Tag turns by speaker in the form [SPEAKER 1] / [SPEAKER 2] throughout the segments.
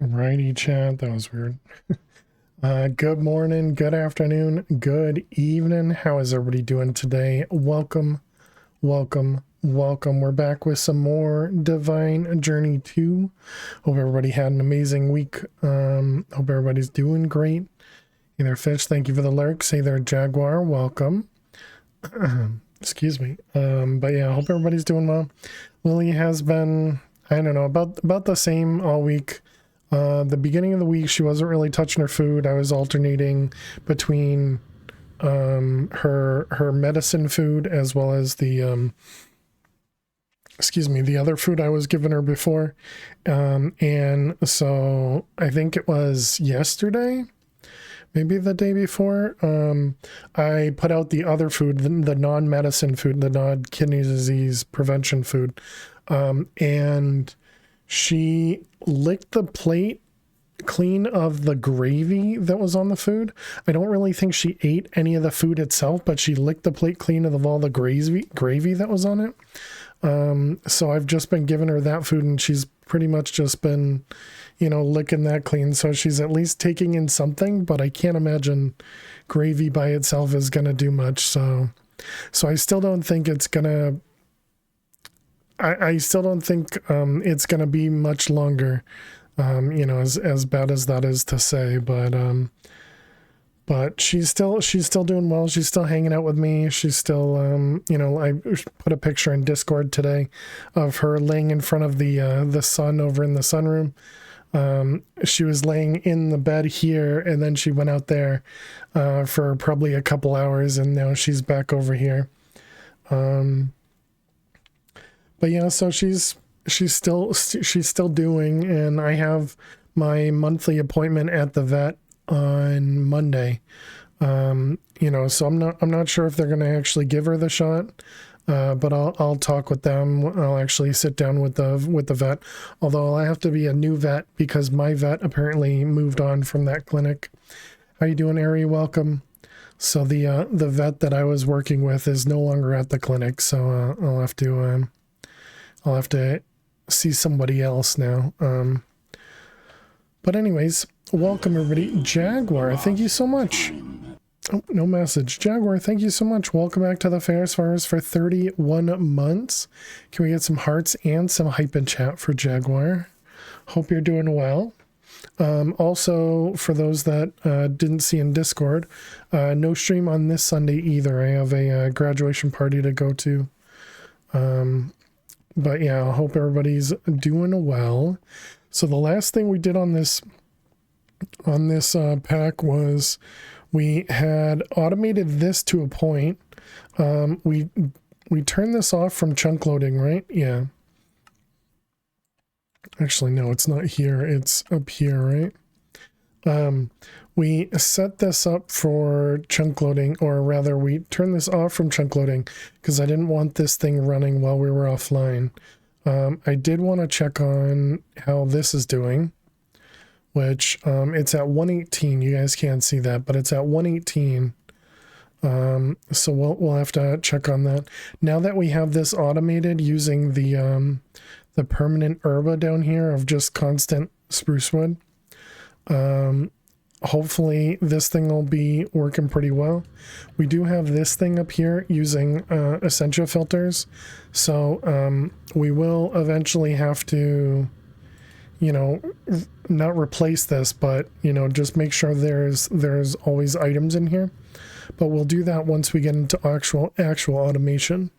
[SPEAKER 1] Righty, chat. That was weird. Good morning, good afternoon, good evening. How is everybody doing today? Welcome, welcome, welcome. We're back with some more Divine Journey 2. Hope everybody had an amazing week. Hope everybody's doing great. Hey there, Fish. Thank you for the lurks. Hey there, Jaguar. Welcome. Excuse me. But yeah, I hope everybody's doing well. Lily has been, I don't know, about the same all week. The beginning of the week, she wasn't really touching her food. I was alternating between her medicine food as well as the the other food I was giving her before. And so I think it was yesterday, maybe the day before, I put out the other food, the non-medicine food, the non-kidney disease prevention food, and she licked the plate clean of the gravy that was on the food. I don't really think she ate any of the food itself, but she licked the plate clean of all the gravy that was on it. So I've just been giving her that food, and she's pretty much just been, licking that clean. So she's at least taking in something, but I can't imagine gravy by itself is going to do much. So I still don't think it's going to, I still don't think it's going to be much longer, as bad as that is to say, but she's still doing well. She's still hanging out with me. She's still, I put a picture in Discord today of her laying in front of the sun over in the sunroom. She was laying in the bed here, and then she went out there for probably a couple hours, and now she's back over here. But yeah, so she's still doing, and I have my monthly appointment at the vet on Monday. So I'm not sure if they're going to actually give her the shot, but I'll talk with them. I'll actually sit down with the vet, although I have to be a new vet because my vet apparently moved on from that clinic. How you doing, Ari? Welcome. So the vet that I was working with is no longer at the clinic, so I'll have to see somebody else now. But anyways, welcome everybody. Jaguar, thank you so much. Oh, no message. Jaguar, thank you so much. Welcome back to the Ferris Fires for 31 months. Can we get some hearts and some hype in chat for Jaguar? Hope you're doing well. Also, for those that didn't see in Discord, no stream on this Sunday either. I have a graduation party to go to. But yeah, I hope everybody's doing well. So the last thing we did on this pack was we had automated this to a point. We turned this off from chunk loading, right? Yeah. Actually, no, it's not here. It's up here, right? We set this up for chunk loading, or rather we turned this off from chunk loading because I didn't want this thing running while we were offline. I did want to check on how this is doing, which it's at 118. You guys can't see that, but it's at 118. So we'll have to check on that. Now that we have this automated using the permanent herba down here of just constant spruce wood, hopefully this thing will be working pretty well. We do have this thing up here using Essentia filters, so we will eventually have to, not replace this, but just make sure there's always items in here. But we'll do that once we get into actual automation.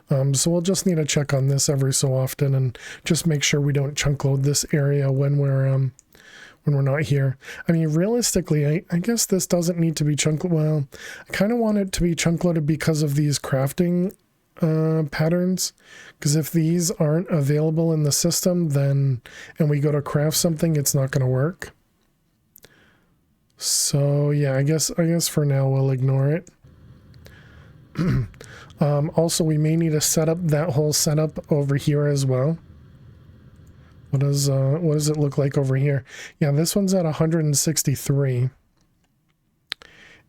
[SPEAKER 1] So we'll just need to check on this every so often and just make sure we don't chunk load this area when we're not here. I mean, realistically, I guess this doesn't need to be chunk. Well, I kind of want it to be chunk loaded because of these crafting patterns. Because if these aren't available in the system, then and we go to craft something, it's not going to work. So yeah, I guess for now we'll ignore it. Also, we may need to set up that whole setup over here as well. What does it look like over here? Yeah, this one's at 163.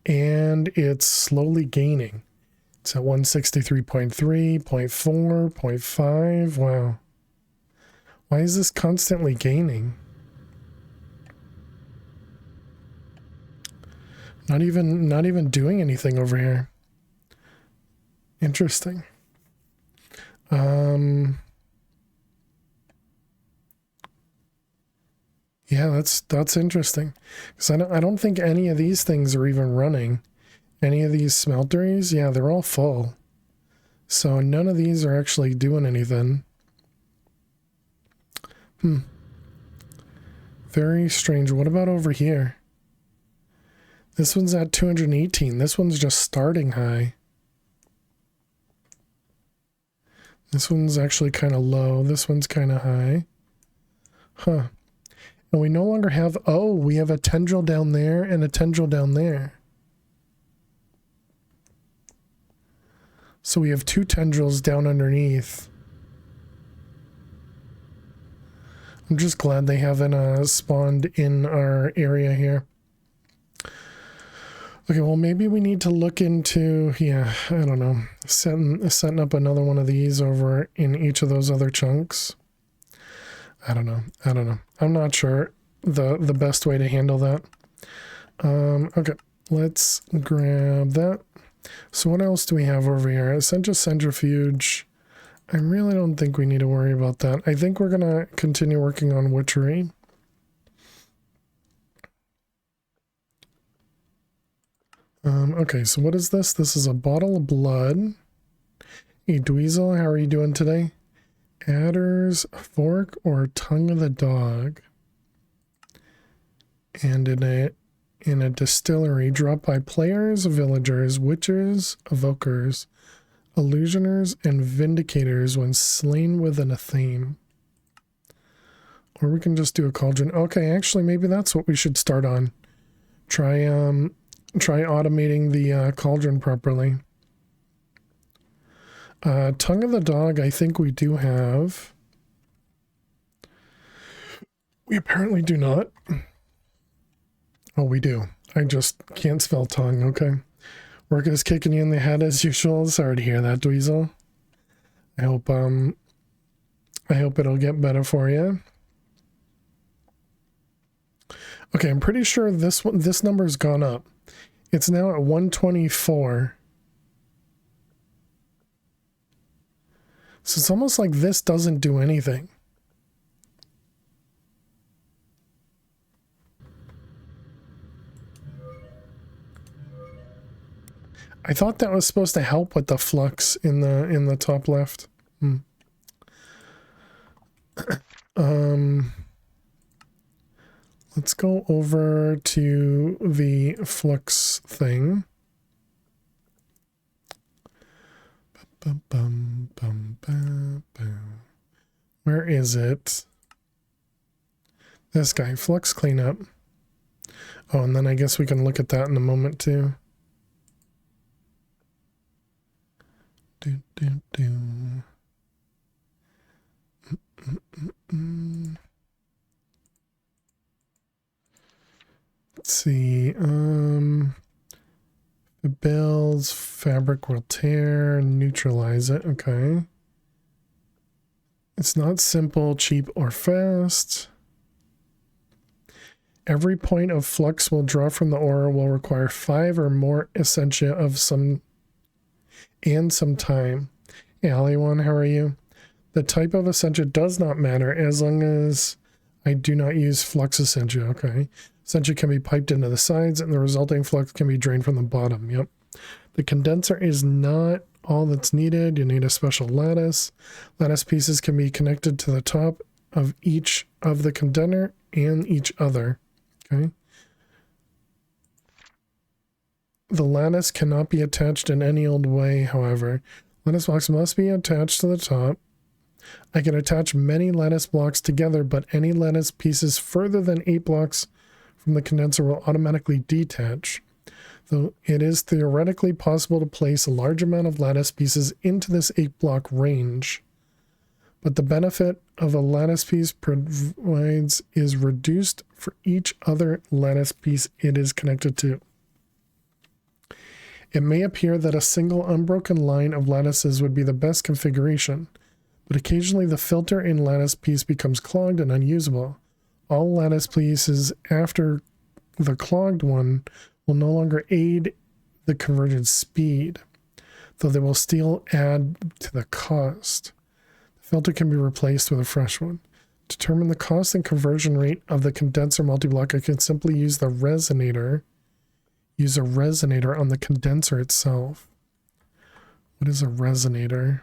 [SPEAKER 1] And it's slowly gaining. It's at 163.3, 0.4, 0.5. Wow. Why is this constantly gaining? Not even doing anything over here. Interesting. Yeah, that's interesting. Because I don't think any of these things are even running. Any of these smelteries, yeah, they're all full. So none of these are actually doing anything. Very strange. What about over here? This one's at 218. This one's just starting high. This one's actually kind of low. This one's kind of high. Huh. And we no longer have... Oh, we have a tendril down there and a tendril down there. So we have two tendrils down underneath. I'm just glad they haven't spawned in our area here. Okay, well, maybe we need to look into, yeah, I don't know, setting up another one of these over in each of those other chunks. I don't know. I'm not sure the best way to handle that. Okay, let's grab that. So what else do we have over here? Essential centrifuge. I really don't think we need to worry about that. I think we're going to continue working on witchery. Okay, so what is this? This is a bottle of blood. Hey, Dweezil, how are you doing today? Adder's fork or tongue of the dog. And in a distillery dropped by players, villagers, witchers, evokers, illusioners, and vindicators when slain within a theme. Or we can just do a cauldron. Okay, actually, maybe that's what we should start on. Try automating the cauldron properly. Tongue of the dog, I think we do have. We apparently do not. Oh, we do. I just can't spell tongue. Okay. Work is kicking you in the head as usual. Sorry to hear that, Dweezil. I hope it'll get better for you. Okay, I'm pretty sure this number's gone up. It's now at 124. So it's almost like this doesn't do anything. I thought that was supposed to help with the flux in the top left. Let's go over to the flux thing. Where is it? This guy, flux cleanup. Oh, and then I guess we can look at that in a moment too. Let's see. The bells, fabric will tear, neutralize it. Okay. It's not simple, cheap, or fast. Every point of flux will draw from the aura will require 5 or more essentia of some time. Hey, Hollyone, how are you? The type of essentia does not matter as long as I do not use flux essentia. Okay. Essentia can be piped into the sides and the resulting flux can be drained from the bottom. Yep. The condenser is not all that's needed. You need a special lattice. Lattice pieces can be connected to the top of each of the condenser and each other. Okay. The lattice cannot be attached in any old way, however. Lattice blocks must be attached to the top. I can attach many lattice blocks together, but any lattice pieces further than 8 blocks from the condenser will automatically detach. Though it is theoretically possible to place a large amount of lattice pieces into this 8-block range. But the benefit of a lattice piece provides is reduced for each other lattice piece it is connected to. It may appear that a single unbroken line of lattices would be the best configuration, but occasionally the filter in lattice piece becomes clogged and unusable. All lattice pieces after the clogged one will no longer aid the conversion speed, though they will still add to the cost. The filter can be replaced with a fresh one. To determine the cost and conversion rate of the condenser multi-block, I can simply use the resonator. Use a resonator on the condenser itself. What is a resonator?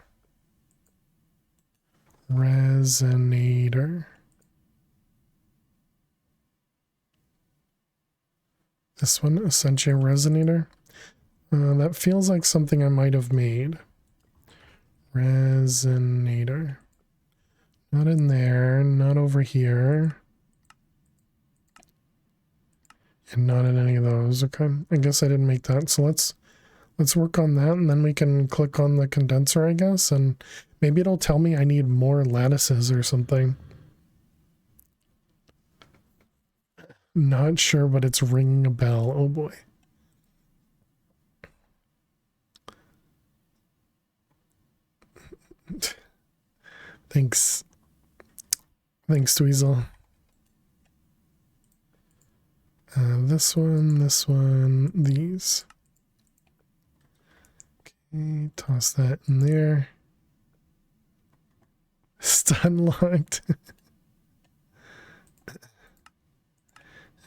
[SPEAKER 1] Resonator. This one, Essentia resonator. That feels like something I might have made. Resonator. Not in there, not over here. And not in any of those. Okay, I guess I didn't make that. So let's work on that, and then we can click on the condenser, I guess, and maybe it'll tell me I need more lattices or something. Not sure, but it's ringing a bell. Oh boy. Thanks. Thanks, Dweezil. This one, these. Okay, toss that in there. Stun locked.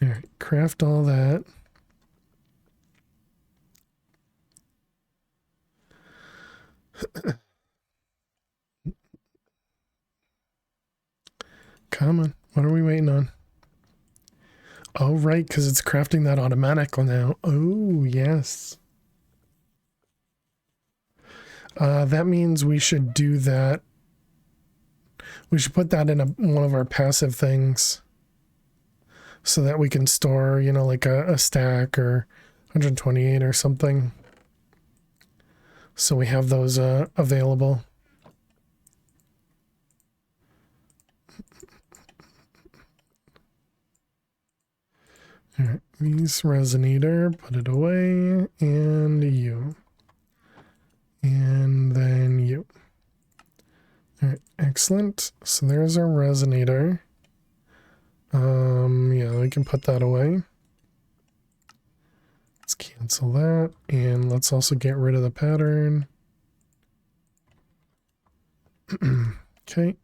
[SPEAKER 1] Alright, craft all that. Come on, what are we waiting on? Oh, right, because it's crafting that automatic now. Oh, yes. That means we should do that. We should put that in one of our passive things so that we can store, you know, like a stack or 128 or something. So we have those available. All right, these resonator, put it away, and you. And then you. All right, excellent. So there's our resonator. Yeah, we can put that away. Let's cancel that, and let's also get rid of the pattern. Okay.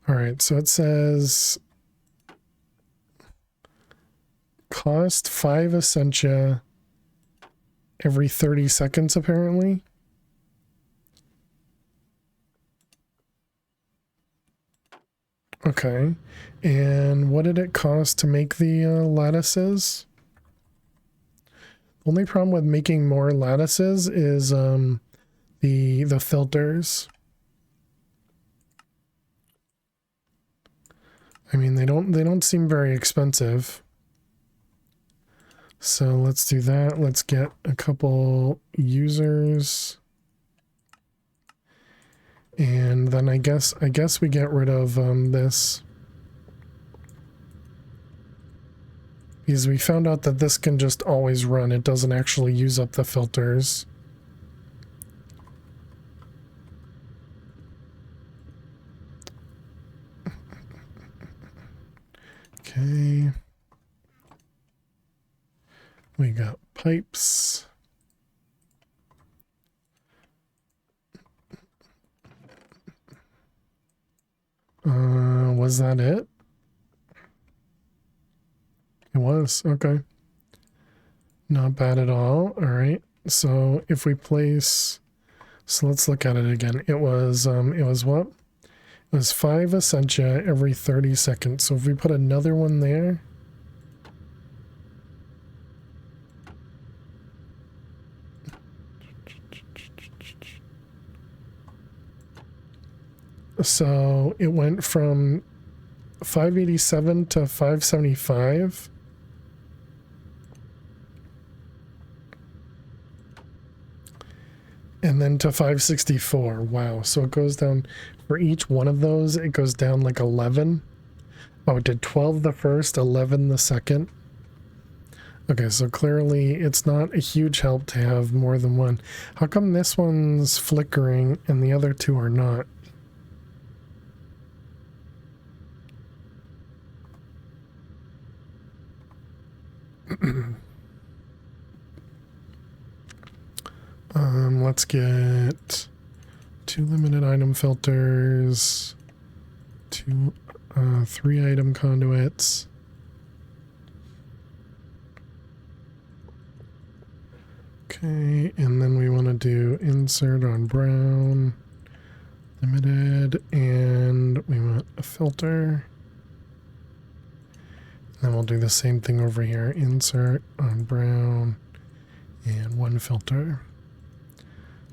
[SPEAKER 1] All right, so it says cost 5 Essentia every 30 seconds, apparently. Okay, and what did it cost to make the lattices? The only problem with making more lattices is the filters. I mean, they don't seem very expensive. So let's do that. Let's get a couple users. And then I guess we get rid of this. Because we found out that this can just always run. It doesn't actually use up the filters. Okay. We got pipes. Was that it? It was, okay. Not bad at all. All right. So if we place, so let's look at it again. It was what? It was 5 Essentia every 30 seconds. So if we put another one there. So it went from 587 to 575. And then to 564. Wow. So it goes down for each one of those. It goes down like 11. Oh, it did 12 the first, 11 the second. Okay, so clearly it's not a huge help to have more than one. How come this one's flickering and the other two are not? Let's get 2 limited item filters, 3 item conduits. Okay, and then we want to do insert on brown, limited, and we want a filter. Then we'll do the same thing over here, insert on brown, and 1 filter.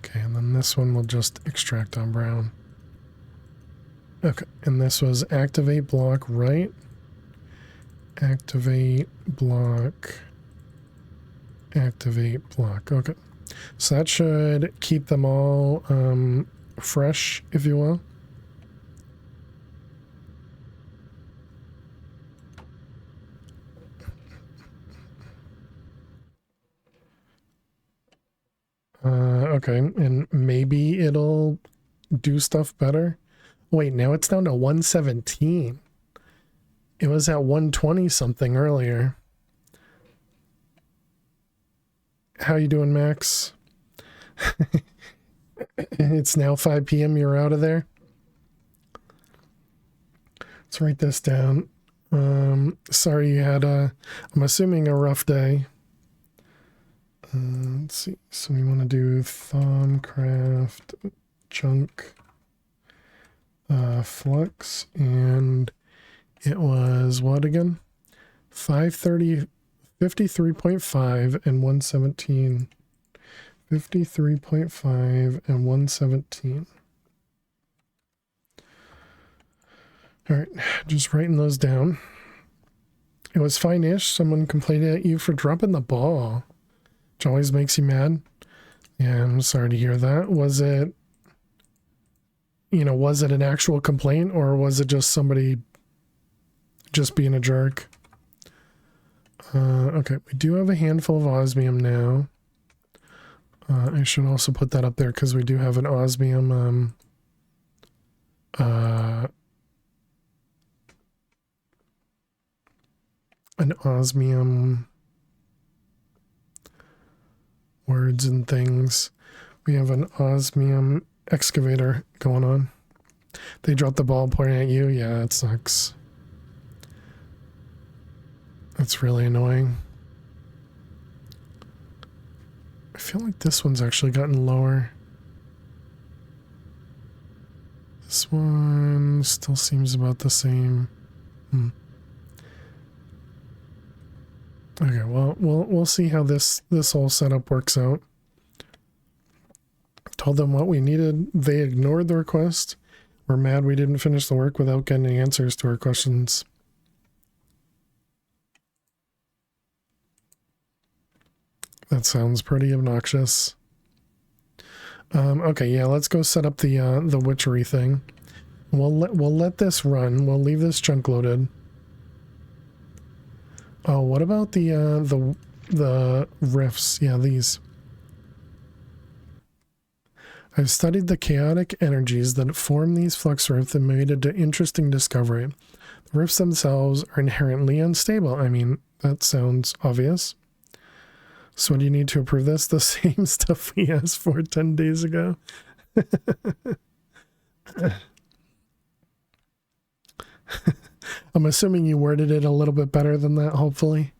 [SPEAKER 1] Okay, and then this one will just extract on brown. Okay, and this was activate block right, activate block, activate block. Okay, so that should keep them all fresh, if you will. Okay, and maybe it'll do stuff better. Wait, now it's down to 117. It was at 120 something earlier. How you doing, Max? It's now 5 p.m. You're out of there. Let's write this down. Sorry you had I'm assuming a rough day. Let's see. So we want to do Thaumcraft chunk flux, and it was what again? 530, 53.5 and 117. 53.5 and 117. All right, just writing those down. It was fine-ish. Someone complained at you for dropping the ball, which always makes you mad. Yeah, I'm sorry to hear that. Was it, was it an actual complaint, or was it just somebody just being a jerk? Okay, we do have a handful of osmium now. I should also put that up there because we do have an osmium words and things. We have an osmium excavator going on. They dropped the ball pointing at you. Yeah, it sucks. That's really annoying. I feel like this one's actually gotten lower. This one still seems about the same. Okay, well, we'll see how this whole setup works out. Told them what we needed. They ignored the request. We're mad we didn't finish the work without getting answers to our questions. That sounds pretty obnoxious. Okay, yeah, let's go set up the witchery thing. We'll let this run. We'll leave this chunk loaded. Oh, what about the rifts? Yeah, these. I've studied the chaotic energies that form these flux rifts and made an interesting discovery. The rifts themselves are inherently unstable. I mean, that sounds obvious. So what do you need to approve this? The same stuff we asked for 10 days ago. I'm assuming you worded it a little bit better than that, hopefully.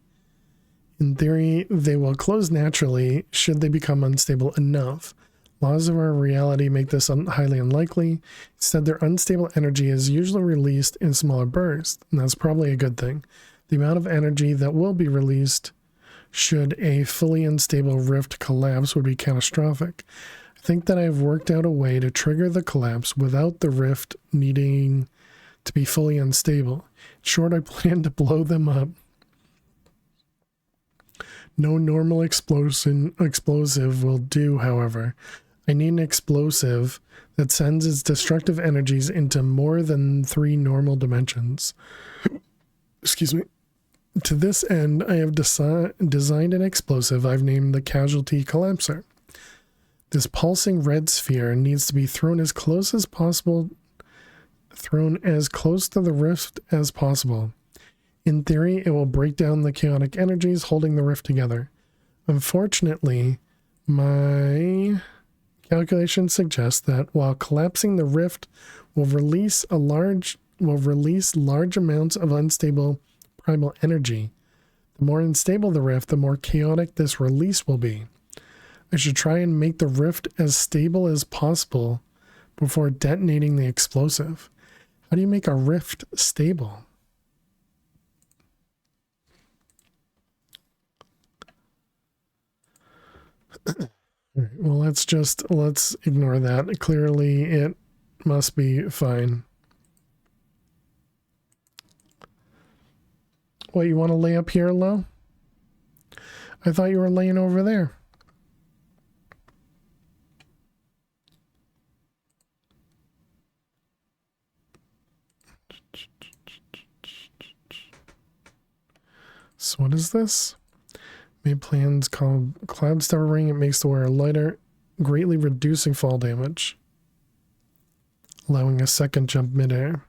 [SPEAKER 1] In theory, they will close naturally should they become unstable enough. Laws of our reality make this highly unlikely. Instead, their unstable energy is usually released in smaller bursts, and that's probably a good thing. The amount of energy that will be released should a fully unstable rift collapse would be catastrophic. I think that I've worked out a way to trigger the collapse without the rift needing to be fully unstable. In short, I plan to blow them up. No normal explosive will do, however. I need an explosive that sends its destructive energies into more than 3 normal dimensions. Excuse me. To this end, I have designed an explosive I've named the Casualty Collapser. This pulsing red sphere needs to be thrown as close to the rift as possible. In theory, it will break down the chaotic energies holding the rift together. Unfortunately, my calculations suggest that while collapsing the rift will release large amounts of unstable primal energy, the more unstable the rift, the more chaotic this release will be. I should try and make the rift as stable as possible before detonating the explosive. How do you make a rift stable? Well, let's ignore that. Clearly, it must be fine. What, you want to lay up here, Lo? I thought you were laying over there. So what is this? Made plans called Cloud Star Ring. It makes the wearer lighter, greatly reducing fall damage, allowing a second jump midair.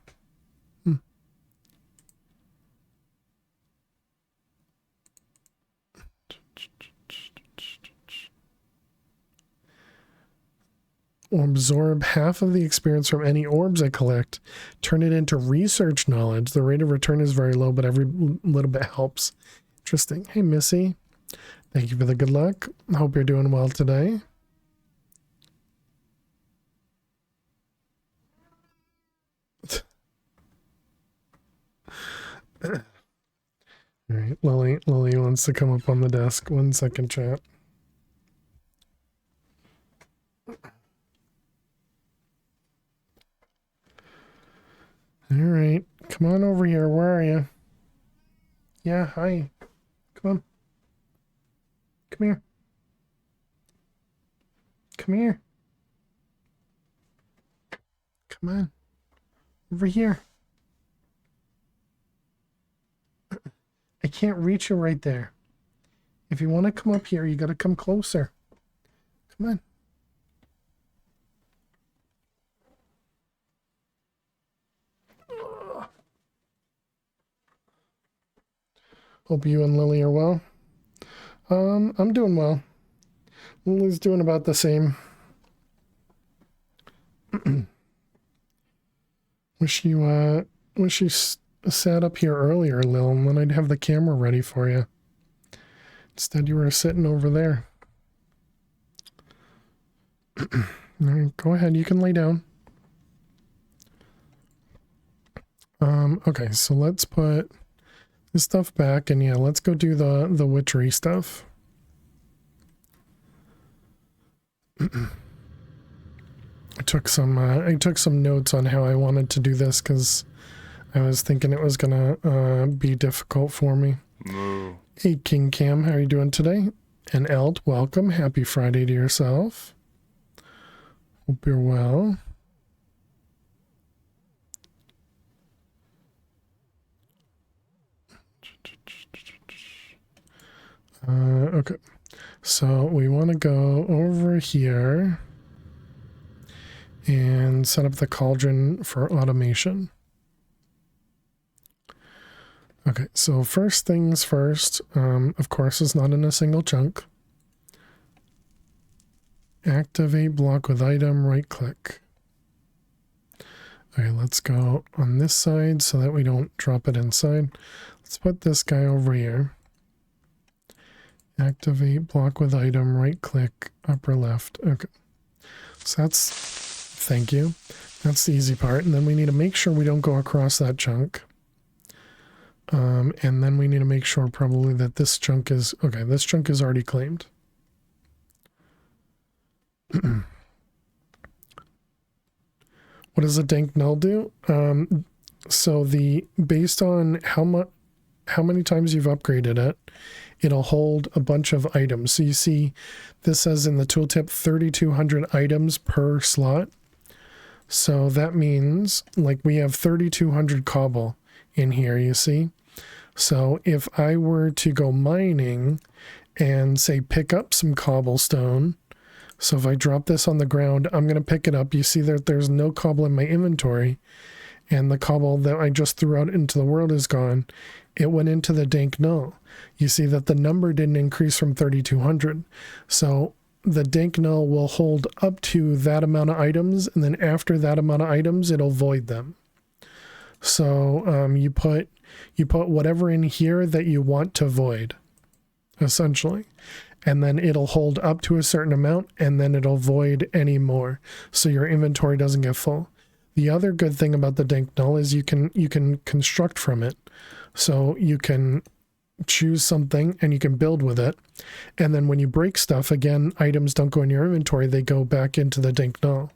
[SPEAKER 1] Will absorb half of the experience from any orbs I collect. Turn it into research knowledge. The rate of return is very low, but every little bit helps. Interesting. Hey, Missy. Thank you for the good luck. I hope you're doing well today. All right, Lily wants to come up on the desk. 1 second, chat. All right, come on over here. Where are you? Yeah, hi. Come on. Come here. Come here. Come on. Over here. I can't reach you right there. If you want to come up here, you got to come closer. Come on. Hope you and Lily are well. I'm doing well. Lily's doing about the same. Wish you sat up here earlier, Lil, and then I'd have the camera ready for you. Instead, you were sitting over there. All right, go ahead. You can lay down. Okay, so let's put this stuff back, and yeah, let's go do the witchery stuff. I took some notes on how I wanted to do this because I was thinking it was gonna be difficult for me.
[SPEAKER 2] No.
[SPEAKER 1] Hey, King Cam, how are you doing today? And Elt, welcome. Happy Friday to yourself. Hope you're well. Okay, so we want to go over here and set up the cauldron for automation. Okay, so first things first, of course, it's not in a single chunk. Activate block with item, right click. Okay, let's go on this side so that we don't drop it inside. Let's put this guy over here. Activate block with item, right click, upper left. Okay, so that's, thank you. That's the easy part. And then we need to make sure we don't go across that chunk. And then we need to make sure probably that this chunk is, okay, this chunk is already claimed. What does a dank null do? So based on how many times you've upgraded it, it'll hold a bunch of items. So you see this says in the tooltip 3,200 items per slot. So that means like we have 3,200 cobble in here, you see? So if I were to go mining and say pick up some cobblestone, so if I drop this on the ground, I'm going to pick it up. You see that there's no cobble in my inventory. and the cobble that I just threw out into the world is gone, it went into the dank null. You see that the number didn't increase from 3,200. So the dank null will hold up to that amount of items, and then after that amount of items, it'll void them. So you put whatever in here that you want to void, essentially, and then it'll hold up to a certain amount, and then it'll void any more, so your inventory doesn't get full. The other good thing about the dank null is you can construct from it, so you can choose something and you can build with it, and then when you break stuff, again, items don't go in your inventory, they go back into the dank null.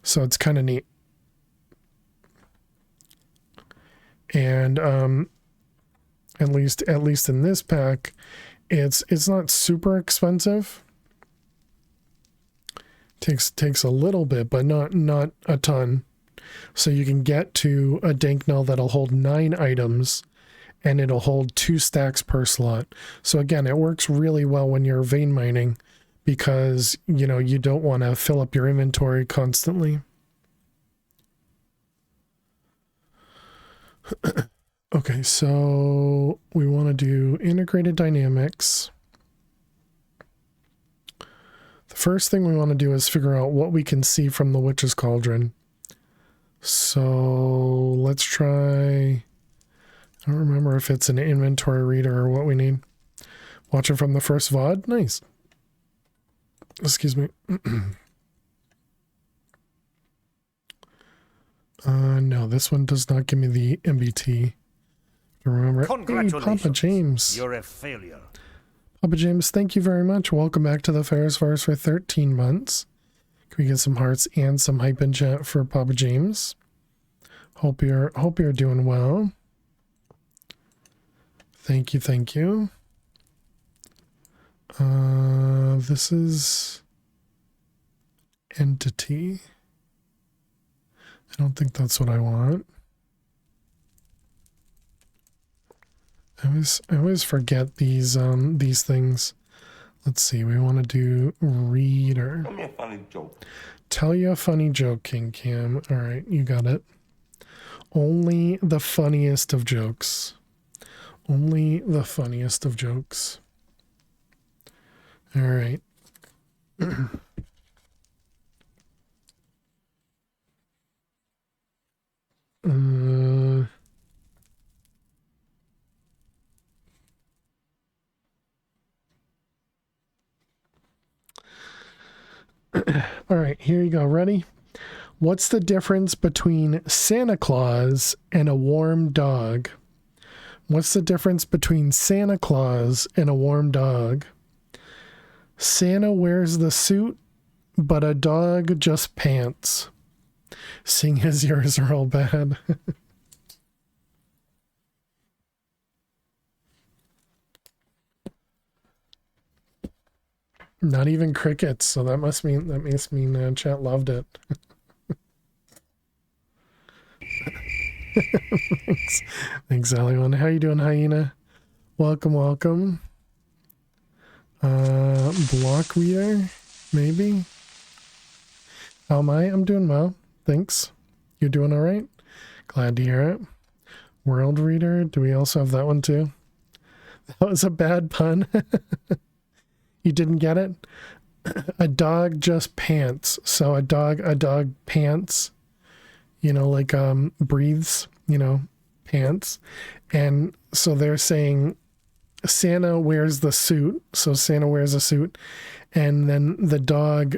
[SPEAKER 1] So it's kind of neat. And at least in this pack, it's not super expensive. Takes a little bit, but not a ton. So you can get to a dank null that'll hold 9 items, and it'll hold 2 stacks per slot. So again, it works really well when you're vein mining, because you don't want to fill up your inventory constantly. Okay, so we want to do integrated dynamics. The first thing we want to do is figure out what we can see from the Witch's Cauldron. So let's try, I don't remember if it's an inventory reader or what we need. Watching from the first VOD, nice. Excuse me. No, this one does not give me the MBT. Remember, hey, Papa James.
[SPEAKER 2] You're a failure.
[SPEAKER 1] Papa James, thank you very much. Welcome back to the Ferris Virus for 13 months. Can we get some hearts and some hype in chat for Papa James? Hope you're doing well. Thank you, thank you. This is entity. I don't think that's what I want. I always forget these things. Let's see, we want to do reader.
[SPEAKER 3] Tell me a funny joke.
[SPEAKER 1] Tell you a funny joke, King Cam. All right, you got it. Only the funniest of jokes. Only the funniest of jokes. All right. All right, here you go. Ready? What's the difference between Santa Claus and a warm dog? What's the difference between Santa Claus and a warm dog? Santa wears the suit, but a dog just pants. Seeing as yours are all bad. Not even crickets, so that must mean chat loved it. Thanks, Alion. How you doing, Hyena? Welcome. Block reader, maybe. How am I? I'm doing well. Thanks. You're doing all right? Glad to hear it. World reader. Do we also have that one too? That was a bad pun. You didn't get it? A dog just pants. So a dog pants, like breathes, pants. And so they're saying Santa wears the suit. So Santa wears a suit. And then the dog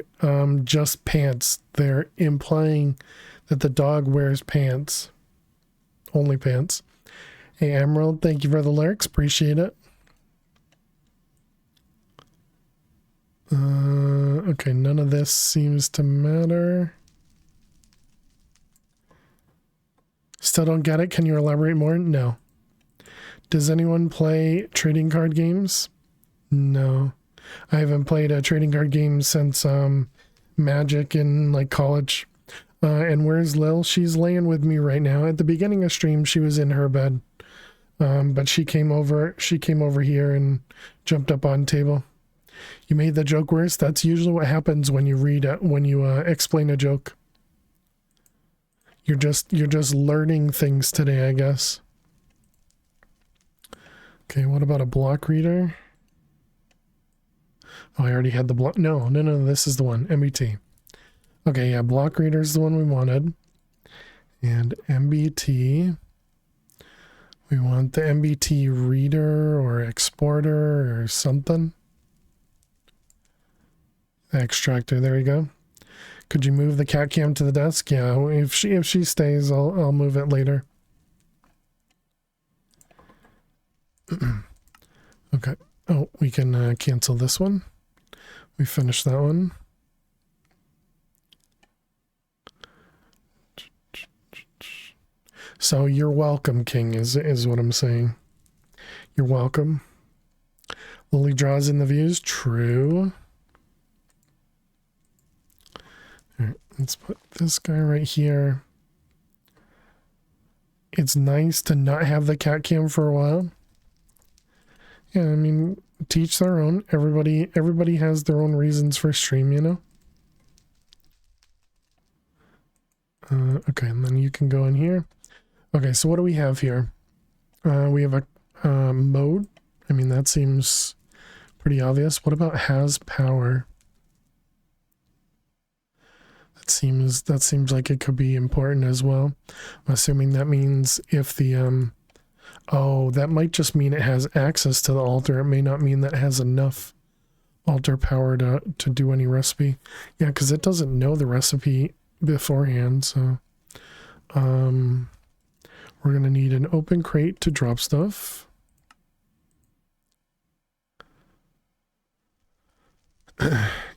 [SPEAKER 1] just pants. They're implying that the dog wears pants. Only pants. Hey, Emerald, thank you for the lurks. Appreciate it. Okay, none of this seems to matter. Still don't get it. Can you elaborate more? No. Does anyone play trading card games? No. I haven't played a trading card game since Magic in college. And where's Lil? She's laying with me right now. At the beginning of stream, she was in her bed. But she came over here and jumped up on table. You made the joke worse. That's usually what happens when you explain a joke. You're just learning things today, I guess. Okay, what about a block reader? Oh, I already had the block. No, this is the one. MBT. Okay, yeah, block reader is the one we wanted. And MBT. We want the MBT reader or exporter or something. Extractor, there we go. Could you move the cat cam to the desk? Yeah, if she stays, I'll move it later. Okay. Oh, we can cancel this one. We finished that one. So you're welcome, King, is what I'm saying. You're welcome. Lily draws in the views. True. All right, let's put this guy right here. It's nice to not have the cat cam for a while. Yeah, I mean, teach their own. Everybody has their own reasons for stream, you know? Okay, and then you can go in here. Okay, so what do we have here? We have a mode. I mean, that seems pretty obvious. What about has power? That seems like it could be important as well. I'm assuming that means if the oh, that might just mean it has access to the altar. It may not mean that it has enough altar power to do any recipe. Yeah, because it doesn't know the recipe beforehand, so we're gonna need an open crate to drop stuff.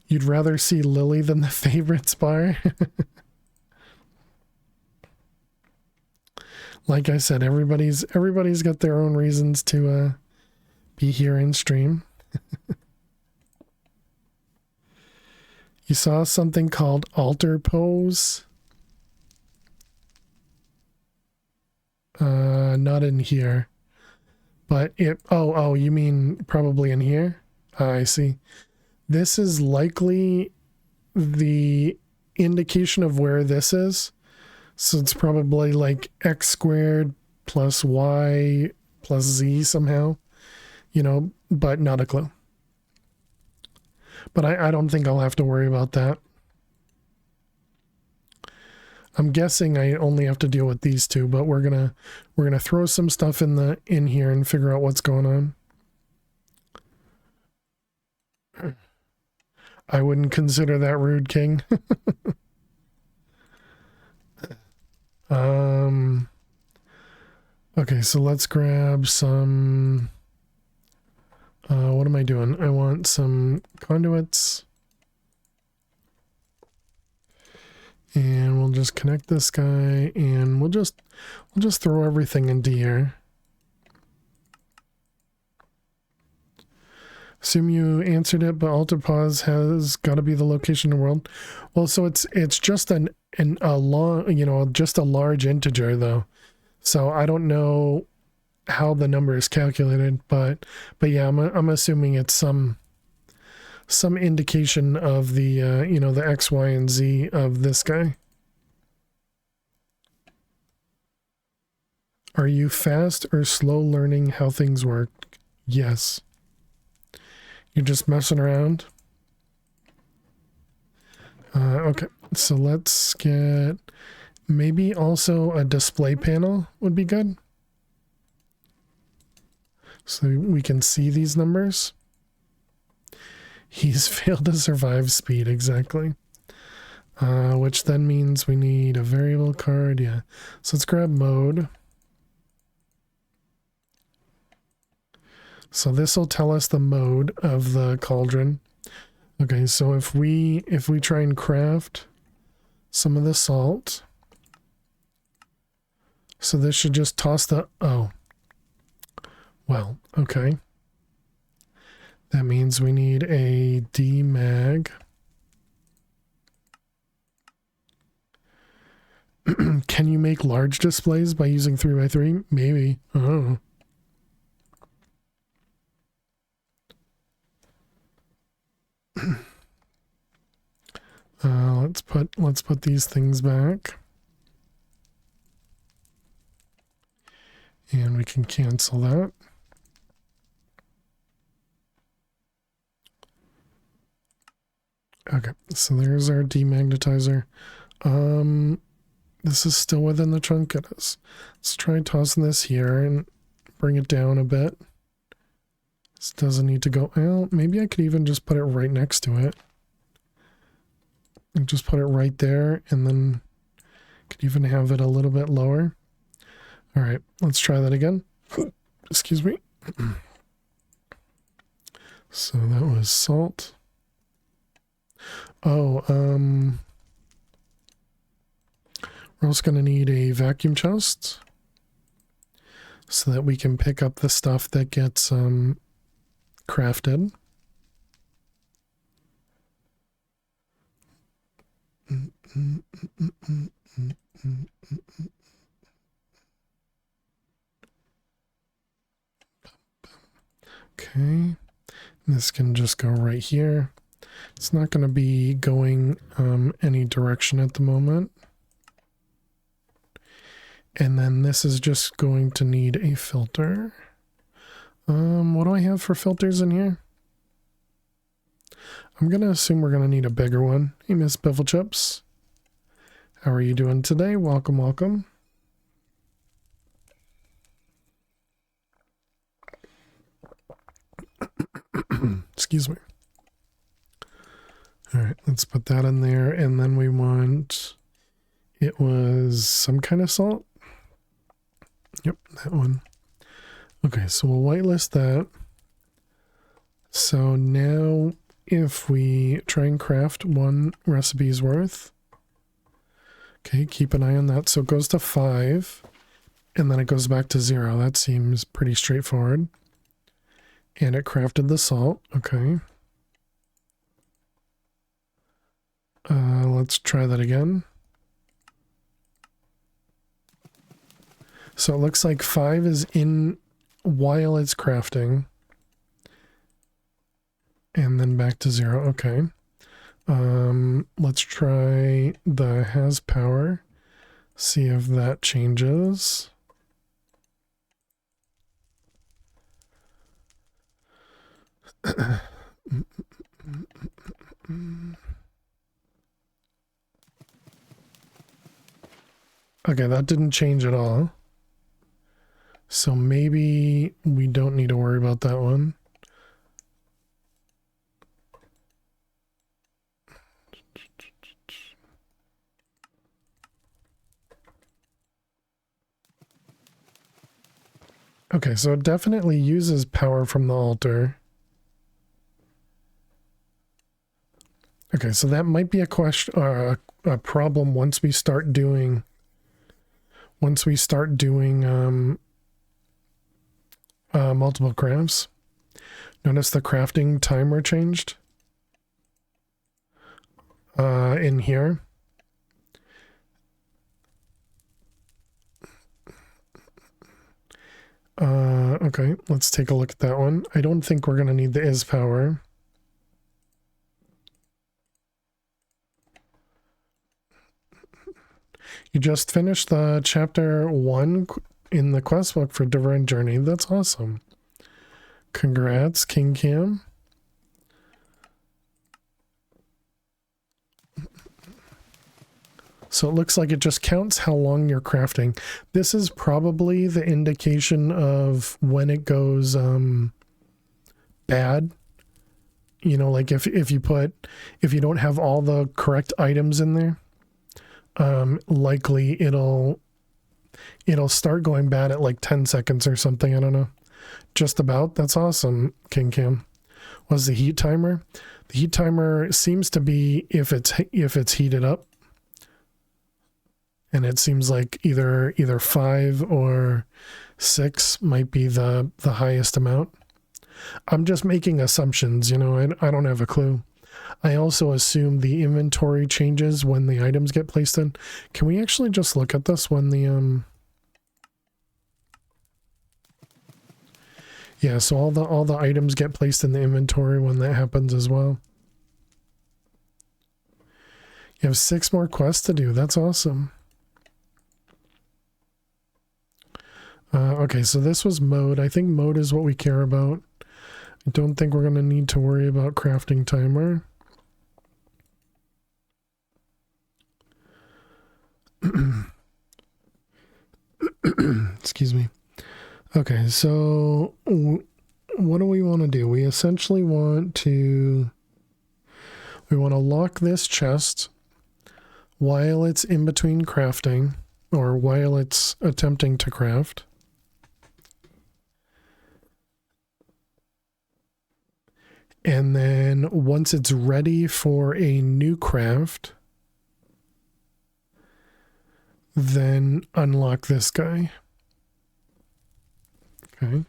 [SPEAKER 1] You'd rather see Lily than the favorites bar? Like I said, everybody's got their own reasons to be here in stream. You saw something called altar pose? Not in here. But oh, you mean probably in here? I see. This is likely the indication of where this is. So it's probably like x squared plus y plus z somehow, you know, but not a clue. But I don't think I'll have to worry about that. I'm guessing I only have to deal with these two, but we're gonna throw some stuff in here and figure out what's going on. I wouldn't consider that rude, King. Okay, so let's grab some. What am I doing? I want some conduits. And we'll just connect this guy and we'll just throw everything into here. Assume you answered it, but altar pause has got to be the location in the world. Well, so it's just a long, you know, just a large integer though. So I don't know how the number is calculated, but yeah, I'm assuming it's some indication of the you know, the X, Y, and Z of this guy. Are you fast or slow learning how things work? Yes. You're just messing around? Okay, so let's get maybe also a display panel would be good. So we can see these numbers. He's failed to survive speed, exactly. Which then means we need a variable card, yeah. So let's grab mode. So this will tell us the mode of the cauldron. Okay, so if we try and craft some of the salt. So this should just toss the, oh. Well, okay. That means we need a demag. Can you make large displays by using 3x3? Maybe. I don't know. Let's put these things back. And we can cancel that. Okay, so there's our demagnetizer. This is still within the chunk. It is. Let's try tossing this here and bring it down a bit. This doesn't need to go out. Maybe I could even just put it right next to it. And just put it right there, and then could even have it a little bit lower. All right, let's try that again. Excuse me. So that was salt. Oh, we're also going to need a vacuum chest so that we can pick up the stuff that gets crafted. Okay, this can just go right here. It's not going to be going any direction at the moment. And then this is just going to need a filter. What do I have for filters in here? I'm going to assume we're going to need a bigger one. Hey, Miss Bevel Chips. How are you doing today? Welcome, welcome. Excuse me. All right, let's put that in there. And then we want, it was some kind of salt. Yep, that one. Okay, so we'll whitelist that. So now if we try and craft one recipe's worth, okay, keep an eye on that. So it goes to 5 and then it goes back to 0. That seems pretty straightforward. And it crafted the salt. Okay. Let's try that again. So it looks like 5 is in while it's crafting. And then back to 0. Okay. Let's try the has power. See if that changes. Okay, that didn't change at all. So maybe we don't need to worry about that one. Okay, so it definitely uses power from the altar. Okay, so that might be a question, a problem once we start doing multiple crafts. Notice the crafting timer changed in here. Okay, let's take a look at that one. I don't think we're going to need the is power. You just finished the chapter 1 in the quest book for Divine Journey. That's awesome. Congrats, King Cam. So it looks like it just counts how long you're crafting. This is probably the indication of when it goes bad. You know, like if you don't have all the correct items in there, likely it'll start going bad at like 10 seconds or something. I don't know. Just about. That's awesome, King Cam. Was the heat timer? The heat timer seems to be if it's heated up. And it seems like either 5 or 6 might be the highest amount. I'm just making assumptions, you know, I don't have a clue. I also assume the inventory changes when the items get placed in. Can we actually just look at this when the yeah, so all the items get placed in the inventory when that happens as well. You have 6 more quests to do. That's awesome. Okay, so this was mode. I think mode is what we care about. I don't think we're going to need to worry about crafting timer. Excuse me. Okay, so what do we want to do? We essentially want to lock this chest while it's in between crafting, or while it's attempting to craft. And then once it's ready for a new craft, then unlock this guy. Okay.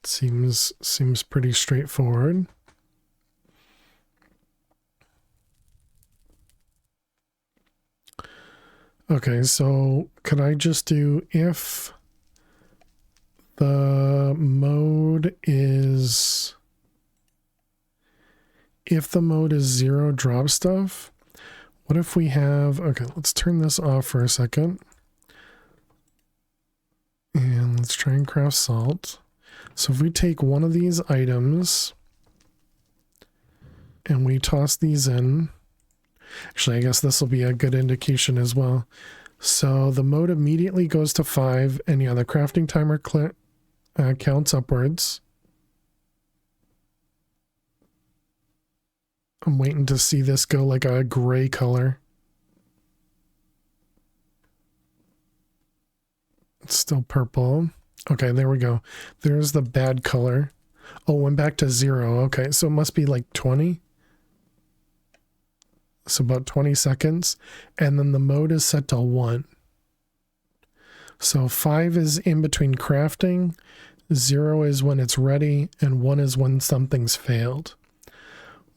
[SPEAKER 1] Seems pretty straightforward. Okay, so could I just do if the mode is 0 drop stuff? What if we have, okay, let's turn this off for a second. And let's try and craft salt. So if we take one of these items and we toss these in, actually, I guess this will be a good indication as well. So the mode immediately goes to 5, and yeah, the crafting timer counts upwards. I'm waiting to see this go like a gray color. It's still purple. Okay, there we go. There's the bad color. Oh, went back to 0. Okay, so it must be like 20. So about 20 seconds. And then the mode is set to 1. So 5 is in between crafting, 0 is when it's ready, and 1 is when something's failed.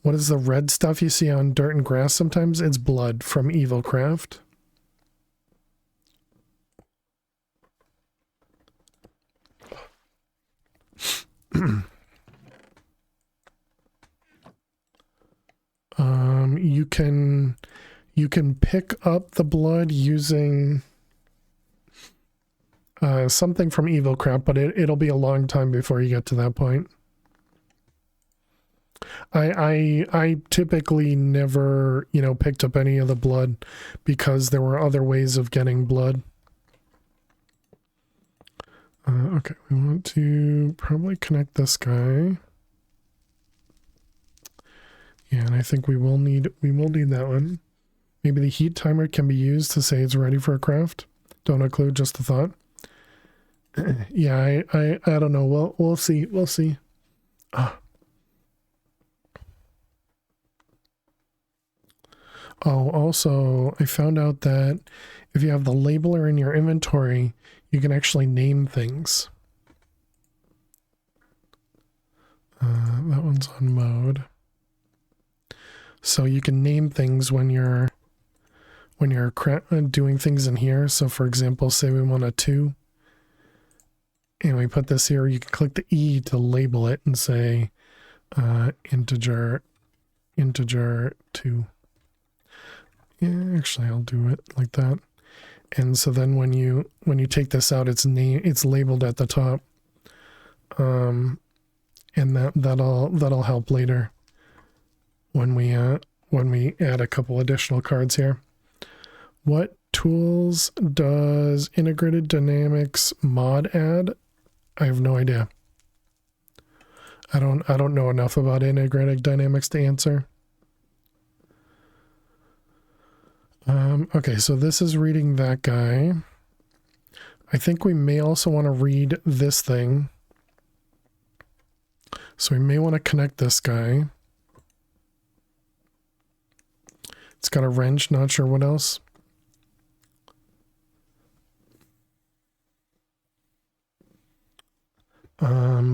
[SPEAKER 1] What is the red stuff you see on dirt and grass sometimes? It's blood from Evil Craft. You can pick up the blood using something from Evil Craft, but it'll be a long time before you get to that point. I typically never, picked up any of the blood because there were other ways of getting blood. Okay, we want to probably connect this guy. Yeah, and I think we will need that one. Maybe the heat timer can be used to say it's ready for a craft. Don't include, just a thought. Yeah, I don't know. We'll see. We'll see. Oh, also, I found out that if you have the labeler in your inventory, you can actually name things. That one's on mode. So you can name things when you're doing things in here. So for example, say we want a 2, and we put this here, you can click the E to label it and say integer 2. Yeah, actually I'll do it like that. And so then when you take this out, it's labeled at the top. And that'll help later when we add a couple additional cards here. What tools does Integrated Dynamics mod add? I have no idea. I don't know enough about Integrated Dynamics to answer. Okay, so this is reading that guy. I think we may also want to read this thing. So we may want to connect this guy. It's got a wrench, not sure what else.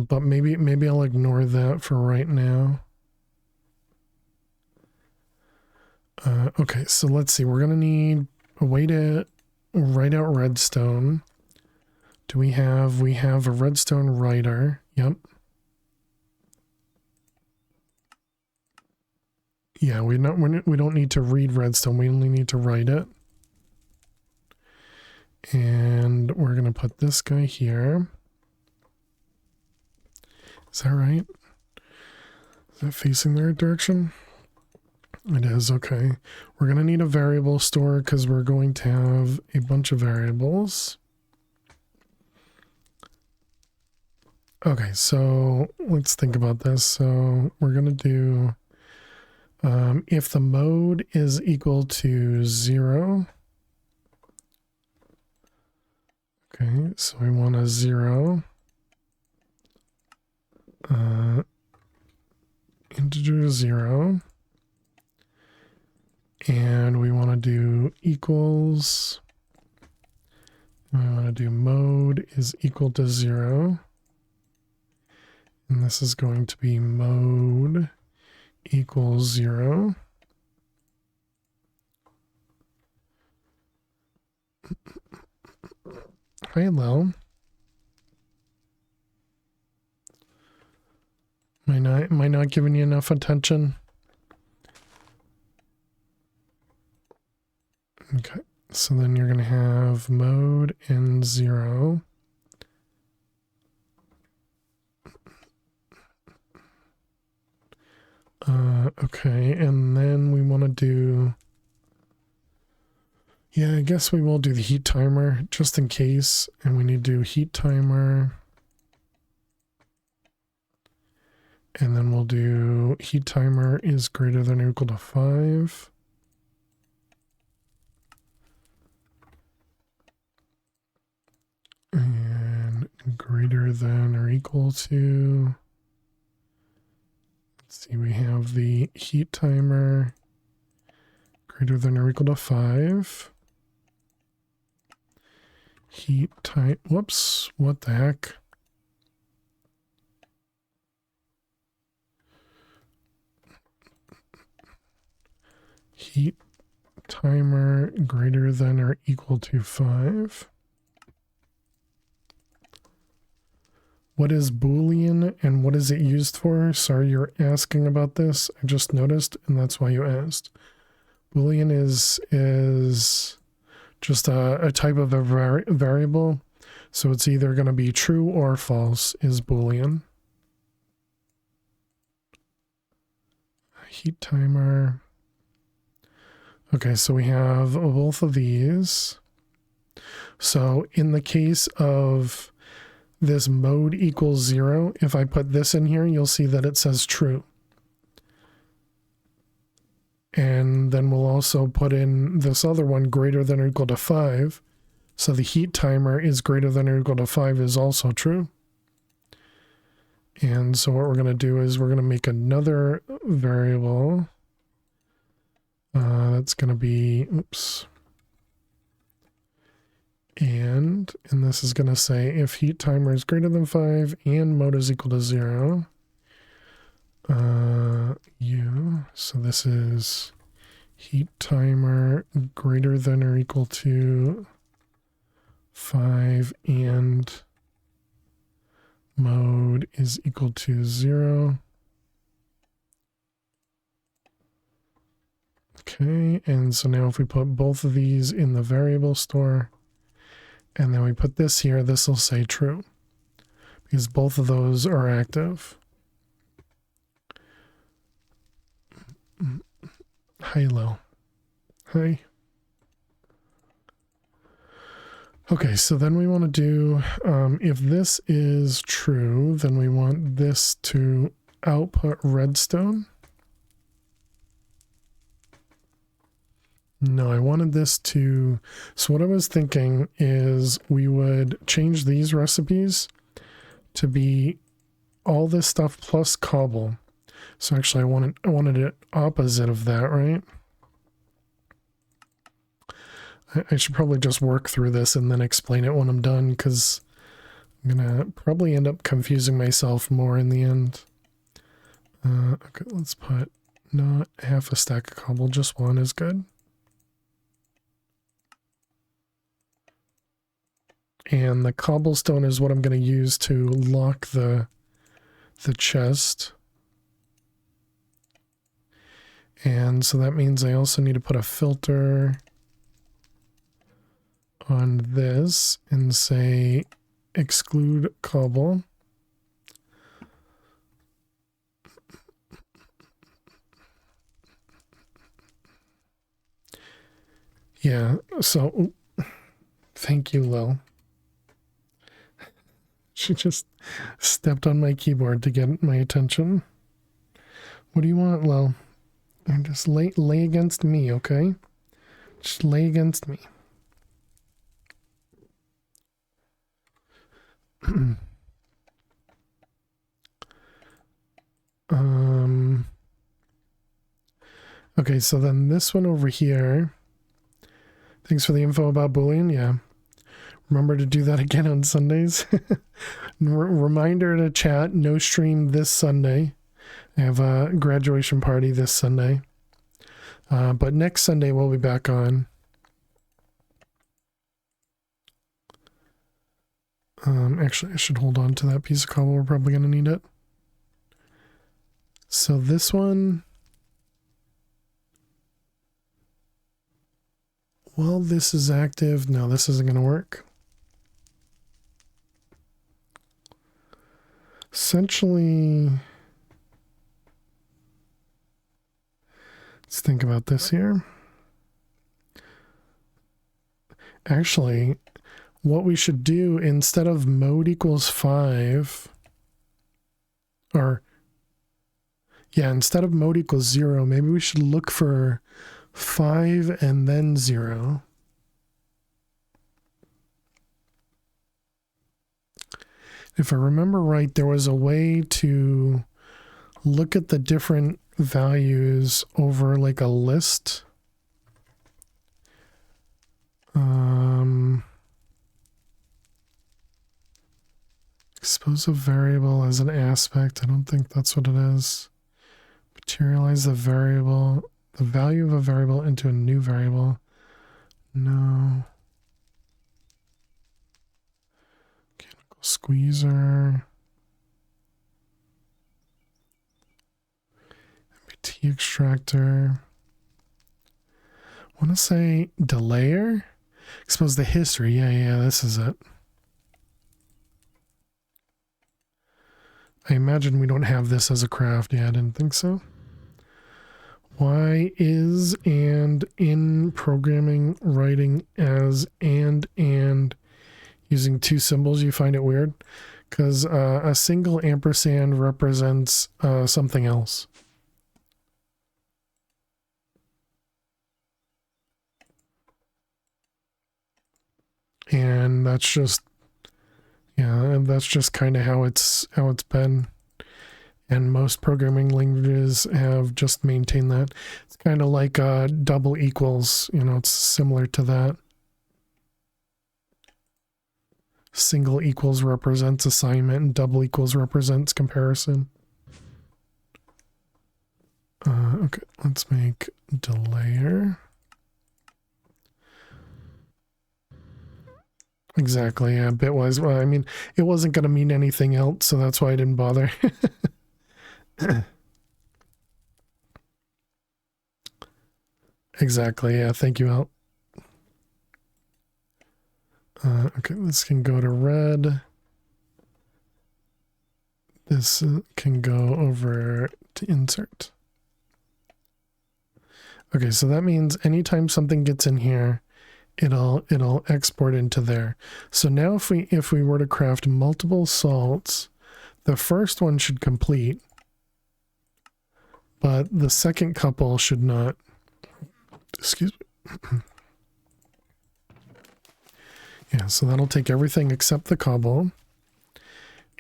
[SPEAKER 1] But maybe I'll ignore that for right now. Okay, so let's see. We're gonna need a way to write out redstone. Do we have a redstone writer? Yep. Yeah, we don't need to read redstone. We only need to write it. And we're gonna put this guy here. Is that right? Is that facing the right direction? It is, okay. We're going to need a variable store because we're going to have a bunch of variables. Okay, so let's think about this. So we're going to do, if the mode is equal to 0, okay, so we want a 0, integer 0, and we want to do equals, we want to do mode is equal to 0, and this is going to be mode equals 0. Hello. Am I not giving you enough attention? Okay, so then you're going to have mode and 0. Okay, and then we want to do, yeah, I guess we will do the heat timer just in case, and we need to do heat timer, and then we'll do heat timer is greater than or equal to 5. And greater than or equal to, let's see, we have the heat timer greater than or equal to 5. Heat time, whoops, what the heck? Heat timer greater than or equal to 5. What is Boolean and what is it used for? Sorry you're asking about this. I just noticed and that's why you asked. Boolean is just a type of a variable. So it's either going to be true or false is Boolean. Heat timer. Okay, so we have both of these. So in the case of this mode equals 0, if I put this in here, you'll see that it says true. And then we'll also put in this other one greater than or equal to 5. So the heat timer is greater than or equal to 5 is also true. And so what we're going to do is we're going to make another variable. That's going to be, oops. And this is going to say if heat timer is greater than 5 and mode is equal to 0. So this is heat timer greater than or equal to 5 and mode is equal to 0. Okay, and so now if we put both of these in the variable store, and then we put this here, this will say true, because both of those are active. Hello. Hi. Okay, so then we want to do, if this is true, then we want this to output redstone. No, I wanted this to, so what I was thinking is we would change these recipes to be all this stuff plus cobble. So actually I wanted it opposite of that, right? I should probably just work through this and then explain it when I'm done, because I'm gonna probably end up confusing myself more in the end. Okay, let's put not half a stack of cobble, just one is good. And the cobblestone is what I'm going to use to lock the chest. And so that means I also need to put a filter on this and say exclude cobble. Yeah, so thank you, Lil. She just stepped on my keyboard to get my attention. What do you want, Lil? Just lay against me, okay? Just lay against me. Okay, so then this one over here. Thanks for the info about Boolean. Yeah. Remember to do that again on Sundays. Reminder to chat, no stream this Sunday. I have a graduation party this Sunday. But next Sunday we'll be back on. Actually, I should hold on to that piece of cobble. We're probably going to need it. So this one... Well, this is active. No, this isn't going to work. Essentially... Let's think about this here. Actually, what we should do instead of mode equals 5, or yeah, instead of mode equals 0, maybe we should look for 5 and then 0. If I remember right, there was a way to look at the different values over like a list. Expose a variable as an aspect. I don't think that's what it is. Materialize the variable, the value of a variable into a new variable. No. Mechanical squeezer. MBT extractor. I want to say delayer. Expose the history. Yeah, this is it. I imagine we don't have this as a craft. Yeah, I didn't think so. Why is and in programming writing as and using two symbols? You find it weird? Because a single ampersand represents something else. And that's just, yeah, that's just kind of how it's been. And most programming languages have just maintained that. It's kind of like double equals, you know, it's similar to that. Single equals represents assignment and double equals represents comparison. Okay, let's make delayer. Exactly, yeah, bitwise. Well, I mean, it wasn't going to mean anything else, so that's why I didn't bother. Exactly, yeah, thank you, Al. Okay, this can go to red. This can go over to insert. Okay, so that means anytime something gets in here, it'll export into there. So now if we were to craft multiple salts, the first one should complete, but the second couple should not. Excuse me. Yeah, so that'll take everything except the cobble.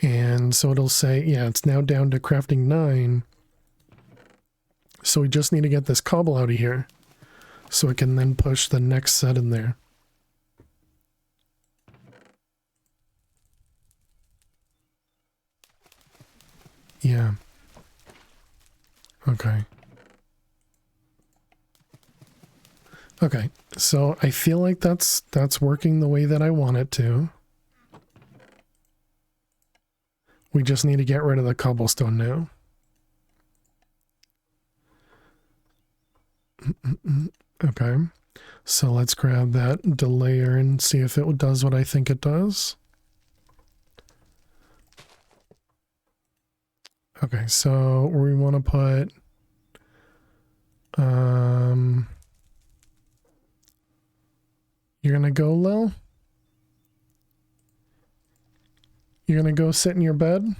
[SPEAKER 1] And so it'll say, yeah, it's now down to crafting 9. So we just need to get this cobble out of here so it can then push the next set in there. Yeah. Okay. Okay, so I feel like that's working the way that I want it to. We just need to get rid of the cobblestone now. Okay, so let's grab that delayer and see if it does what I think it does. Okay, so we want to put go, Lil? You're gonna go sit in your bed?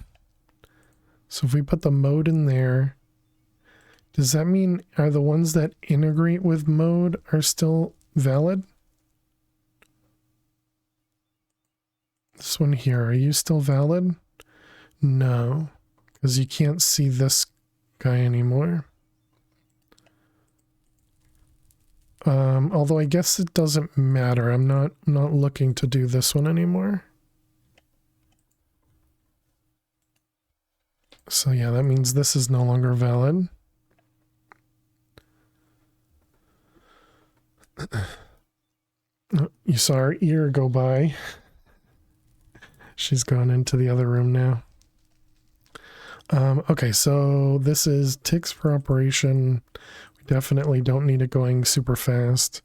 [SPEAKER 1] So if we put the mode in there, does that mean are the ones that integrate with mode are still valid? This one here, are you still valid? No, because you can't see this guy anymore. Although I guess it doesn't matter. I'm not looking to do this one anymore. So yeah, that means this is no longer valid. You saw our ear go by. She's gone into the other room now. Okay, so this is ticks for operation. We definitely don't need it going super fast.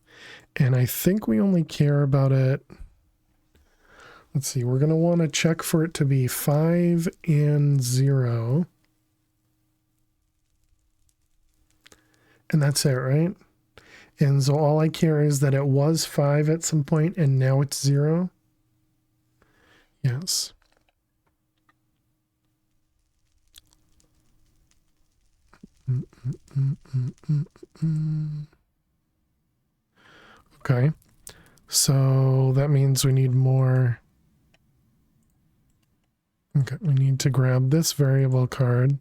[SPEAKER 1] And I think we only care about it. Let's see, we're going to want to check for it to be 5 and 0. And that's it, right? And so all I care is that it was 5 at some point and now it's 0. Yes. Okay. So that means we need more. Okay, we need to grab this variable card.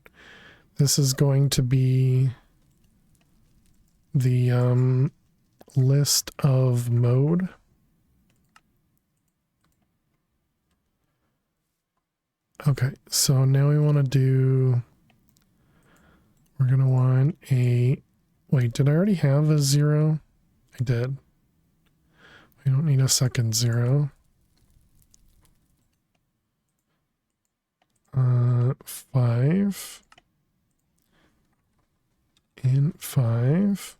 [SPEAKER 1] This is going to be the list of mode. Okay, so now we want to do, we're going to want a, wait, did I already have a 0? I did. We don't need a second 0. 5 and 5.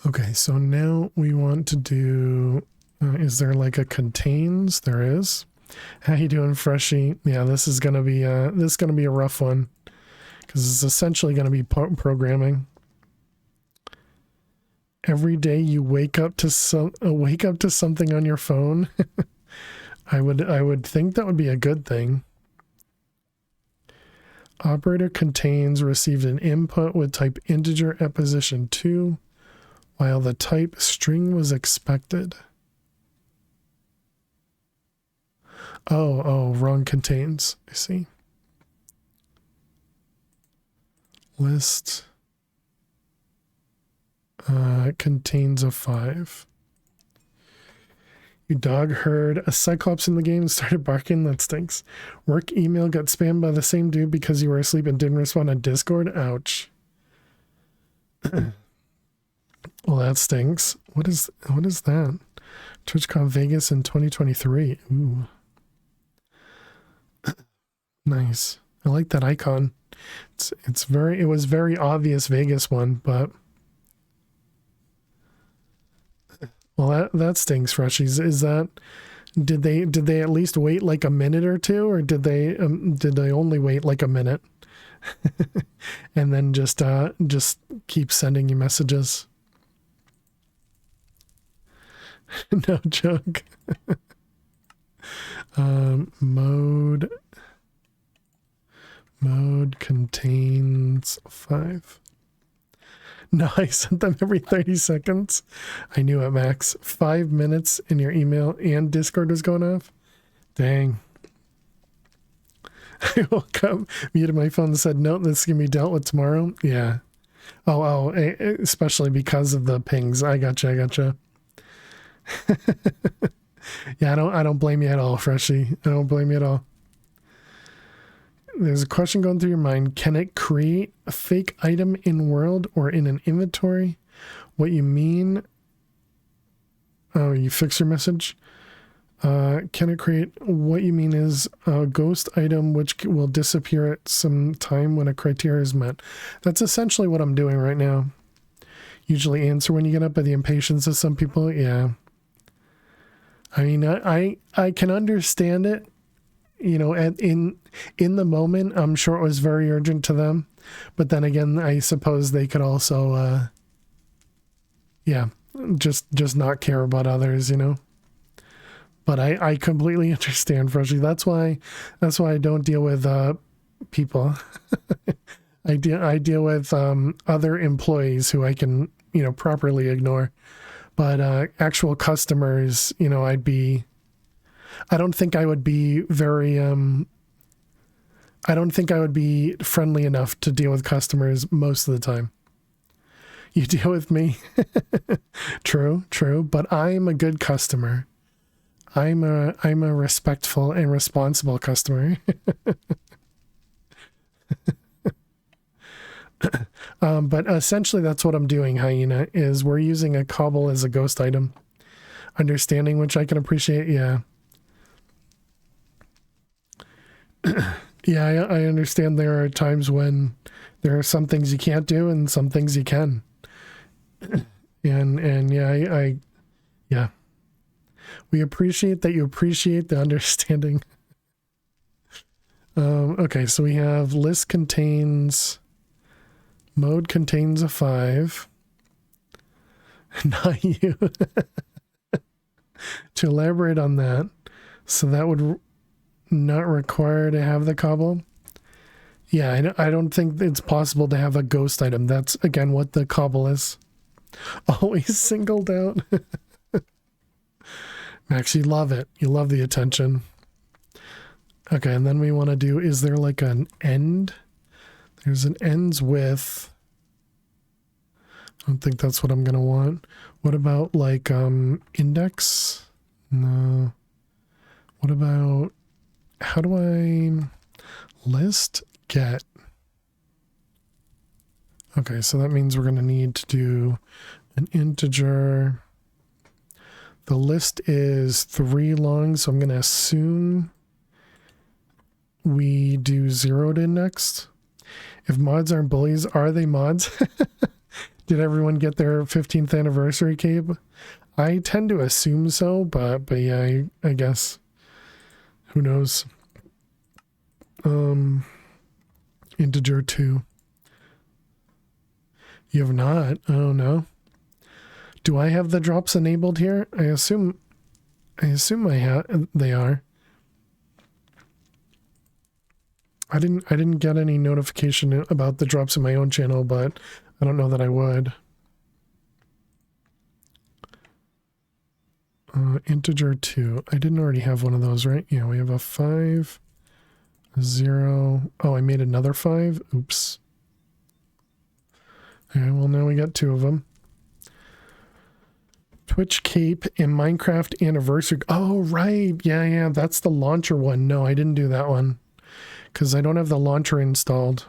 [SPEAKER 1] Okay, so now we want to do, is there like a contains? There is. How you doing, Freshie? Yeah, this is gonna be a rough one because it's essentially gonna be programming. Every day you wake up to something on your phone. I would think that would be a good thing. Operator contains received an input with type integer at position 2, while the type string was expected. Oh, wrong contains. I see. List contains a 5. Your dog heard a cyclops in the game and started barking. That stinks. Work email got spammed by the same dude because you were asleep and didn't respond on Discord. Ouch. Well, that stinks. What is that? TwitchCon Vegas in 2023. Ooh. Nice. I like that icon. It was very obvious Vegas one, but well, that stings, Freshies. Is that did they at least wait like a minute or two, or did they only wait like a minute and then just keep sending you messages? No joke. Mode contains 5. No, I sent them every 30 seconds. I knew it, Max. 5 minutes in your email and Discord was going off. Dang. I woke up, muted my phone and said, no, this can be dealt with tomorrow. Yeah. Oh, especially because of the pings. I gotcha. Yeah, I don't blame you at all, Freshie. I don't blame you at all. There's a question going through your mind. Can it create a fake item in world or in an inventory? What you mean? Oh, you fix your message? Can it create, what you mean is a ghost item which will disappear at some time when a criteria is met. That's essentially what I'm doing right now. Usually answer when you get up by the impatience of some people. Yeah. I mean, I can understand it. You know, in the moment, I'm sure it was very urgent to them. But then again, I suppose they could also, yeah, just not care about others, you know. But I completely understand, Freshie. That's why I don't deal with people. I deal with other employees who I can, you know, properly ignore. But actual customers, you know, I don't think I would be very I don't think I would be friendly enough to deal with customers most of the time. You deal with me. True, but I'm a good customer. I'm a respectful and responsible customer. But essentially that's what I'm doing, Hyena, is we're using a cobble as a ghost item. Understanding, which I can appreciate, yeah. Yeah, I understand there are times when there are some things you can't do and some things you can. And yeah, I yeah. We appreciate that you appreciate the understanding. Okay, so we have list contains, mode contains a 5. Not you. To elaborate on that, so that would not require to have the cobble. Yeah, I don't think it's possible to have a ghost item. That's, again, what the cobble is. Always singled out. Max, you love it. You love the attention. Okay, and then we want to do, is there like an end? There's an ends with. I don't think that's what I'm going to want. What about like index? No. What about, how do I list get? Okay, so that means we're going to need to do an integer. The list is 3 long, so I'm going to assume we do zeroed index. If mods aren't bullies, are they mods? Did everyone get their 15th anniversary cape? I tend to assume so, but yeah, I guess. Who knows? Integer 2. You have not? Oh no. Do I have the drops enabled here? I assume I have. They are. I didn't get any notification about the drops in my own channel, but I don't know that I would. Integer 2. I didn't already have one of those, right? Yeah, we have a 5, a 0. Oh, I made another 5. Oops. Okay, well now we got 2 of them. Twitch cape and Minecraft anniversary. Oh, right. Yeah, that's the launcher one. No, I didn't do that one because I don't have the launcher installed.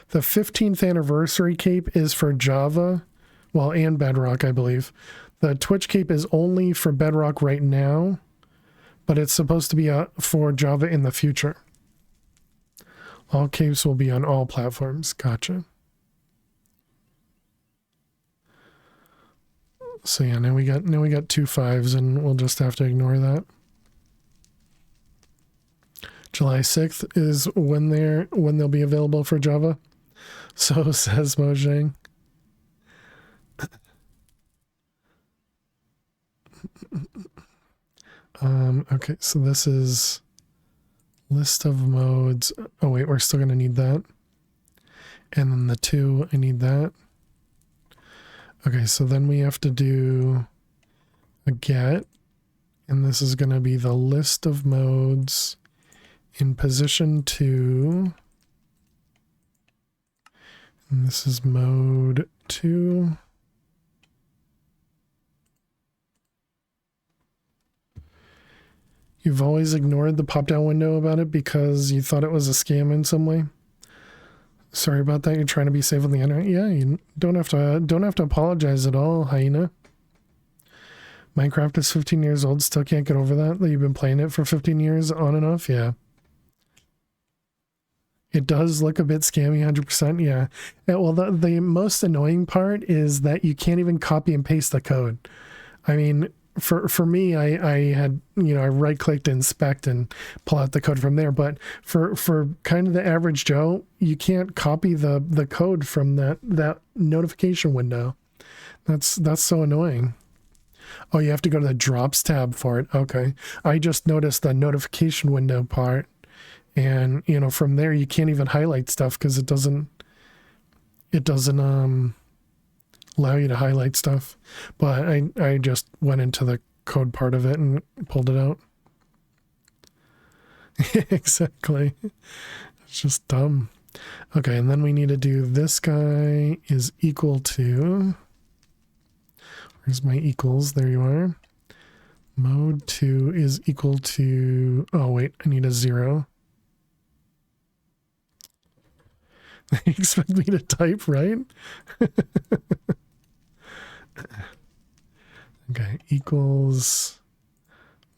[SPEAKER 1] The 15th anniversary cape is for Java, well, and Bedrock, I believe. The Twitch cape is only for Bedrock right now, but it's supposed to be for Java in the future. All capes will be on all platforms. Gotcha. So yeah, now we got 2 5s, and we'll just have to ignore that. July 6th is when they'll be available for Java. So says Mojang. Okay, so this is list of modes. Oh wait, we're still gonna need that. And then the 2, I need that. Okay, so then we have to do a get, and this is gonna be the list of modes in position 2. And this is mode 2. You've always ignored the pop-down window about it because you thought it was a scam in some way. Sorry about that. You're trying to be safe on the internet. Yeah, you don't have to apologize at all, Hyena. Minecraft is 15 years old. Still can't get over that you've been playing it for 15 years on and off. Yeah. It does look a bit scammy, 100%. Yeah. Well, the most annoying part is that you can't even copy and paste the code. I mean, for me, I had, you know, I right clicked inspect and pull out the code from there. But for kind of the average Joe, you can't copy the code from that notification window. That's so annoying. Oh, you have to go to the drops tab for it. Okay. I just noticed the notification window part, and you know, from there you can't even highlight stuff because it doesn't allow you to highlight stuff. But I just went into the code part of it and pulled it out. Exactly. It's just dumb. Okay, and then we need to do this guy is equal to, where's my equals? There you are. Mode 2 is equal to, oh wait, I need a 0. They expect me to type, right? Okay, equals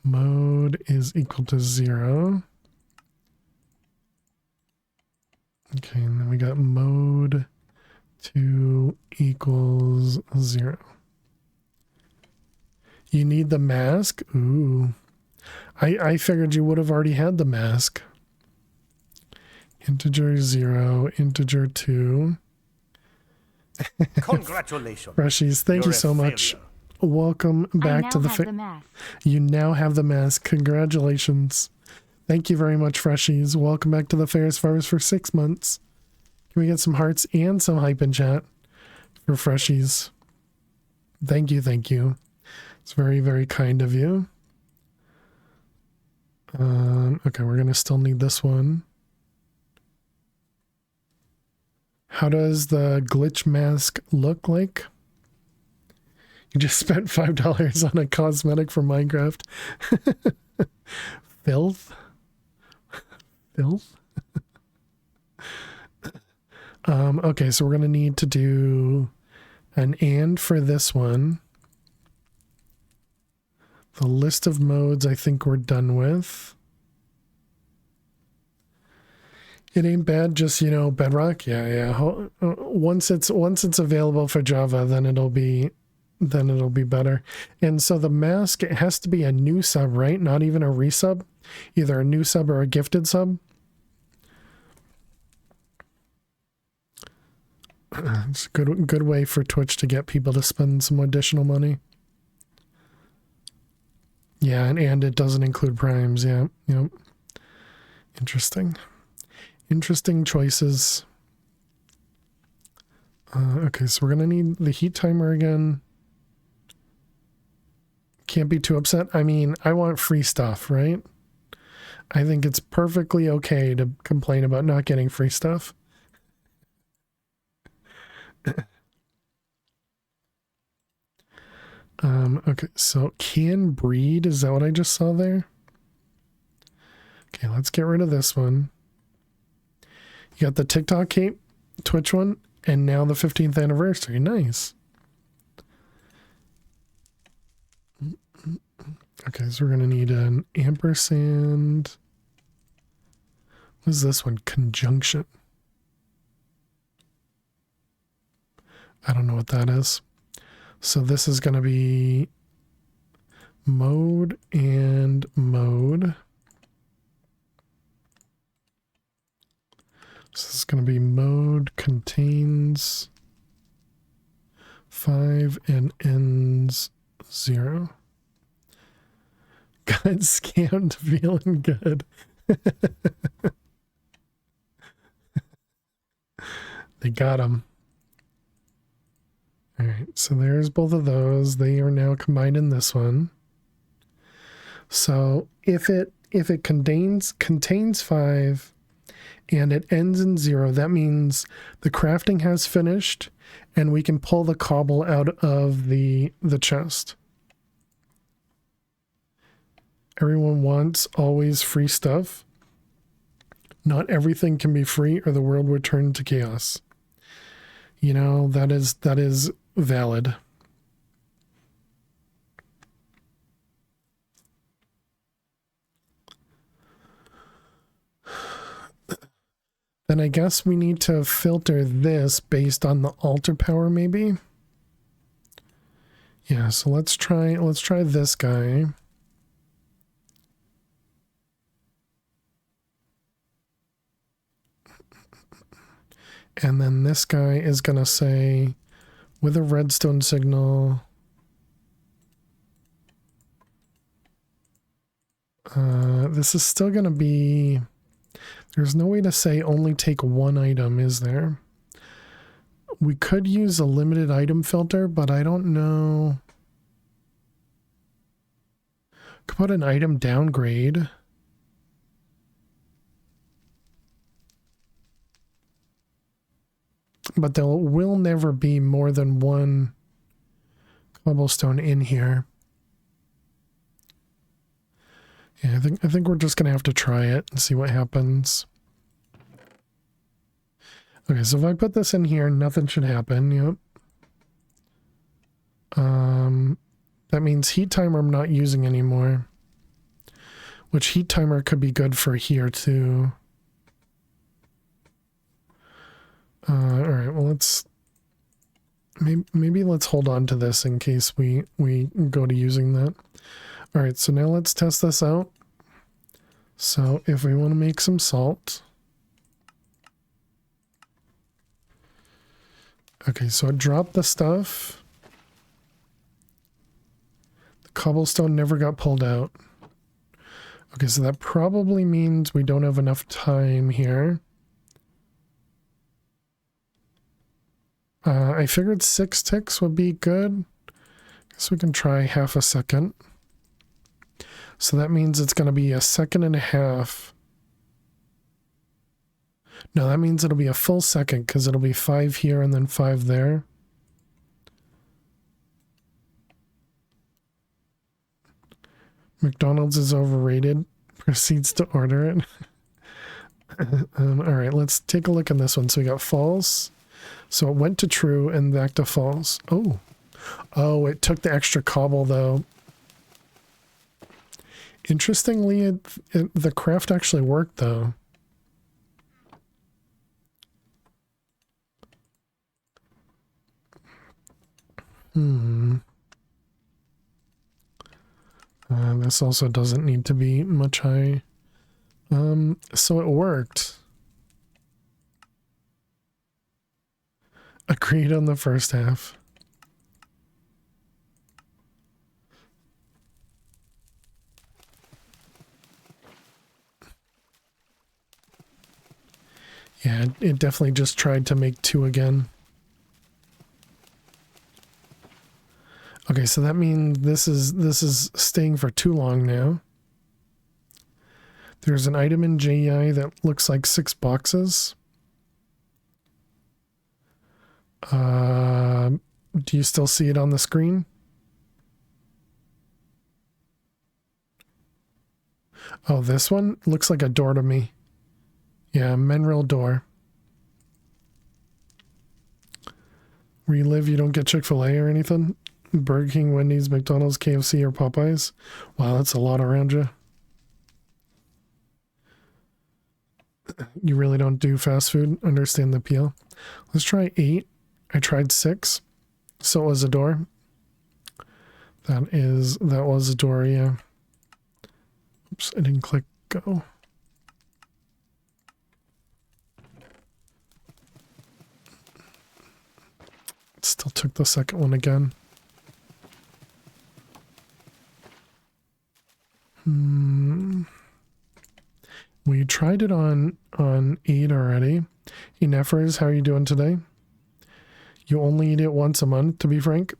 [SPEAKER 1] mode is equal to 0. Okay, and then we got mode 2 equals 0. You need the mask? Ooh. I figured you would have already had the mask. Integer 0, integer 2.
[SPEAKER 2] Congratulations.
[SPEAKER 1] Freshies, thank you so much. Welcome back to the mask. You now have the mask. Congratulations. Thank you very much, Freshies. Welcome back to the fair as far as for 6 months. Can we get some hearts and some hype in chat for Freshies? Thank you, thank you. It's very, very kind of you. Okay, we're going to still need this one. How does the glitch mask look like? You just spent $5 on a cosmetic for Minecraft. Filth? Filth? Okay, so we're going to need to do an and for this one. The list of modes I think we're done with. It ain't bad, just, you know, Bedrock. Yeah. Once it's available for Java, then it'll be better. And so the mask, it has to be a new sub, right? Not even a resub. Either a new sub or a gifted sub. It's a good way for Twitch to get people to spend some additional money. Yeah, and it doesn't include primes. Yeah, yep. Interesting. Interesting choices. Okay, so we're going to need the heat timer again. Can't be too upset. I mean, I want free stuff, right? I think it's perfectly okay to complain about not getting free stuff. Okay, so can breed, is that what I just saw there? Okay, let's get rid of this one. You got the TikTok cape, Twitch one, and now the 15th anniversary. Nice. Okay, so we're going to need an ampersand. What is this one? Conjunction. I don't know what that is. So this is going to be mode and mode. So this is going to be mode contains 5 and ends 0. Got scammed, feeling good. They got him. All right, so there's both of those. They are now combined in this one. So if it contains 5 and it ends in 0, that means the crafting has finished and we can pull the cobble out of the chest. Everyone wants always free stuff. Not everything can be free or the world would turn to chaos. You know, that is valid. Then I guess we need to filter this based on the altar power, maybe? Yeah, so let's try this guy. And then this guy is going to say, with a redstone signal, this is still going to be, there's no way to say only take one item, is there? We could use a limited item filter, but I don't know. Could put an item downgrade. But there will never be more than one cobblestone in here. Yeah, I think we're just gonna have to try it and see what happens. Okay, so if I put this in here, nothing should happen. Yep. That means heat timer I'm not using anymore. Which heat timer could be good for here too. Alright, well let's maybe let's hold on to this in case we go to using that. Alright, so now let's test this out. So if we want to make some salt. Okay, so I dropped the stuff. The cobblestone never got pulled out. Okay, so that probably means we don't have enough time here. I figured 6 ticks would be good. Guess we can try half a second. So that means it's going to be a second and a half. No, that means it'll be a full second because it'll be 5 here and then 5 there. McDonald's is overrated. Proceeds to order it. All right, let's take a look at this one. So we got false. So it went to true and back to false. Oh. Oh, it took the extra cobble though. Interestingly, the craft actually worked though. This also doesn't need to be much high. So it worked. Agreed on the first half. Yeah, it definitely just tried to make 2 again. Okay, so that means this is staying for too long now. There's an item in JEI that looks like 6 boxes. Do you still see it on the screen? Oh, this one looks like a door to me. Yeah, Menril door. Where you live, you don't get Chick-fil-A or anything? Burger King, Wendy's, McDonald's, KFC, or Popeyes? Wow, that's a lot around you. You really don't do fast food? Understand the appeal. Let's try 8. I tried 6. So it was a door. That was a door, yeah. Oops, I didn't click go. It still took the second one again. We tried it on 8 already. Hey Nefers, how are you doing today? You only eat it once a month, to be frank.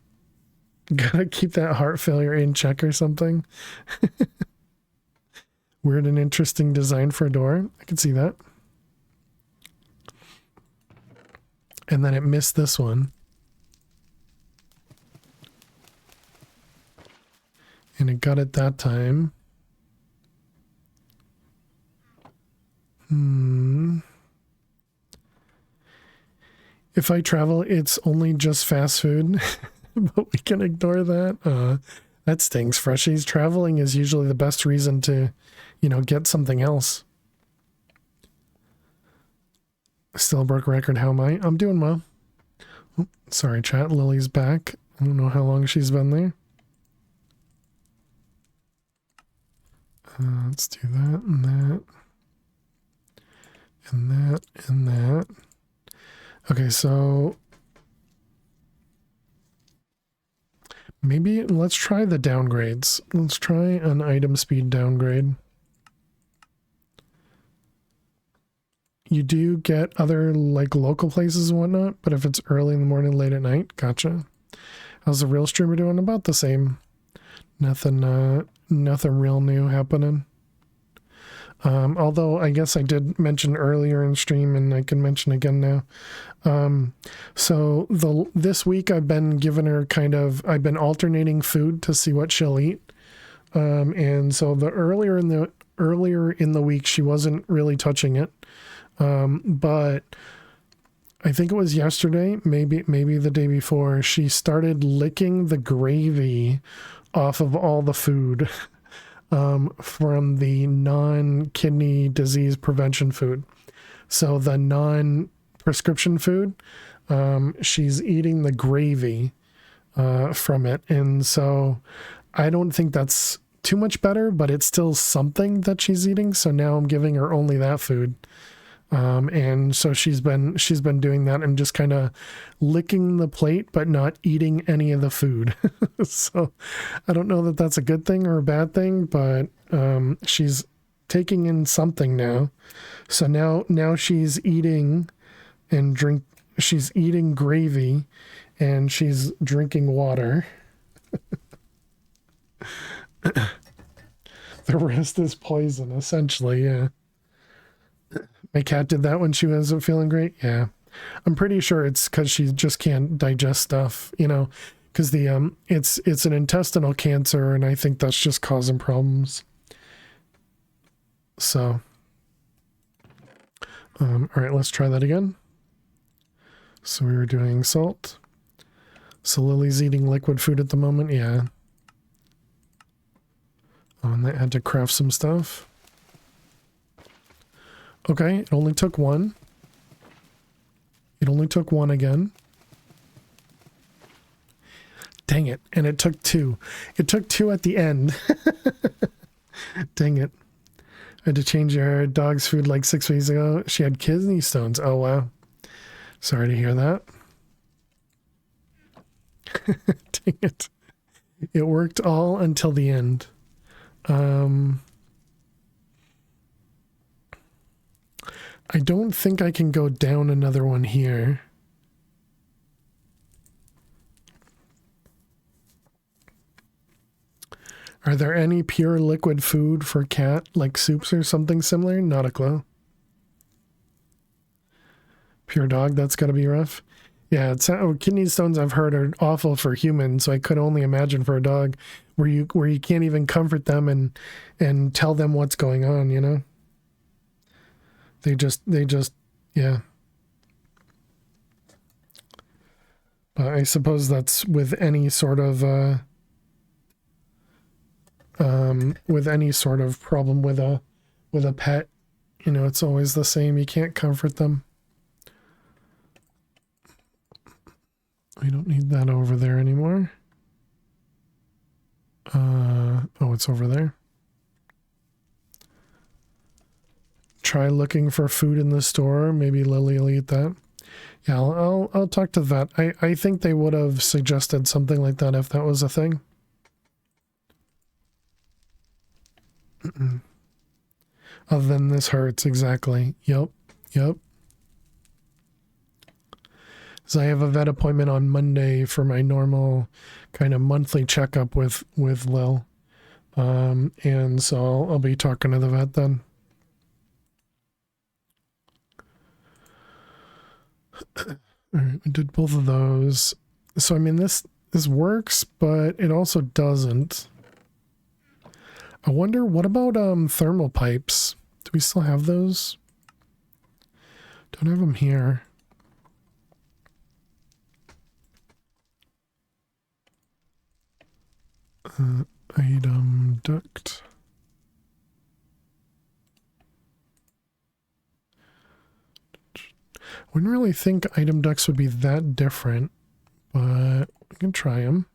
[SPEAKER 1] Gotta keep that heart failure in check or something. Weird and interesting design for a door. I can see that. And then it missed this one. And it got it that time. If I travel, it's only just fast food. But we can ignore that. That stinks, Freshies. Traveling is usually the best reason to, get something else. Still broke record. How am I? I'm doing well. Oh, sorry, chat. Lily's back. I don't know how long she's been there. Let's do that and that. And that and that. Okay, so maybe let's try the downgrades. Let's try an item speed downgrade. You do get other like local places and whatnot, but if it's early in the morning, late at night, gotcha. How's the real streamer doing? About the same. Nothing real new happening. Although I guess I did mention earlier in stream, and I can mention again now. So this week I've been giving her I've been alternating food to see what she'll eat. And so earlier in the week she wasn't really touching it. But I think it was yesterday, maybe the day before, she started licking the gravy off of all the food from the non-kidney disease prevention food. So the non-prescription food, she's eating the gravy from it. And so I don't think that's too much better, but it's still something that she's eating. So now I'm giving her only that food. And so she's been doing that and just kind of licking the plate, but not eating any of the food. So I don't know that that's a good thing or a bad thing, but, she's taking in something now. So now she's eating she's eating gravy and she's drinking water. The rest is poison, essentially. Yeah. My cat did that when she wasn't feeling great. Yeah. I'm pretty sure it's because she just can't digest stuff, because it's an intestinal cancer, and I think that's just causing problems. So, all right, let's try that again. So we were doing salt. So Lily's eating liquid food at the moment. Yeah. Oh, and they had to craft some stuff. Okay, it only took one. It only took one again. Dang it. And it took two. It took two at the end. Dang it. I had to change her dog's food like 6 weeks ago. She had kidney stones. Oh, wow. Sorry to hear that. Dang it. It worked all until the end. I don't think I can go down another one here. Are there any pure liquid food for cat, like soups or something similar? Not a clue. Pure dog, that's got to be rough. Yeah, kidney stones I've heard are awful for humans, so I could only imagine for a dog where you can't even comfort them and tell them what's going on, They just, yeah. But I suppose that's with any sort of problem with a pet, it's always the same. You can't comfort them. We don't need that over there anymore. Oh, it's over there. Try looking for food in the store. Maybe Lily will eat that. Yeah, I'll talk to the vet. I think they would have suggested something like that if that was a thing. Other than this hurts, exactly. Yep. So I have a vet appointment on Monday for my normal kind of monthly checkup with Lil. And so I'll be talking to the vet then. All right, we did both of those. So I mean this works, but it also doesn't. I wonder, what about thermal pipes? Do we still have those? Don't have them here. Item duct. Wouldn't really think item ducts would be that different, but We can try them.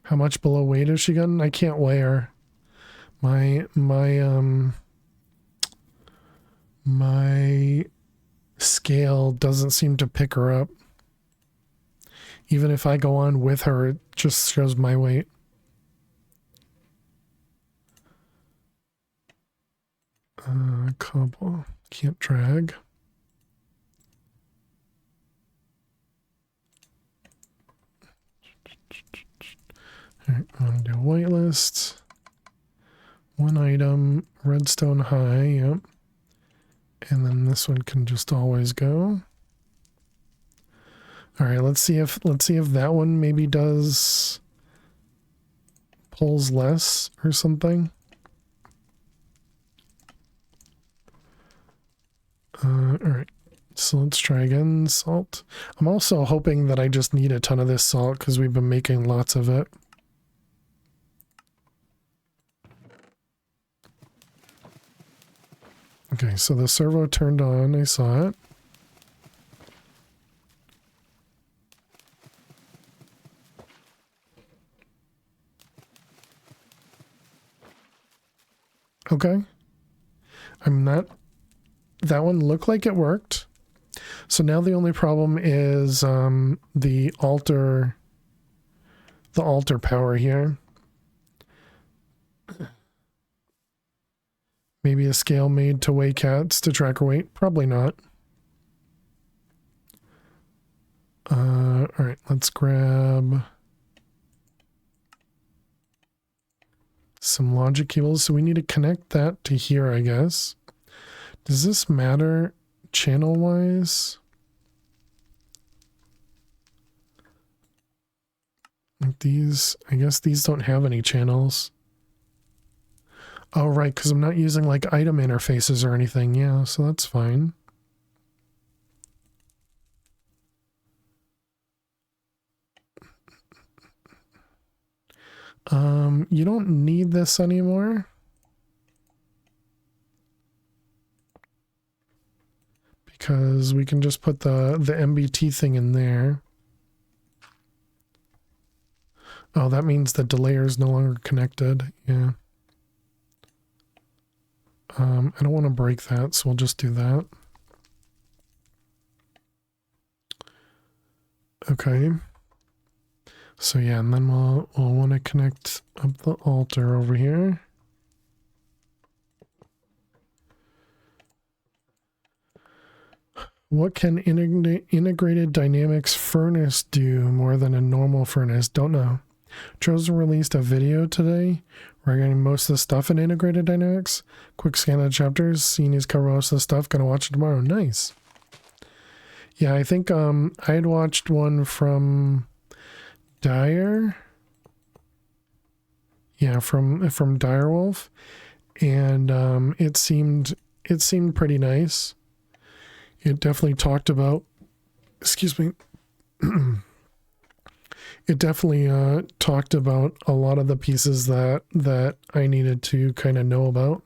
[SPEAKER 1] How much below weight has she gotten? I can't weigh her. My scale doesn't seem to pick her up. Even if I go on with her, it just shows my weight. Cobble. Can't drag. Alright, I want to do a whitelist. One item, redstone high, yep. And then this one can just always go. Alright, let's see if that one maybe pulls less or something. Alright, so let's try again. Salt. I'm also hoping that I just need a ton of this salt because we've been making lots of it. Okay, so the servo turned on. I saw it. Okay. That one looked like it worked. So now the only problem is the altar power here. Maybe a scale made to weigh cats to track her weight? Probably not. Alright, let's grab some logic cables. So we need to connect that to here, I guess. Does this matter channel-wise? Like these, I guess these don't have any channels. Oh, right, because I'm not using like item interfaces or anything. Yeah, so that's fine. You don't need this anymore. Because we can just put the MBT thing in there. Oh, that means the delayer is no longer connected. Yeah. I don't want to break that, so we'll just do that. Okay. So yeah, and then we'll want to connect up the altar over here. What can integrated dynamics furnace do more than a normal furnace? Don't know. Chosen released a video today regarding most of the stuff in integrated dynamics. Quick scan of the chapters. Seen he's covered most of the stuff. Gonna watch it tomorrow. Nice. Yeah, I think I had watched one from Dire. Yeah, from Direwolf, and it seemed pretty nice. It definitely talked about, excuse me, it definitely talked about a lot of the pieces that I needed to kind of know about.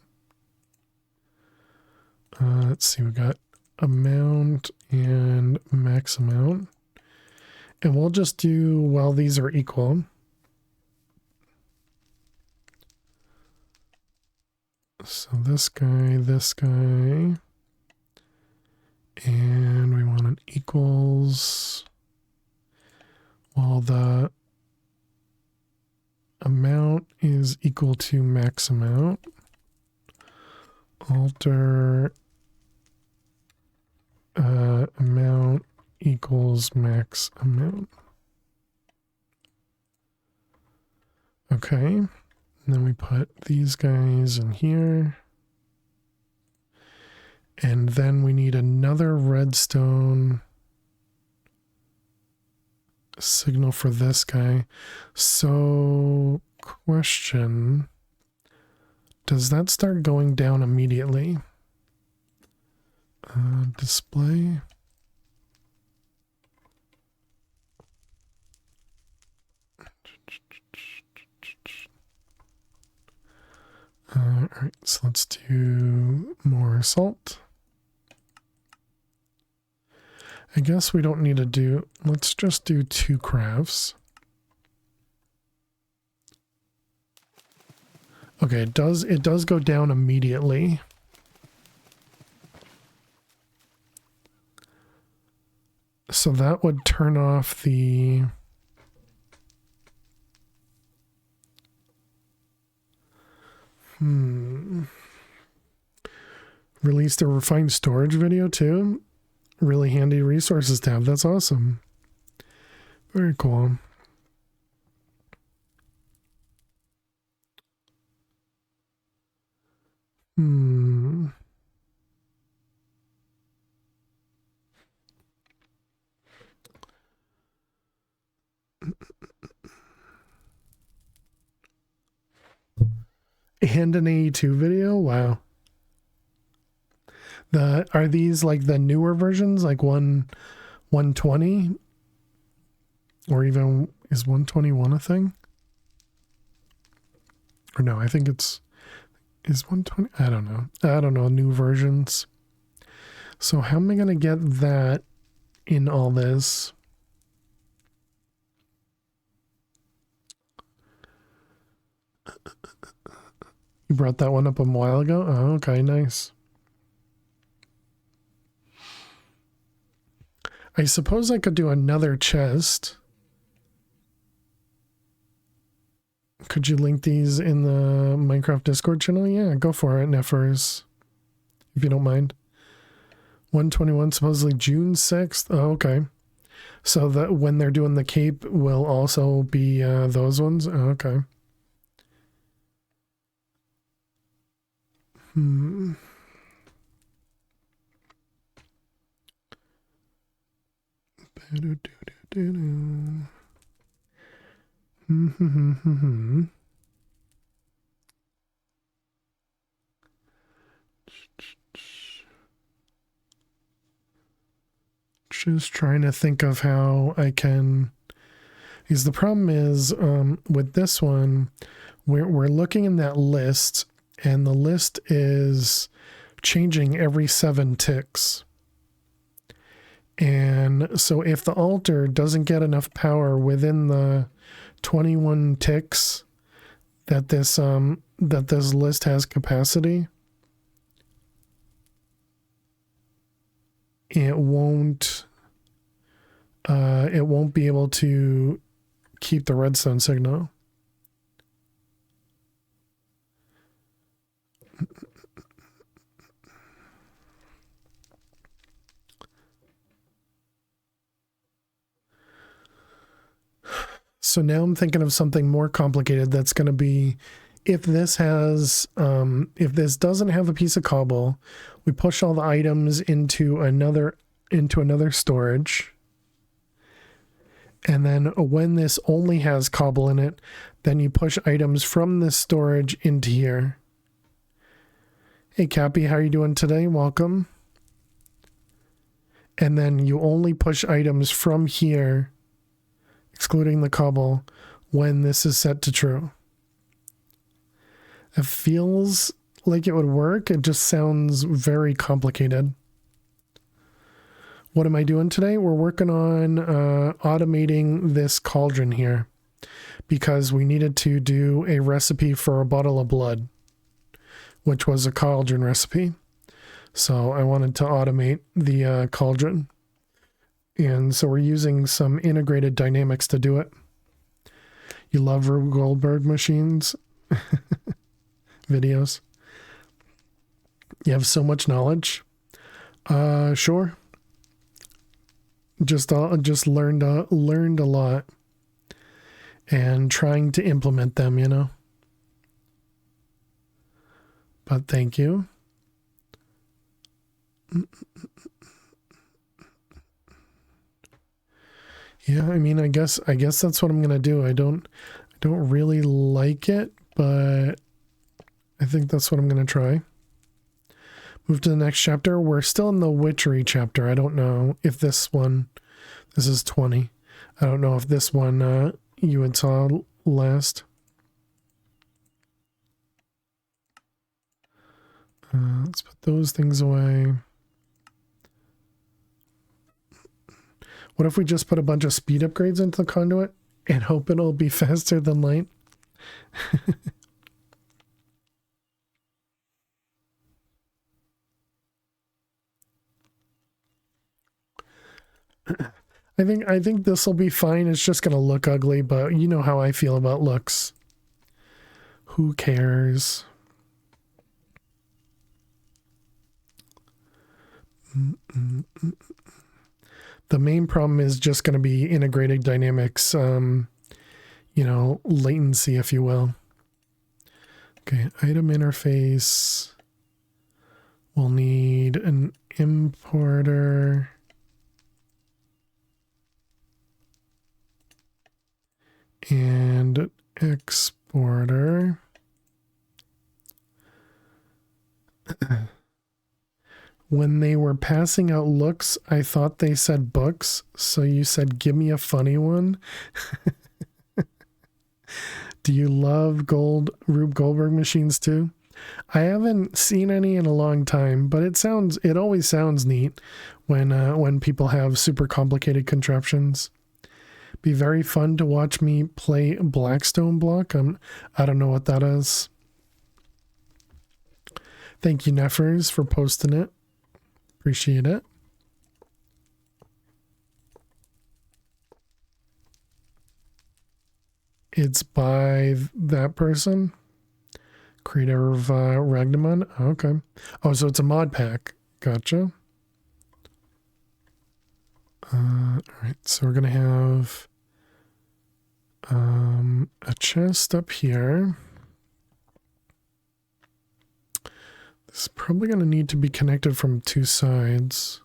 [SPEAKER 1] Let's see, we got amount and max amount. And we'll just do while these are equal. So this guy. And we want an equals while the amount is equal to max amount. Alter amount equals max amount. Okay, and then we put these guys in here. And then we need another redstone signal for this guy. So, question, does that start going down immediately? Display. All right, so let's do more salt. I guess we don't need to do, let's just do 2 crafts. Okay, it does go down immediately. So that would turn off the released a refined storage video too. Really handy resources tab. That's awesome. Very cool. And an AE2 video? Wow. Are these like the newer versions, like 120? Or even is 121 a thing? Or no, I think is 120? I don't know. I don't know, new versions. So how am I gonna get that in all this? You brought that one up a while ago? Oh, okay, nice. I suppose I could do another chest. Could you link these in the Minecraft Discord channel? Yeah, go for it, Neffers. If you don't mind. 121, supposedly June 6th. Oh, okay. So that when they're doing the cape will also be those ones? Oh, okay. Just trying to think of how I can, because the problem is with this one, we're looking in that list, and the list is changing every 7 ticks. And so if the altar doesn't get enough power within the 21 ticks that this list has capacity, it won't be able to keep the redstone signal. So now I'm thinking of something more complicated that's going to be, if this doesn't have a piece of cobble, we push all the items into another storage. And then when this only has cobble in it, then you push items from this storage into here. Hey Cappy, how are you doing today? Welcome. And then you only push items from here, excluding the cobble, when this is set to true. It feels like it would work. It just sounds very complicated. What am I doing today? We're working on automating this cauldron here because we needed to do a recipe for a bottle of blood, which was a cauldron recipe. So I wanted to automate the cauldron. And so we're using some integrated dynamics to do it. You love Rube Goldberg machines? Videos? You have so much knowledge? Sure. Just learned a lot. And trying to implement them, you know? But thank you. Yeah, I mean, I guess that's what I'm gonna do. I don't really like it, but I think that's what I'm gonna try. Move to the next chapter. We're still in the witchery chapter. I don't know if this is 20. I don't know if this one you had saw last. Let's put those things away. What if we just put a bunch of speed upgrades into the conduit and hope it'll be faster than light? I think this will be fine. It's just gonna look ugly, but you know how I feel about looks. Who cares? The main problem is just going to be integrated dynamics, you know, latency, if you will. Okay, item interface. We'll need an importer. And exporter. When they were passing out looks, I thought they said books, so you said, give me a funny one. Do you love Rube Goldberg machines too? I haven't seen any in a long time, but it always sounds neat when people have super complicated contraptions. Be very fun to watch me play Blackstone Block. I don't know what that is. Thank you, Neffers, for posting it. Appreciate it. It's by that person. Creator of Ragnamon. Okay. Oh, so it's a mod pack. Gotcha. Alright, so we're gonna have a chest up here. This is probably going to need to be connected from two sides.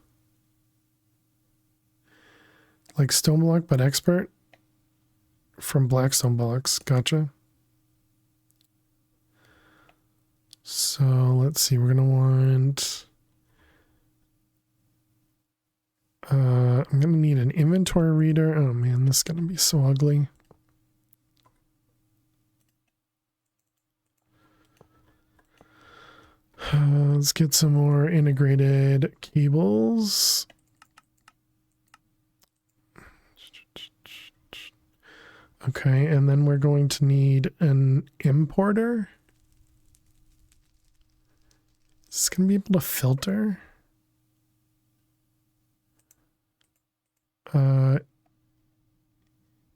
[SPEAKER 1] Like stone block, but expert from Blackstone blocks. Gotcha. So let's see. We're going to want... I'm going to need an inventory reader. Oh man, this is going to be so ugly. Let's get some more integrated cables. Okay, and then we're going to need an importer. Is this going to be able to filter?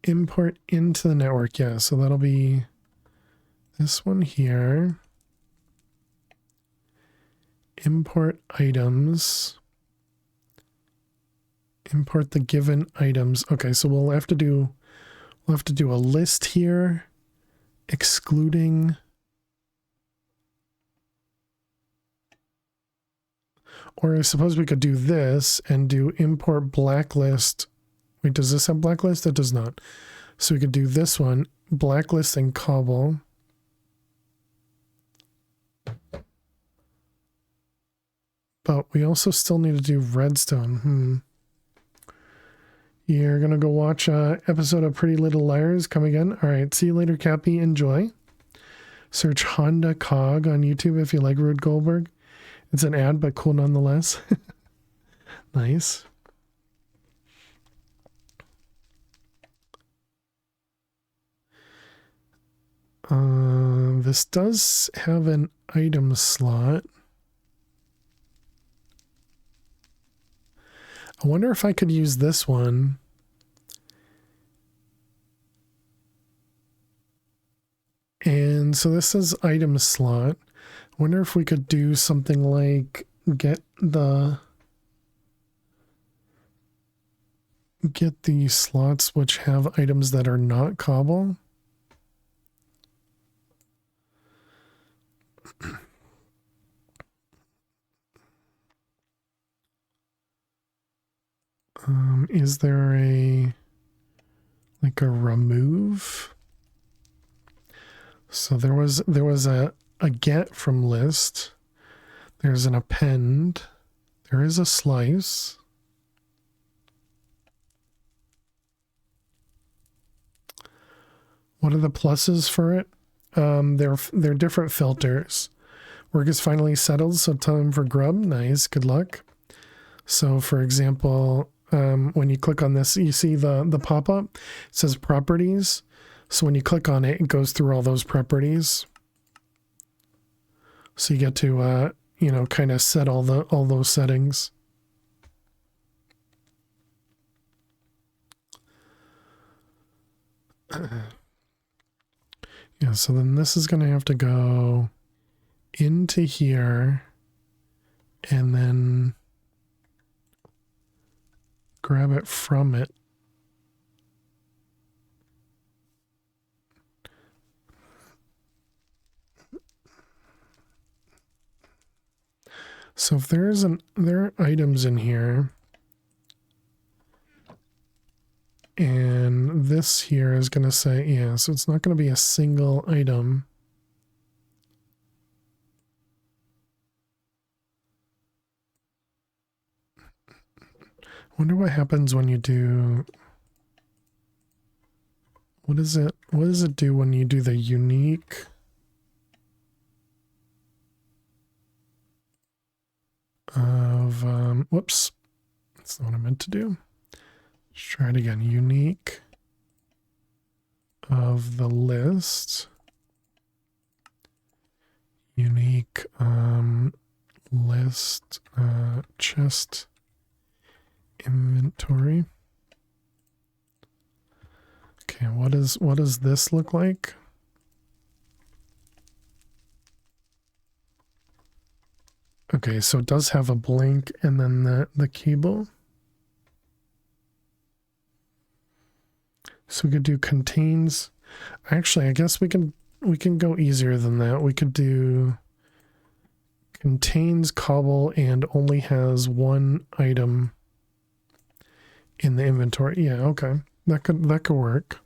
[SPEAKER 1] Import into the network, yeah, so that'll be this one here. Import items. Import the given items. Okay, so we'll have to do a list here, excluding. Or I suppose we could do this and do import blacklist. Wait, does this have blacklist? It does not. So we could do this one, blacklist and cobble. But we also still need to do redstone. You're going to go watch an episode of Pretty Little Liars. Come again. All right. See you later, Cappy. Enjoy. Search Honda Cog on YouTube if you like Rube Goldberg. It's an ad, but cool nonetheless. Nice. This does have an item slot. I wonder if I could use this one. And so this is item slot. I wonder if we could do something like get the slots which have items that are not cobble. Is there a remove? So there was a get from list. There's an append. There is a slice. What are the pluses for it? They're different filters. Work is finally settled, so time for grub. Nice, good luck. So for example, when you click on this, you see the pop-up. It says properties. So when you click on it, it goes through all those properties. So you get to you know, kind of set all those settings. Yeah, so then this is going to have to go into here and then grab it from it. So if there are items in here, and this here is going to say, yeah, so it's not going to be a single item. Wonder what happens when you do, what does it do when you do the unique? Of, whoops, that's not what I meant to do. Let's try it again. Unique of the list. Unique, list, chest inventory. Okay, what does this look like? Okay, so it does have a blank and then the cable. So we could do contains. Actually, I guess we can go easier than that. We could do contains cobble and only has one item in the inventory. Yeah, okay. That could work.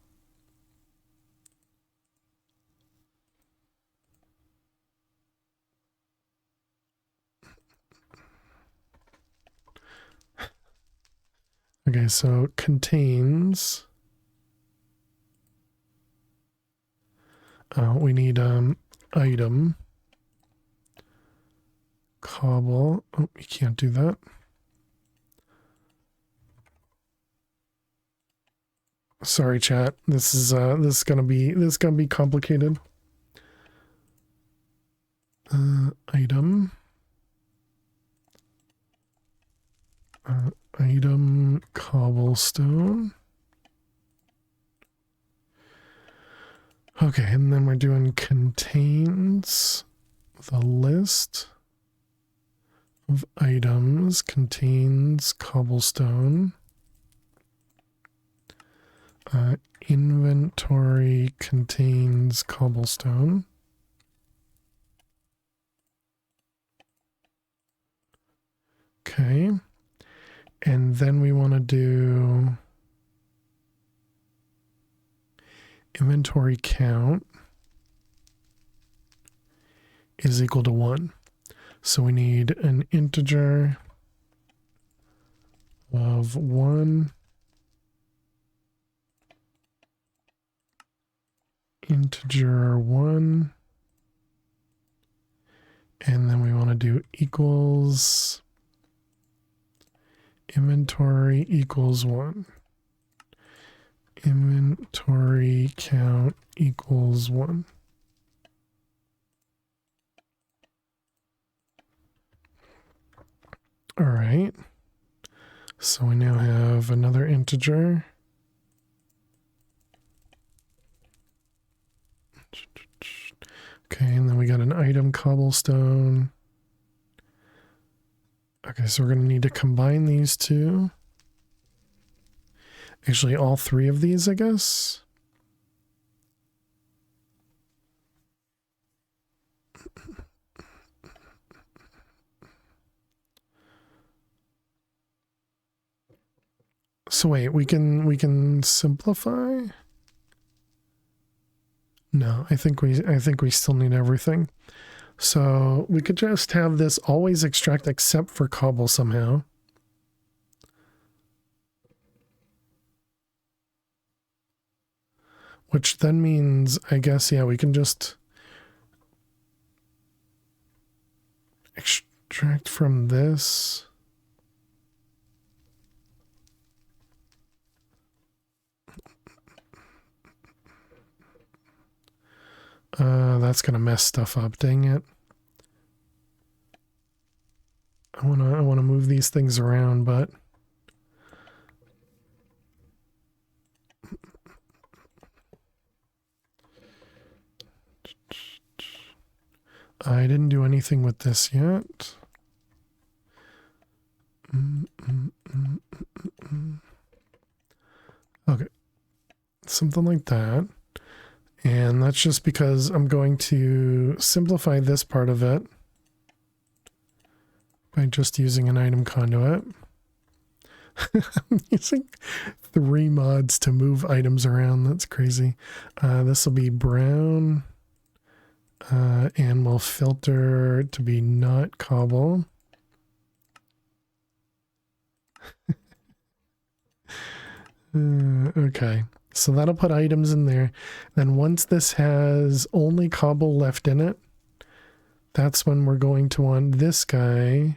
[SPEAKER 1] Okay, so contains. We need item cobble. Oh, you can't do that. Sorry, chat. This is gonna be complicated. Item. Item cobblestone. Okay, and then we're doing contains the list of items contains cobblestone. Inventory contains cobblestone. Okay. And then we want to do inventory count is equal to 1. So we need an integer of 1. Integer 1. And then we want to do equals inventory equals 1. Inventory count equals 1. All right. So we now have another integer. Okay, and then we got an item cobblestone. Okay, so we're going to need to combine these two. Actually, all three of these, I guess. So wait, we can simplify? No, I think we still need everything. So we could just have this always extract except for cobble somehow. Which then means, I guess, yeah, we can just extract from this. That's gonna mess stuff up, dang it. I wanna move these things around, but I didn't do anything with this yet. Okay, something like that. And that's just because I'm going to simplify this part of it by just using an item conduit. I'm using 3 mods to move items around. That's crazy. This will be brown. And we'll filter to be not cobble. Okay, so that'll put items in there. Then once this has only cobble left in it, that's when we're going to want this guy.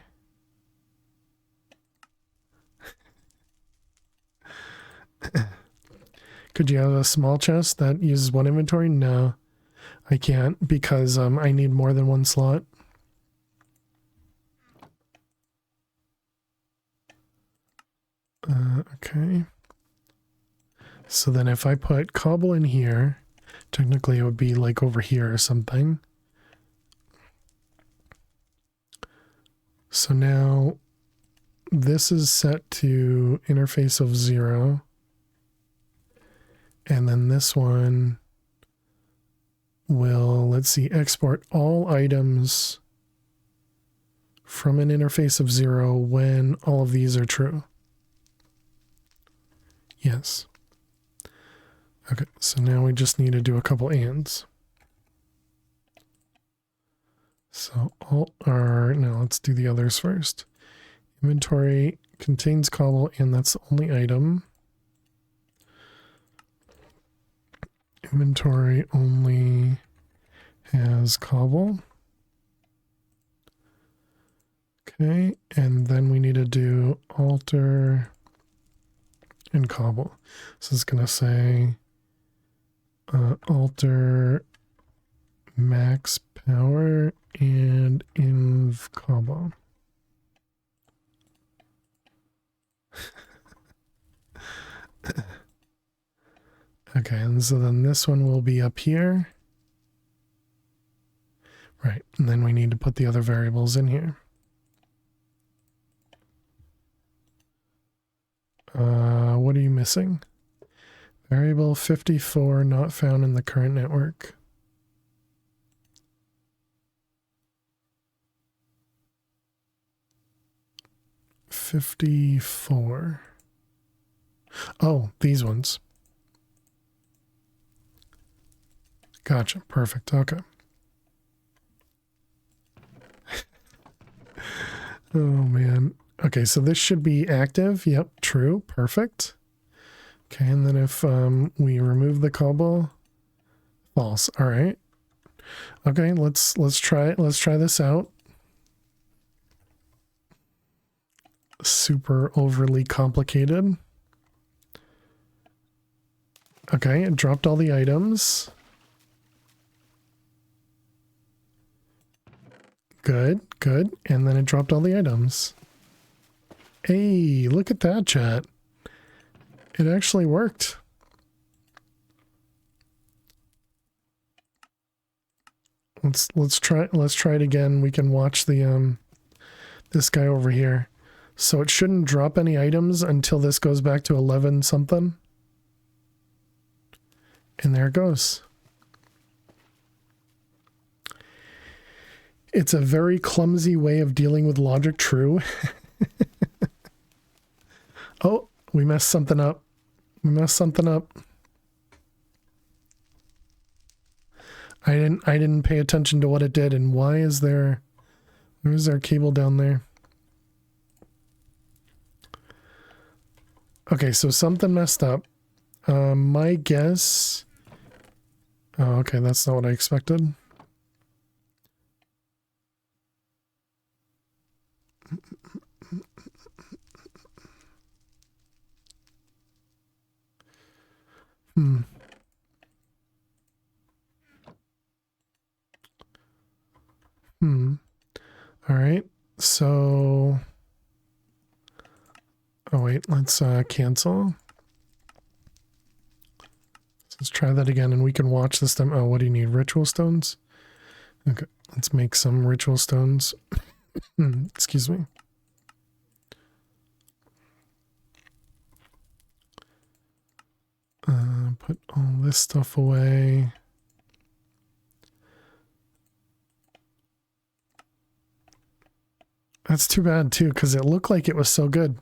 [SPEAKER 1] Could you have a small chest that uses 1 inventory? No, I can't because I need more than 1 slot. Okay. So then if I put cobble in here, technically it would be like over here or something. So now this is set to interface of 0. And then this one will, let's see, export all items from an interface of 0 when all of these are true. Yes. Okay, so now we just need to do a couple ands. So now let's do the others first. Inventory contains cobble, and that's the only item. Inventory only has cobble. Okay, and then we need to do alter and cobble. So it's going to say alter max power and inv cobble. Okay, and so then this one will be up here. Right, and then we need to put the other variables in here. What are you missing? Variable 54 not found in the current network. $54. Oh, these ones. Gotcha. Perfect. Okay. Oh, man. Okay, so this should be active. Yep, true. Perfect. Okay, and then if we remove the cobble, false. All right. Okay, let's try this out. Super overly complicated. Okay, it dropped all the items. Good, good. And then it dropped all the items. Hey, look at that, chat. It actually worked. Let's try it again. We can watch the this guy over here. So it shouldn't drop any items until this goes back to 11 something. And there it goes. It's a very clumsy way of dealing with logic, true. Oh, we messed something up. We messed something up. I didn't pay attention to what it did, and where's our cable down there? Okay, so something messed up. My guess. Oh, okay, that's not what I expected. so... Oh wait, let's cancel. Let's try that again and we can watch this time. Oh, what do you need? Ritual stones? Okay, let's make some ritual stones. Excuse me. Put all this stuff away. That's too bad too, because it looked like it was so good.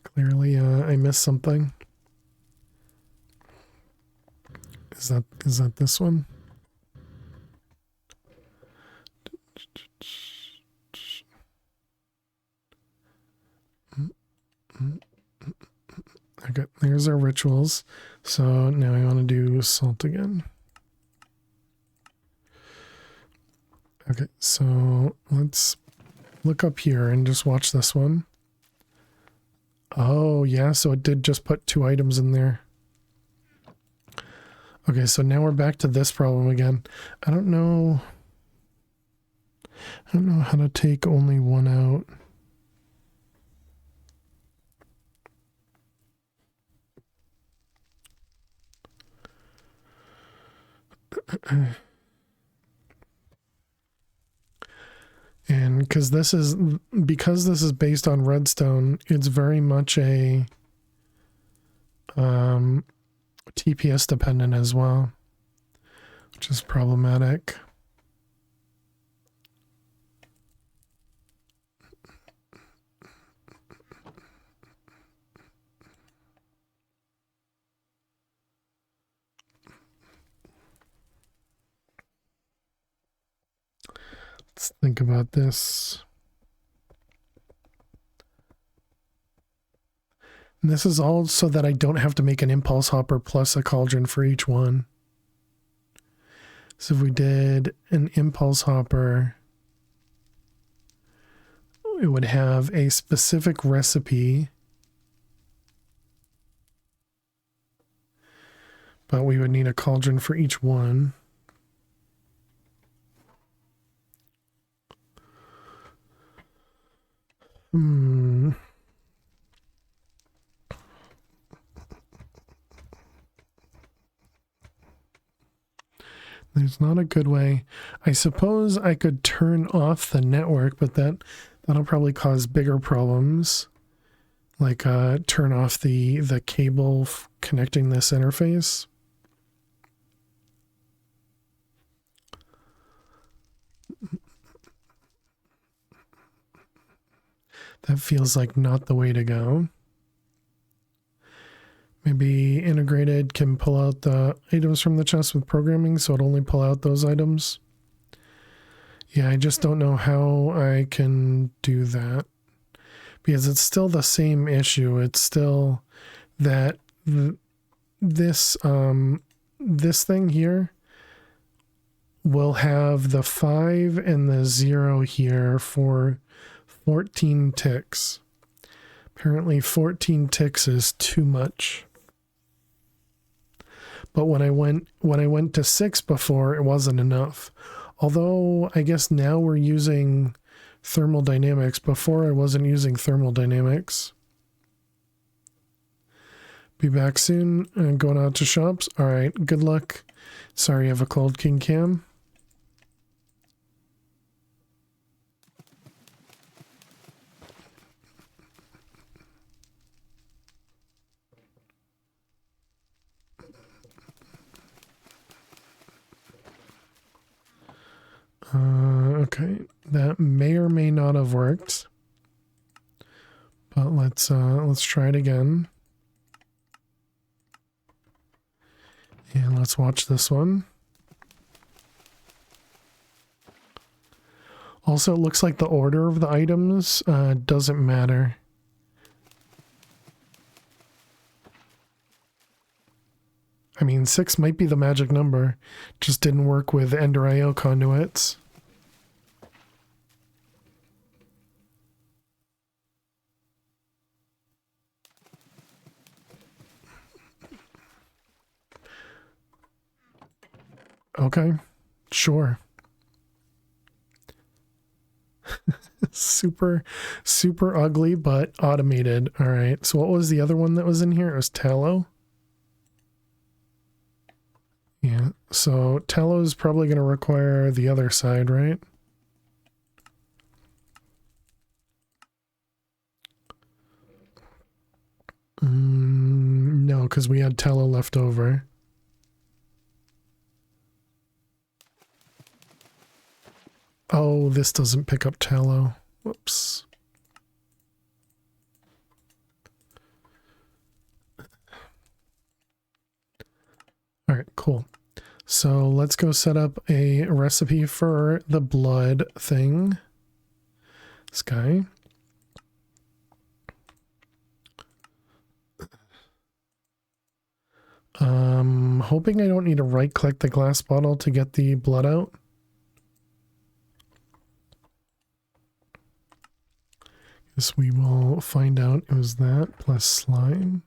[SPEAKER 1] Clearly, I missed something. Is that this one? Okay, there's our rituals. So now I want to do salt again. Okay, so let's look up here and just watch this one. Oh, yeah, so it did just put 2 items in there. Okay, so now we're back to this problem again. I don't know how to take only 1 out. And because this is based on redstone, it's very much a TPS dependent as well, which is problematic. Let's think about this. And this is all so that I don't have to make an impulse hopper plus a cauldron for each one. So if we did an impulse hopper, it would have a specific recipe, but we would need a cauldron for each one. There's not a good way. I suppose I could turn off the network, but that'll probably cause bigger problems. Like turn off the cable connecting this interface. That feels like not the way to go. Maybe integrated can pull out the items from the chest with programming, so it'll only pull out those items. Yeah, I just don't know how I can do that. Because it's still the same issue. It's still that this thing here will have the 5 and the 0 here for 14 ticks. Apparently 14 ticks is too much. But when I went to 6 before, it wasn't enough. Although I guess now we're using thermal dynamics. Before I wasn't using thermal dynamics. Be back soon and going out to shops. All right, good luck. Sorry, I have a cold, King Cam. Okay, that may or may not have worked, but let's try it again, and let's watch this one. Also, it looks like the order of the items doesn't matter. I mean, 6 might be the magic number, just didn't work with Ender IO conduits. Okay, sure. super, super ugly, but automated. All right. So what was the other one that was in here? It was tallow. Yeah. So tallow is probably going to require the other side, right? No, because we had tallow left over. Oh, this doesn't pick up tallow. Whoops. All right, cool. So let's go set up a recipe for the blood thing. This guy. Hoping I don't need to right click the glass bottle to get the blood out. Guess we will find out. It was that plus slime.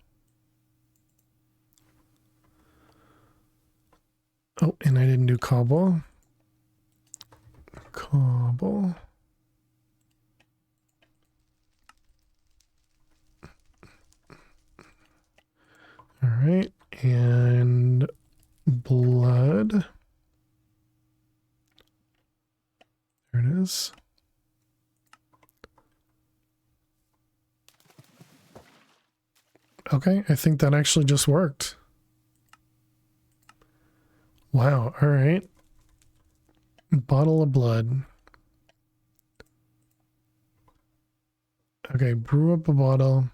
[SPEAKER 1] Oh, and I didn't do cobble. Cobble. All right, and blood. There it is. Okay, I think that actually just worked. Wow, all right. Bottle of blood. Okay, brew up a bottle.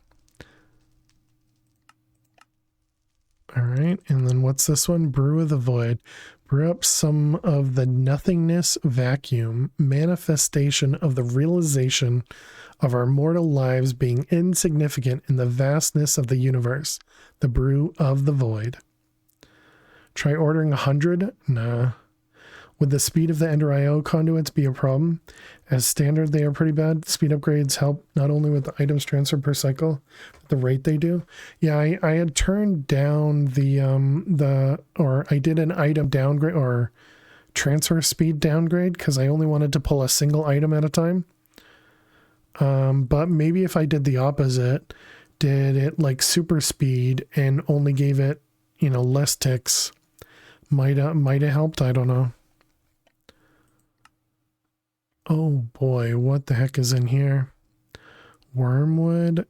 [SPEAKER 1] All right, and then what's this one? Brew of the void. Brew up some of the nothingness vacuum, manifestation of the realization of our mortal lives being insignificant in the vastness of the universe. The brew of the void. Try ordering 100? Nah. Would the speed of the Ender IO conduits be a problem? As standard, they are pretty bad. Speed upgrades help not only with the items transferred per cycle, but the rate they do. Yeah, I had turned down I did an item downgrade or transfer speed downgrade because I only wanted to pull a single item at a time. But maybe if I did the opposite, did it like super speed and only gave it, less ticks, might have helped. I don't know. Oh boy, what the heck is in here? Wormwood.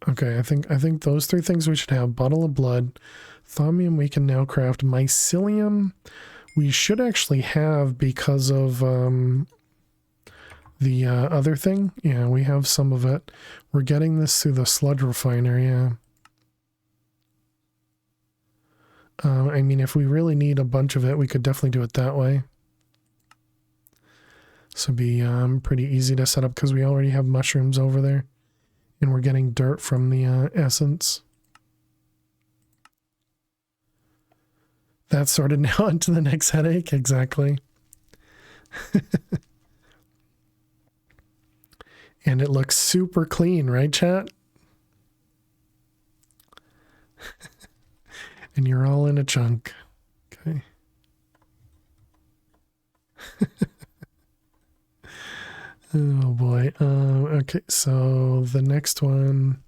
[SPEAKER 1] Okay, I think those three things we should have. Bottle of blood. Thaumium we can now craft. Mycelium we should actually have because of the other thing. Yeah, we have some of it. We're getting this through the sludge refiner, yeah. I mean, if we really need a bunch of it, we could definitely do it that way. So it'd be pretty easy to set up because we already have mushrooms over there. And we're getting dirt from the essence. That's sorted now onto the next headache, exactly. And it looks super clean, right, chat? And you're all in a chunk. Okay. Oh boy. Okay, so the next one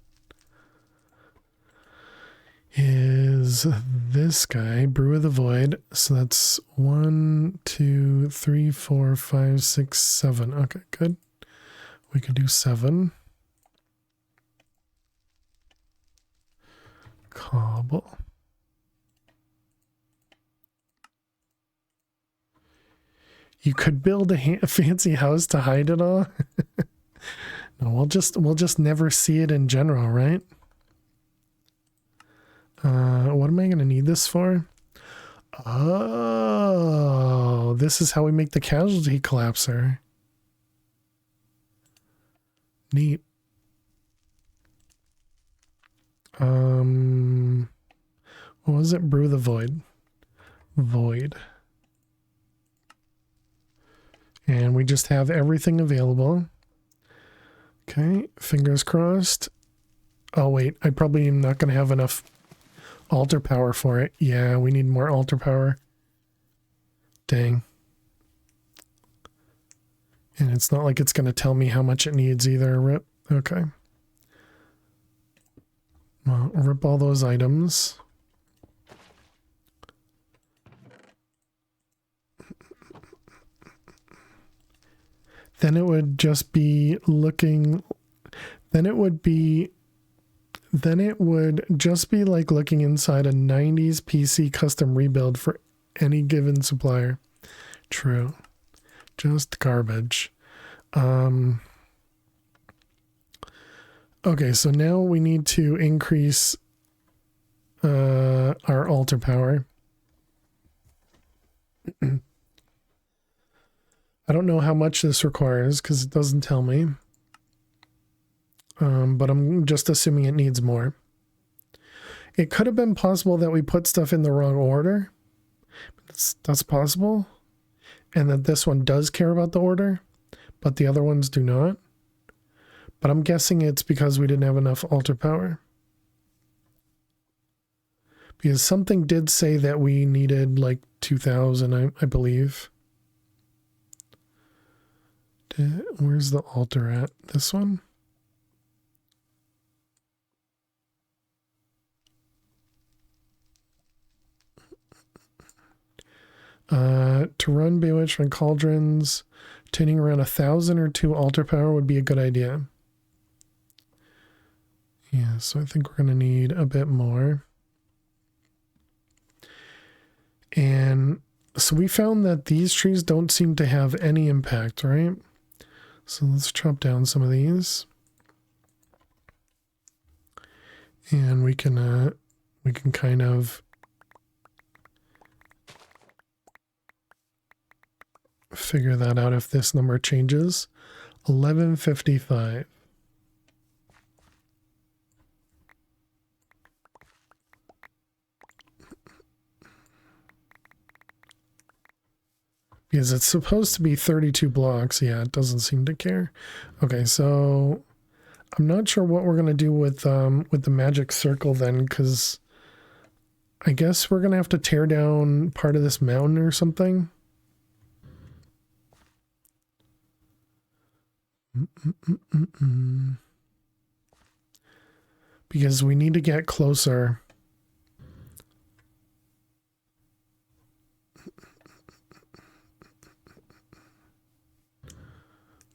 [SPEAKER 1] is this guy, Brew of the Void. So that's 1, 2, 3, 4, 5, 6, 7. Okay, good. We could do 7. Cobble. You could build a fancy house to hide it all. No, we'll just never see it in general, right? What am I going to need this for? Oh, this is how we make the casualty collapser. Neat. What was it? Brew the void. Void. And we just have everything available. Okay, fingers crossed. Oh wait, I probably am not going to have enough altar power for it. Yeah, we need more altar power. Dang. And it's not like it's going to tell me how much it needs either. Rip. Okay. Well, rip all those items. Then it would just be looking, then it would just be like looking inside a 90s PC custom rebuild for any given supplier. True. Just garbage. Okay, so now we need to increase our altar power. I don't know how much this requires because it doesn't tell me. But I'm just assuming it needs more. It could have been possible that we put stuff in the wrong order. That's possible. And that this one does care about the order, but the other ones do not. But I'm guessing it's because we didn't have enough altar power. Because something did say that we needed like 2,000, I believe. Where's the altar at? This one? To run Bewitchment Cauldrons, tuning around 1,000 or 2 altar power would be a good idea. Yeah, so I think we're going to need a bit more. And so we found that these trees don't seem to have any impact, right? So let's chop down some of these. And we can kind of figure that out if this number changes. 1155. Because it's supposed to be 32 blocks. Yeah, it doesn't seem to care. Okay, so I'm not sure what we're going to do with the magic circle then, because I guess we're going to have to tear down part of this mountain or something. Because we need to get closer.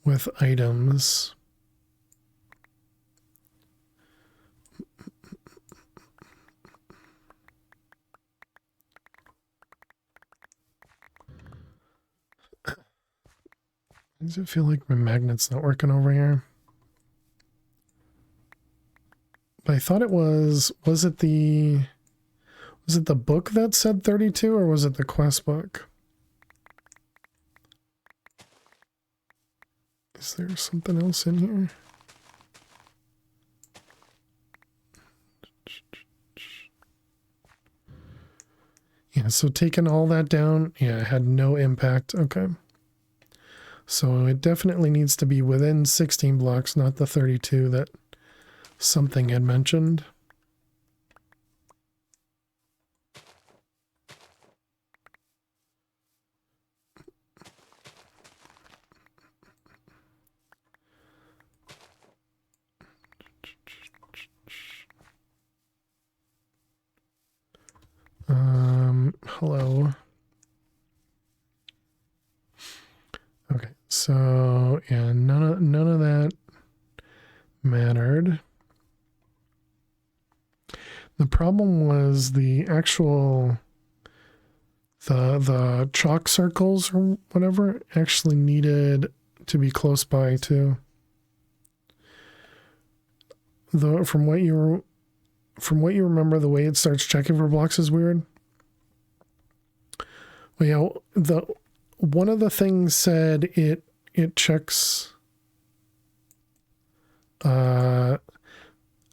[SPEAKER 1] With items. Does it feel like my magnet's not working over here? But I thought it was it the book that said 32 or was it the quest book? Is there something else in here? Yeah, so taking all that down, yeah, it had no impact. Okay. So it definitely needs to be within 16 blocks, not the 32 that something had mentioned. Hello. Okay, so yeah, none of that mattered. The problem was the actual the chalk circles or whatever actually needed to be close by too. Though from what you remember, the way it starts checking for blocks is weird. Well, yeah, one of the things said it checks out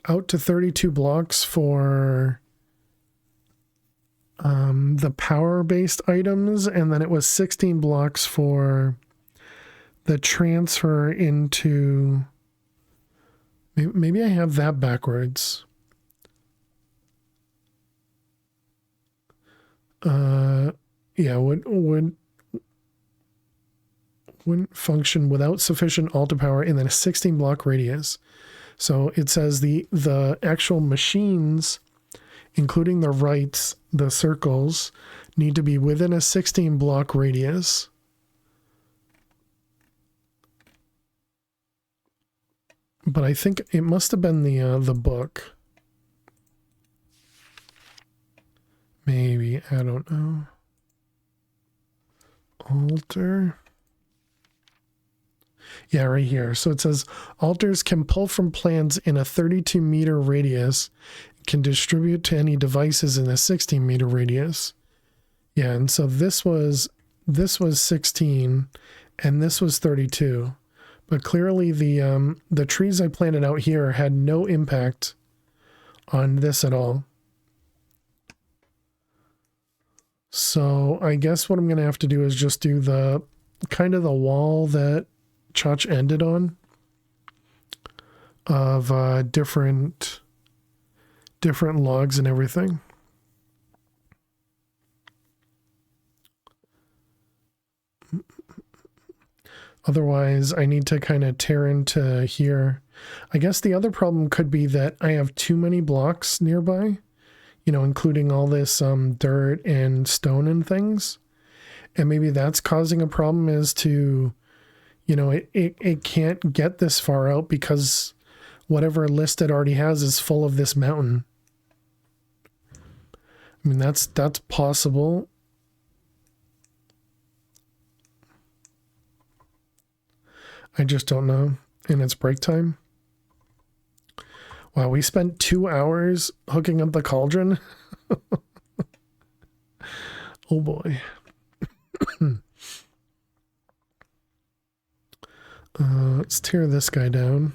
[SPEAKER 1] to 32 blocks for the power-based items, and then it was 16 blocks for the transfer into... Maybe I have that backwards. Yeah, what wouldn't function without sufficient altar power in a 16 block radius. So it says the actual machines, including the rights, the circles, need to be within a 16 block radius. But I think it must have been the book. Maybe, I don't know. Altar. Yeah, right here. So it says altars can pull from plans in a 32-meter radius, can distribute to any devices in a 16-meter radius. Yeah, and so this was 16 and this was 32. But clearly the trees I planted out here had no impact on this at all. So I guess what I'm going to have to do is just do the kind of the wall that Chach ended on of different logs and everything. Otherwise, I need to kind of tear into here. I guess the other problem could be that I have too many blocks nearby, you know, including all this dirt and stone and things. And maybe that's causing a problem as to, you know, it can't get this far out because whatever list it already has is full of this mountain. I mean, that's possible. I just don't know. And it's break time. Wow, we spent 2 hours hooking up the cauldron. Oh boy. Let's tear this guy down.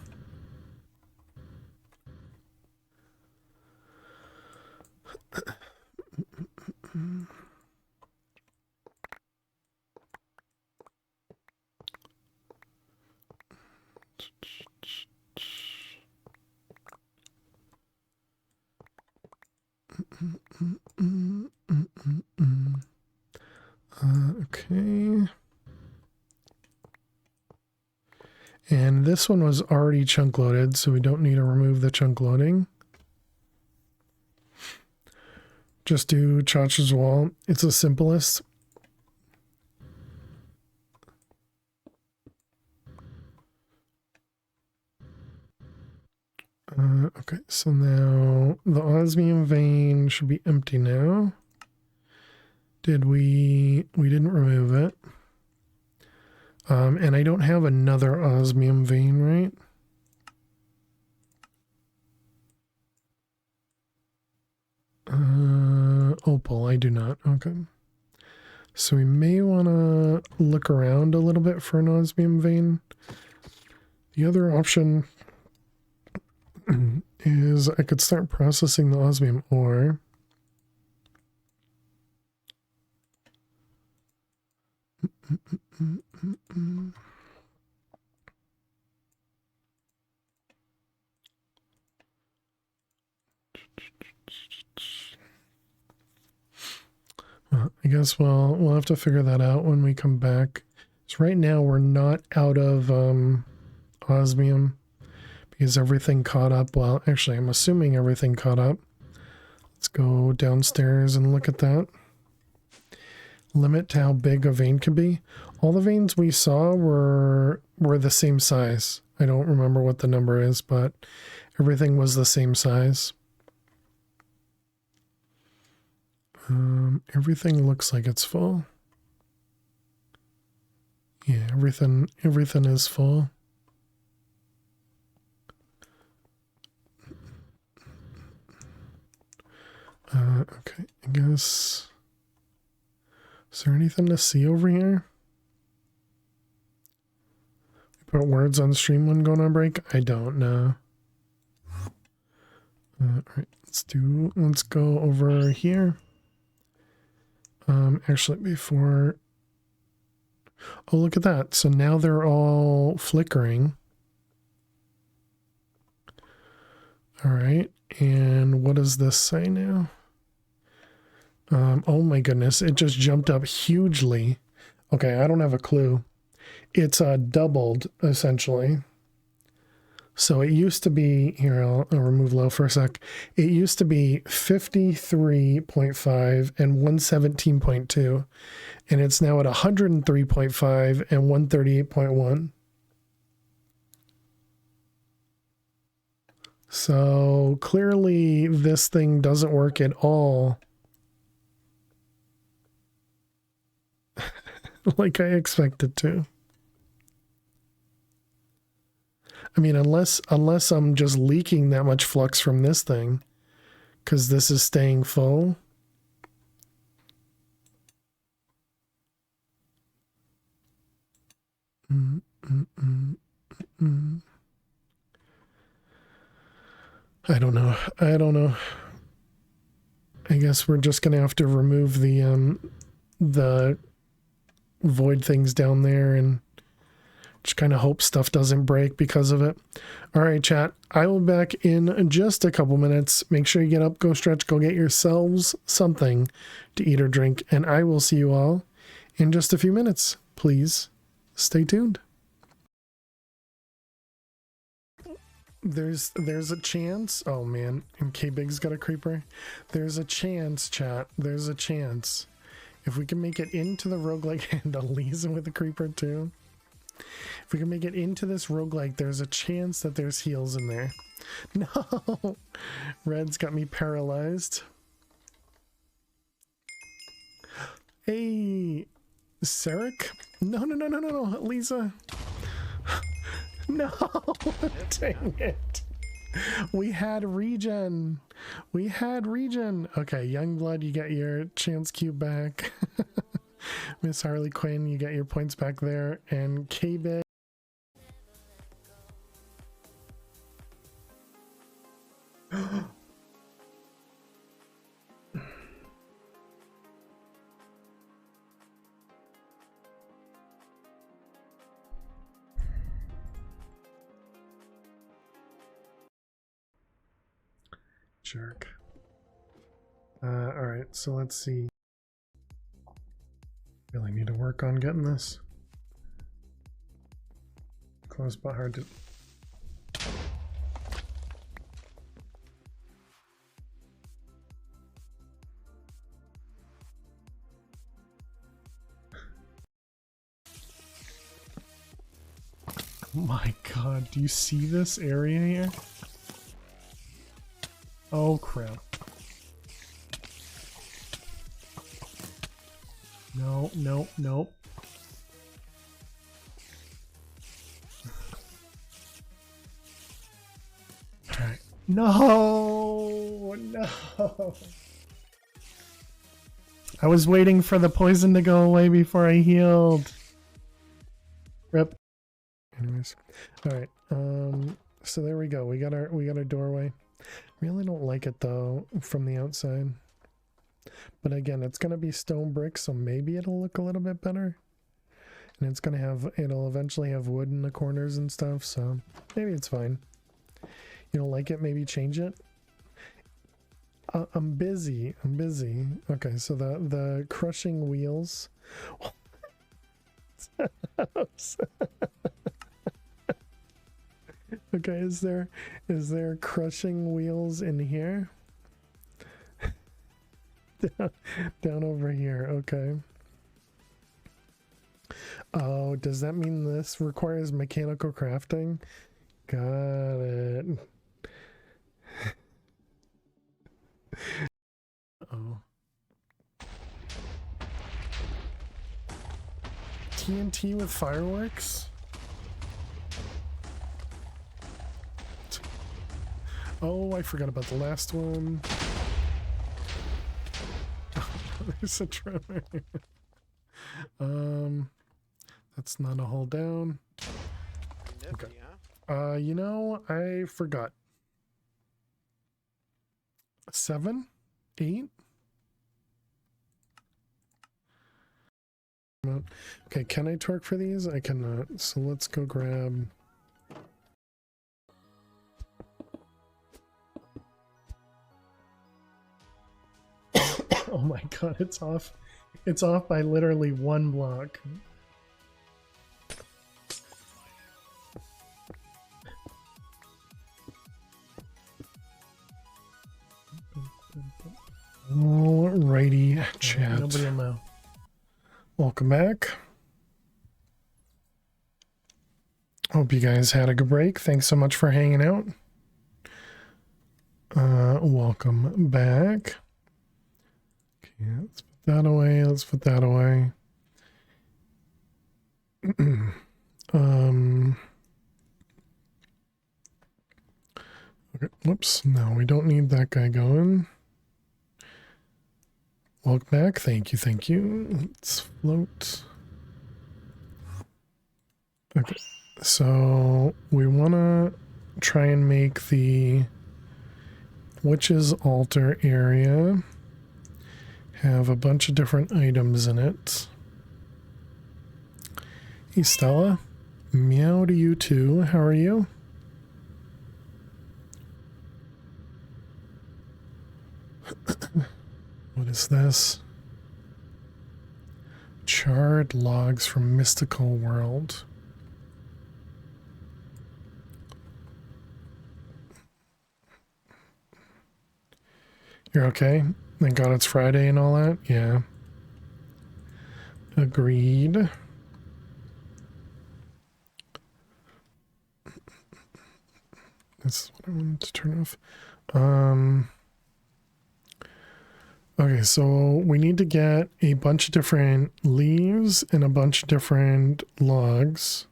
[SPEAKER 1] Okay. And this one was already chunk loaded, so we don't need to remove the chunk loading. Just do Chach's wall. It's the simplest. Okay, so now the osmium vein should be empty now. We didn't remove it. And I don't have another osmium vein, right? Opal, I do not. Okay. So we may want to look around a little bit for an osmium vein. The other option is I could start processing the osmium ore. I guess we'll have to figure that out when we come back. So right now we're not out of osmium because everything caught up. Well, actually, I'm assuming everything caught up. Let's go downstairs and look at that. Limit to how big a vein can be. All the veins we saw were the same size. I don't remember what the number is, but everything was the same size. Everything looks like it's full. Yeah, everything is full. Okay, I guess. Is there anything to see over here? We put words on stream when going on break? I don't know. Alright, let's go over here. Actually, before... Oh, look at that. So now they're all flickering. Alright, and what does this say now? Oh my goodness, it just jumped up hugely. Okay, I don't have a clue. it's doubled essentially. So it used to be, here, I'll remove low for a sec. It used to be 53.5 and 117.2, and it's now at 103.5 and 138.1. So clearly this thing doesn't work at all like I expected to. I mean, unless I'm just leaking that much flux from this thing, because this is staying full. I don't know. I don't know. I guess we're just gonna have to remove the void things down there and just kind of hope stuff doesn't break because of it. All right, chat. I will be back in just a couple minutes. Make sure you get up, go stretch, go get yourselves something to eat or drink, and I will see you all in just a few minutes. Please stay tuned. There's a chance. Oh man, and K-Big's got a creeper. There's a chance, chat. There's a chance. If we can make it into the roguelike and Elisa with a creeper too. If we can make it into this roguelike, there's a chance that there's heals in there. No! Red's got me paralyzed. Hey! Sarek? No, Lisa. No! Dang it. We had regen. We had regen. Okay, Youngblood, you get your chance cube back. Miss Harley Quinn, you get your points back there. And K-Big. Jerk. Alright, so let's see. Really need to work on getting this. Close but hard to... Oh my god, do you see this area here? Oh crap. No, no, no. Alright. No! No! I was waiting for the poison to go away before I healed. Rip. Anyways. Alright. So there we go. We got our doorway. Really don't like it though from the outside. But again, it's gonna be stone brick, so maybe it'll look a little bit better. And it'll eventually have wood in the corners and stuff, so maybe it's fine. You don't like it, maybe change it. I'm busy. Okay, so the crushing wheels. Okay, is there crushing wheels in here? Down over here, okay. Oh, does that mean this requires mechanical crafting? Got it. Oh. TNT with fireworks? Oh, I forgot about the last one. There's a tremor. That's not a hold down. Okay. You know, I forgot. 7? 8? Okay, can I torque for these? I cannot. So let's go grab... Oh my god, it's off. It's off by literally 1 block. Alrighty, chat.
[SPEAKER 2] Nobody will know.
[SPEAKER 1] Welcome back. Hope you guys had a good break. Thanks so much for hanging out. Welcome back. Okay, let's put that away. Let's put that away. Okay, whoops. No, we don't need that guy going. Welcome back. Thank you. Thank you. Let's float. Okay. So we want to try and make the witch's altar area have a bunch of different items in it. Hey Stella, meow to you too. How are you? What is this? Charred logs from Mystical World. You're okay? Thank God it's Friday and all that? Yeah. Agreed. That's what I wanted to turn off. Okay, so we need to get a bunch of different leaves and a bunch of different logs.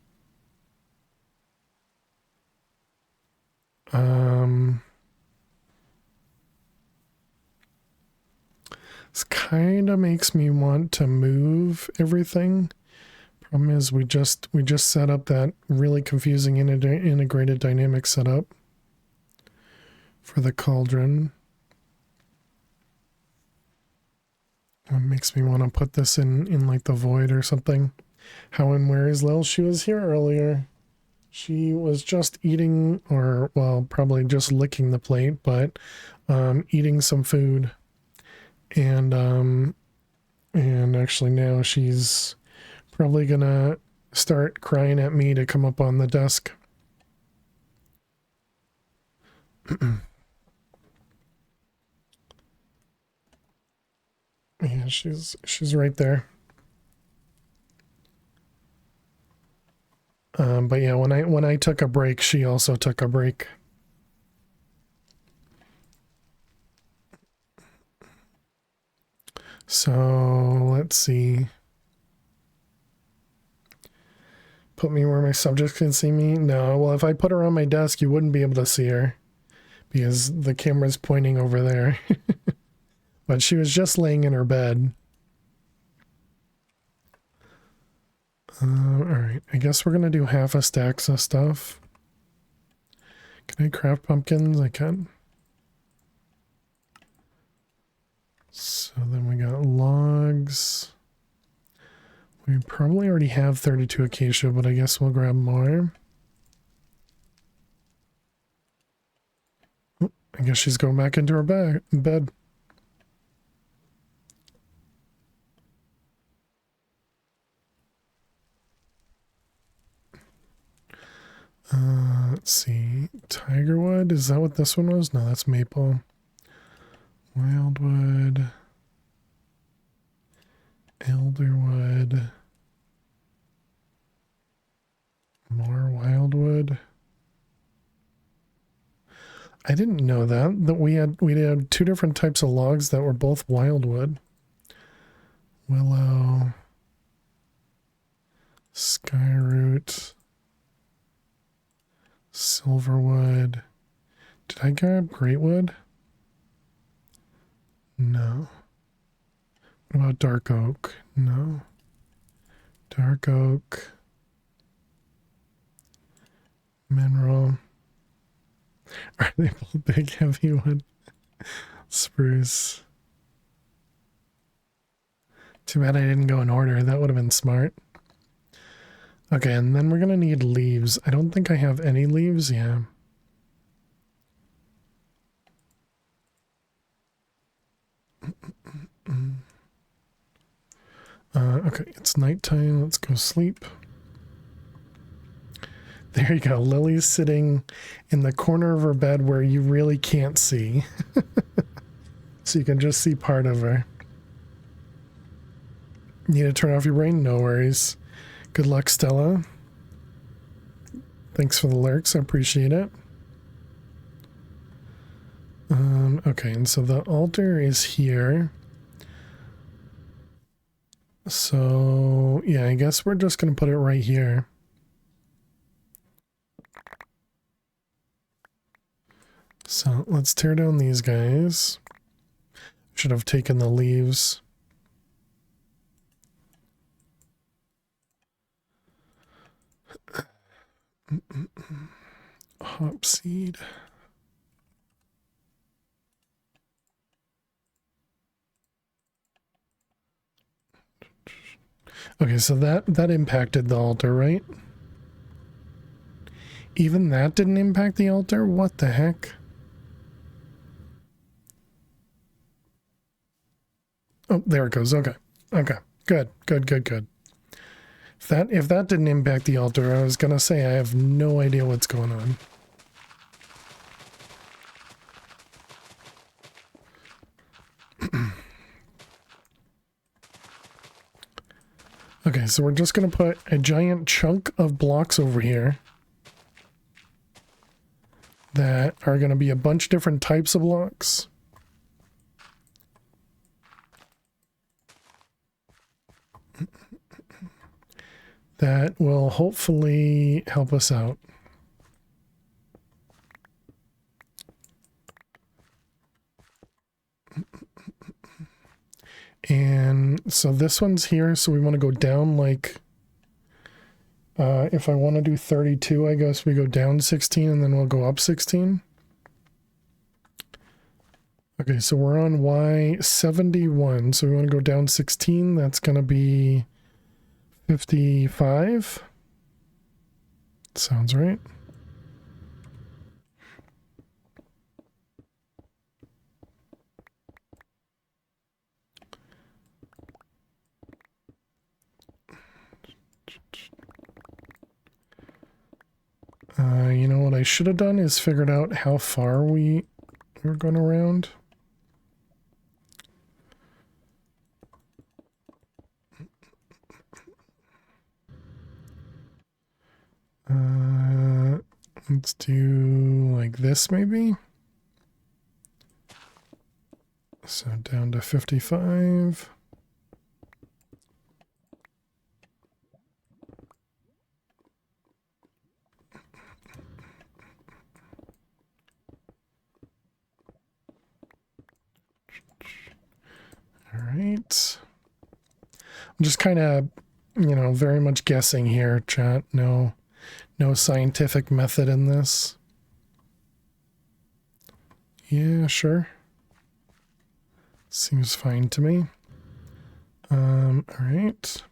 [SPEAKER 1] This kind of makes me want to move everything. Problem is we just set up that really confusing integrated dynamic setup for the cauldron. It makes me want to put this in like the void or something. How and where is Lil? She was here earlier. She was just eating, or well, probably just licking the plate, but eating some food. And actually now she's probably gonna start crying at me to come up on the desk. Yeah, she's right there. But yeah, when I took a break, she also took a break. So let's see. Put me where my subjects can see me? No, well, if I put her on my desk, you wouldn't be able to see her because the camera's pointing over there. But she was just laying in her bed. Alright, I guess we're gonna do half a stack of stuff. Can I craft pumpkins? I can. So then we got logs. We probably already have 32 acacia, but I guess we'll grab more. Oh, I guess she's going back into her bed. Let's see. Tigerwood, is that what this one was? No, that's maple. Wildwood. Elderwood. More wildwood. I didn't know that we had two different types of logs that were both wildwood. Willow. Skyroot. Silverwood. Did I grab greatwood? No. What about dark oak? No. Dark oak. Mineral. Are they both big heavy wood? Spruce. Too bad I didn't go in order. That would have been smart. Okay, and then we're gonna need leaves. I don't think I have any leaves. Yeah. Okay, it's nighttime. Let's go sleep. There you go. Lily's sitting in the corner of her bed where you really can't see. So you can just see part of her. Need to turn off your brain? No worries. Good luck, Stella. Thanks for the lurks. I appreciate it. Okay, and so the altar is here. So, yeah, I guess we're just going to put it right here. So let's tear down these guys. Should have taken the leaves. Hop seed. Okay, so that impacted the altar, right? Even that didn't impact the altar? What the heck? Oh, there it goes. Okay. Okay. Good. Good, good, good. If that didn't impact the altar, I was gonna say I have no idea what's going on. Okay, so we're just gonna put a giant chunk of blocks over here that are gonna be a bunch of different types of blocks. That will hopefully help us out. And so this one's here, so we want to go down like, if I want to do 32, I guess we go down 16 and then we'll go up 16. Okay, so we're on Y71, so we want to go down 16, that's going to be 55. Sounds right. You know what I should have done is figured out how far we're going around. Let's do like this maybe. So down to 55. All right. I'm just kind of, you know, very much guessing here, chat. No scientific method in this. Yeah, sure. Seems fine to me. All right.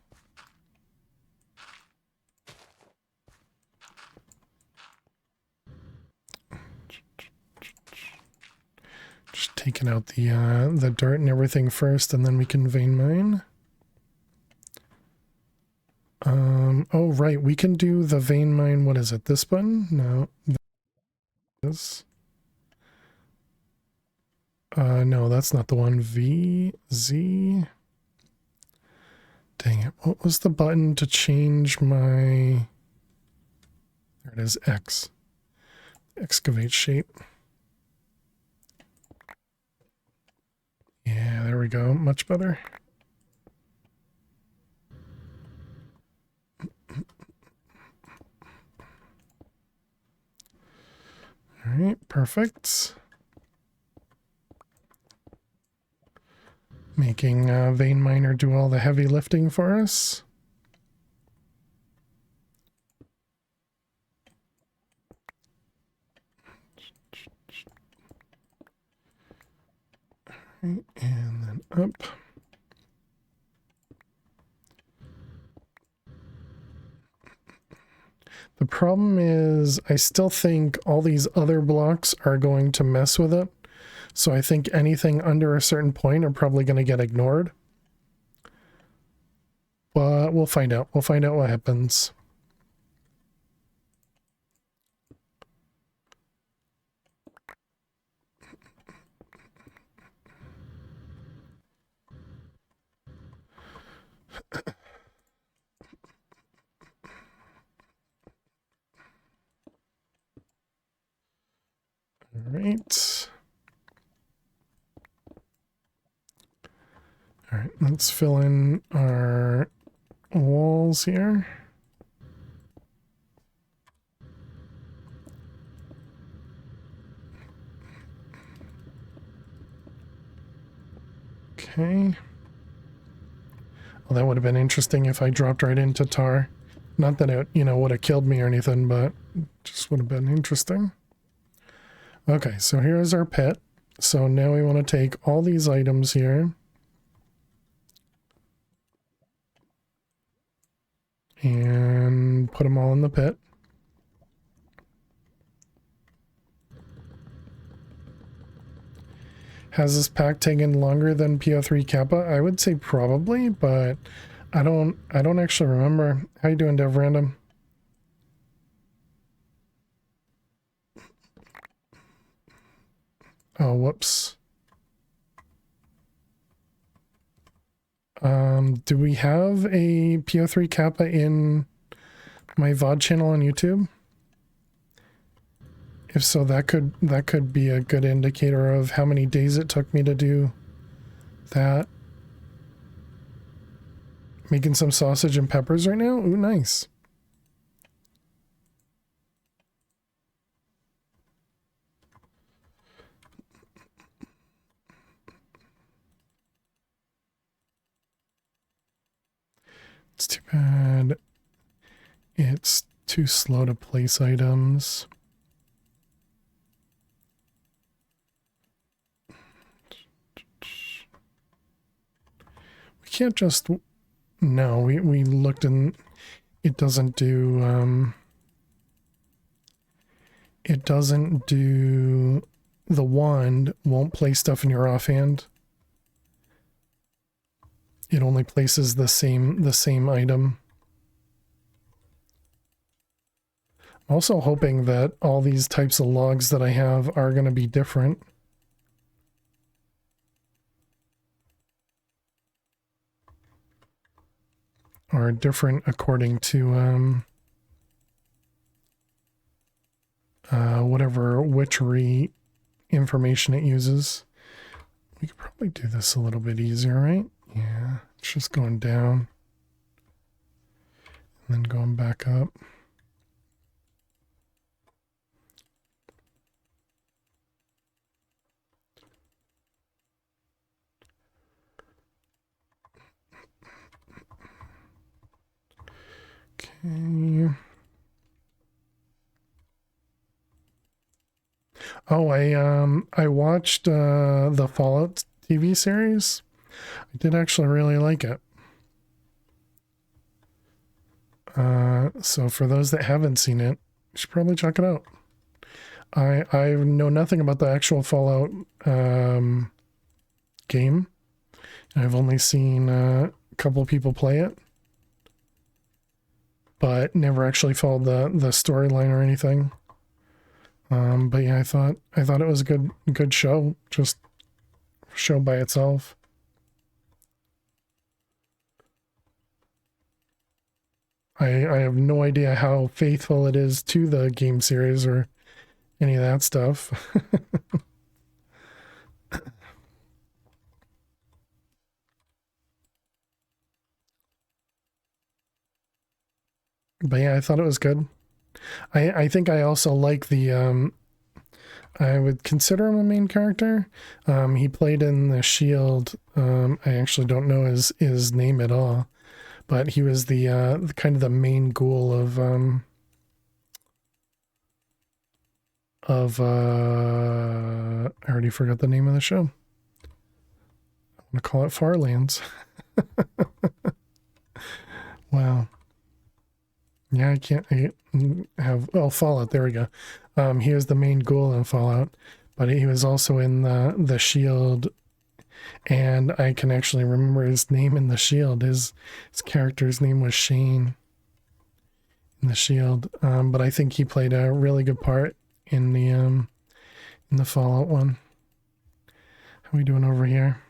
[SPEAKER 1] Just taking out the dirt and everything first, and then we can vein mine. Oh, right, we can do the vein mine. What is it? This button? No. This. No, that's not the one. V, Z. Dang it. What was the button to change my... There it is, X. Excavate shape. Yeah, there we go. Much better. All right, perfect. Making Vein Miner do all the heavy lifting for us. Right, and then up. The problem is I still think all these other blocks are going to mess with it. So I think anything under a certain point are probably going to get ignored. But we'll find out. We'll find out what happens. let's fill in our walls here. Okay. Well, that would have been interesting if I dropped right into tar. Not that it, would have killed me or anything, but it just would have been interesting. Okay, so here's our pit. So now we want to take all these items here. And put them all in the pit. Has this pack taken longer than PO3 Kappa? I would say probably, but I don't actually remember. How you doing, Dev Random? Oh, whoops. Do we have a PO3 Kappa in my VOD channel on YouTube? If so, that could be a good indicator of how many days it took me to do that. Making some sausage and peppers right now? Ooh, nice. It's too bad it's too slow to place items. We can't just... No, we looked and it doesn't do... it doesn't do... The wand won't place stuff in your offhand. It only places the same item. I'm also hoping that all these types of logs that I have are going to be different. Or different according to whatever witchery information it uses. We could probably do this a little bit easier, right? Yeah, it's just going down and then going back up. Okay. Oh, I watched the Fallout TV series. I did actually really like it. So for those that haven't seen it, you should probably check it out. I know nothing about the actual Fallout game. I've only seen a couple people play it, but never actually followed the storyline or anything. But yeah, I thought it was a good show, just show by itself. I have no idea how faithful it is to the game series or any of that stuff. But yeah, I thought it was good. I think I also like the I would consider him a main character. He played in the Shield. I actually don't know his name at all, but he was the kind of the main ghoul of I already forgot the name of the show. I'm gonna call it Farlands. Wow. Yeah, I have... Oh, Fallout, there we go. He was the main ghoul in Fallout, but he was also in the Shield, and I can actually remember his name in the Shield. His character's name was Shane in the Shield, but I think he played a really good part in the Fallout one. How are we doing over here?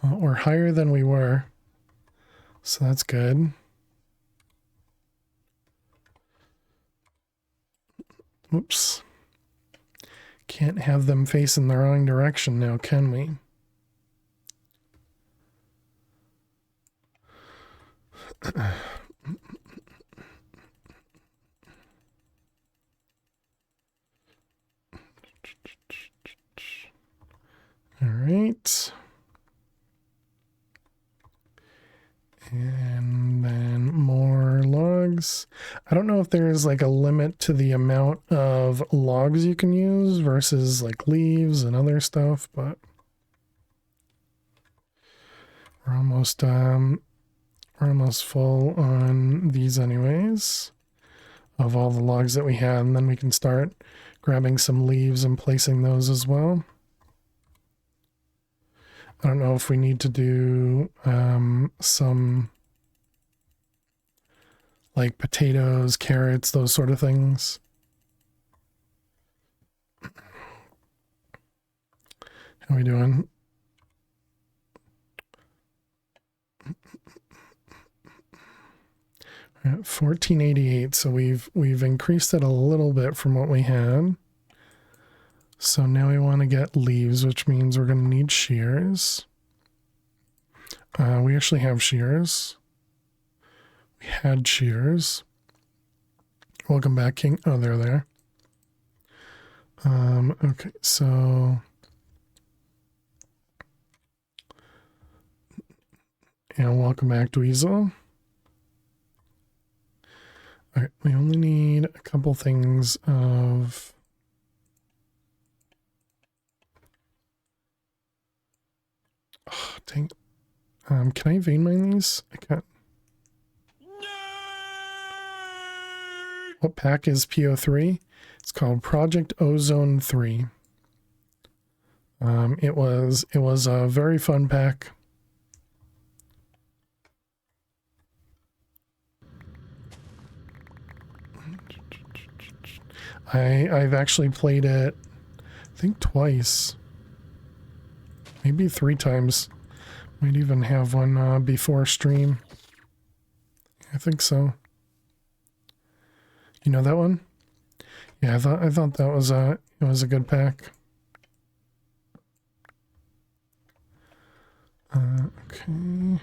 [SPEAKER 1] Well, we're higher than we were, so that's good. Oops. Can't have them facing the wrong direction now, can we? All right. And then more logs. I don't know if there's like a limit to the amount of logs you can use versus like leaves and other stuff, but we're almost full on these anyways, of all the logs that we had, and then we can start grabbing some leaves and placing those as well. I don't know if we need to do some like potatoes, carrots, those sort of things. How are we doing? We're at 1488, so we've increased it a little bit from what we had. So now we want to get leaves, which means we're going to need shears. We actually have shears. We had shears. Welcome back, King. Oh, they're there. Okay, so... And welcome back, Dweezil. Alright, we only need a couple things of... Oh, dang. Can I vein mine these? I can't. What pack is PO3? It's called Project Ozone 3. It was a very fun pack. I've actually played it, I think twice, maybe 3 times. Might even have one before stream. I think so. You know that one? Yeah, I thought that was it was a good pack. Okay.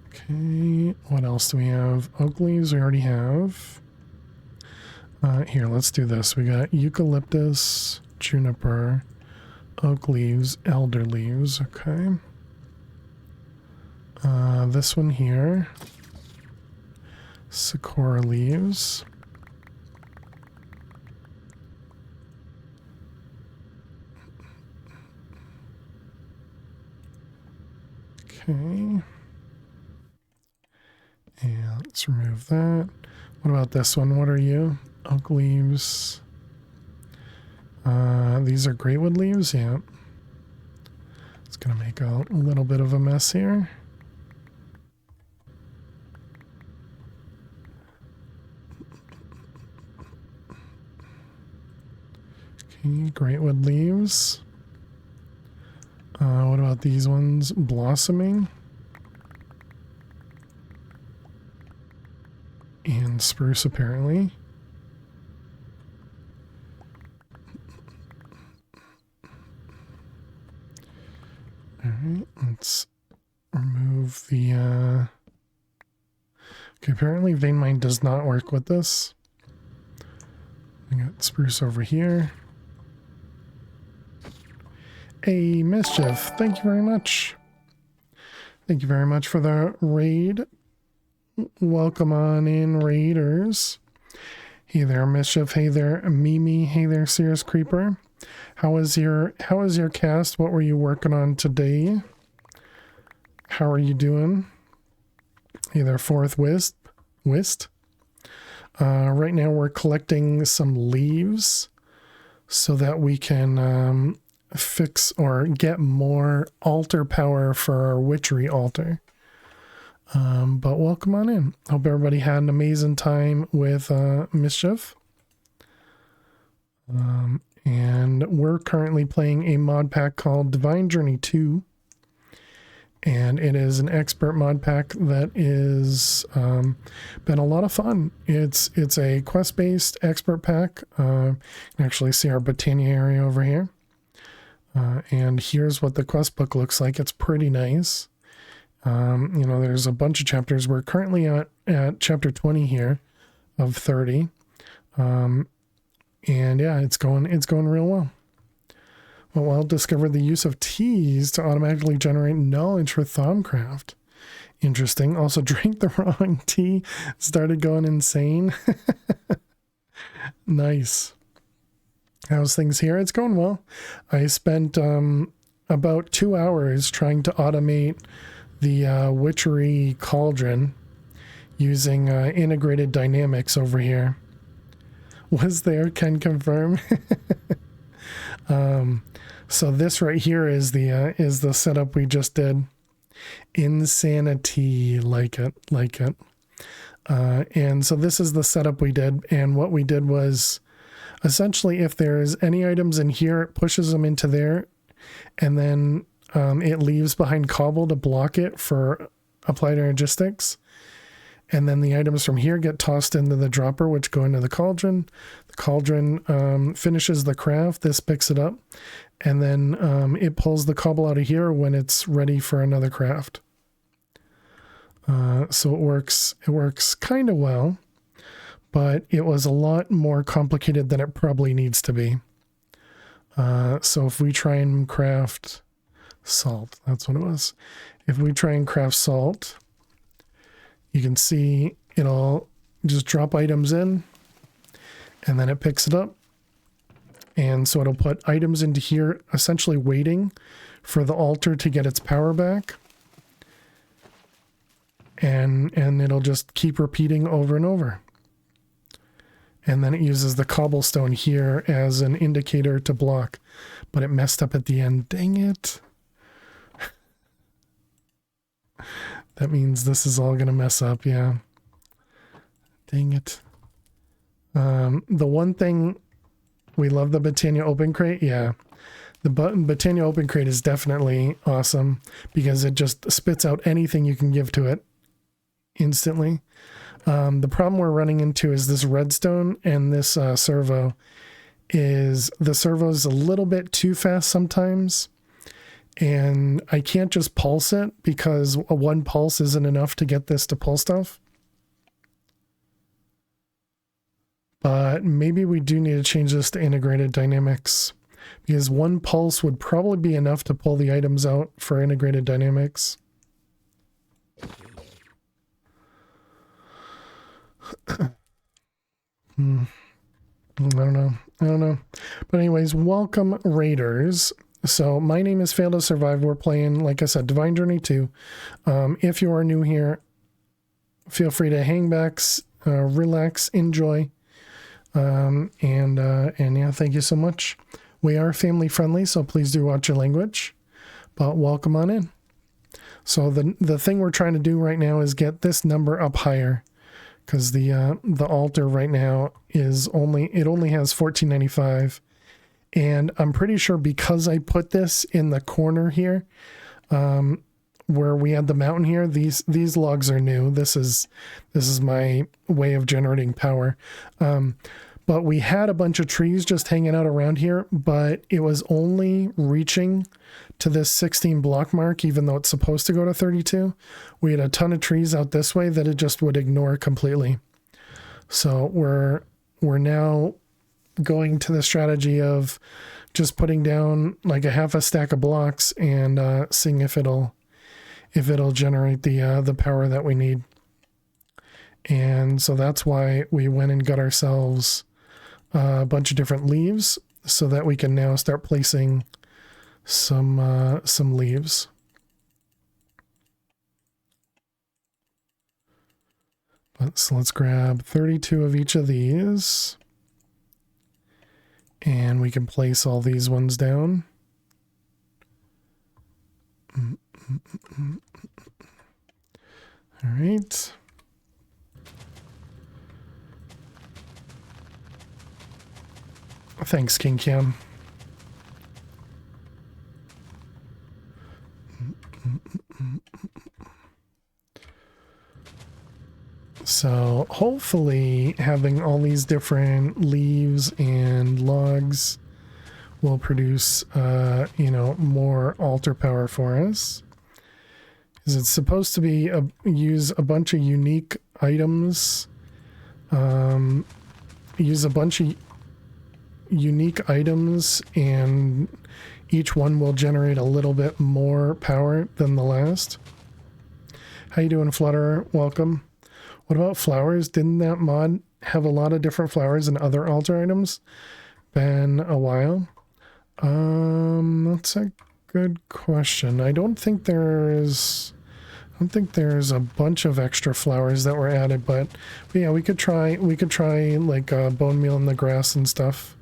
[SPEAKER 1] Okay, what else do we have? Oak leaves we already have. Here, let's do this. We got eucalyptus, juniper, oak leaves, elder leaves, okay. This one here, sakura leaves. Okay. Yeah, let's remove that. What about this one? What are you? Oak leaves. These are greatwood leaves, yeah. It's gonna make a little bit of a mess here. Okay, greatwood leaves. What about these ones? Blossoming. And spruce, apparently. Alright, let's remove the... Okay, apparently vein mine does not work with this. We got spruce over here. A Mischief, thank you very much. Thank you very much for the raid. Welcome on in, raiders. Hey there, Mischief. Hey there, Mimi. Hey there, Serious Creeper. How is your cast? What were you working on today? How are you doing? Hey there, Fourth Whist. Right now we're collecting some leaves so that we can fix or get more altar power for our witchery altar. But welcome on in. Hope everybody had an amazing time with Mischief. And we're currently playing a mod pack called Divine Journey 2. and it is an expert mod pack that is been a lot of fun. It's a quest-based expert pack. You can actually see our Britannia area over here. And here's what the quest book looks like. It's pretty nice. You know, there's a bunch of chapters. We're currently at chapter 20 here of 30. And yeah, it's going real well. Well, discover the use of teas to automatically generate knowledge for Thaumcraft. Interesting. Also drank the wrong tea. Started going insane. Nice. How's things here? It's going well. I spent about 2 hours trying to automate the witchery cauldron using integrated dynamics over here. Was there, can confirm. So this right here is the setup we just did. Insanity, like it. And so this is the setup we did, and what we did was essentially if there's any items in here, it pushes them into there, and then it leaves behind cobble to block it for applied energistics. And then the items from here get tossed into the dropper, which go into the cauldron. The cauldron finishes the craft. This picks it up. And then it pulls the cobble out of here when it's ready for another craft. So it works kind of well. But it was a lot more complicated than it probably needs to be. So if we try and craft salt, that's what it was. If we try and craft salt, you can see it'll just drop items in, and then it picks it up. And so it'll put items into here, essentially waiting for the altar to get its power back. And it'll just keep repeating over and over. And then it uses the cobblestone here as an indicator to block. But it messed up at the end. Dang it. That means this is all going to mess up, yeah. Dang it. The one thing, we love the Britannia Open Crate, yeah. The Britannia Open Crate is definitely awesome because it just spits out anything you can give to it instantly. The problem we're running into is this redstone and this servo. The servo is a little bit too fast sometimes. And I can't just pulse it because a one pulse isn't enough to get this to pull stuff. But maybe we do need to change this to integrated dynamics because one pulse would probably be enough to pull the items out for integrated dynamics. I don't know. But anyways, welcome Raiders. So my name is Fail to Survive. We're playing, like I said, Divine Journey 2. If you are new here, feel free to hang back, relax, enjoy. And yeah, thank you so much. We are family friendly, so please do watch your language. But welcome on in. So the thing we're trying to do right now is get this number up higher. Because the altar right now is only has 1495. And I'm pretty sure because I put this in the corner here, where we had the mountain here, these logs are new. This is my way of generating power. But we had a bunch of trees just hanging out around here, but it was only reaching to this 16 block mark, even though it's supposed to go to 32. We had a ton of trees out this way that it just would ignore completely. So we're now going to the strategy of just putting down like a half a stack of blocks and seeing if it'll generate the power that we need. And so that's why we went and got ourselves a bunch of different leaves so that we can now start placing some leaves. So let's grab 32 of each of these. And we can place all these ones down. All right. Thanks, King Cam. So hopefully having all these different leaves and logs will produce, you know, more altar power for us. Because it's supposed to be use a bunch of unique items. Use a bunch of unique items, and each one will generate a little bit more power than the last. How you doing, Flutterer? Welcome. What about flowers? Didn't that mod have a lot of different flowers and other altar items? Been a while. That's a good question. I don't think there's a bunch of extra flowers that were added, but yeah, we could try like bone meal in the grass and stuff.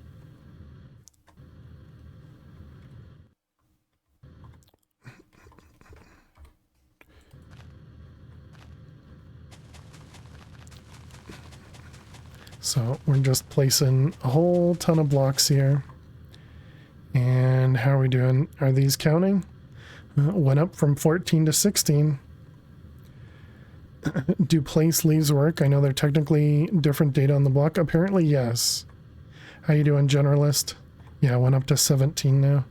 [SPEAKER 1] So we're just placing a whole ton of blocks here. And how are we doing? Are these counting? Went up from 14 to 16. Do place leaves work? I know they're technically different data on the block. Apparently, yes. How you doing, generalist? Yeah, went up to 17 now.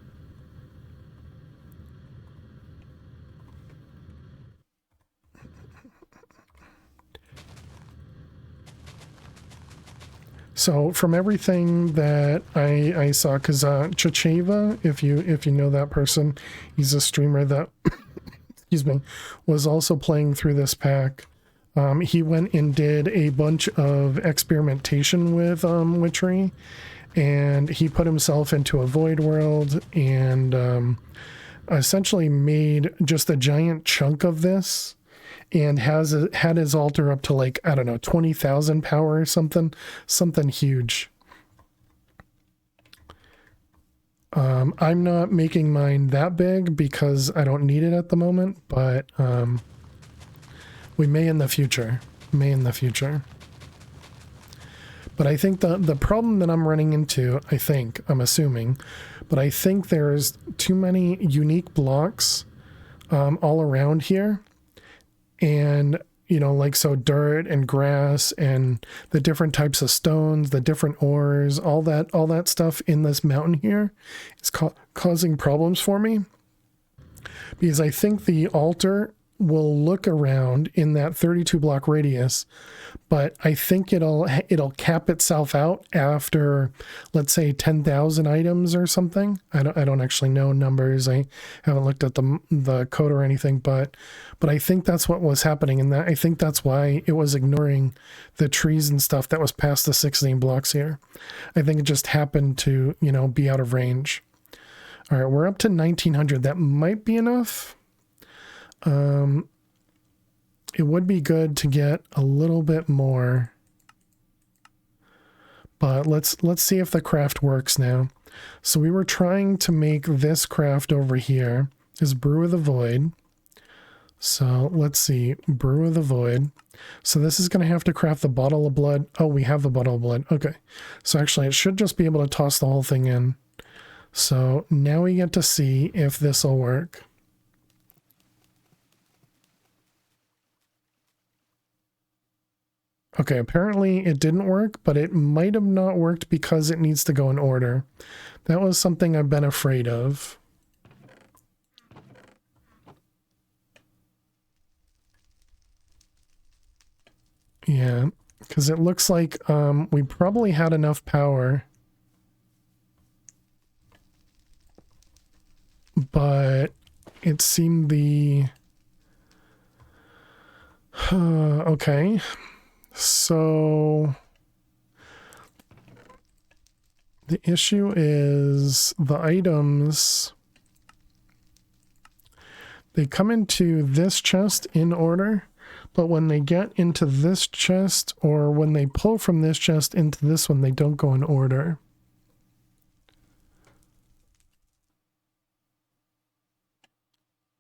[SPEAKER 1] So from everything that I saw, because Chicheva, if you know that person, he's a streamer that excuse me, was also playing through this pack. He went and did a bunch of experimentation with witchery, and he put himself into a void world and essentially made just a giant chunk of this, and had his altar up to, like, I don't know, 20,000 power or something huge. I'm not making mine that big because I don't need it at the moment, but we may in the future. But I think the problem that I'm running into, I'm assuming, but I think there's too many unique blocks all around here. And, you know, like, so dirt and grass and the different types of stones, the different ores, all that stuff in this mountain here is causing problems for me. Because I think the altar will look around in that 32 block radius, but I think it'll cap itself out after, let's say, 10,000 items or something. I don't actually know numbers. I haven't looked at the code or anything, but I think that's what was happening, and that I think that's why it was ignoring the trees and stuff that was past the 16 blocks here. I think it just happened to, you know, be out of range. All right, we're up to 1900. That might be enough. It would be good to get a little bit more, but let's see if the craft works now. So we were trying to make this craft over here is Brew of the Void. So let's see, Brew of the Void. So this is going to have to craft the bottle of blood. Oh, we have the bottle of blood. Okay. So actually it should just be able to toss the whole thing in. So now we get to see if this will work. Okay, apparently it didn't work, but it might have not worked because it needs to go in order. That was something I've been afraid of. Yeah, because it looks like we probably had enough power, but it seemed okay. So the issue is the items, they come into this chest in order, but when they get into this chest, or when they pull from this chest into this one, they don't go in order.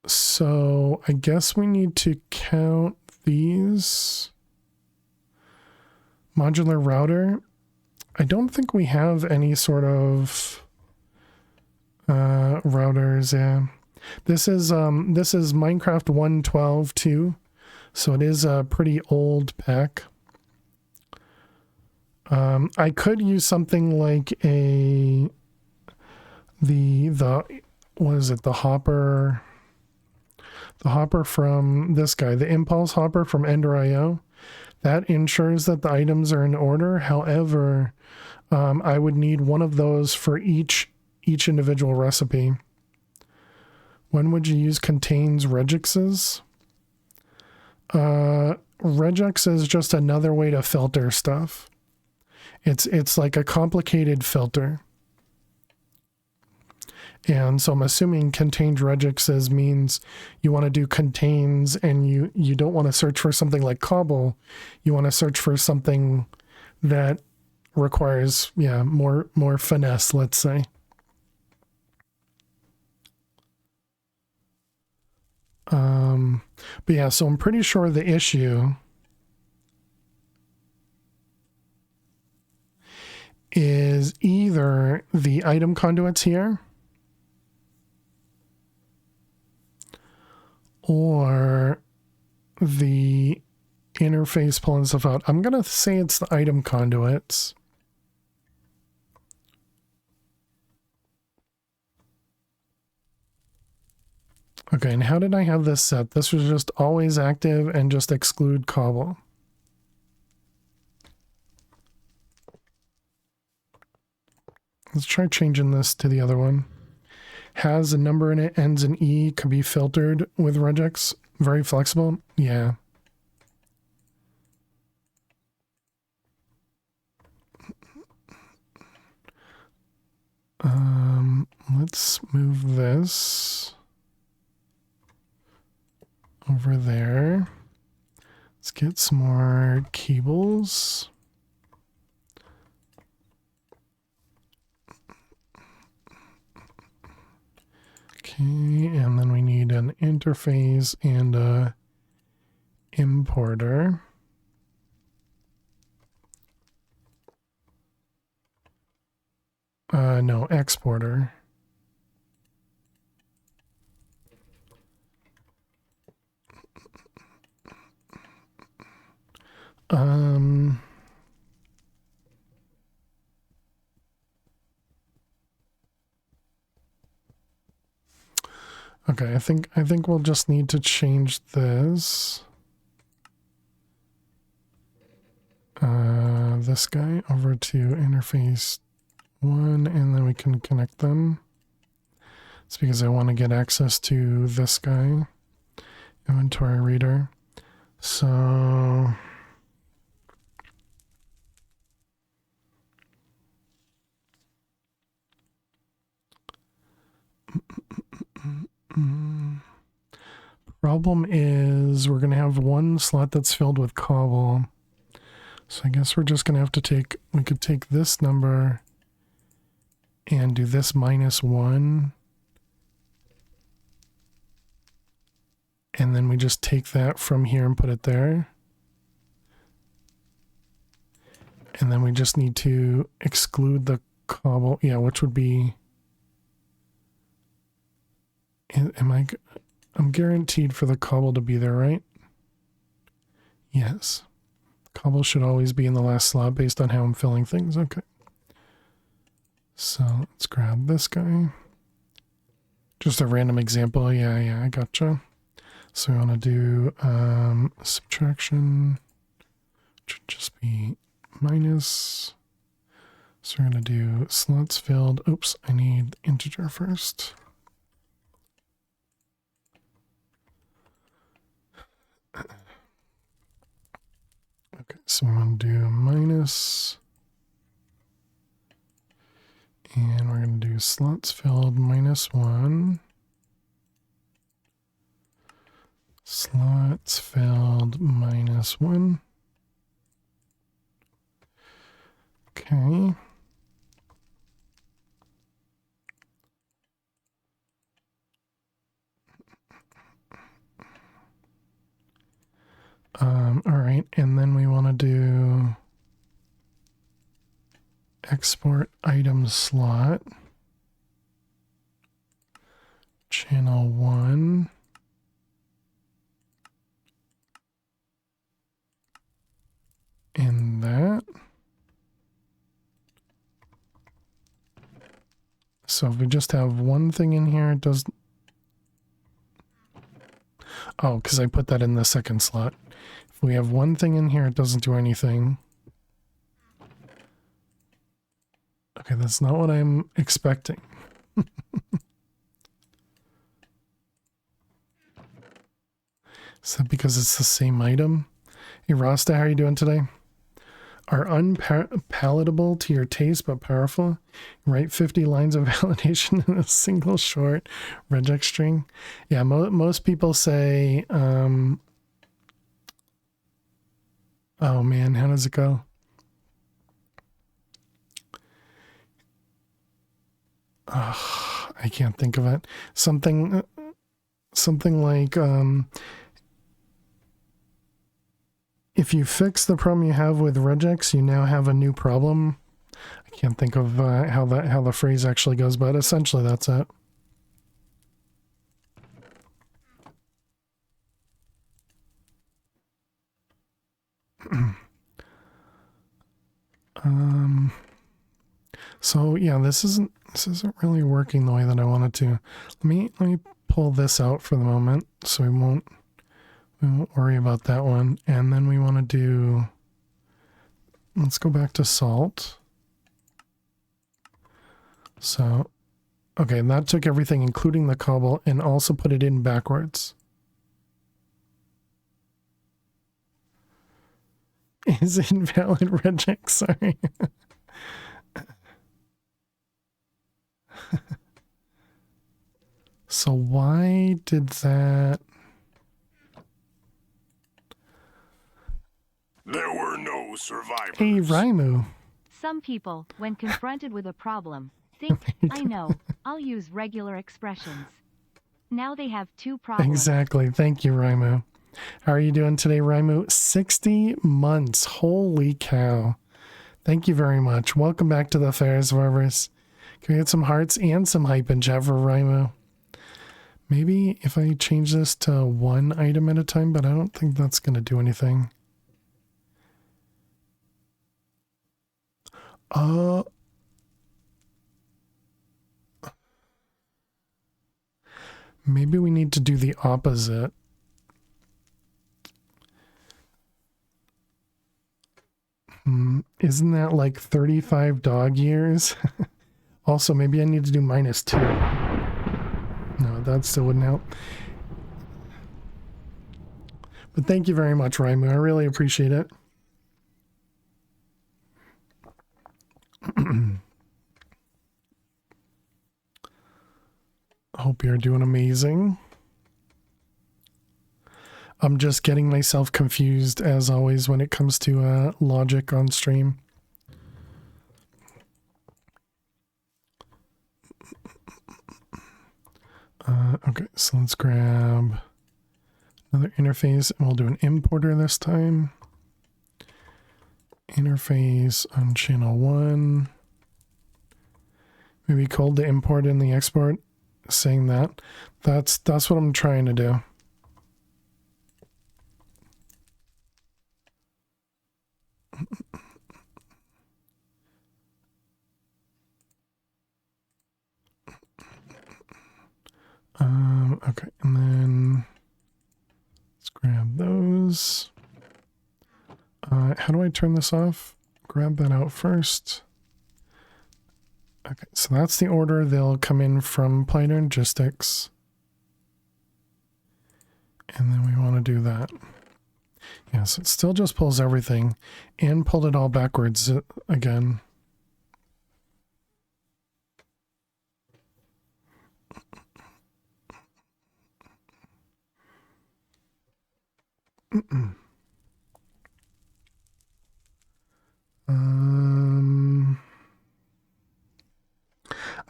[SPEAKER 1] So I guess we need to count these. Modular router. I don't think we have any sort of routers. Yeah, this is Minecraft 1.12.2. So it is a pretty old pack. I could use something like the what is it, the hopper from this guy, the impulse hopper from Ender.io. That ensures that the items are in order. However, I would need one of those for each individual recipe. When would you use contains regexes? Regex is just another way to filter stuff. It's like a complicated filter. And so I'm assuming contains regexes means you want to do contains, and you don't want to search for something like cobble. You want to search for something that requires, more finesse, let's say. But yeah, so I'm pretty sure the issue is either the item conduits here or the interface pulling stuff out. I'm going to say it's the item conduits. Okay, and how did I have this set? This was just always active and just exclude cobble. Let's try changing this to the other one. Has a number in it, ends in E, could be filtered with regex. Very flexible. Yeah. Let's move this over there. Let's get some more cables. Okay, and then we need an interface and a importer. No, exporter. Okay, I think we'll just need to change this. This guy over to interface 1, and then we can connect them. It's because I want to get access to this guy, inventory reader. So problem is we're going to have one slot that's filled with cobble. So I guess we're just going to have to we could take this number and do this -1. And then we just take that from here and put it there. And then we just need to exclude the cobble. Yeah, which would be... I'm guaranteed for the cobble to be there, right? Yes. Cobble should always be in the last slot based on how I'm filling things. Okay. So let's grab this guy. Just a random example. Yeah, I gotcha. So we want to do subtraction. Should just be minus. So we're going to do slots filled. Oops, I need integer first. Okay, so we want to do minus. And we're going to do slots filled -1. Slots filled -1. Okay. All right, and then we want to do export item slot, channel 1. So if we just have one thing in here, it does... Oh, because I put that in the second slot. If we have one thing in here, it doesn't do anything. Okay, that's not what I'm expecting. Is that because it's the same item? Hey, Rasta, how are you doing today? Are unpalatable to your taste, but powerful. Write 50 lines of validation in a single short regex string. Yeah, most people say, oh man, how does it go? I can't think of it. Something like, if you fix the problem you have with regex, you now have a new problem. I can't think of how the phrase actually goes, but essentially that's it. So yeah, this isn't really working the way that I wanted to. Let me pull this out for the moment, so we won't worry about that one. And then we want to do, let's go back to salt. So, okay, and that took everything, including the cobble, and also put it in backwards. Is invalid regex, sorry. So why did that...
[SPEAKER 2] There were no survivors.
[SPEAKER 1] Hey, Raimu.
[SPEAKER 3] Some people, when confronted with a problem, think, I know, I'll use regular expressions. Now they have two problems.
[SPEAKER 1] Exactly. Thank you, Raimu. How are you doing today, Raimu? 60 months. Holy cow. Thank you very much. Welcome back to the Affairs Warvers. Can we get some hearts and some hype in chat for Raimu? Maybe if I change this to one item at a time, but I don't think that's going to do anything. Maybe we need to do the opposite. Isn't that like 35 dog years? Also, maybe I need to do -2. No, that still wouldn't help. But thank you very much, Raimu. I really appreciate it. Hope you're doing amazing. I'm just getting myself confused, as always, when it comes to logic on stream. Okay, so let's grab another interface, and we'll do an importer this time. Interface on channel 1. Maybe code the import and the export, saying that. That's what I'm trying to do. Okay, and then let's grab those. How do I turn this off? Grab that out first. Okay, so that's the order they'll come in from Applied Logistics. And then we want to do that. Yeah, so it still just pulls everything and pulled it all backwards again.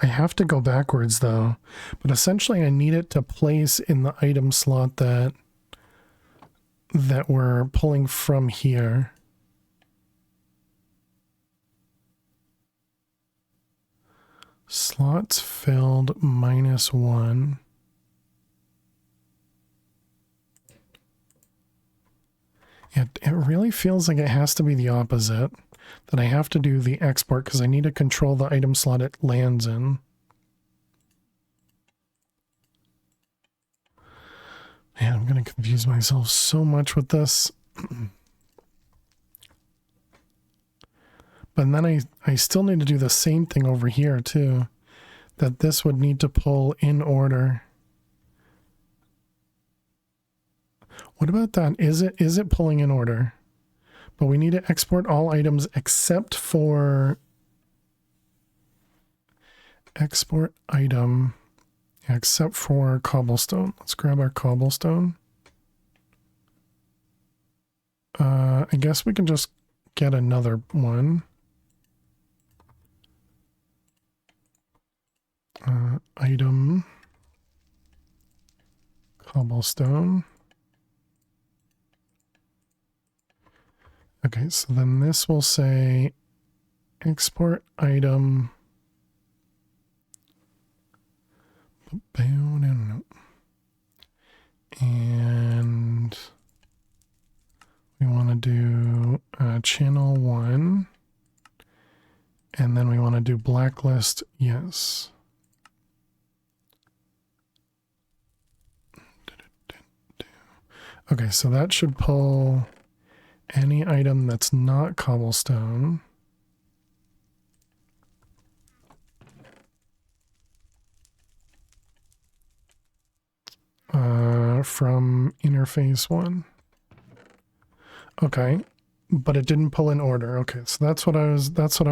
[SPEAKER 1] I have to go backwards though, but essentially I need it to place in the item slot that we're pulling from here. Slots filled -1. It really feels like it has to be the opposite. That I have to do the export because I need to control the item slot it lands in. Man, I'm going to confuse myself so much with this. But then I still need to do the same thing over here too. That this would need to pull in order. What about that? Is it pulling in order? But we need to export all items except for export item, except for cobblestone. Let's grab our cobblestone. I guess we can just get another one. Item, cobblestone. Okay, so then this will say export item. And we want to do channel 1. And then we want to do blacklist, yes. Okay, so that should pull any item that's not cobblestone. From interface 1. Okay, but it didn't pull in order. Okay, so that's what I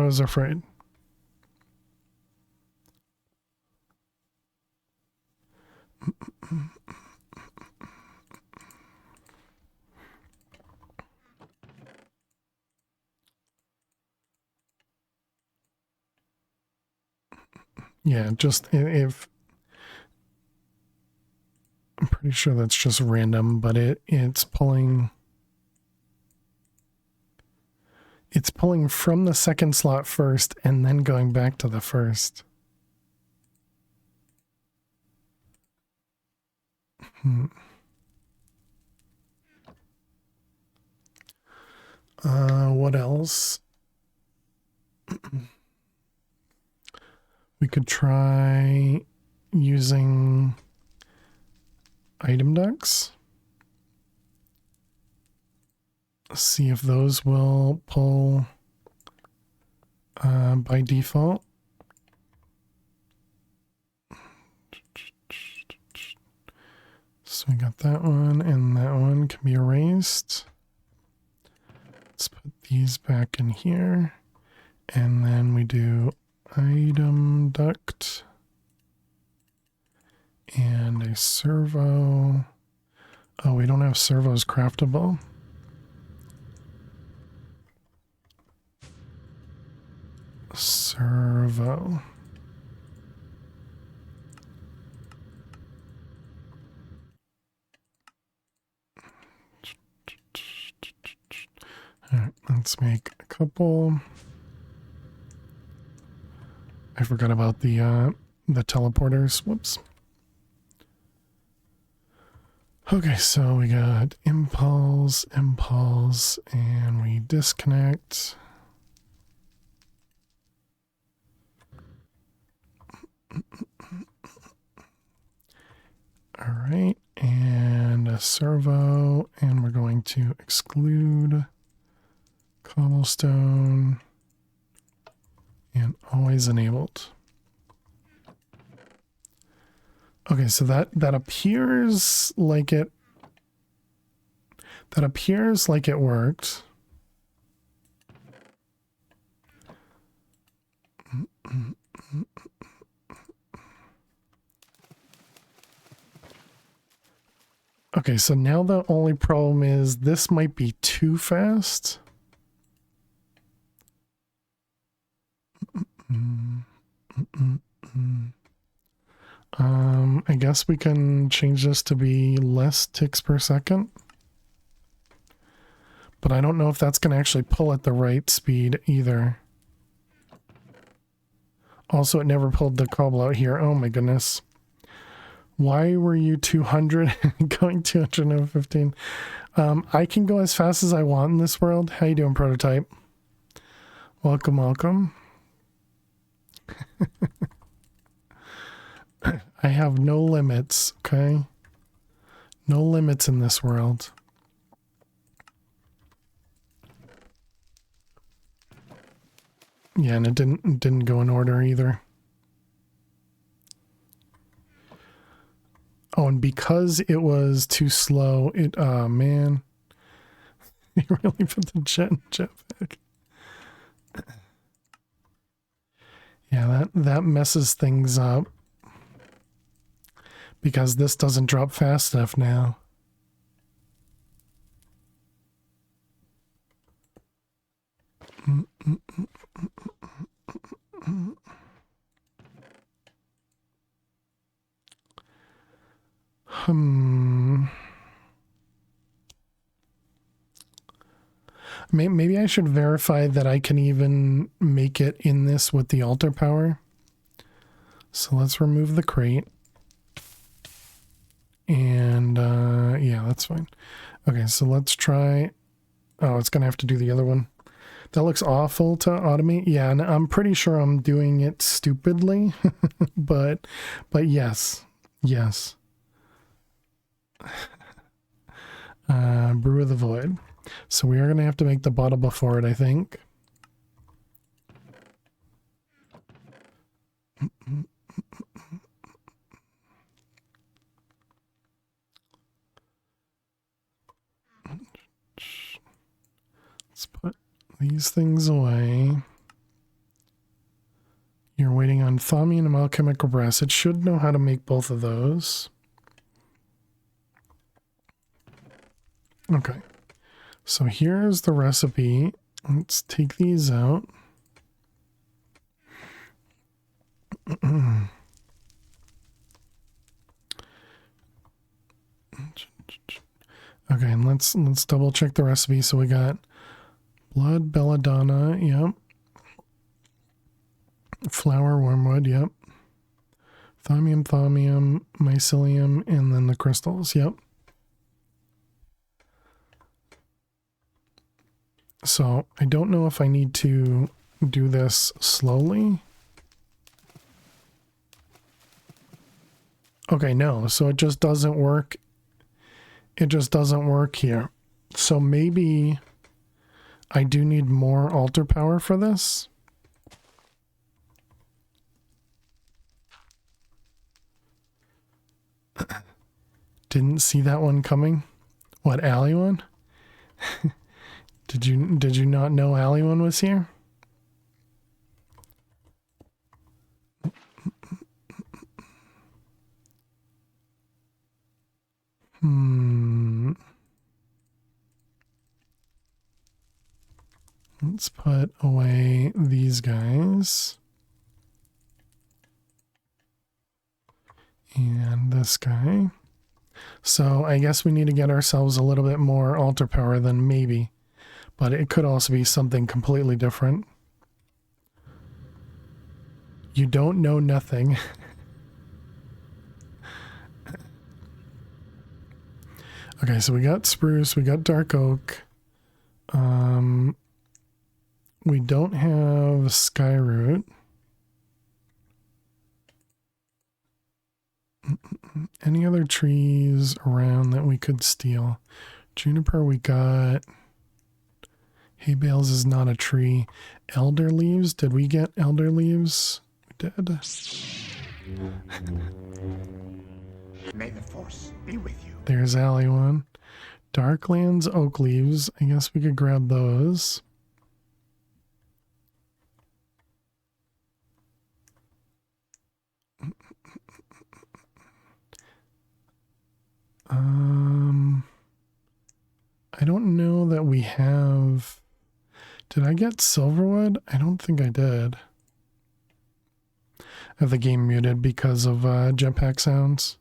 [SPEAKER 1] was afraid. Yeah, just if I'm pretty sure that's just random, but it's pulling from the second slot first and then going back to the first. What else? We could try using item ducks. See if those will pull by default. So we got that one, and that one can be erased. Let's put these back in here. And then we do item duct and a servo. Oh, we don't have servos craftable. Servo. All right, let's make a couple. I forgot about the teleporters. Whoops. Okay, so we got impulse, and we disconnect. All right, and a servo, and we're going to exclude cobblestone and always enabled. Okay, so that appears like it worked. Okay, so now the only problem is this might be too fast. I guess we can change this to be less ticks per second. But I don't know if that's going to actually pull at the right speed either. Also, it never pulled the cobble out here. Oh my goodness. Why were you 200 going 215? I can go as fast as I want in this world. How you doing, Prototype? Welcome, welcome. I have no limits, okay? No limits in this world. Yeah, and it didn't go in order either. Oh, and because it was too slow, oh man. You really put the jetpack. Yeah, that messes things up. Because this doesn't drop fast enough now. Maybe I should verify that I can even make it in this with the altar power. So let's remove the crate. And yeah, that's fine. Okay, so let's try. Oh, it's gonna have to do the other one. That looks awful to automate. Yeah, and I'm pretty sure I'm doing it stupidly, but yes, yes. Brew of the Void. So we are going to have to make the bottle before it, I think. Let's put these things away. You're waiting on thaumium and alchemical brass. It should know how to make both of those. Okay. So here's the recipe. Let's take these out. Okay, and let's double check the recipe. So we got blood, belladonna, yep. Flour, wormwood, yep. Thaumium, mycelium, and then the crystals, yep. So I don't know if I need to do this slowly. Okay, no, so it just doesn't work. It just doesn't work here. So maybe I do need more altar power for this. Didn't see that one coming. What, Alley one? Did you not know Alley one was here? Let's put away these guys. And this guy. So I guess we need to get ourselves a little bit more altar power than maybe. But it could also be something completely different. You don't know nothing. Okay, so we got spruce, we got dark oak. We don't have skyroot. Any other trees around that we could steal? Juniper we got. Hay bales is not a tree. Elder leaves? Did we get elder leaves? We did.
[SPEAKER 2] May the force be with you.
[SPEAKER 1] There's alley one. Darklands oak leaves. I guess we could grab those. I don't know that we have... Did I get Silverwood? I don't think I did. I have the game muted because of jetpack sounds.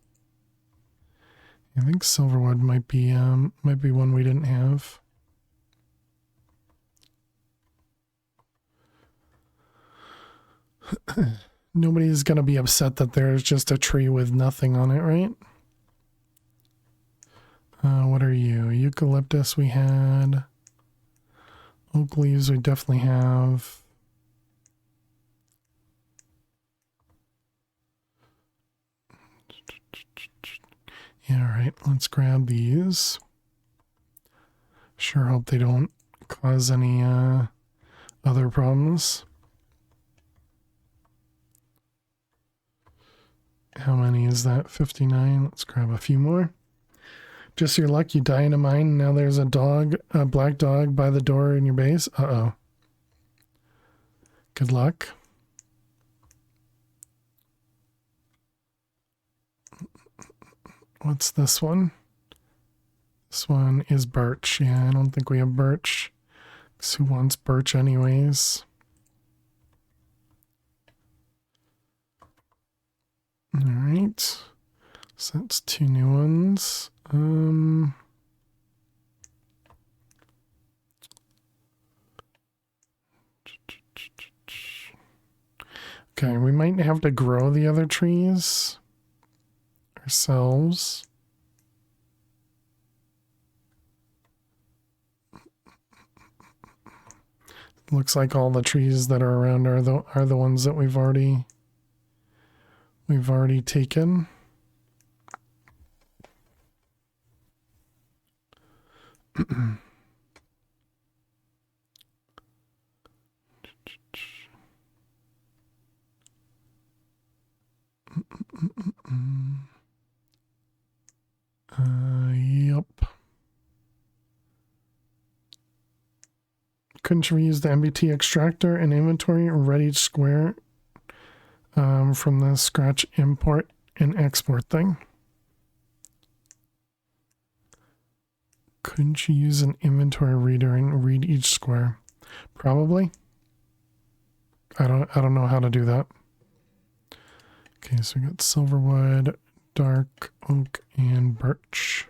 [SPEAKER 1] I think Silverwood might be one we didn't have. Nobody's gonna be upset that there's just a tree with nothing on it, right? What are you? Eucalyptus we had. Oak leaves we definitely have. Yeah, all right. right, let's grab these. Sure hope they don't cause any other problems. How many is that? 59. Let's grab a few more. Just your luck, you die in a mine. Now there's a dog, a black dog by the door in your base. Uh-oh. Good luck. What's this one? This one is birch. Yeah, I don't think we have birch. 'Cause who wants birch anyways? All right. So that's 2 new ones. Okay, we might have to grow the other trees ourselves. Looks like all the trees that are around are the ones that we've already taken. Yep. Couldn't you reuse the MBT extractor and inventory ready square from the scratch import and export thing? Couldn't you use an inventory reader and read each square? Probably. I don't know how to do that. Okay, so we got silverwood, dark oak, and birch.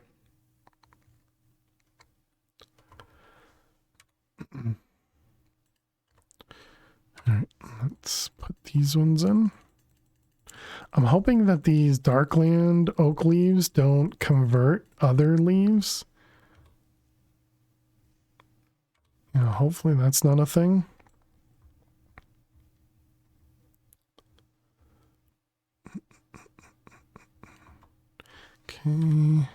[SPEAKER 1] Alright, let's put these ones in. I'm hoping that these darkland oak leaves don't convert other leaves. You know, hopefully that's not a thing. Okay.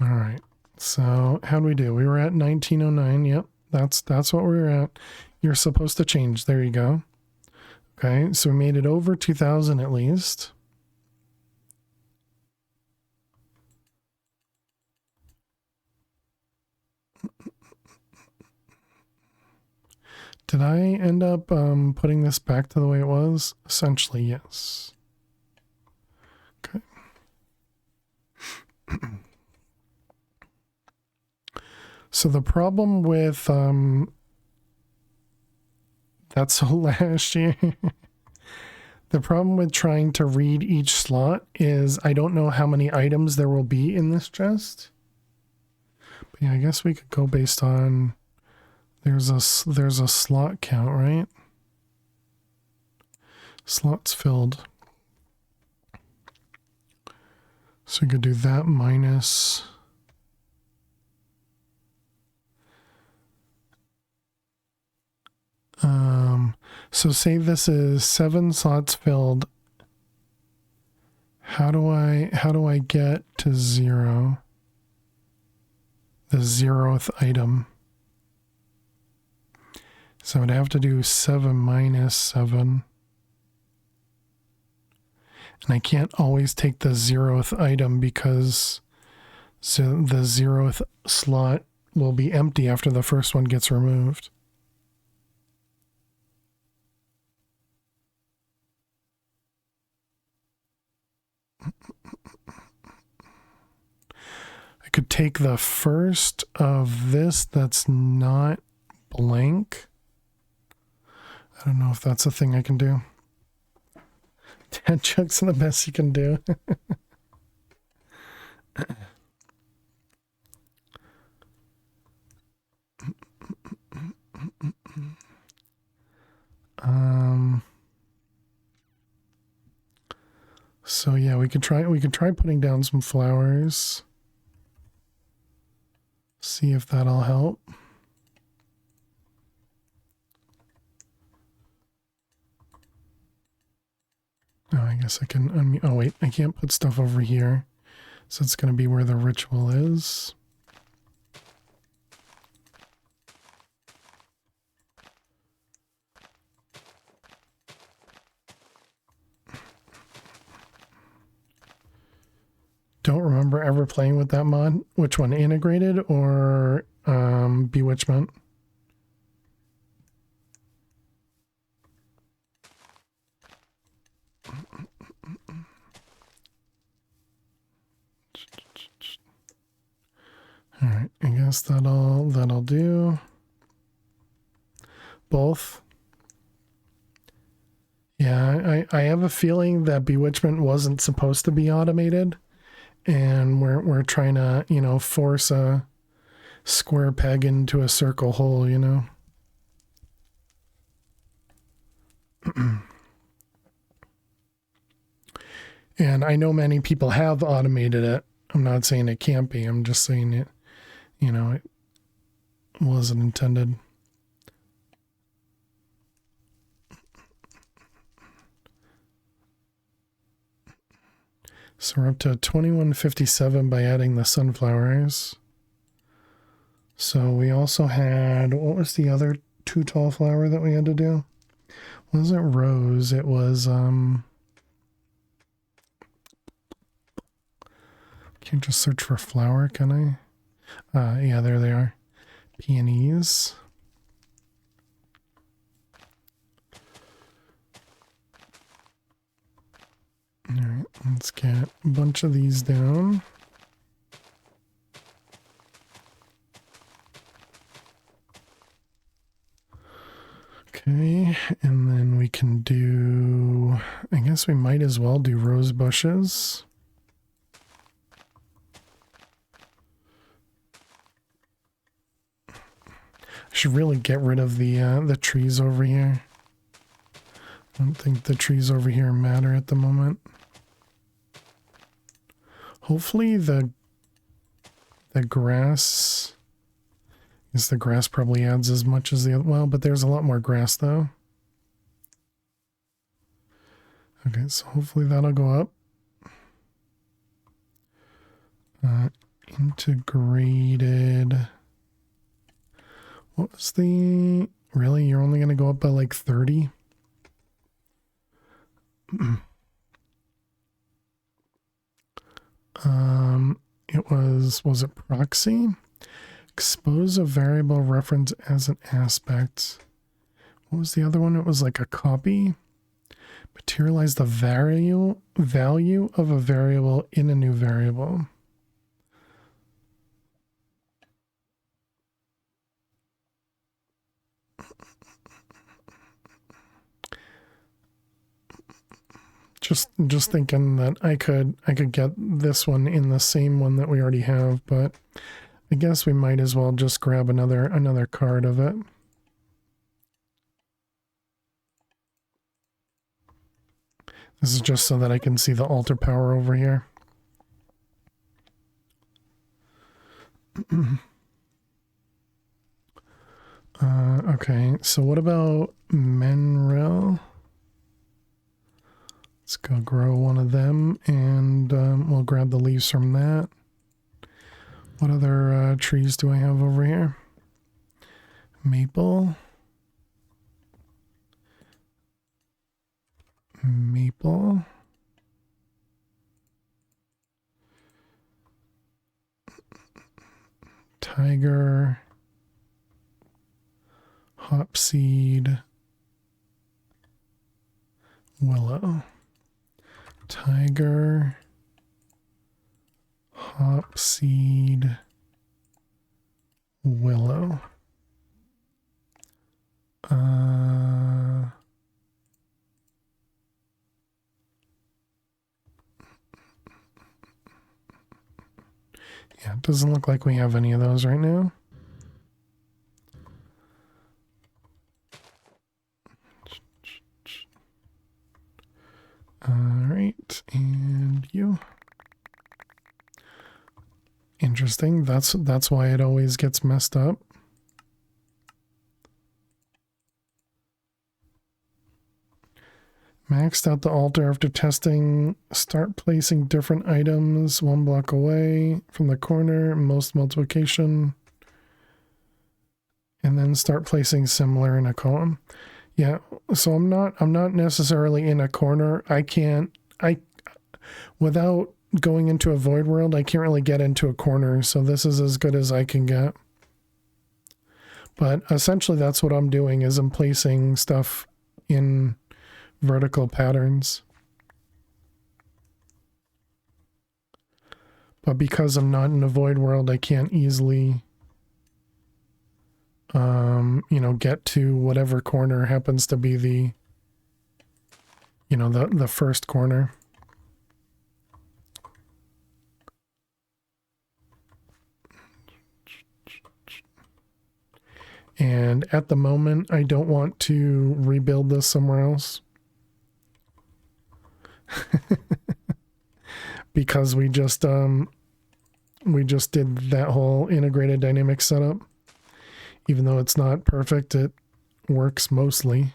[SPEAKER 1] All right. So how do we do? We were at 1909. Yep. That's what we were at. You're supposed to change. There you go. Okay. So we made it over 2000 at least. Did I end up putting this back to the way it was? Essentially, yes. Okay. So the problem with that's last year. The problem with trying to read each slot is I don't know how many items there will be in this chest. But yeah, I guess we could go based on there's a slot count, right? Slots filled. So we could do that minus so say this is 7 slots filled. How do I get to 0? The 0th item. So I'd have to do 7 minus 7. And I can't always take the 0th item because the 0th slot will be empty after the first one gets removed. I could take the first of this that's not blank. I don't know if that's a thing I can do. 10 chunks are the best you can do. So yeah, we could try putting down some flowers. See if that'll help. Oh, I guess I can unmute. Oh, wait, I can't put stuff over here. So it's going to be where the ritual is. Don't remember ever playing with that mod. Which one, integrated or bewitchment? All right, I guess that'll do. Both. Yeah, I have a feeling that bewitchment wasn't supposed to be automated, and we're trying to, you know, force a square peg into a circle hole, you know. And I know many people have automated it. I'm not saying it can't be. I'm just saying it, you know, it wasn't intended. So we're up to 2157 by adding the sunflowers. So we also had, what was the other 2 tall flower that we had to do? It wasn't rose, it was can't just search for flower, can I? Yeah, there they are. Peonies. Alright, let's get a bunch of these down. Okay, and then we can do, I guess we might as well do rose bushes. I should really get rid of the trees over here. I don't think the trees over here matter at the moment. Hopefully the grass, I guess the grass probably adds as much as the other, well, but there's a lot more grass though. Okay, so hopefully that'll go up. Integrated. What was the, really? You're only going to go up by like 30? It was it proxy? Expose a variable reference as an aspect. What was the other one? It was like a copy. Materialize the value of a variable in a new variable. Just thinking that I could get this one in the same one that we already have, but I guess we might as well just grab another card of it. This is just so that I can see the altar power over here. Okay, so what about Menril? Let's go grow one of them, and we'll grab the leaves from that. What other trees do I have over here? Maple. Maple. Tiger. Hopseed. Willow. Tiger. Hopseed. Willow. Yeah, it doesn't look like we have any of those right now. All right, and you. Interesting. That's why it always gets messed up. I'm Maxed out the altar after testing. Start placing different items 1 block away from the corner. Most multiplication. And then start placing similar in a column. Yeah, so I'm not necessarily in a corner. Without going into a void world, I can't really get into a corner, so this is as good as I can get. But essentially that's what I'm doing, is I'm placing stuff in vertical patterns. But because I'm not in a void world, I can't easily get to whatever corner happens to be the first corner. And at the moment, I don't want to rebuild this somewhere else. Because we just did that whole integrated dynamic setup. Even though it's not perfect, it works mostly.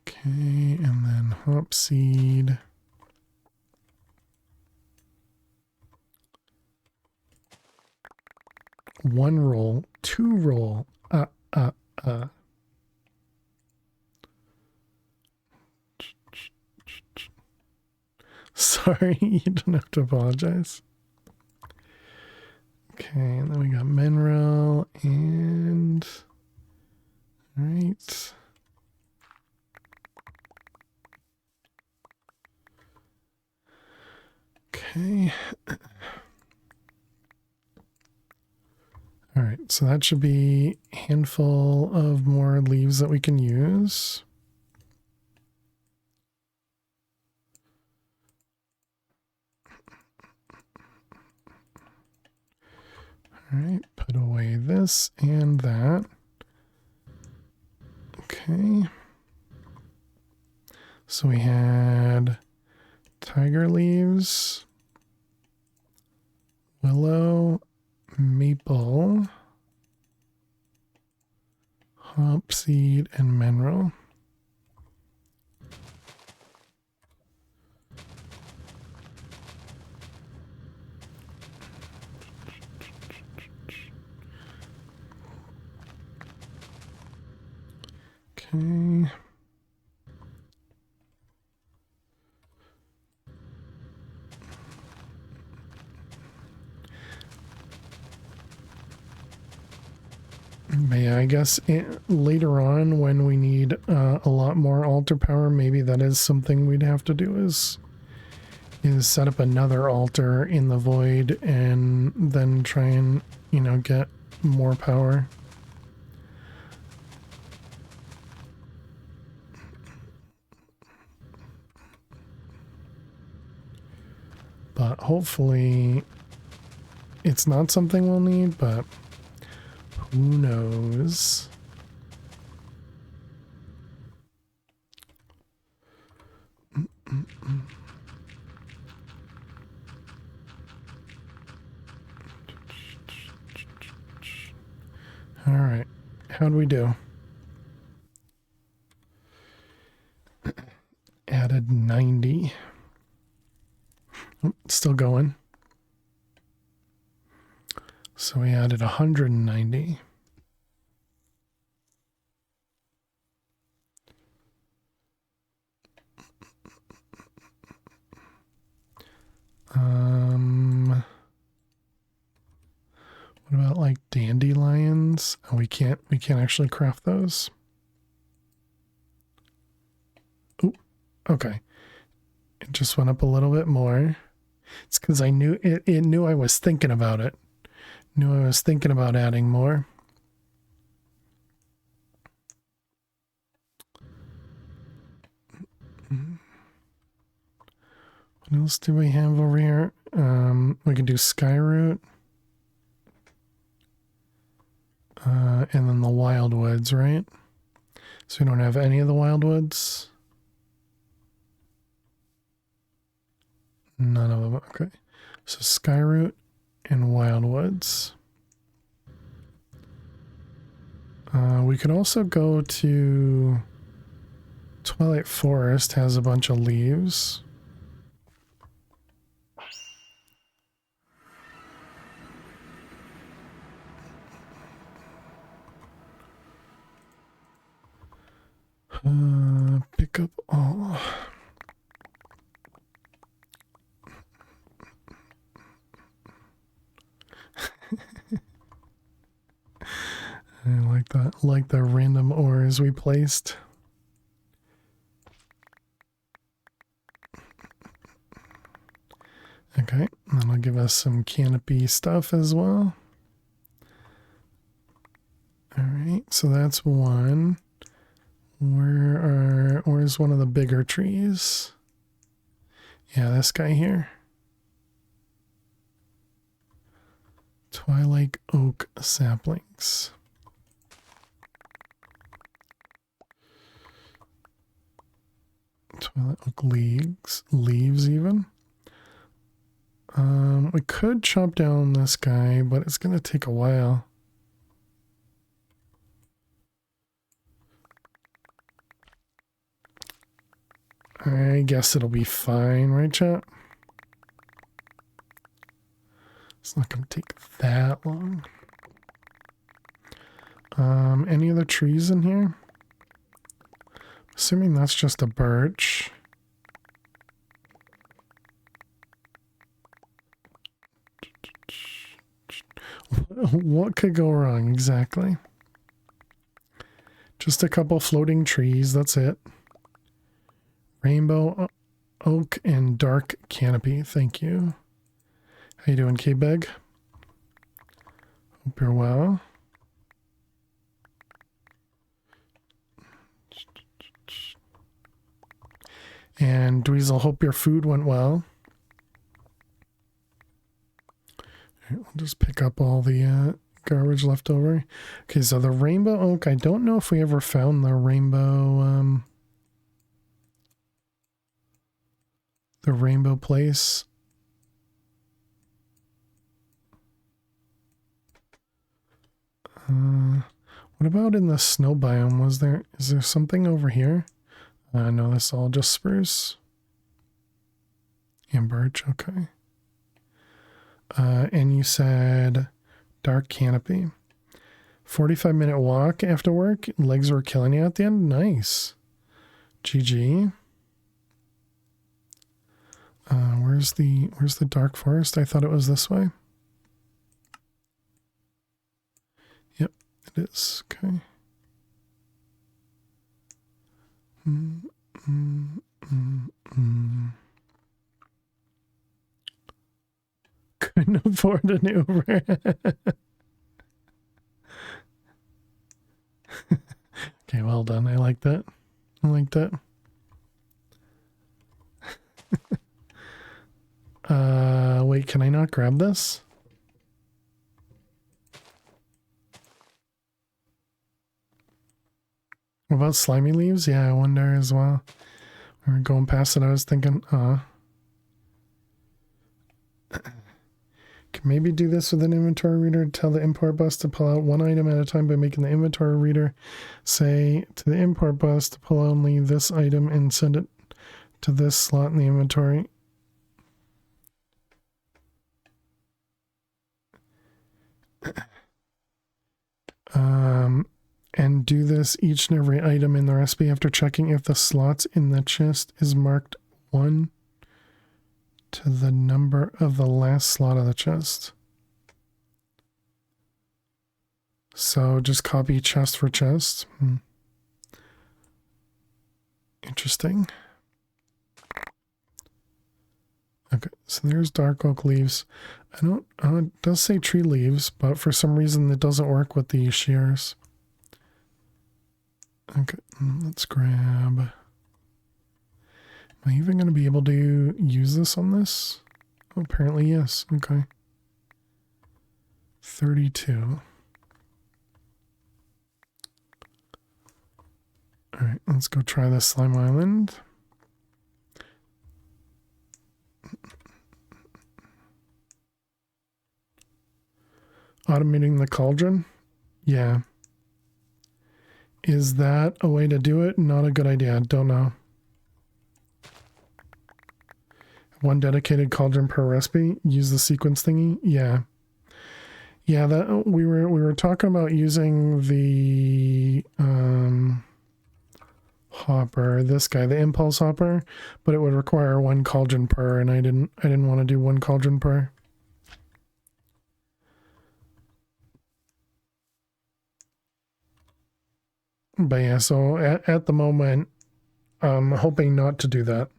[SPEAKER 1] Okay, and then hop seed. One roll, 2 roll. Sorry, you don't have to apologize. Okay, and then we got mineral and... Alright. Okay. Alright, so that should be a handful of more leaves that we can use. Alright, put away this and that. Okay. So we had tiger leaves, willow, maple, hop seed, and mineral. Okay. But yeah, I guess later on when we need a lot more altar power, maybe that is something we'd have to do is set up another altar in the void and then try and, get more power. But hopefully it's not something we'll need, but who knows? All right. How'd we do? Added 90. Oh, still going. So we added 190. What about like dandelions? Oh, we can't actually craft those. Ooh, okay. It just went up a little bit more. It's because I knew it knew I was thinking about it. Knew I was thinking about adding more. What else do we have over here? We can do Skyroot. And then the Wildwoods, right? So we don't have any of the Wildwoods. None of them. Okay. So Skyroot and Wildwoods. We could also go to Twilight Forest, has a bunch of leaves. Pick up all. I like that. Like the random ores we placed. Okay, that'll give us some canopy stuff as well. Alright, so that's one. Where's one of the bigger trees? Yeah, this guy here. Twilight oak saplings. Twilight oak leaves even. We could chop down this guy, but it's gonna take a while. I guess it'll be fine, right, chat? It's not gonna take that long. Any other trees in here? Assuming that's just a birch. What could go wrong exactly? Just a couple floating trees, that's it. Rainbow oak and dark canopy, thank you. How you doing, K-Beg? Hope you're well. And Dweezil, hope your food went well. We'll just pick up all the garbage left over. Okay, so the rainbow oak, I don't know if we ever found the rainbow place. What about in the snow biome? Is there something over here? No, that's all just spruce. And birch, okay. And you said dark canopy. 45-minute walk after work. Legs were killing you at the end. Nice. GG. Where's the dark forest? I thought it was this way. Yep, it is. Okay. Couldn't afford an Uber. Okay, well done. I like that. I like that. Wait, can I not grab this? What about slimy leaves? Yeah, I wonder as well. We were going past it, I was thinking, can maybe do this with an inventory reader to tell the import bus to pull out one item at a time by making the inventory reader say to the import bus to pull only this item and send it to this slot in the inventory. And do this each and every item in the recipe after checking if the slots in the chest is marked 1 to the number of the last slot of the chest. So just copy chest for chest. Interesting. Okay, so there's dark oak leaves. It does say tree leaves, but for some reason it doesn't work with the shears. Okay, let's grab... Am I even going to be able to use this on this? Oh, apparently yes. Okay. 32. Alright, let's go try this slime island. Automating the cauldron? Yeah. Is that a way to do it? Not a good idea. Don't know. One dedicated cauldron per recipe. Use the sequence thingy. Yeah. Yeah, that we were talking about using the hopper, this guy, the impulse hopper, but it would require one cauldron per, and I didn't want to do one cauldron per. But yeah, so at the moment, I'm hoping not to do that.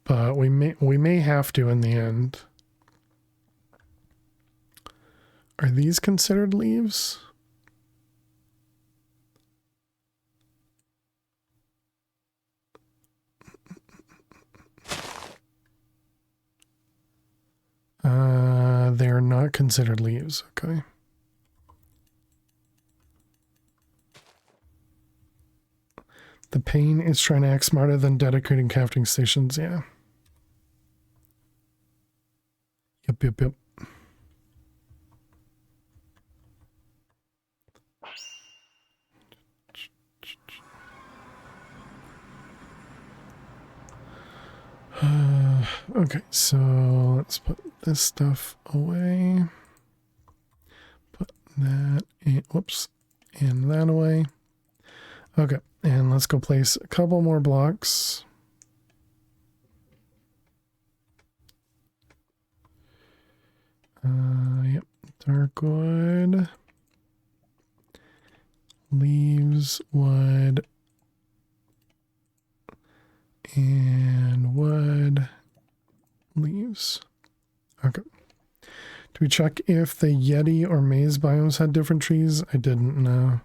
[SPEAKER 1] But we may have to in the end. Are these considered leaves? They're not considered leaves. Okay. The pain is trying to act smarter than dedicating crafting stations. Yeah. Yep. Okay, so let's put this stuff away. Put that in, whoops, and that away. Okay, and let's go place a couple more blocks. Yep, dark wood. Leaves, wood, and wood, leaves. Okay. Do we check if the Yeti or maze biomes had different trees? I didn't know.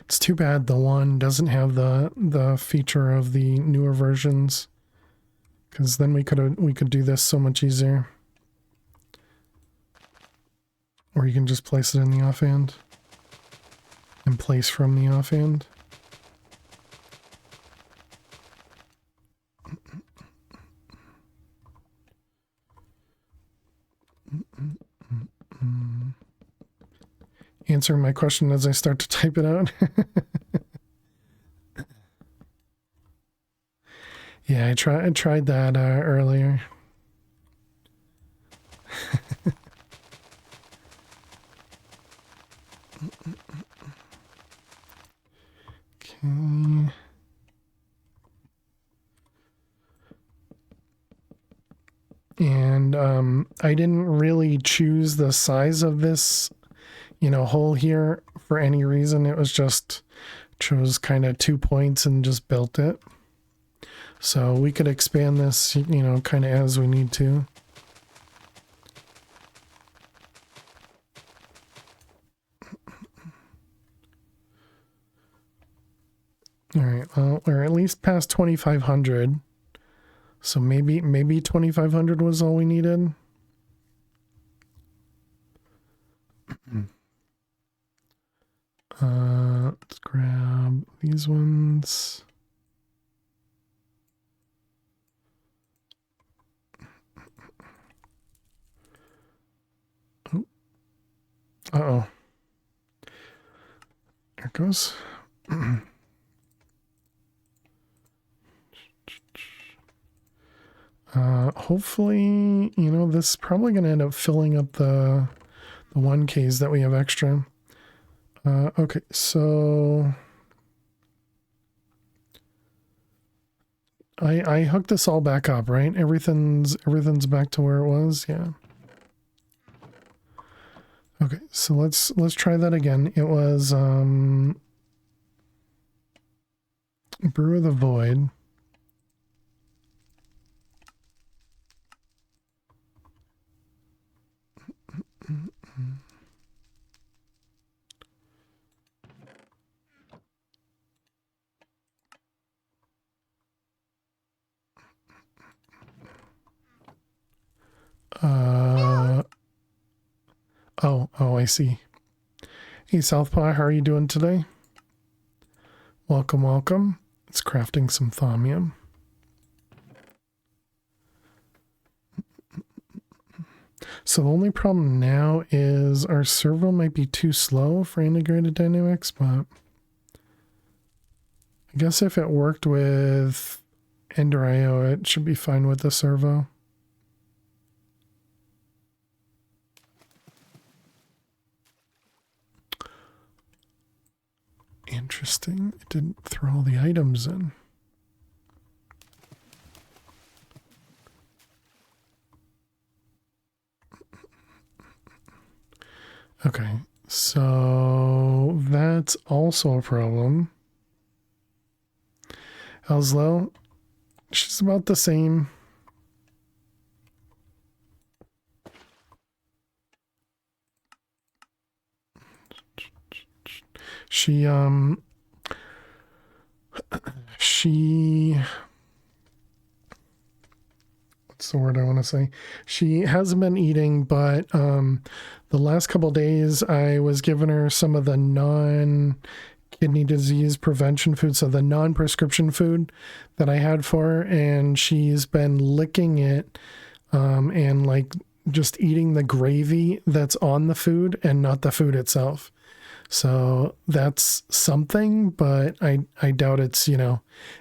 [SPEAKER 1] It's too bad the one doesn't have the feature of the newer versions, because then we could do this so much easier. Or you can just place it in the offhand and place from the offhand. Answer my question as I start to type it out. Yeah, I tried that earlier. Okay. And I didn't really choose the size of this, hole here for any reason. It was just chose kind of 2 points and just built it. So we could expand this, kind of as we need to. All right, well, we're at least past 2,500. So maybe 2,500 was all we needed. Let's grab these ones. Oh. Uh-oh. There it goes. Hopefully, this is probably going to end up filling up the 1Ks that we have extra. Okay, so I hooked this all back up, right? Everything's back to where it was. Yeah. Okay, so let's try that again. It was Brew of the Void. Oh, I see. Hey, Southpaw, how are you doing today? Welcome, welcome. It's crafting some thaumium. So the only problem now is our servo might be too slow for integrated dynamics, but I guess if it worked with Ender IO, it should be fine with the servo. Interesting. It didn't throw all the items in. Okay, so that's also a problem. Elslow, she's about the same. She what's the word I want to say? She hasn't been eating, but the last couple days I was giving her some of the non-kidney disease prevention food, so the non-prescription food that I had for her, and she's been licking it and like just eating the gravy that's on the food and not the food itself. So that's something, but I doubt it's,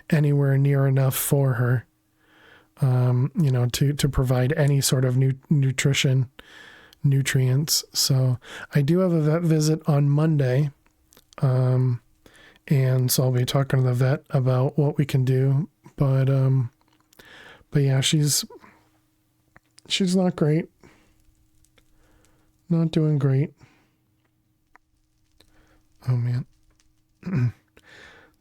[SPEAKER 1] anywhere near enough for her, to provide any sort of nutrients. So I do have a vet visit on Monday. And so I'll be talking to the vet about what we can do. But yeah, she's not great. Not doing great. Oh man.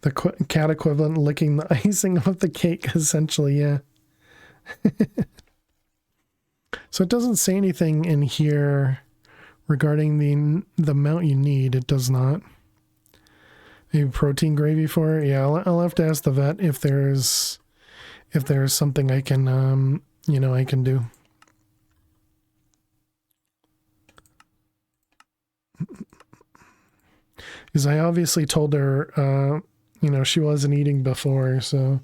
[SPEAKER 1] The cat equivalent licking the icing off the cake, essentially, yeah. So it doesn't say anything in here regarding the amount you need. It does not. Maybe protein gravy for it. Yeah, I'll have to ask the vet if there's something I can I can do. Because I obviously told her, she wasn't eating before. So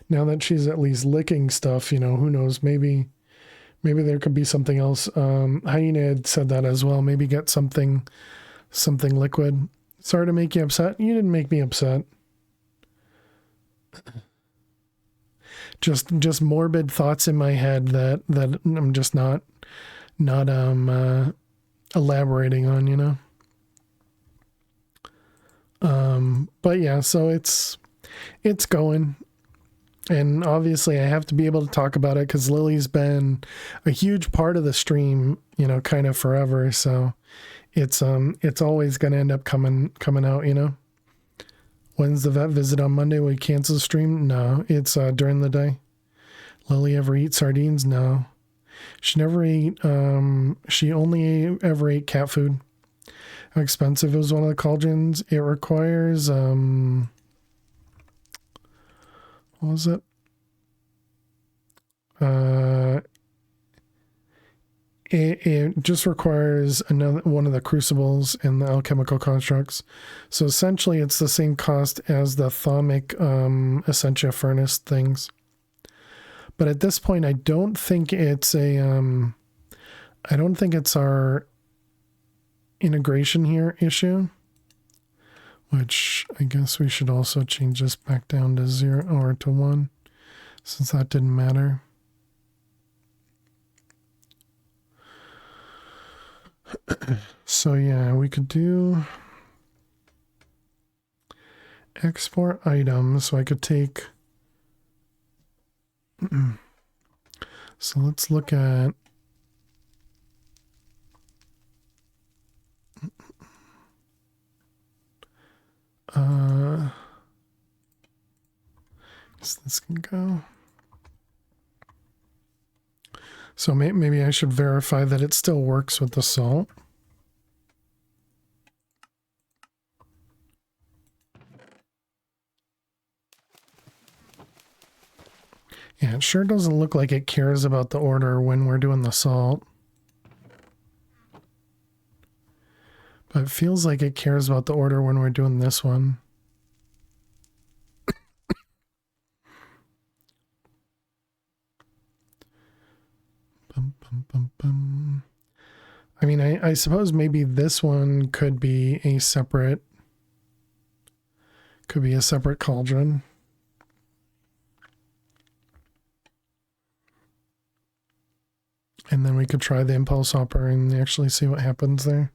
[SPEAKER 1] now that she's at least licking stuff, who knows? Maybe there could be something else. Hyena had said that as well. Maybe get something liquid. Sorry to make you upset. You didn't make me upset. Just morbid thoughts in my head that I'm just not elaborating on, But yeah, so it's going, and obviously I have to be able to talk about it because Lily's been a huge part of the stream, kind of forever. So it's always going to end up coming out, When's the vet visit on Monday? Will you cancel the stream? No, it's during the day. Lily ever eat sardines? No, she never ate. She only ever ate cat food. How expensive is one of the cauldrons? It requires, what was it? It just requires another one of the crucibles and the alchemical constructs. So essentially it's the same cost as the thaumic essentia furnace things. But at this point, I don't think it's our integration here issue, which I guess we should also change this back down to 0 or to 1 since that didn't matter. So yeah, we could do export items. So I could take, so let's look at this can go. So maybe I should verify that it still works with the salt. Yeah, it sure doesn't look like it cares about the order when we're doing the salt. But it feels like it cares about the order when we're doing this one. Bum, bum, bum, bum. I mean, I suppose maybe this one could be a separate cauldron. And then we could try the impulse hopper and actually see what happens there.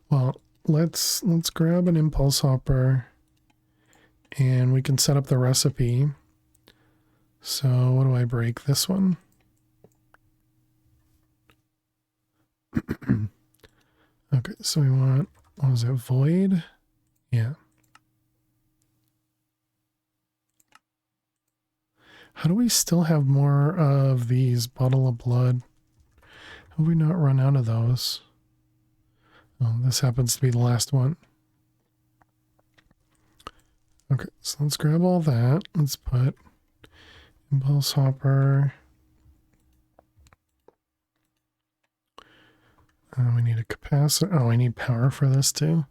[SPEAKER 1] Well, let's grab an impulse hopper and we can set up the recipe. So what do I break? This one? Okay, so we want, what was it, void? Yeah. How do we still have more of these? Bottle of blood. Have we not run out of those? Oh, this happens to be the last one. Okay, so let's grab all that. Let's put impulse hopper. We need a capacitor. Oh, I need power for this too.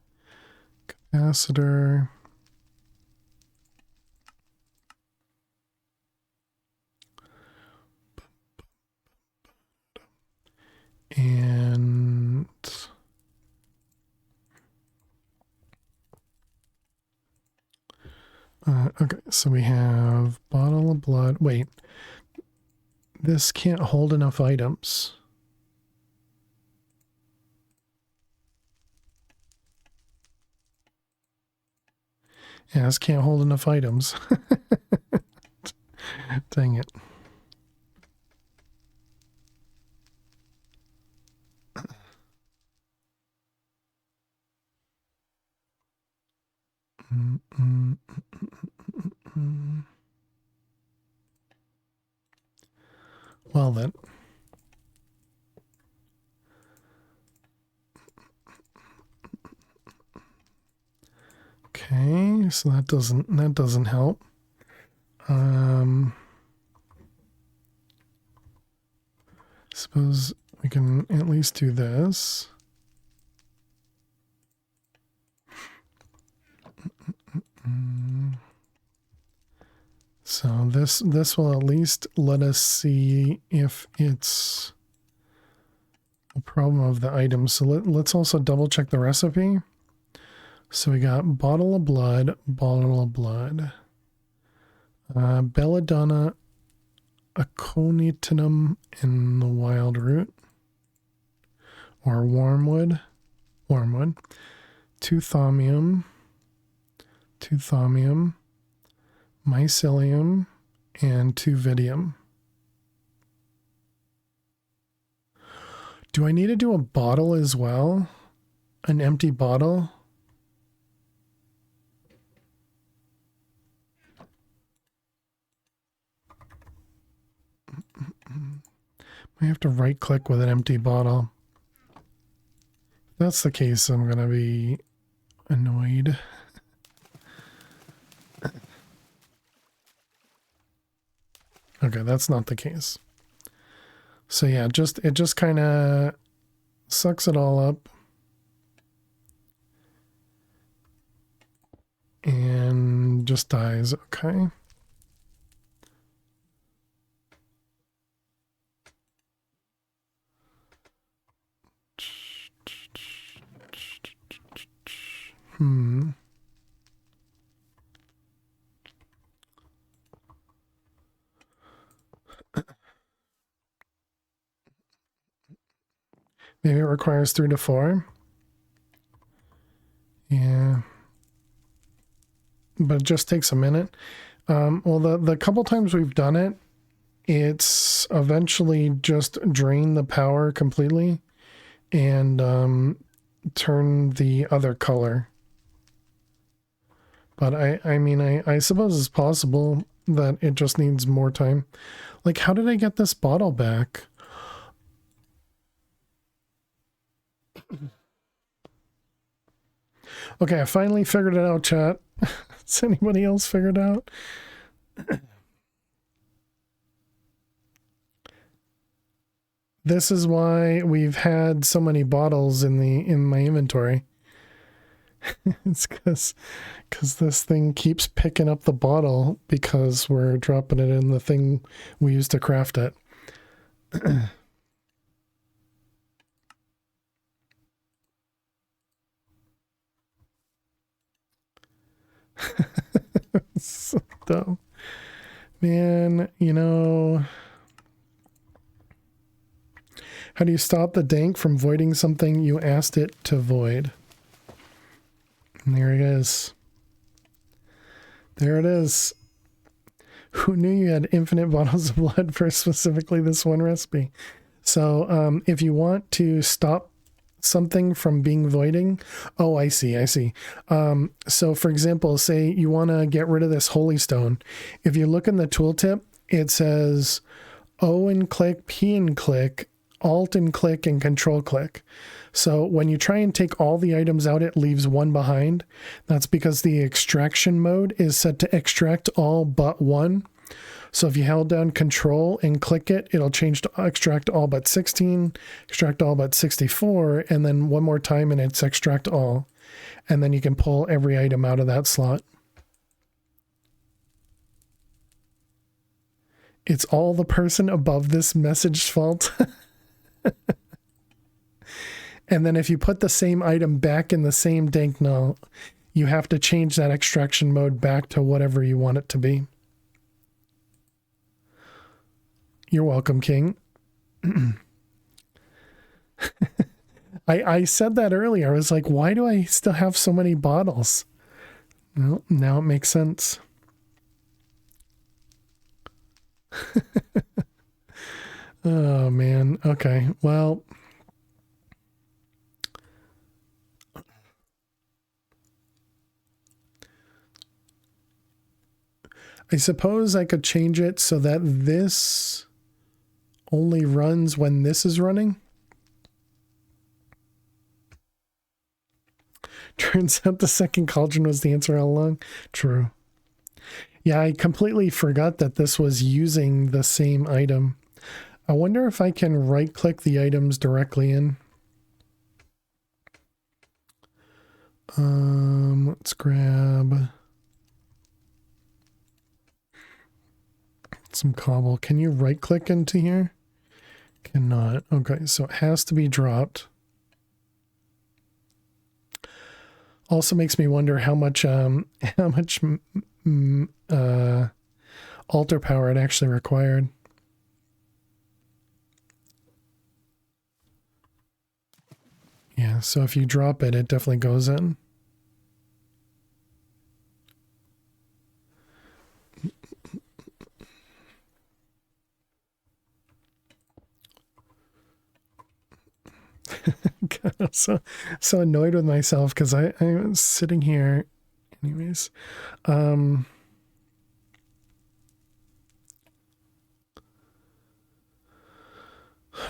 [SPEAKER 1] Capacitor. And okay, so we have bottle of blood. Wait, this can't hold enough items. Yeah, this can't hold enough items. Dang it. Well then. Okay, so that doesn't help. Suppose we can at least do this. So this will at least let us see if it's a problem of the item. So let's also double check the recipe. So we got bottle of blood, belladonna, aconitinum in the wild root, or wormwood, two thaumium, mycelium, and two vidium. Do I need to do a bottle as well? An empty bottle? I have to right click with an empty bottle. If that's the case, I'm gonna be annoyed. Okay, that's not the case. So yeah, it just kind of sucks it all up. And just dies, okay. Maybe it requires 3 to 4. Yeah. But it just takes a minute. Well, the couple times we've done it, it's eventually just drained the power completely and turn the other color. But I mean, I suppose it's possible that it just needs more time. Like, how did I get this bottle back? Okay, I finally figured it out, chat. Has anybody else figured out? This is why we've had so many bottles in my inventory. It's because this thing keeps picking up the bottle because we're dropping it in the thing we use to craft it. So dumb. Man, you know... How do you stop the dank from voiding something you asked it to void? And there it is. There it is. Who knew you had infinite bottles of blood for specifically this one recipe? So if you want to stop something from being voiding, oh, I see. So for example, say you want to get rid of this holy stone. If you look in the tooltip, it says O and click, P and click, Alt and click, and Control click. So when you try and take all the items out, it leaves one behind. That's because the extraction mode is set to extract all but one. So if you held down Control and click it, it'll change to extract all but 16, extract all but 64, and then one more time and it's extract all. And then you can pull every item out of that slot. It's all the person above this message's fault. And then if you put the same item back in the same dank null, you have to change that extraction mode back to whatever you want it to be. You're welcome, King. I said that earlier. I was like, why do I still have so many bottles? Well, now it makes sense. Oh, man. Okay, well... I suppose I could change it so that this only runs when this is running. Turns out the second cauldron was the answer all along. True. Yeah, I completely forgot that this was using the same item. I wonder if I can right-click the items directly in. Let's grab some cobble. Can you right-click into here? Cannot. Okay, so it has to be dropped. Also makes me wonder how much altar power it actually required. Yeah, so if you drop it, it definitely goes in. God, I'm so annoyed with myself because I was sitting here anyways.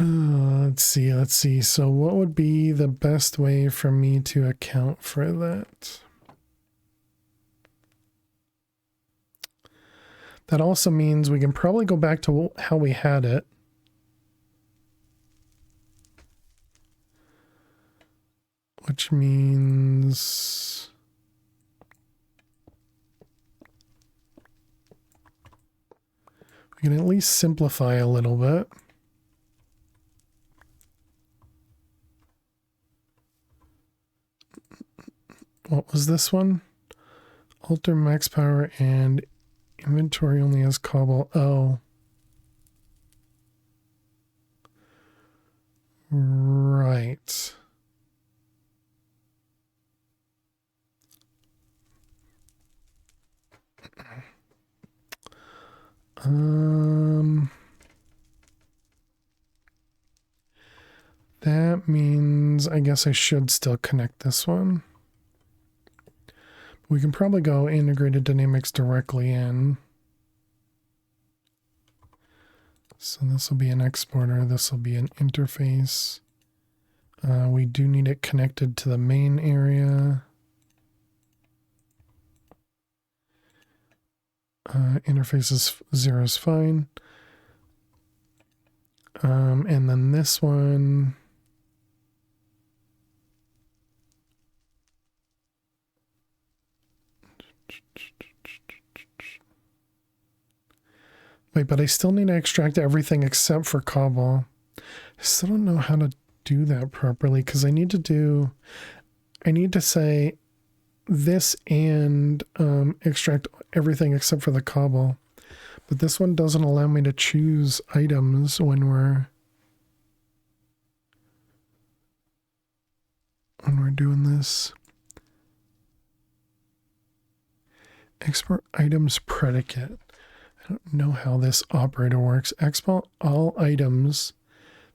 [SPEAKER 1] Let's see. So what would be the best way for me to account for that? That also means we can probably go back to how we had it. Which means... we can at least simplify a little bit. What was this one? Alter max power and inventory only has cobble. Oh. Right. That means I guess I should still connect this one. We can probably go integrated dynamics directly in. So this will be an exporter, this will be an interface. We do need it connected to the main area. Interface is 0 is fine. And then this one. Wait, but I still need to extract everything except for cobble. I still don't know how to do that properly because I need to say this and extract everything except for the cobble. But this one doesn't allow me to choose items when we're doing this. Export items predicate. I don't know how this operator works. Export all items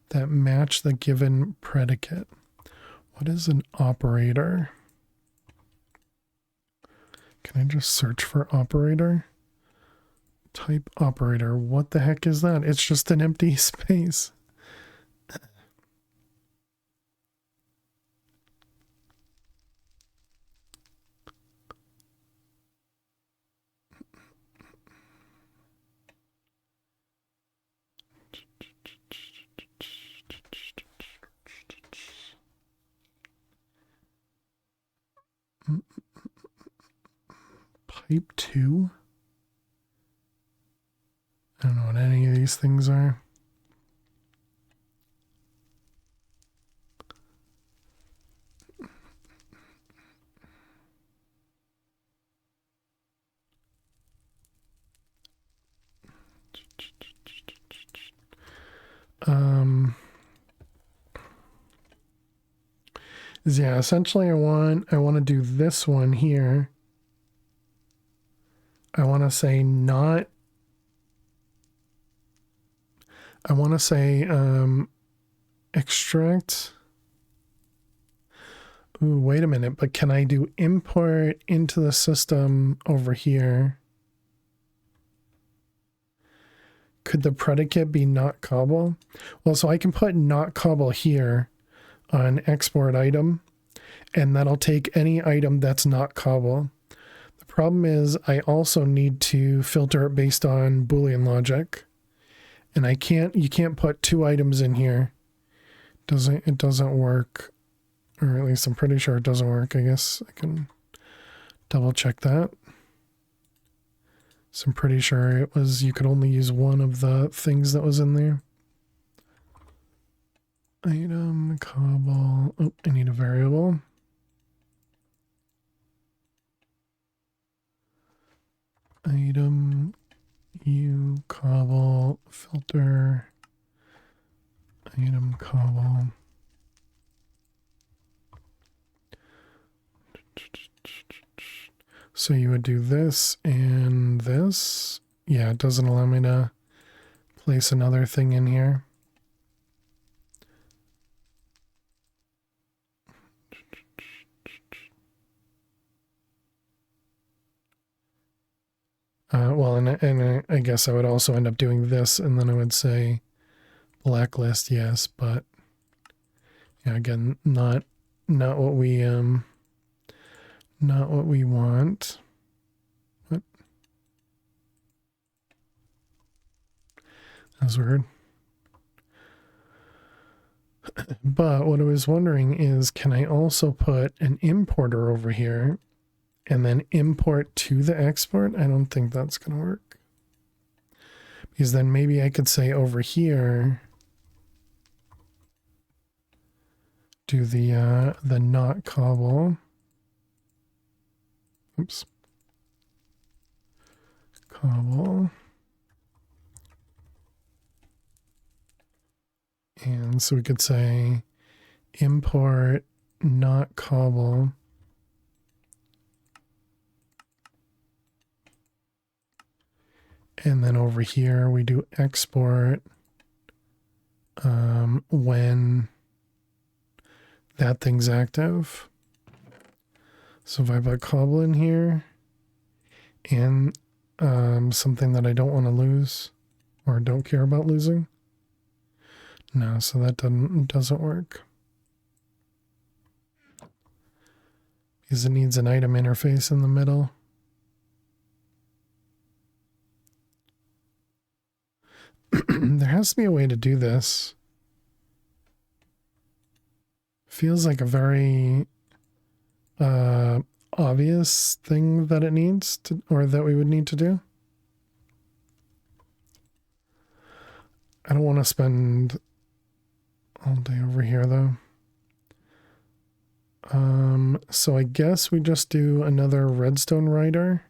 [SPEAKER 1] that match the given predicate. What is an operator? Can I just search for operator? Type operator. What the heck is that? It's just an empty space. Pipe 2? I don't know what any of these things are. Yeah, essentially I want to do this one here. I want to say extract. Ooh, wait a minute, but can I do import into the system over here? Could the predicate be not cobble? Well, so I can put not cobble here on export item, and that'll take any item that's not cobble. The problem is I also need to filter it based on Boolean logic. And you can't put two items in here. It doesn't work. Or at least I'm pretty sure it doesn't work. I guess I can double check that. So I'm pretty sure you could only use one of the things that was in there. Item, cobble. Oh, I need a variable. Item, cobble, filter, item, cobble. So you would do this and this. Yeah, it doesn't allow me to place another thing in here. Well, and I guess I would also end up doing this, and then I would say blacklist, yes, but yeah, again, not what we want. What? That's weird. But what I was wondering is, can I also put an importer over here and then import to the export? I don't think that's going to work. Because then maybe I could say over here, do the not cobble. Oops. Cobble. And so we could say import not cobble. And then over here we do export when that thing's active. So if I put cobble in here and something that I don't want to lose or don't care about losing. No, so that doesn't work. Because it needs an item interface in the middle. There has to be a way to do this. Feels like a very obvious thing that it needs to, or that we would need to do. I don't want to spend all day over here though. So I guess we just do another redstone rider.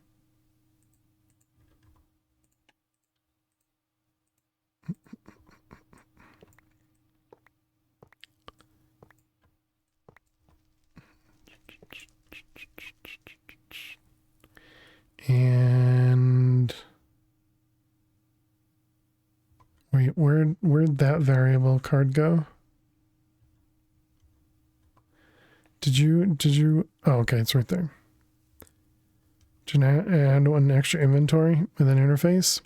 [SPEAKER 1] And wait, where'd that variable card go? Did you oh, okay, it's right there. Did you add one extra inventory with an interface?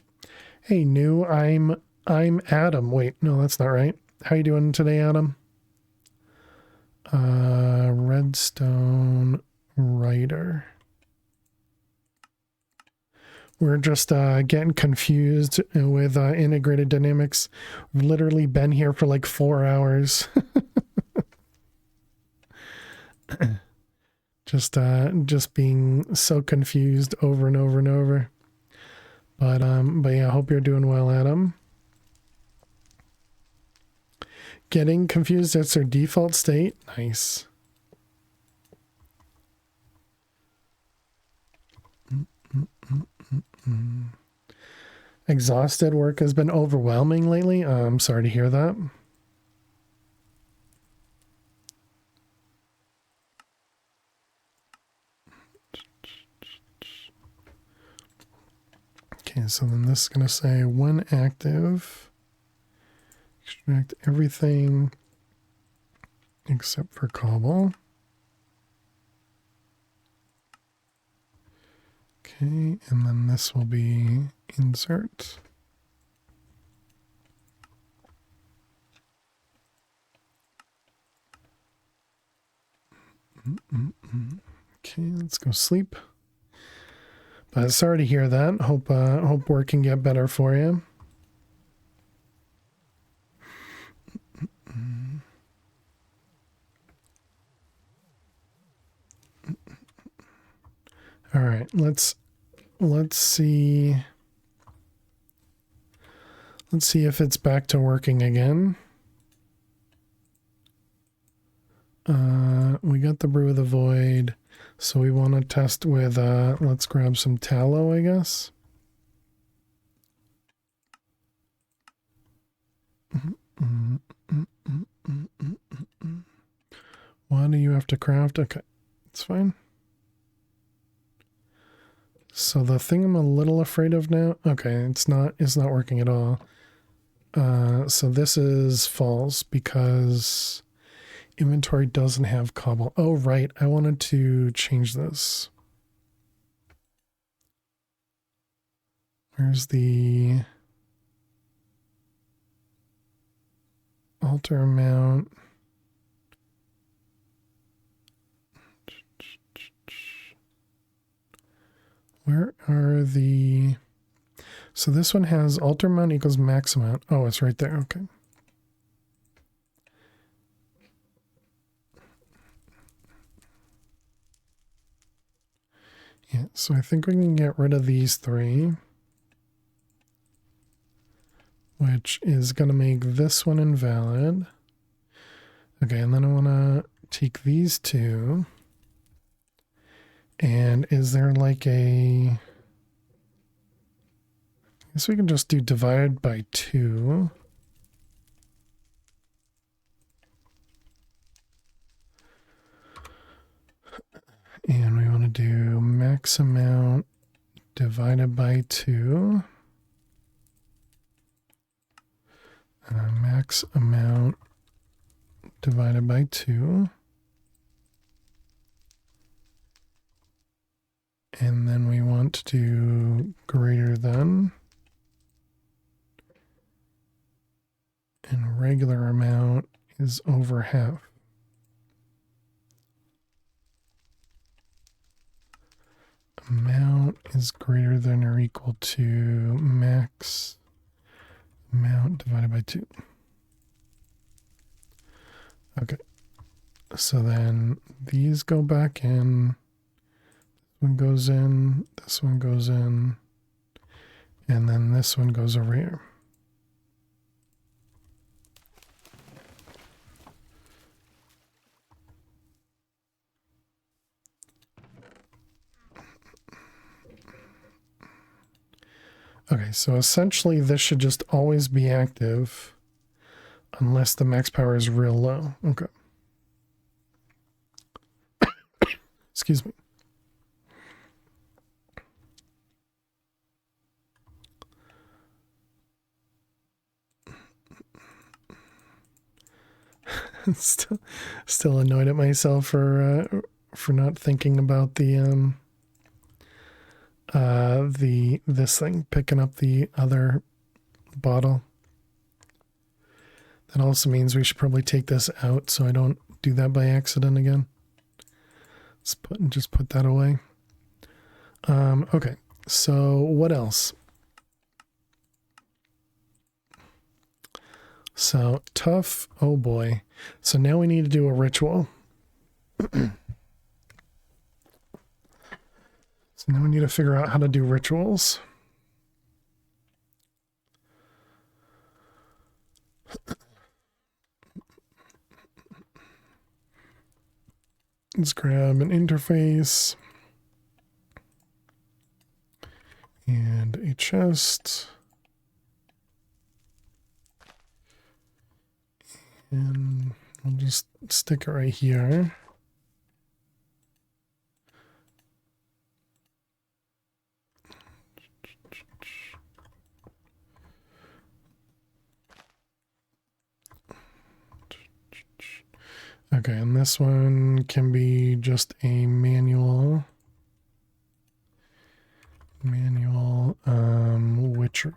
[SPEAKER 1] Hey, new, I'm Adam. Wait, no, that's not right. How you doing today, Adam? Redstone writer. We're just getting confused with integrated dynamics. We've literally been here for like 4 hours. just being so confused over and over and over. But yeah, I hope you're doing well, Adam. Getting confused, that's their default state. Nice. Exhausted, work has been overwhelming lately. I'm sorry to hear that. Okay, so then this is going to say when active, extract everything except for cobble. Okay, and then this will be insert. Okay, let's go sleep. But sorry to hear that. Hope work can get better for you. All right, let's see. Let's see if it's back to working again. We got the Brew of the Void, so we want to test with, let's grab some tallow, I guess. Why do you have to craft? Okay, it's fine. So the thing I'm a little afraid of now, okay, it's not working at all. So this is false because inventory doesn't have cobble. Oh, right. I wanted to change this. Where's the alter amount? Where are the... So this one has alter amount equals max amount. Oh, it's right there. Okay. Yeah, so I think we can get rid of these three, which is going to make this one invalid. Okay, and then I want to take these two. And is there like a... I guess we can just do divide by 2. And we want to do max amount divided by 2. Max amount divided by 2. And then we want to do greater than. And regular amount is over half. Amount is greater than or equal to max amount by 2. Okay. So then these go back in. This one goes in. This one goes in. And then this one goes over here. Okay, so essentially this should just always be active unless the max power is real low. Okay. Excuse me. Still annoyed at myself for not thinking about this thing picking up the other bottle. That also means we should probably take this out so I don't do that by accident again. Just put that away. Okay, so what else? So tough, oh boy. So now we need to do a ritual. So now we need to figure out how to do rituals. Let's grab an interface and a chest. And I'll just stick it right here. Okay, and this one can be just a manual witchery.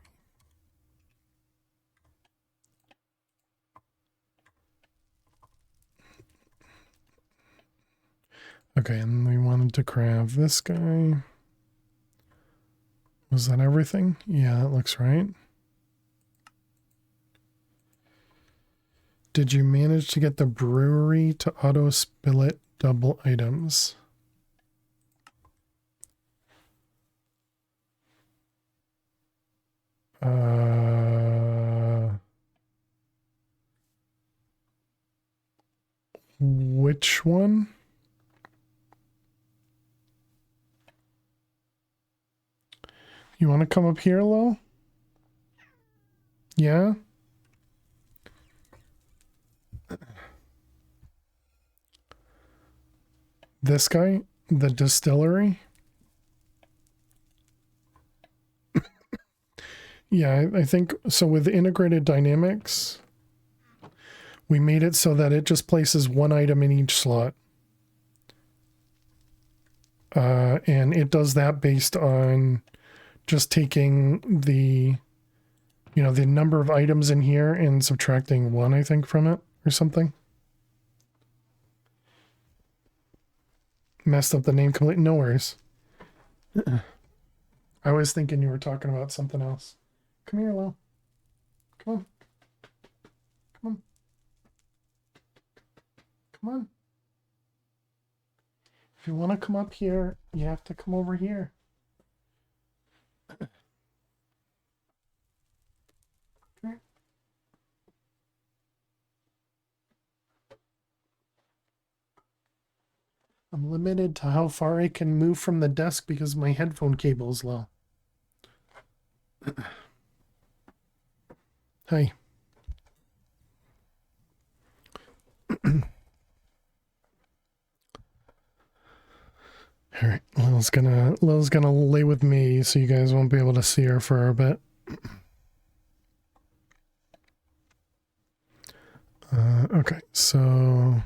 [SPEAKER 1] Okay, and we wanted to craft this guy. Was that everything? Yeah, that looks right. Did you manage to get the brewery to auto spillet double items? Which one? You want to come up here, Lo? Yeah? This guy? The distillery? Yeah, I think so. With integrated dynamics, we made it so that it just places one item in each slot. And it does that based on just taking the, the number of items in here and subtracting one, I think, from it or something. Messed up the name completely. No worries. I was thinking you were talking about something else. Come here, Lo. Come on. Come on. Come on. If you want to come up here, you have to come over here. Come here. I'm limited to how far I can move from the desk because my headphone cable is low. Hi. All right, Lil's gonna lay with me, so you guys won't be able to see her for a bit. Okay, so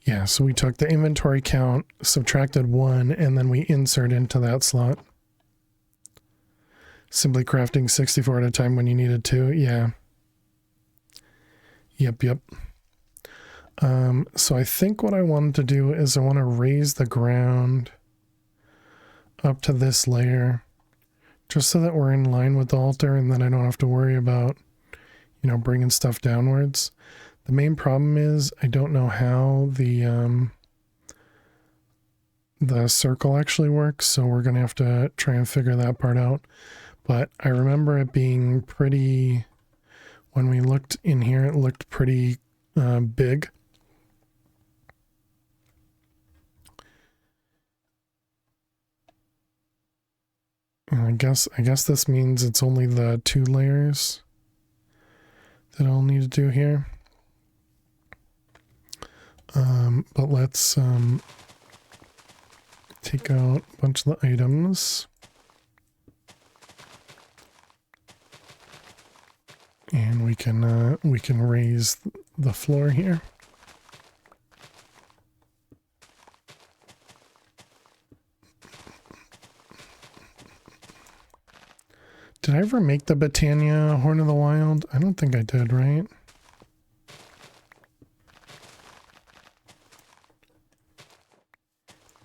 [SPEAKER 1] yeah, so we took the inventory count, subtracted 1, and then we insert into that slot. Simply crafting 64 at a time when you needed to. Yeah. Yep. So I think what I wanted to do is I want to raise the ground up to this layer just so that we're in line with the altar and then I don't have to worry about, you know, bringing stuff downwards. The main problem is I don't know how the circle actually works, so we're going to have to try and figure that part out. But I remember it being pretty, when we looked in here, it looked pretty big. I guess this means it's only the 2 layers that I'll need to do here. But let's take out a bunch of the items. And we can raise the floor here. Did I ever make the Britannia Horn of the Wild? I don't think I did, right?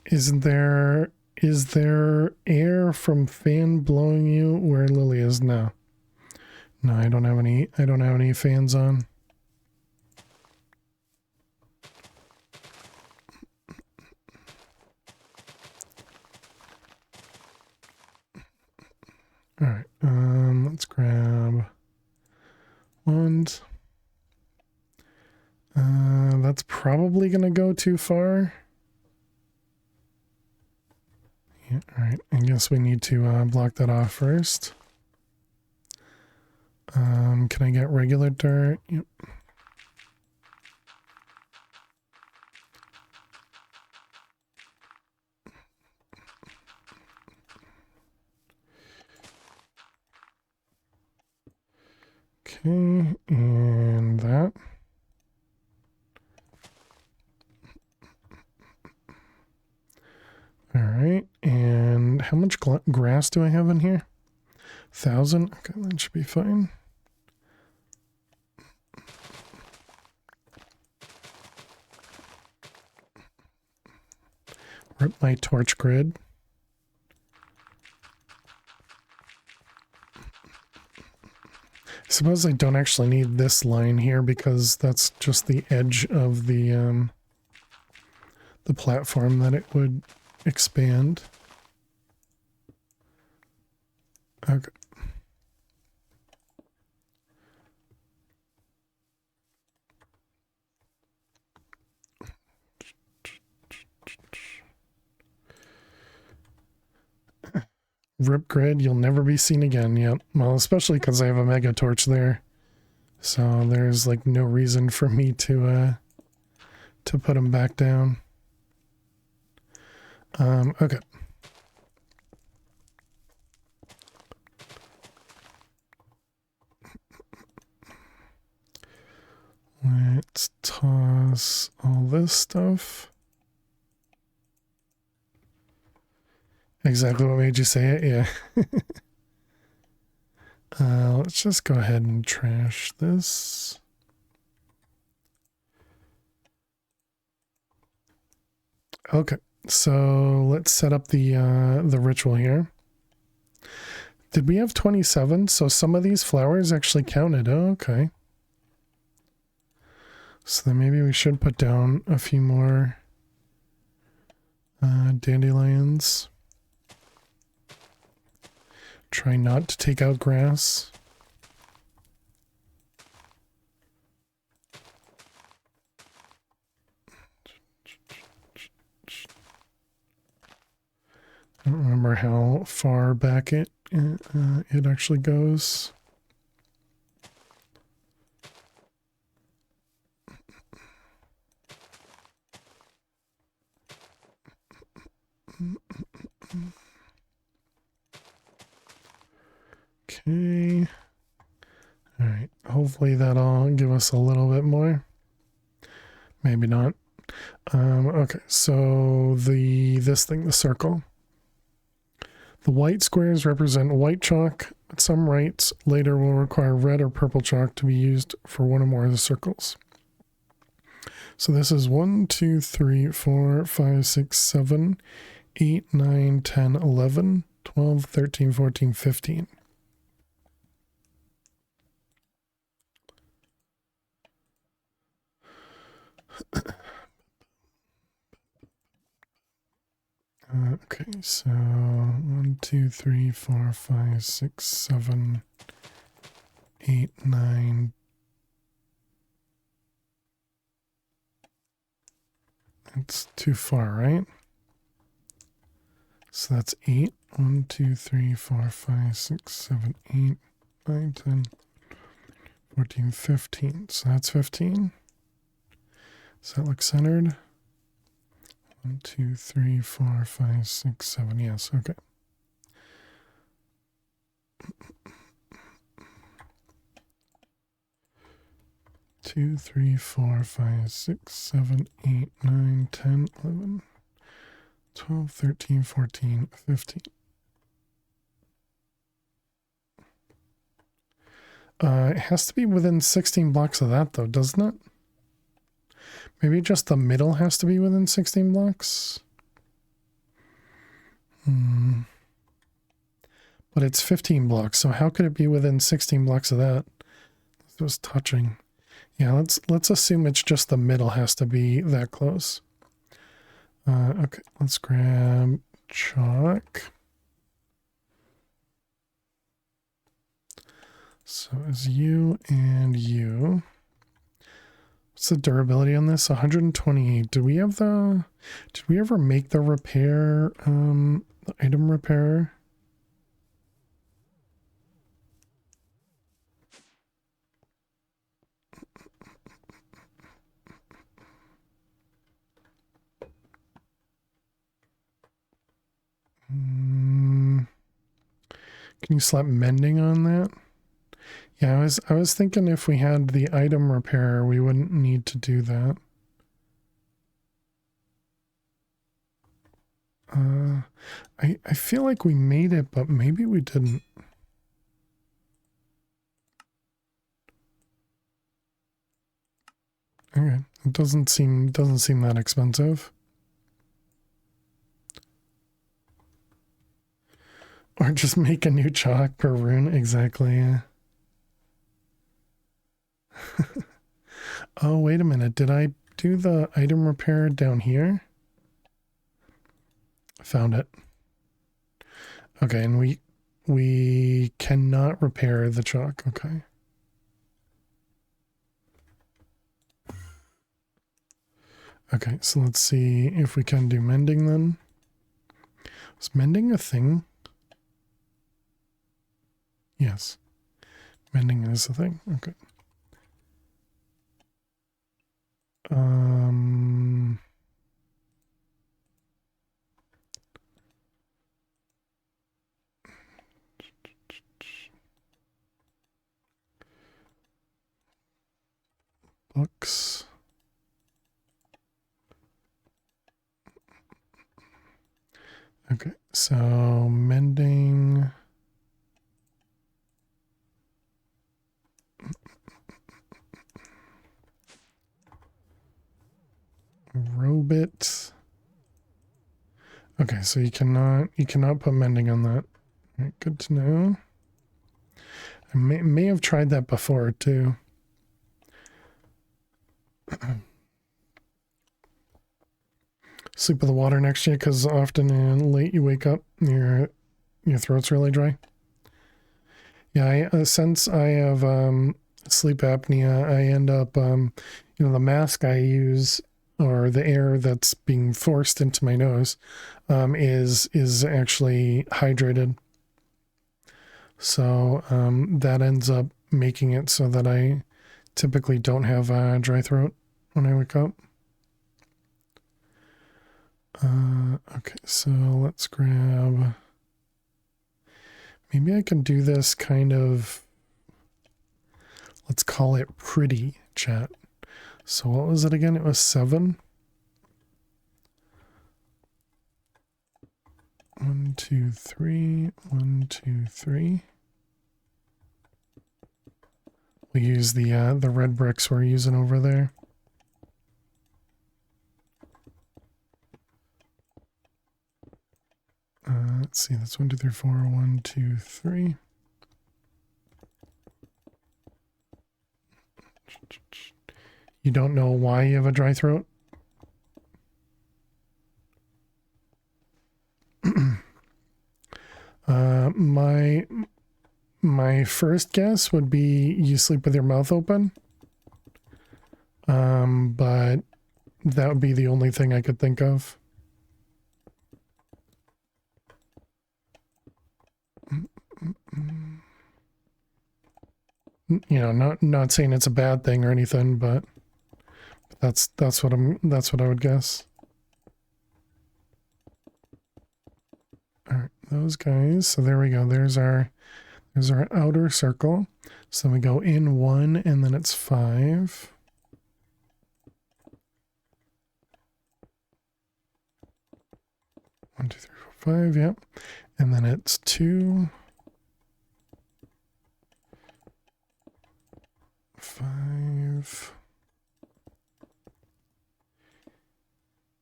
[SPEAKER 1] Is there air from fan blowing you where Lily is now? No, I don't have any fans on. All right, let's grab wand. That's probably gonna go too far. Yeah, all right, I guess we need to block that off first. Can I get regular dirt? Yep. Okay, and that. All right, and how much grass do I have in here? 1,000? Okay, that should be fine. Rip my torch grid. I suppose I don't actually need this line here because that's just the edge of the platform that it would expand. Okay. Rip grid, you'll never be seen again. Yep. Well, especially because I have a mega torch there, so there's like no reason for me to put them back down. Okay. Let's toss all this stuff. Exactly what made you say it, yeah. Let's just go ahead and trash this. Okay, so let's set up the ritual here. Did we have 27? So some of these flowers actually counted. Oh, okay. So then maybe we should put down a few more dandelions. Try not to take out grass. I don't remember how far back it actually goes. Okay. All right. Hopefully that'll give us a little bit more. Maybe not. Okay. So this thing, the circle. The white squares represent white chalk. At some rites later will require red or purple chalk to be used for one or more of the circles. So this is 1, 2, 3, 4, 5, 6, 7, 8, 9, 10, 11. 12, 13, 14, 15. Okay, so 1, 2, 3, 4, 5, 6, 7, 8, 9. That's too far, right? So that's 8. 1, 2, 3, 4, 5, 6, 7, 8, 9, 10, 14, 15. So that's 15. Does that look centered? 1, 2, 3, 4, 5, 6, 7. Yes, okay. Two, 3, 4, 5, 6, 7, 8, 9, 10, 11, 12, 13, 14, 15. It has to be within 16 blocks of that, though, doesn't it? Maybe just the middle has to be within 16 blocks? But it's 15 blocks, so how could it be within 16 blocks of that? It was touching. Yeah, let's assume it's just the middle has to be that close. Okay, let's grab chalk. So is you and you. What's the durability on this? 128. Did we ever make the repair, the item repair? Can you slap mending on that? Yeah, I was thinking if we had the item repair, we wouldn't need to do that. I feel like we made it, but maybe we didn't. Okay, it doesn't seem that expensive. Or just make a new chalk per rune, exactly. Yeah. Oh, wait a minute. Did I do the item repair down here? Found it. Okay, and we cannot repair the chalk. Okay. Okay, so let's see if we can do mending then. Is mending a thing? Yes. Mending is a thing. Okay. Books. Okay, so mending. Robit. Okay, so you cannot put mending on that. All right, good to know. I may have tried that before too. Sleep with the water next to you because often late you wake up and your throat's really dry. Yeah, since I have sleep apnea, I end up the mask I use or the air that's being forced into my nose is actually hydrated. So that ends up making it so that I typically don't have a dry throat when I wake up. Okay, so let's grab... Maybe I can do this kind of... Let's call it pretty chat. So what was it again? It was 7. 1, 2, 3. 1, 2, 3. We use the red bricks we're using over there. let's see, that's 1, 2, 3, 4, 1, 2, 3. You don't know why you have a dry throat? My first guess would be you sleep with your mouth open. But that would be the only thing I could think of. You know, not saying it's a bad thing or anything, but that's what I would guess. All right, those guys. So there we go. There's our outer circle. So we go in 1 and then it's 5. One, 2, 3, 4, 5, yep. And then it's 2, 5.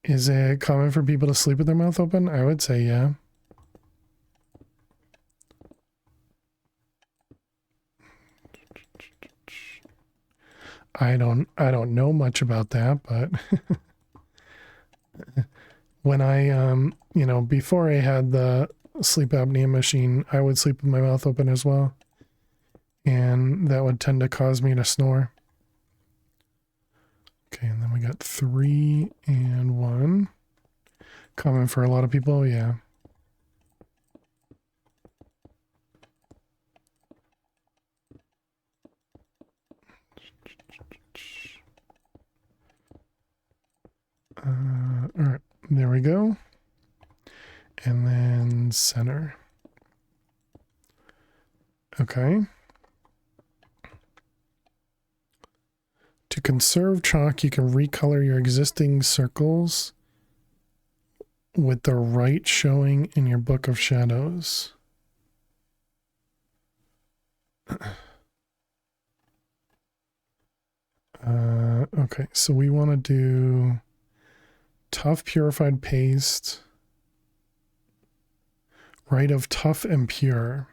[SPEAKER 1] Is it common for people to sleep with their mouth open? I would say yeah. I don't know much about that, but when I you know, before I had the sleep apnea machine, I would sleep with my mouth open as well. And that would tend to cause me to snore. Okay, and then we got 3 and 1. Common for a lot of people, yeah. All right, there we go. And then center. Okay. To conserve chalk, you can recolor your existing circles with the right showing in your book of shadows. Okay, so we want to do tough purified paste, right of tough and pure.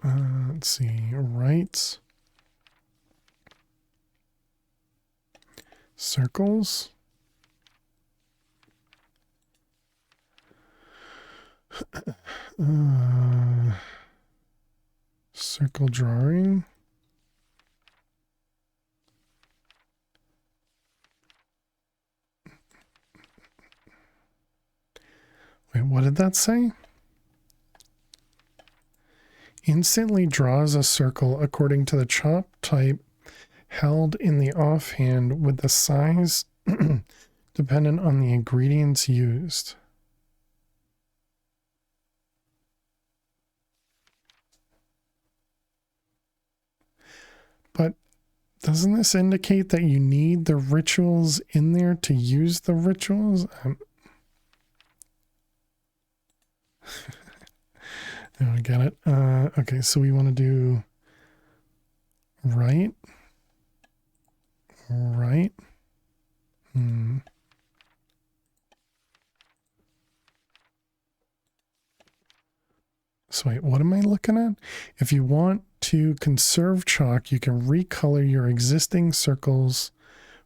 [SPEAKER 1] Let's see, right circles. Circle drawing. Wait, what did that say? Instantly draws a circle according to the chop type held in the offhand with the size dependent on the ingredients used. But doesn't this indicate that you need the rituals in there to use the rituals? I don't get it. Okay, so we want to do right. So wait, what am I looking at? If you want to conserve chalk, you can recolor your existing circles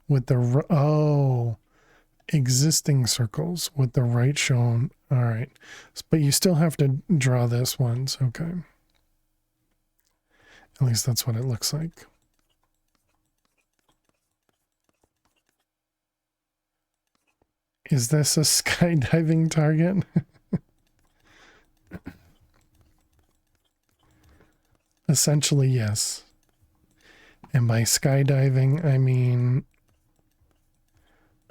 [SPEAKER 1] with the existing circles with the right shown. All right, but you still have to draw this once. Okay, at least that's what it looks like. Is this a skydiving target? Essentially, yes. And by skydiving, I mean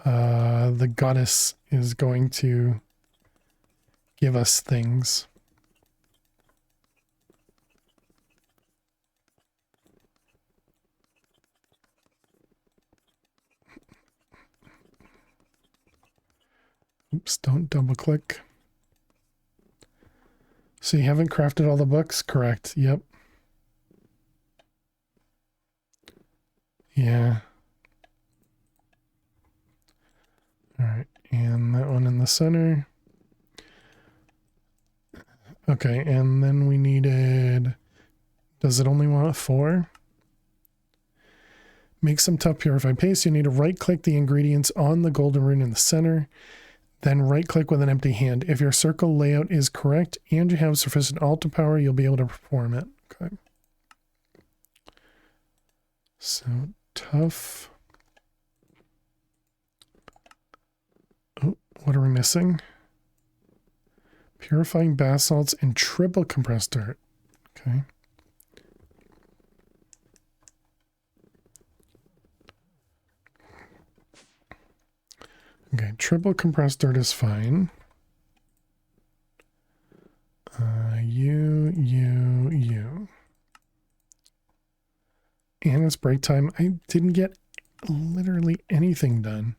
[SPEAKER 1] the goddess is going to give us things. Oops, don't double click. So you haven't crafted all the books? Correct. Yep. Yeah. All right, and that one in the center. Okay, and then we needed, does it only want 4? Make some tough purified paste. You need to right click the ingredients on the golden rune in the center, then right click with an empty hand. If your circle layout is correct and you have sufficient altar power, you'll be able to perform it. Okay. So tough. Oh, what are we missing? Purifying basalts and triple compressed dirt. Okay. Okay, triple compressed dirt is fine. You. And it's break time. I didn't get literally anything done.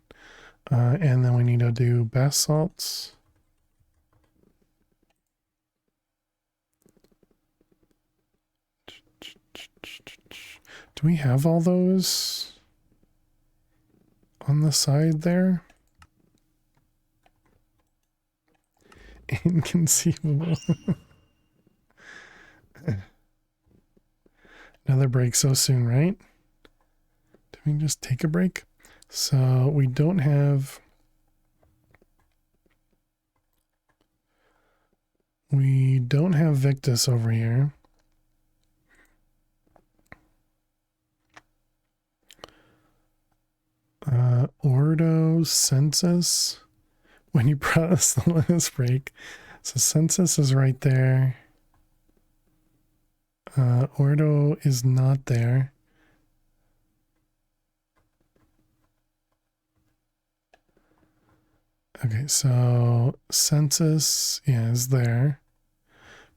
[SPEAKER 1] And then we need to do basalts. Do we have all those on the side there? Inconceivable. Another break so soon, right? Did we just take a break? So we don't have... We don't have Victus over here. Ordo, Census. When you press the last break. So Census is right there. Ordo is not there. Okay, so Census, yeah, is there.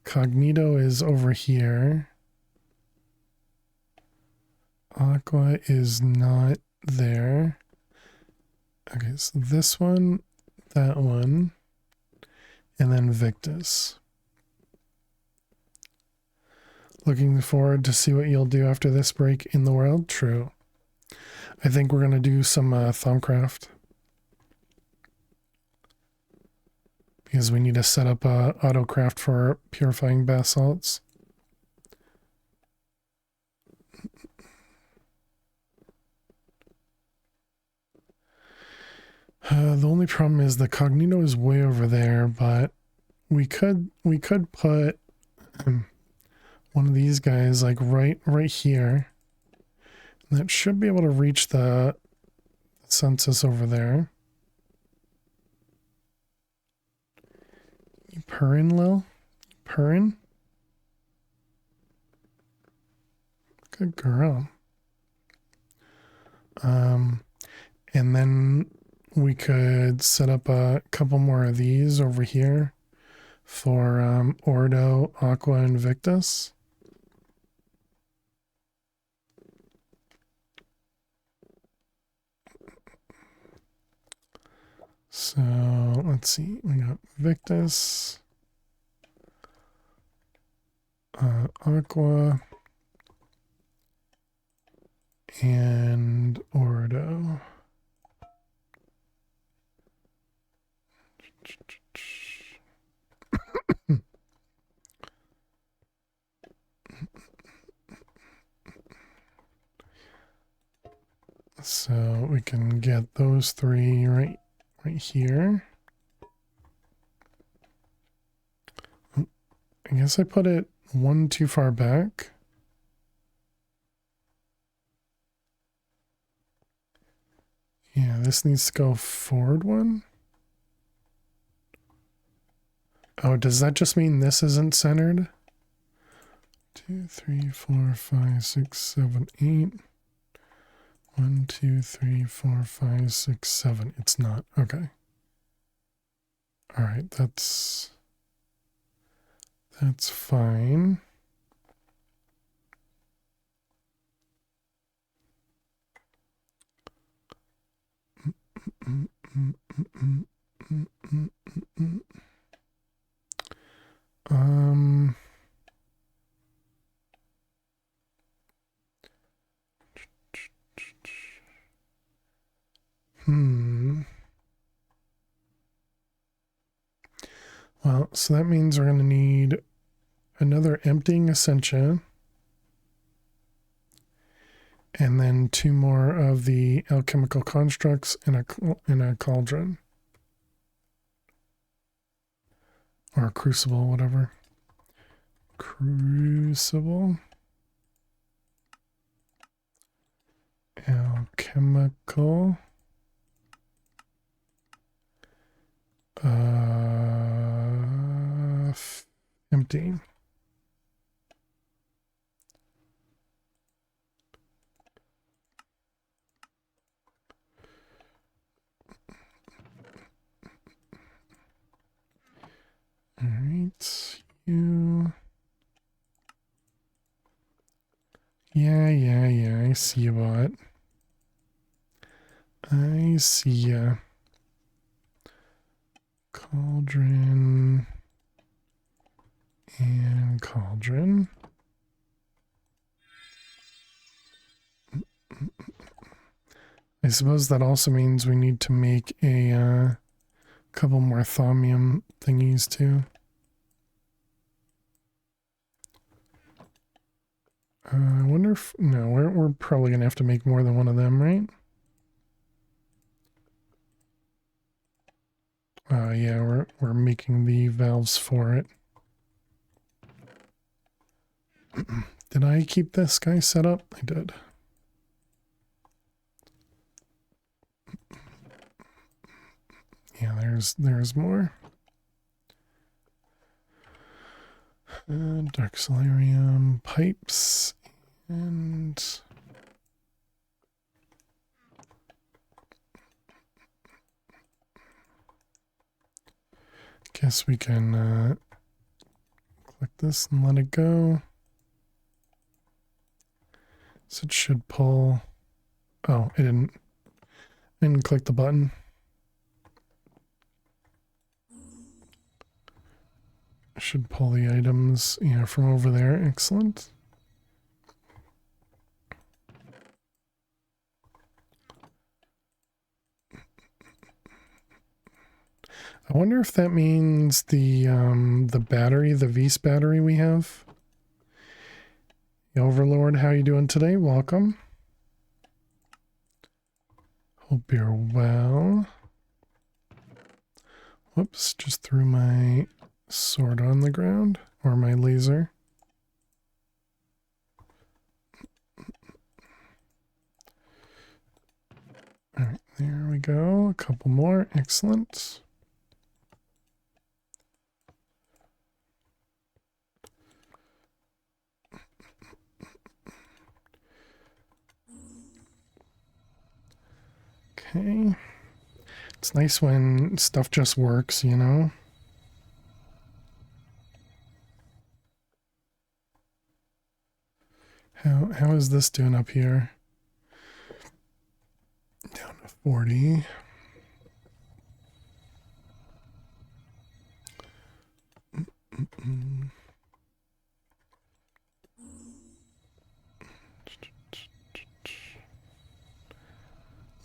[SPEAKER 1] Cognito is over here. Aqua is not there. Okay, so this one, that one, and then Victus. Looking forward to see what you'll do after this break in the world? True. I think we're going to do some Thumbcraft. Because we need to set up autocraft for purifying basalts. The only problem is the Cognito is way over there, but we could put one of these guys like right here. That should be able to reach the census over there. You purring, Lil? Purring? Good girl. And then we could set up a couple more of these over here for Ordo, Aqua, and Victus. So let's see, we got Victus, Aqua, and Ordo. So we can get those 3 right here. I guess I put it 1 too far back. Yeah, this needs to go forward 1. Oh, does that just mean this isn't centered? 2, 3, 4, 5, 6, 7, 8. 1, 2, 3, 4, 5, 6, 7. It's not. Okay. All right, that's fine. Hmm. Well, so that means we're going to need another emptying essentia. And then 2 more of the alchemical constructs in a cauldron. Or a crucible, whatever. Crucible. Alchemical. Empty. All right, you. Yeah, I see you, bot. I see ya. Cauldron. And cauldron. I suppose that also means we need to make a couple more thaumium thingies too. I wonder if... No, we're probably going to have to make more than one of them, right? Yeah, we're making the valves for it. Did I keep this guy set up? I did. Yeah, there's more. Dark solarium pipes and guess we can click this and let it go. So it should pull. Oh, it didn't click the button. Should pull the items, yeah, from over there. Excellent. I wonder if that means the battery, the Vs battery we have. Overlord, how you doing today? Welcome. Hope you're well. Whoops, just threw my sword on the ground, or my laser. All right, there we go. A couple more. Excellent. Okay. It's nice when stuff just works, you know? How is this doing up here? Down to 40.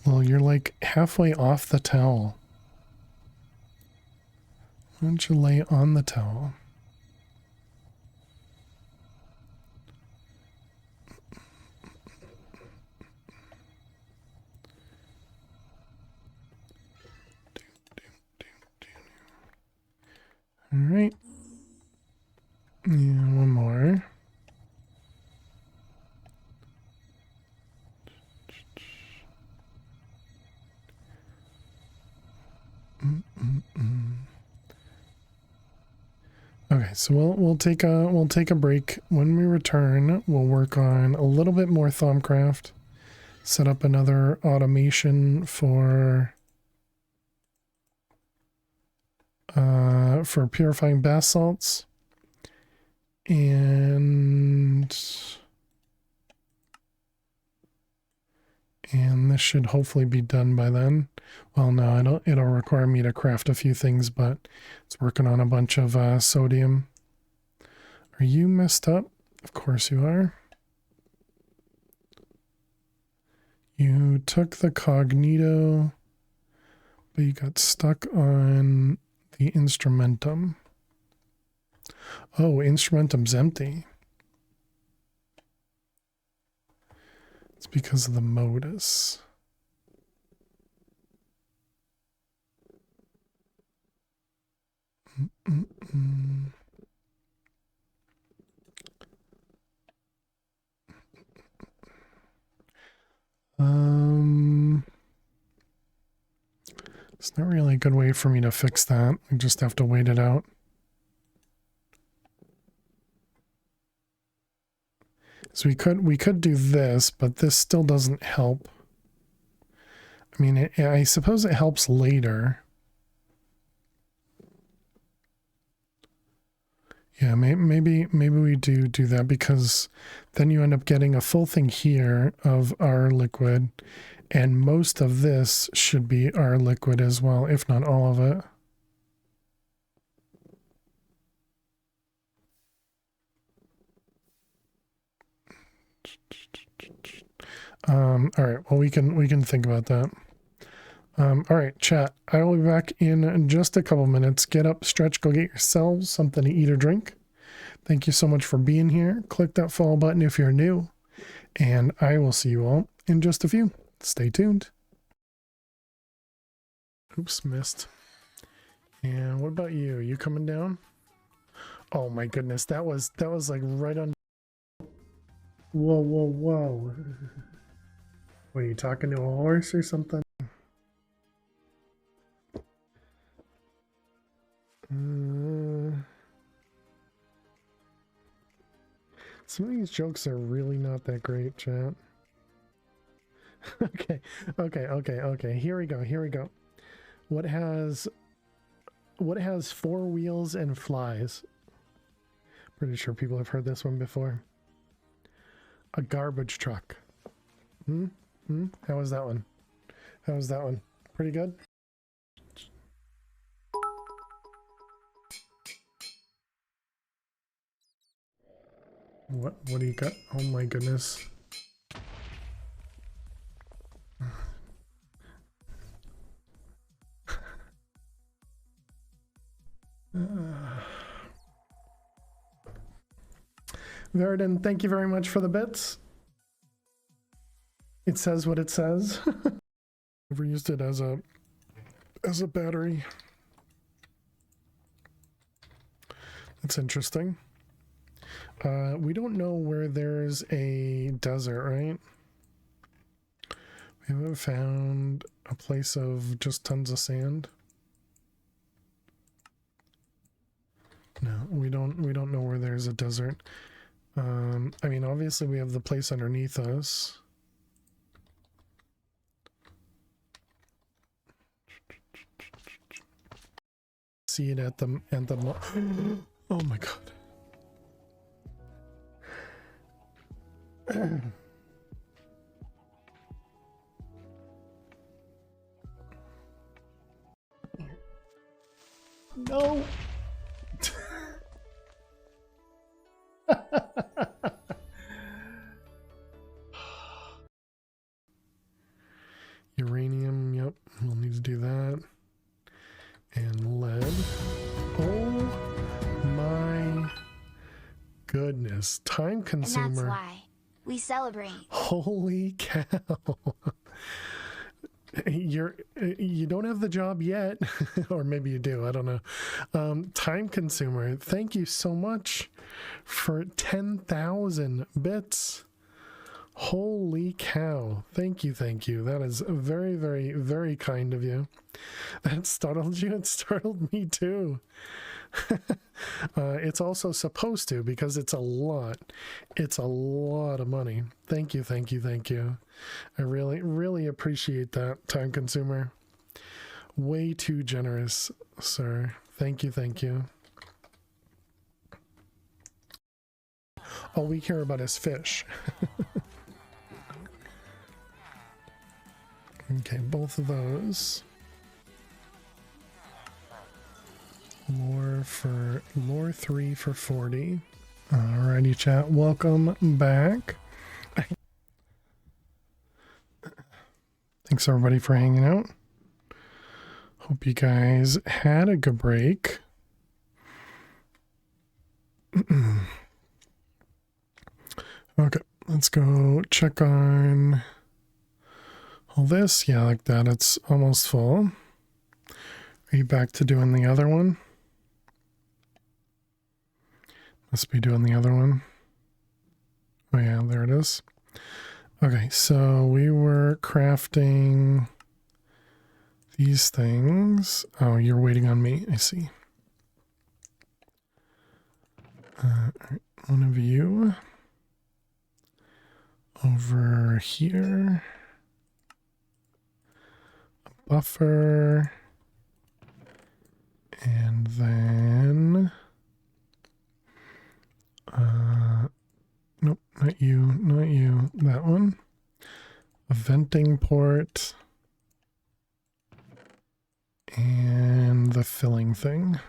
[SPEAKER 1] Well, you're like halfway off the towel. Why don't you lay on the towel? All right. Yeah, one more. Okay, so we'll take a break. When we return, we'll work on a little bit more Thaumcraft. Set up another automation for purifying bath salts. And this should hopefully be done by then. Well, no, it'll require me to craft a few things, but it's working on a bunch of sodium. Are you messed up? Of course you are. You took the cognito, but you got stuck on the instrumentum. Oh, instrumentum's empty. It's because of the modus. Mm-mm-mm. It's not really a good way for me to fix that. I just have to wait it out. So we could do this, but this still doesn't help. I mean, I suppose it helps later. Yeah, maybe we do that, because then you end up getting a full thing here of our liquid, and most of this should be our liquid as well, if not all of it. All right, well, we can think about that. All right, chat. I will be back in just a couple minutes. Get up, stretch, go get yourselves something to eat or drink. Thank you so much for being here. Click that follow button if you're new, and I will see you all in just a few. Stay tuned. Oops, missed. And what about you? You coming down? Oh my goodness, that was like right on. Whoa, whoa, whoa. What, are you talking to a horse or something? Some of these jokes are really not that great, chat. Okay. Here we go. What has 4 wheels and flies? Pretty sure people have heard this one before. A garbage truck. How was that one? Pretty good? What do you got? Oh my goodness. Verdon, thank you very much for the bits. It says what it says. Never used it as a battery. That's interesting. We don't know where there's a desert, right? We haven't found a place of just tons of sand. No, we don't know where there's a desert. I mean, obviously we have the place underneath us. See it at the oh my god. No. Uranium, yep, we'll need to do that. And lead. Oh my goodness. Time consumer.
[SPEAKER 4] And that's why we celebrate.
[SPEAKER 1] Holy cow. You don't have the job yet, or maybe you do, I don't know. Time consumer, thank you so much for 10,000 bits. Holy cow. Thank you. That is very, very, very kind of you. That startled you. It startled me too. It's also supposed to, because it's a lot. It's a lot of money. Thank you. I really, really appreciate that, time consumer. Way too generous, sir. Thank you. All we care about is fish. Okay, both of those. Lore 3 for 40. Alrighty, chat. Welcome back. Thanks everybody for hanging out. Hope you guys had a good break. Okay, let's go check on all this. Yeah, like that. It's almost full. Are you back to doing the other one? Must be doing the other one. Oh yeah, there it is. Okay, so we were crafting these things. Oh, you're waiting on me. I see. All right, one of you over here. A buffer. And then... nope, not you, not you. That one. A venting port. And the filling thing.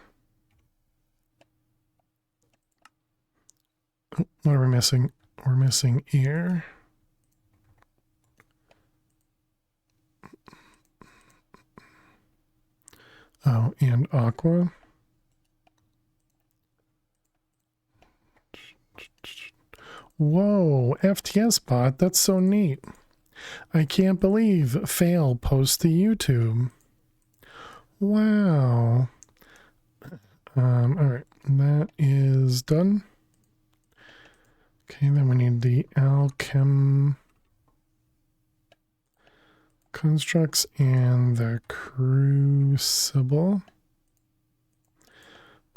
[SPEAKER 1] Oh, what are we missing? We're missing air. Oh, and aqua. Whoa, FTS bot, that's so neat. I can't believe fail post to YouTube. Wow. All right, that is done. Okay, then we need the alchem constructs and the crucible.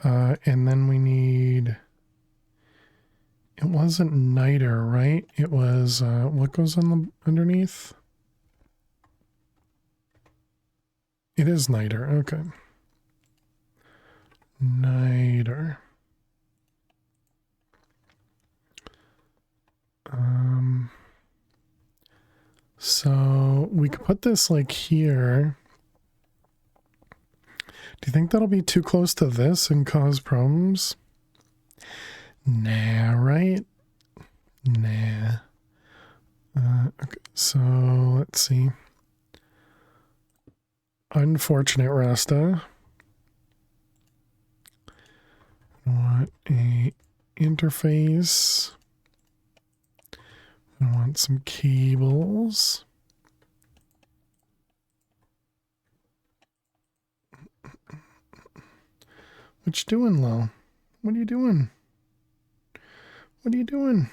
[SPEAKER 1] And then we need, it wasn't niter, right? It was, what goes on the underneath? It is niter, okay. Niter. So we could put this like here. Do you think that'll be too close to this and cause problems? Nah, right? Nah. Okay, so let's see. Unfortunate Rasta. I want a interface. I want some cables. What you doing, Lil? What are you doing? What are you doing?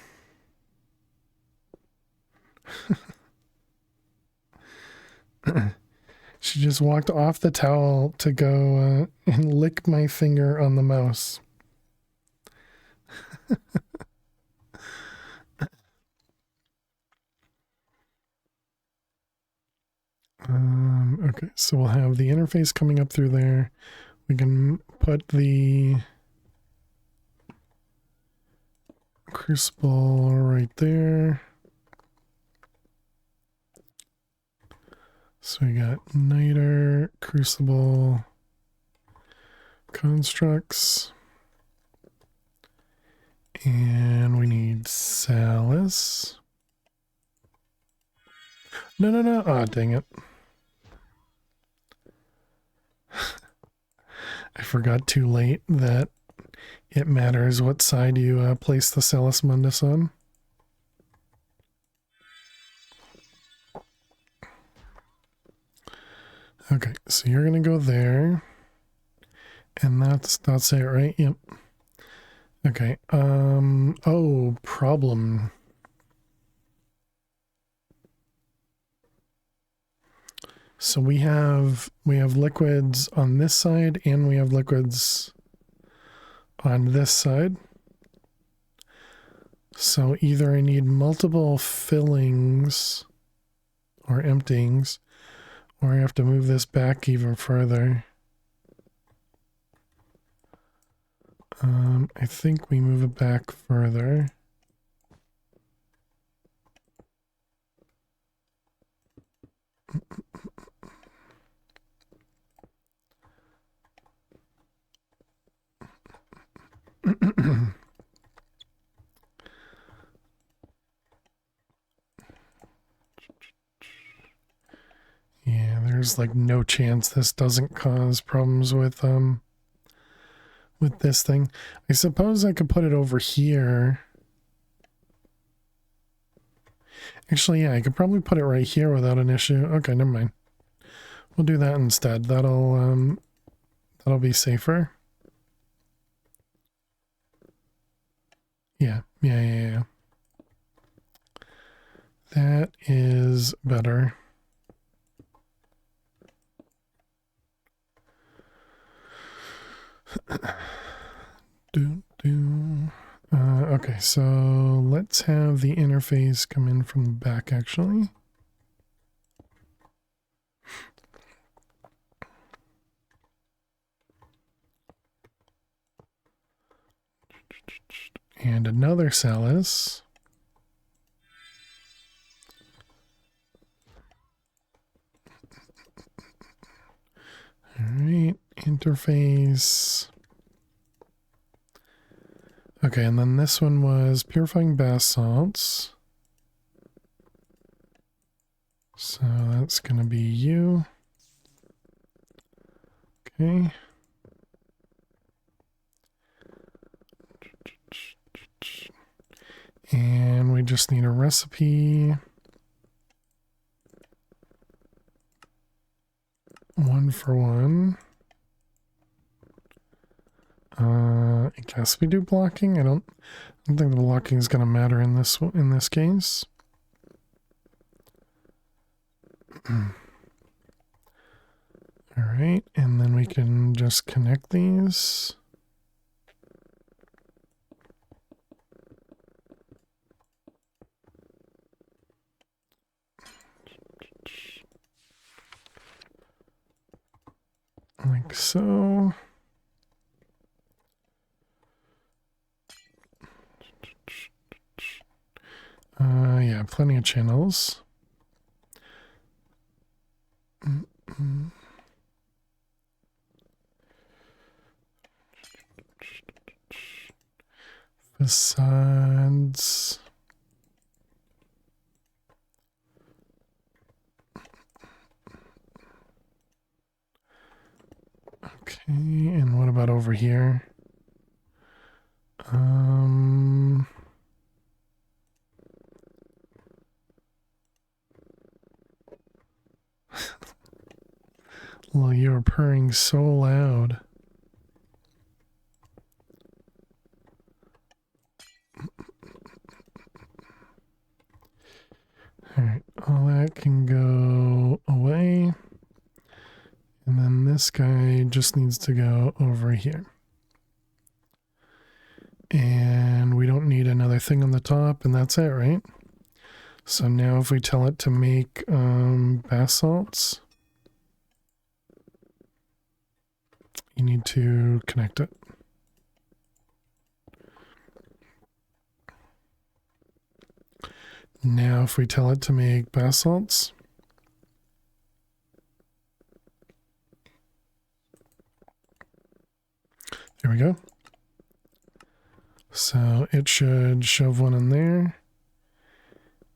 [SPEAKER 1] She just walked off the towel to go and lick my finger on the mouse. Okay, so we'll have the interface coming up through there. We can put the crucible right there. So we got niter, crucible, constructs, and we need Salus. No, no, no. Ah, dang it. I forgot too late that it matters what side you place the Salus Mundus on. Okay, so you're gonna go there. And that's it, right? Yep. Okay. Oh, problem. So we have liquids on this side and we have liquids on this side. So either I need multiple fillings or emptyings, or I have to move this back even further. I think we move it back further. Yeah, there's like no chance this doesn't cause problems with with this thing. I suppose I could put it over here. Actually, yeah, I could probably put it right here without an issue. Okay, never mind. We'll do that instead. That'll be safer. Yeah. That is better. Okay, so let's have the interface come in from the back, actually. And another Salus. All right, interface. Okay, and then this one was purifying bath salts. So that's going to be you. Okay. And we just need a recipe. One for one. I guess we do blocking. I don't think the blocking is going to matter in this case. All right, and then we can just connect these. Like so. Yeah, plenty of channels. Facades. Okay, and what about over here? Well, you're purring so loud. Alright, all that can go away. And then this guy just needs to go over here. And we don't need another thing on the top, and that's it, right? So now if we tell it to make bath salts, you need to connect it. Now if we tell it to make bath salts, there we go. So it should shove one in there,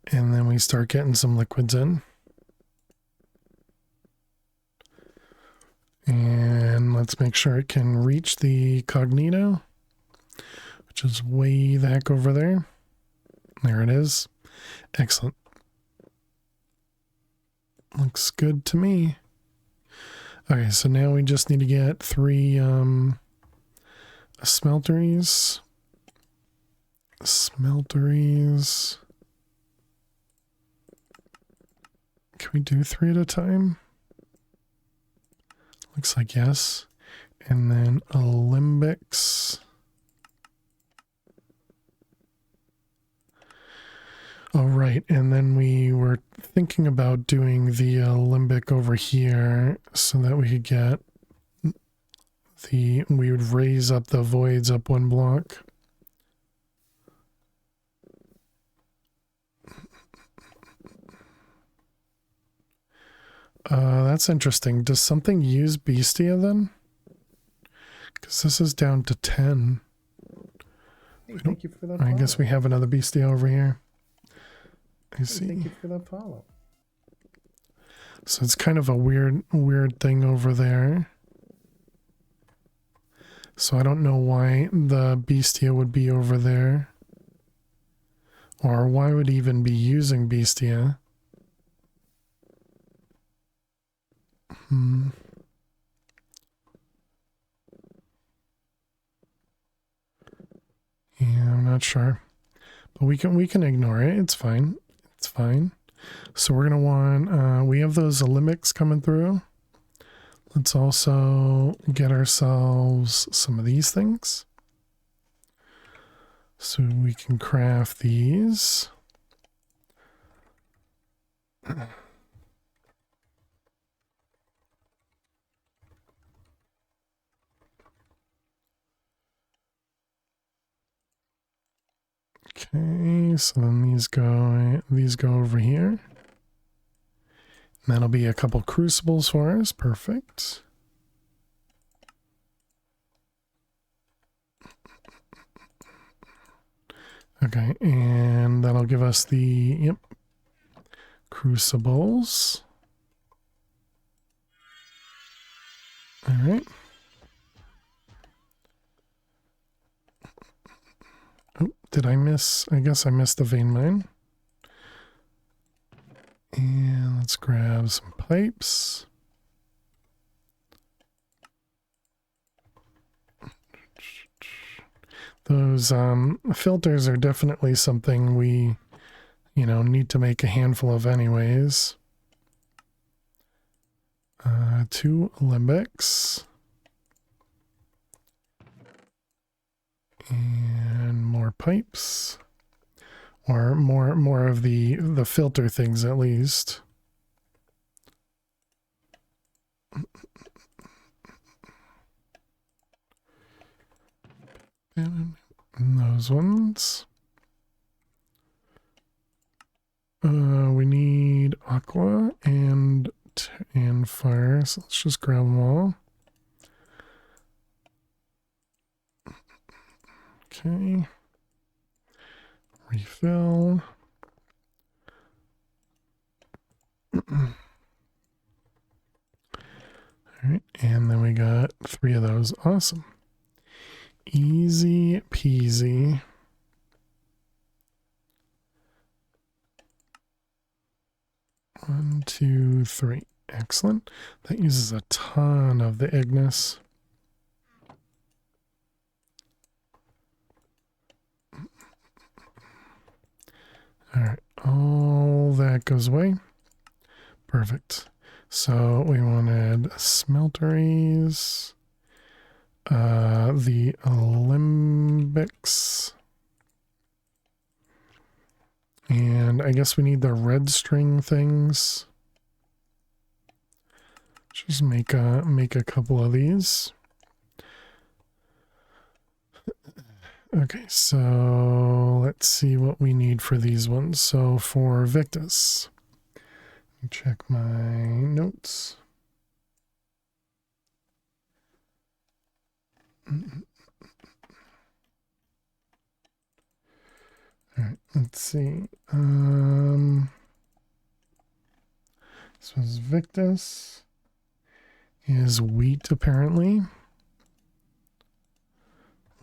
[SPEAKER 1] and then we start getting some liquids in. And let's make sure it can reach the cognito, which is way the heck over there. There it is. Excellent. Looks good to me. Okay, so now we just need to get 3 smelteries. Can we do 3 at a time? Looks like yes. And then alembics. Oh, right. And then we were thinking about doing the alembic over here so that we could get we would raise up the voids up 1 block. That's interesting. Does something use Bestia then? Because this is down to 10.
[SPEAKER 5] Hey, thank you for that.
[SPEAKER 1] I guess we have another Bestia over here. I see.
[SPEAKER 5] Thank you for that follow.
[SPEAKER 1] So it's kind of a weird thing over there. So I don't know why the Bestia would be over there. Or why would he even be using Bestia? Hmm. Yeah, I'm not sure. But we can ignore it. It's fine. It's fine. So we're gonna want we have those Olympics coming through. Let's also get ourselves some of these things. So we can craft these. Okay, so then these go over here. And that'll be a couple crucibles for us. Perfect. Okay, and that'll give us the crucibles. All right. Oh, did I miss? I guess I missed the vein mine. And let's grab some pipes. Those filters are definitely something we, need to make a handful of anyways. 2 limbics. And more pipes. Or more of the filter things at least. And those ones. We need aqua and fire, so let's just grab them all. Okay. Refill. All right, and then we got 3 of those. Awesome. Easy peasy. One, 2, 3. Excellent. That uses a ton of the Ignis. All right, all that goes away. Perfect. So we wanted smelteries, the Olympics, and I guess we need the red string things. Just make a couple of these. Okay, so let's see what we need for these ones. So for Victus, let me check my notes. All right, let's see. This was Victus. Is wheat apparently.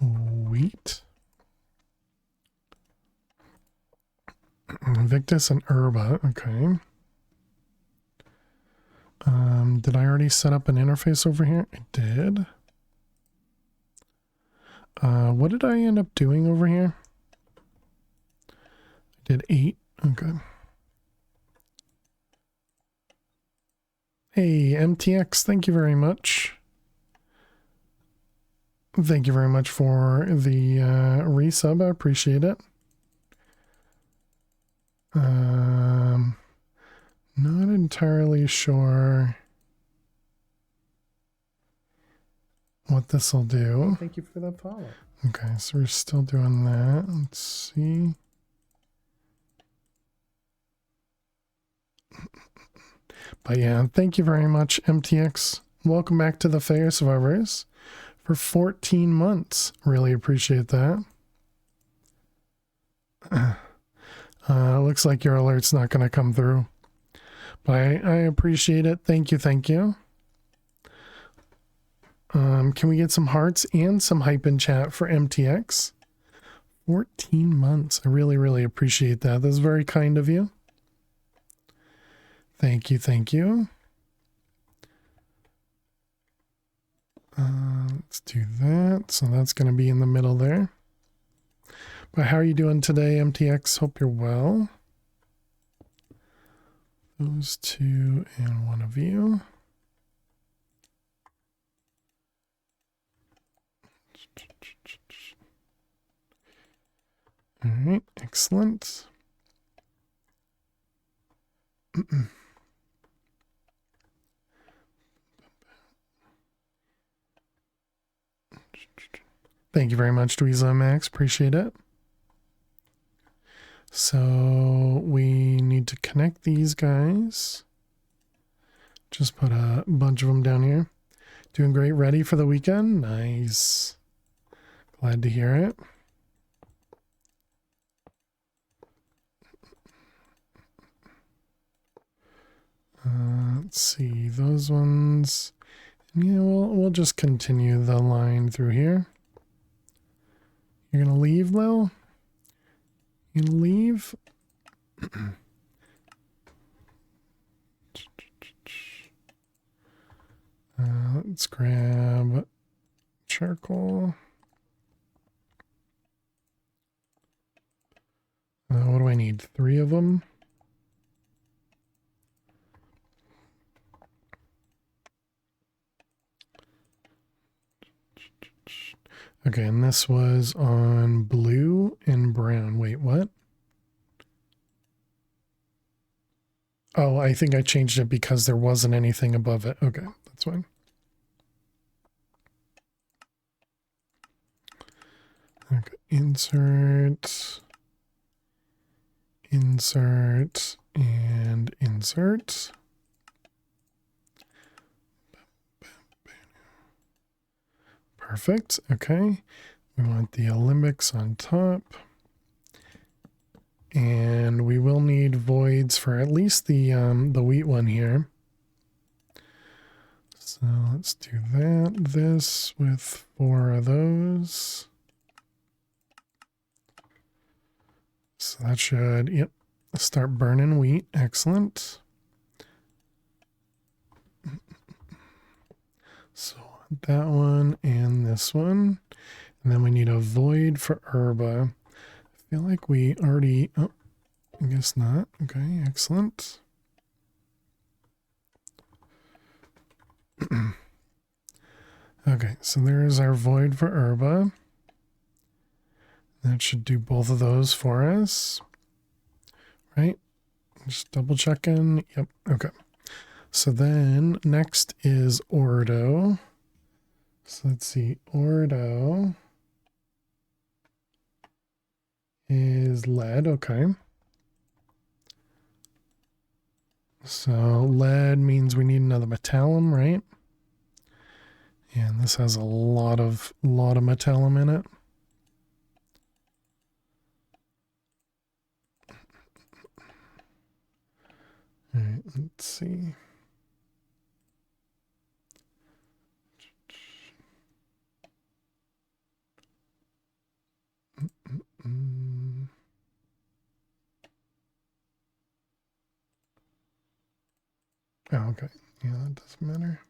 [SPEAKER 1] Wheat. Victus and Herba, okay. Did I already set up an interface over here? I did. What did I end up doing over here? I did 8. Okay. Hey, MTX, thank you very much. Thank you very much for the resub. I appreciate it. Not entirely sure what this will do.
[SPEAKER 5] Thank you for the follow.
[SPEAKER 1] Okay, so we're still doing that. Let's see. But yeah, thank you very much, MTX. Welcome back to the Fair Survivors for 14 months. Really appreciate that. Looks like your alert's not going to come through. But I appreciate it. Thank you, thank you. Can we get some hearts and some hype in chat for MTX? 14 months. I really, really appreciate that. That's very kind of you. Thank you. Thank you. Let's do that. So that's going to be in the middle there. But how are you doing today, MTX? Hope you're well. Those two and one of you. All right, excellent. Thank you very much, Dweezil Max. Appreciate it. So we need to connect these guys. Just put a bunch of them down here. Doing great. Ready for the weekend? Nice. Glad to hear it. Let's see those ones. Yeah, we'll just continue the line through here. You're gonna leave, Lil? You gonna leave? Let's grab charcoal. What do I need? 3 of them. Okay, and this was on blue and brown. Wait, what? Oh, I think I changed it because there wasn't anything above it. Okay, that's fine. Okay, insert, insert, and insert. Perfect. Okay. We want the Olympics on top. And we will need voids for at least the wheat one here. So let's do that. This with 4 of those. So that should, yep, start burning wheat. Excellent. So that one and this one. And then we need a void for herba. I feel like we already, oh, I guess not. Okay, excellent. Okay, so there's our void for herba. That should do both of those for us. Right? Just double checking. Yep, okay. So then next is Ordo. So let's see, Ordo is lead, okay. So lead means we need another metallum, right? And this has a lot of metallum in it. All right, let's see. Oh, okay. Yeah, that doesn't matter.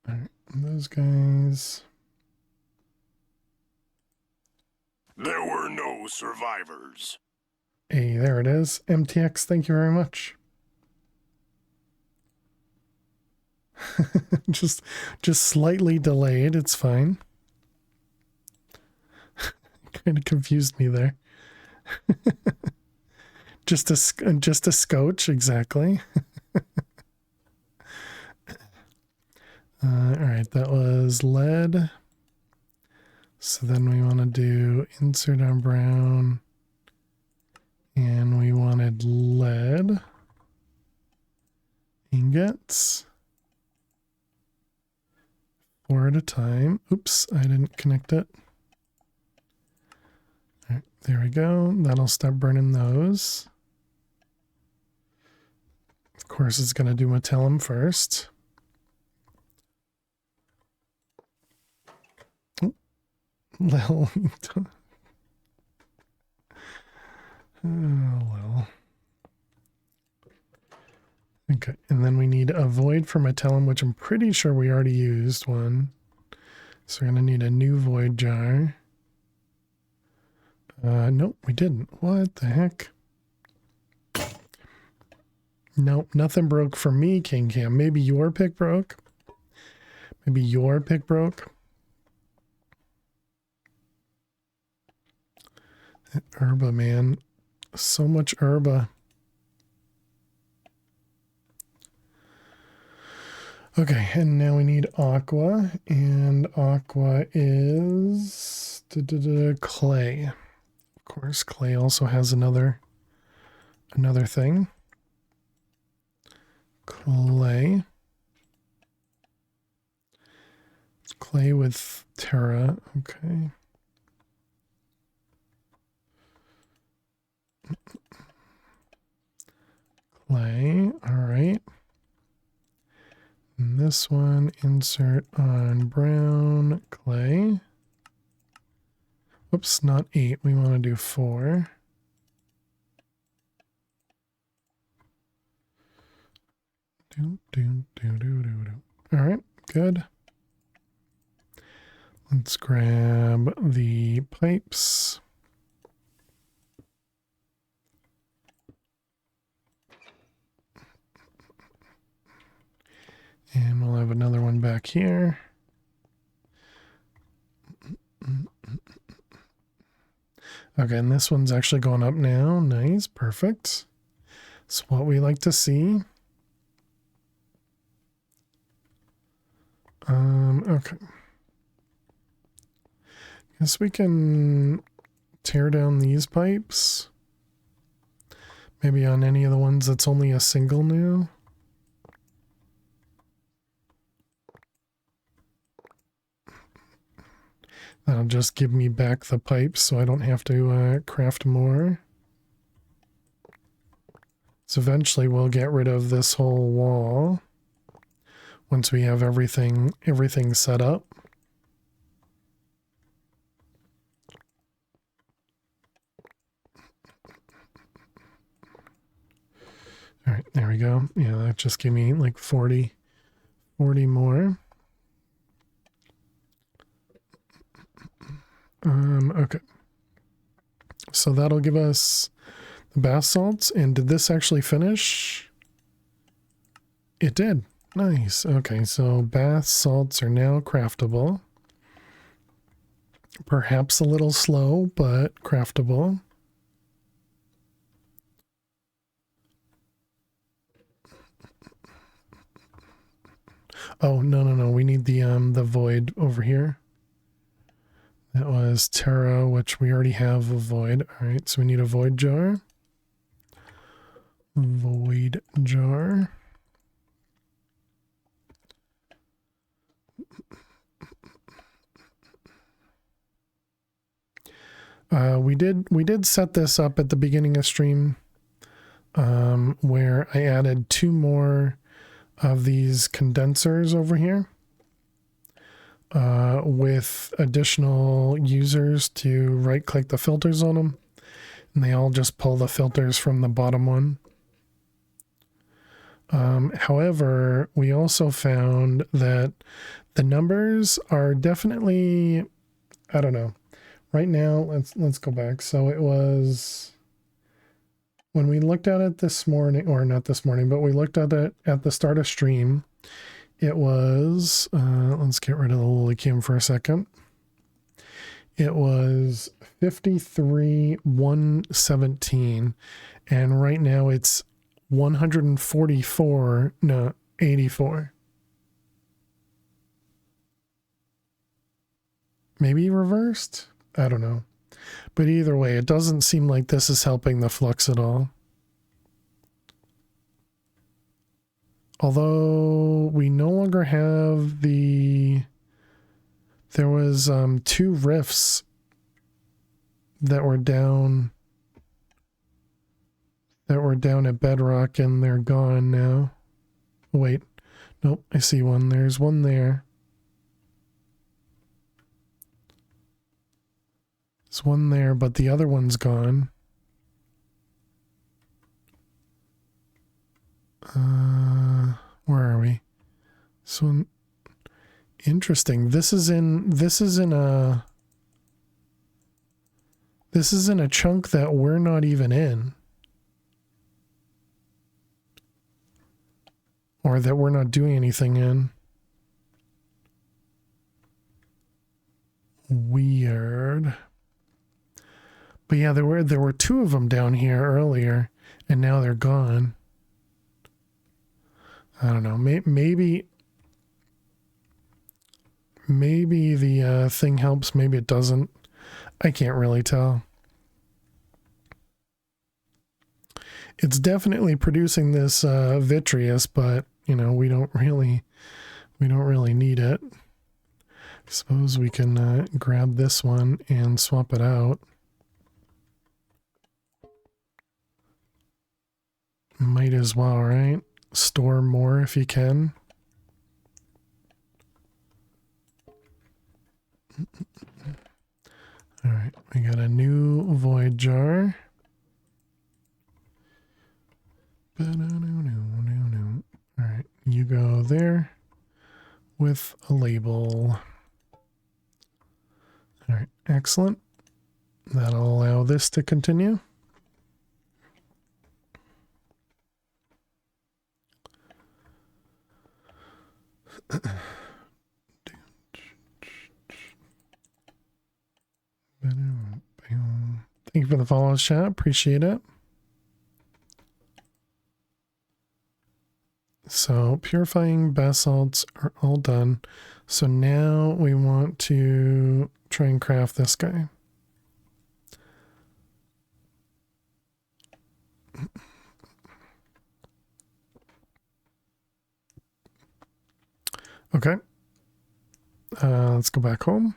[SPEAKER 1] All right, those guys.
[SPEAKER 6] There were no survivors.
[SPEAKER 1] Hey, there it is. MTX, thank you very much. just slightly delayed. It's fine. Kind of confused me there. just a scotch, exactly. All right, that was lead. So then we want to do insert on brown, and we wanted lead ingots. 4 at a time. Oops, I didn't connect it. All right, there we go. That'll stop burning those. Of course, it's going to do Metellum first. Oh, well, well. Okay, and then we need a void for Metellum, which I'm pretty sure we already used one. So we're going to need a new void jar. Nope, we didn't. What the heck? Nope, nothing broke for me, King Cam. Maybe your pick broke. Maybe your pick broke. That herba, man. So much herba. Okay, and now we need aqua, and aqua is clay. Of course, clay also has another thing. Clay. It's clay with Terra. Okay. Clay. All right. And this one, insert on brown clay. Whoops, not 8. We want to do 4. All right, good. Let's grab the pipes. And we'll have another one back here. Okay, and this one's actually going up now. Nice, perfect. It's what we like to see. Okay. Guess we can tear down these pipes. Maybe on any of the ones that's only a single now. That'll just give me back the pipes so I don't have to craft more. So eventually we'll get rid of this whole wall once we have everything set up. All right, there we go. Yeah, that just gave me like 40 more. Okay. So that'll give us the bath salts. And did this actually finish? It did. Nice. Okay, so bath salts are now craftable. Perhaps a little slow, but craftable. Oh, no. We need the void over here. That was Terra, which we already have a void. All right, so we need a void jar. Void jar. We did set this up at the beginning of stream, where I added 2 more of these condensers over here. With additional users to right click the filters on them, and they all just pull the filters from the bottom one. However, we also found that the numbers are definitely, I don't know. Right now, let's go back. So it was when we looked at it this morning, or not this morning, but we looked at it at the start of stream. It was, let's get rid of the Lilycam for a second. It was 53,117. And right now it's 144, no, 84. Maybe reversed? I don't know. But either way, it doesn't seem like this is helping the flux at all. Although we no longer have there was 2 rifts that were down that were down at Bedrock and they're gone now. Wait. Nope, I see one. There's one there. There's one there, but the other one's gone. Where are we? This one. Interesting. This is in a chunk that we're not even in. Or that we're not doing anything in. Weird. But yeah, there were two of them down here earlier, and now they're gone. I don't know. Maybe the thing helps. Maybe it doesn't. I can't really tell. It's definitely producing this vitreous, but you know we don't really need it. I suppose we can grab this one and swap it out. Might as well, right? Store more if you can. All right, we got a new void jar. All right, you go there with a label. All right, excellent. That'll allow this to continue. Thank you for the follow, chat. Appreciate it. So purifying basalts are all done. So now we want to try and craft this guy. Okay. Let's go back home.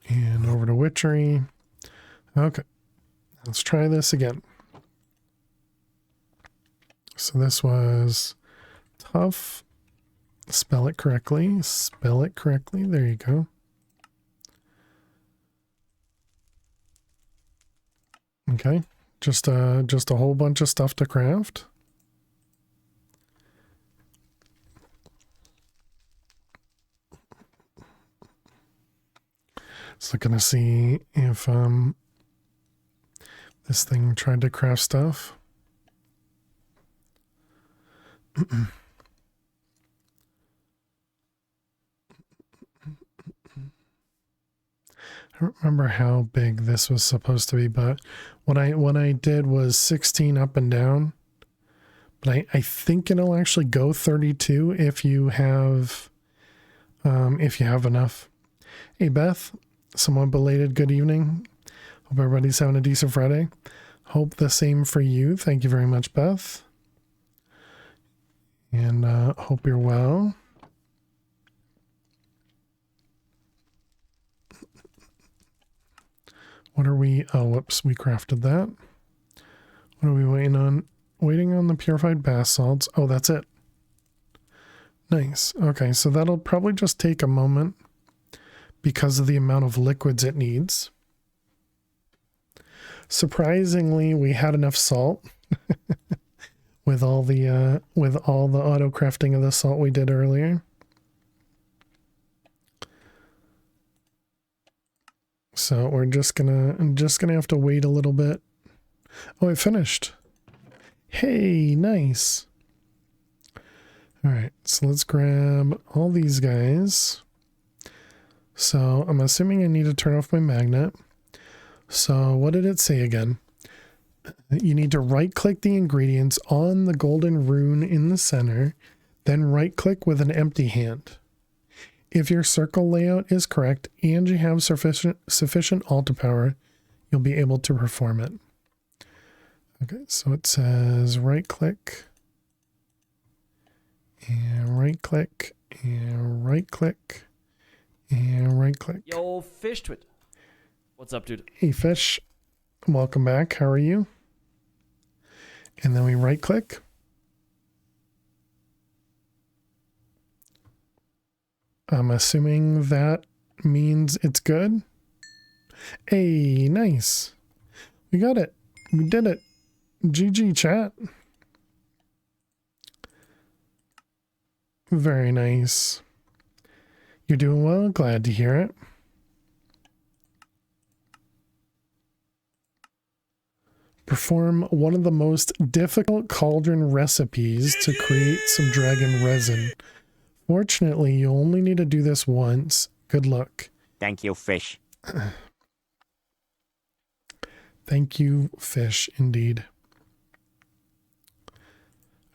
[SPEAKER 1] And over to Witchery. Okay. Let's try this again. So this was tough. Spell it correctly. Spell it correctly. There you go. Okay. Just a whole bunch of stuff to craft. So looking to see if this thing tried to craft stuff. I don't remember how big this was supposed to be, but what I did was 16 up and down. But I think it'll actually go 32 if you have enough. Hey Beth, somewhat belated good evening. Hope everybody's having a decent Friday. Hope the same for you. Thank you very much, Beth. And hope you're well. What are we? Oh, whoops, we crafted that. What are we waiting on? Waiting on the purified basalts. Oh, that's it. Nice. Okay, so that'll probably just take a moment because of the amount of liquids it needs. Surprisingly, we had enough salt with all the auto crafting of the salt we did earlier. So we're just gonna have to wait a little bit. Oh, it finished. Hey, nice. All right, so let's grab all these guys. So I'm assuming I need to turn off my magnet. So what did it say again? You need to right click the ingredients on the golden rune in the center, then right click with an empty hand. If your circle layout is correct and you have sufficient altar power, you'll be able to perform it. Okay, so it says right click and right click and right click and right click.
[SPEAKER 7] Yo, fished with. What's up, dude?
[SPEAKER 1] Hey, Fish. Welcome back. How are you? And then we right click. I'm assuming that means it's good. Hey, nice. We got it. We did it. GG, chat. Very nice. You're doing well. Glad to hear it. Perform one of the most difficult cauldron recipes to create some dragon resin. Fortunately, you only need to do this once. Good luck.
[SPEAKER 8] Thank you, Fish.
[SPEAKER 1] Thank you, Fish, indeed.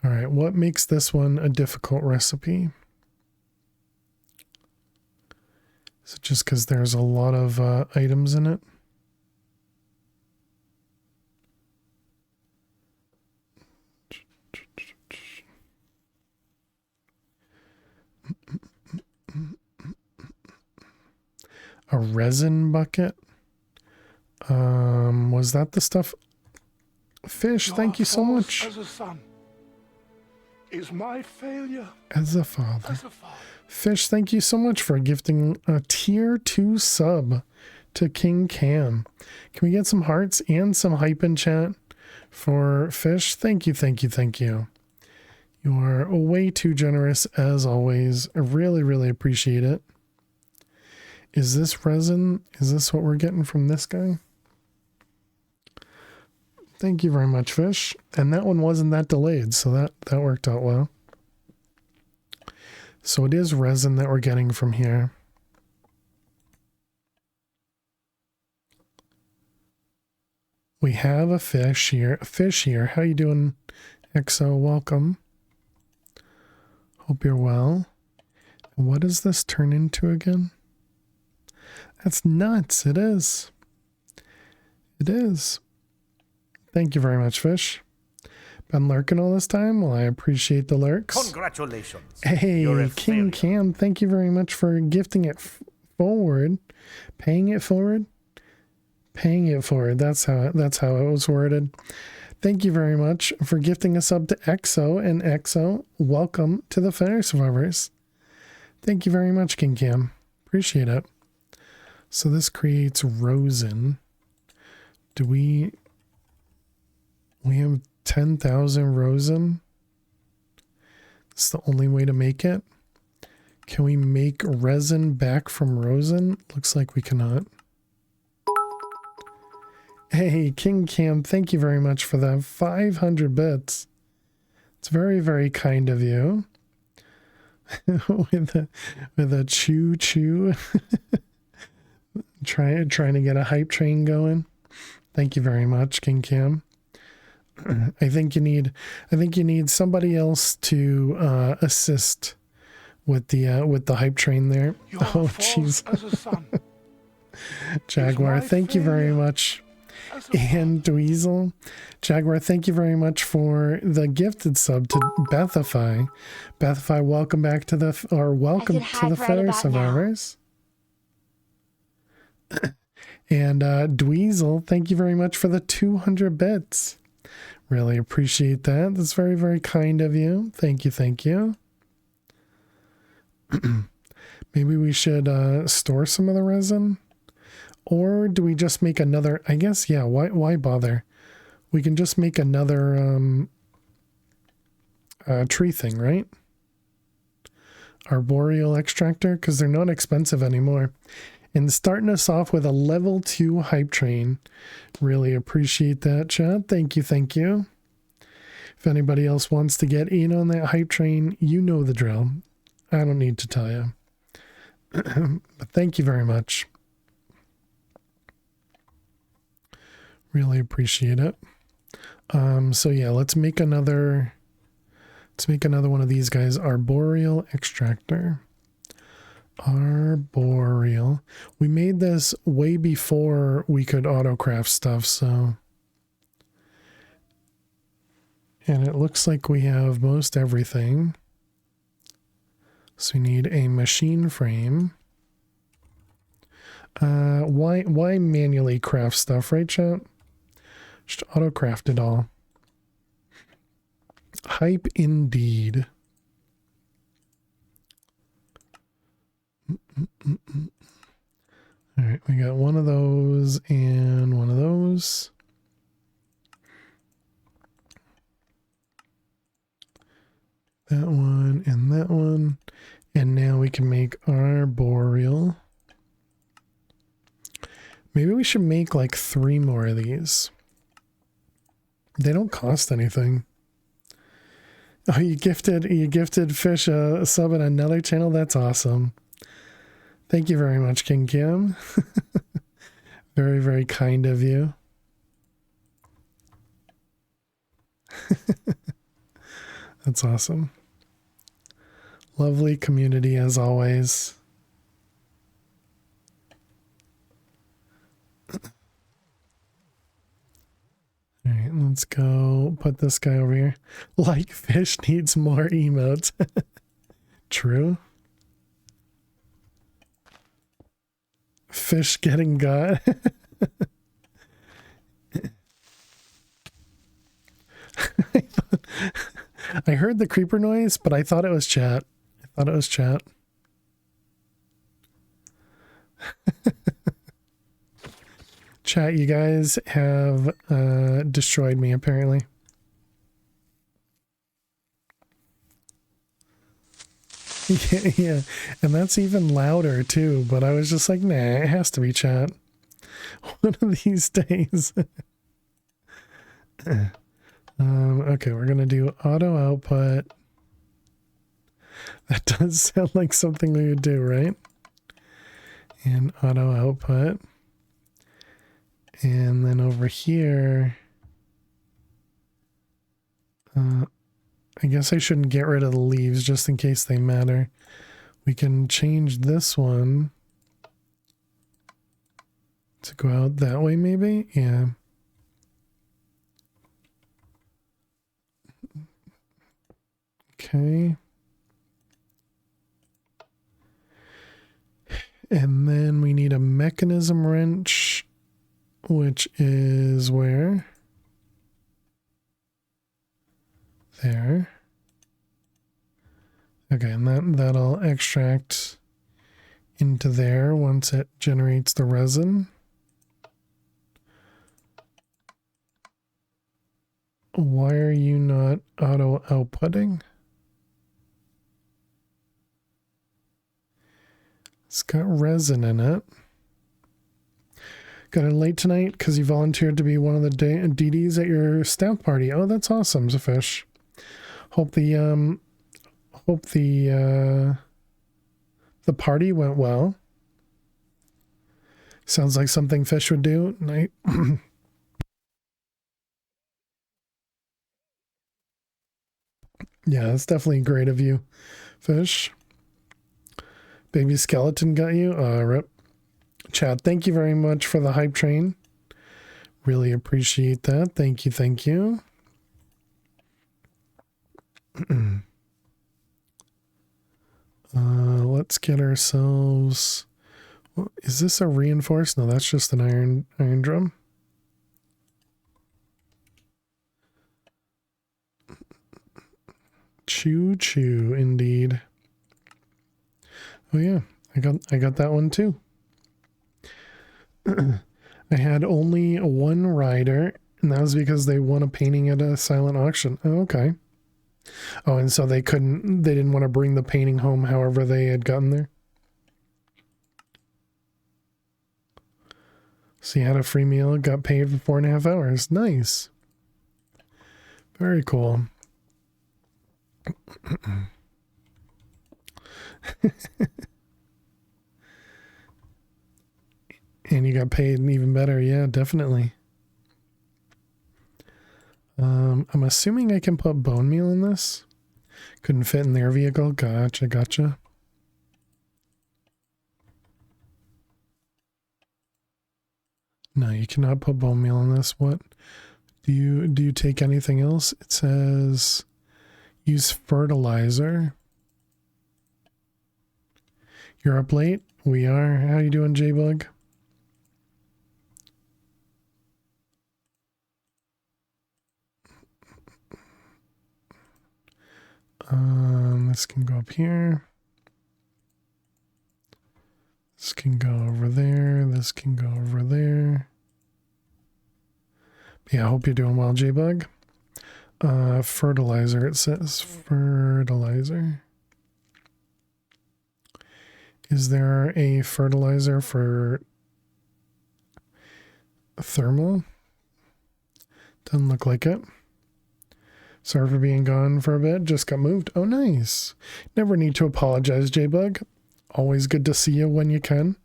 [SPEAKER 1] All right, what makes this one a difficult recipe? Is it just because there's a lot of items in it? A resin bucket? Was that the stuff? Fish, thank you so much.
[SPEAKER 6] As a son is my failure
[SPEAKER 1] As a father.
[SPEAKER 6] as a father.
[SPEAKER 1] Fish, thank you so much for gifting a tier 2 sub to King Cam. Can we get some hearts and some hype in chat for Fish? Thank you, thank you, thank you. You are way too generous as always. I really, really appreciate it. Is this resin? Is this what we're getting from this guy? Thank you very much, Fish. And that one wasn't that delayed, so that worked out well. So it is resin that we're getting from here. We have a fish here. How you doing, Exo? Welcome. Hope you're well. What does this turn into again? That's nuts. It is. It is. Thank you very much, Fish. Been lurking all this time? Well, I appreciate the lurks.
[SPEAKER 9] Congratulations.
[SPEAKER 1] Hey,
[SPEAKER 9] You're a
[SPEAKER 1] King
[SPEAKER 9] failure.
[SPEAKER 1] Cam, thank you very much for gifting it forward. Paying it forward? Paying it forward. That's how it was worded. Thank you very much for gifting us up to Exo. And Exo, welcome to the Fire Survivors. Thank you very much, King Cam. Appreciate it. So this creates rosin. Do we have 10,000 rosin? It's the only way to make it. Can we make resin back from rosin? Looks like we cannot. Hey, King Cam, thank you very much for that 500 bits. It's very, very kind of you. with a choo. trying to get a hype train going. Thank you very much, King Cam. I think you need somebody else to assist with the hype train there. Oh jeez. Jaguar, thank you very much. And Dweezil. Jaguar, thank you very much for the gifted sub to Bethify. Bethify, welcome back to the Fire Survivors. And Dweezil, thank you very much for the 200 bits. Really appreciate that. That's very, very kind of you. Thank you, thank you. Maybe we should store some of the resin. Or do we just make another? I guess, yeah, why bother? We can just make another tree thing, right? Arboreal extractor, because they're not expensive anymore. And starting us off with a level 2 hype train. Really appreciate that, chat. Thank you, thank you. If anybody else wants to get in on that hype train, you know the drill. I don't need to tell you. But thank you very much. Really appreciate it. So yeah, let's make another one of these guys. Arboreal extractor. Arboreal. We made this way before we could autocraft stuff, so. And it looks like we have most everything. So we need a machine frame. Why manually craft stuff, right, chat? Just auto craft it all. Hype indeed. All right, we got one of those and one of those. That one and that one. And now we can make our boreal. Maybe we should make like 3 more of these. They don't cost anything. Oh, you gifted Fish a sub in another channel? That's awesome. Thank you very much, King Kim. Very, very kind of you. That's awesome. Lovely community as always. All right, let's go put this guy over here. Like Fish needs more emotes. True. Fish getting got. I heard the creeper noise, but I thought it was chat. Chat, you guys have destroyed me, apparently. Yeah, and that's even louder too, but I was just like, nah, it has to be chat. One of these days. Okay, we're gonna do auto output. That does sound like something we would do, right? And auto output. And then over here, I guess I shouldn't get rid of the leaves just in case they matter. We can change this one to go out that way, maybe? Yeah. Okay. And then we need a mechanism wrench, which is where? There. Okay, and that'll extract into there once it generates the resin. Why are you not auto outputting? It's got resin in it. Got in late tonight because you volunteered to be one of the DDs at your staff party. Oh, that's awesome, Zafish. Hope the party went well. Sounds like something Fish would do. Night. Yeah, that's definitely great of you, Fish. Baby skeleton got you. Rip. Chat, thank you very much for the hype train. Really appreciate that. Thank you, thank you. Let's get ourselves... Well, is this a reinforced? No, that's just an iron drum. Choo choo, indeed. Oh yeah, I got that one too. I had only one rider, and that was because they won a painting at a silent auction. Oh, okay. Oh, and so they didn't want to bring the painting home however they had gotten there. So you had a free meal, got paid for 4.5 hours. Nice. Very cool. And you got paid even better. Yeah, definitely. I'm assuming I can put bone meal in this. Couldn't fit in their vehicle. Gotcha. No, you cannot put bone meal in this. What? Do you take anything else? It says use fertilizer. You're up late? We are. How you doing, J-Bug? This can go up here. This can go over there. This can go over there. Yeah, I hope you're doing well, J-Bug. Fertilizer, it says. Fertilizer. Is there a fertilizer for thermal? Doesn't look like it. Sorry for being gone for a bit. Just got moved. Oh, nice. Never need to apologize, J-Bug. Always good to see you when you can.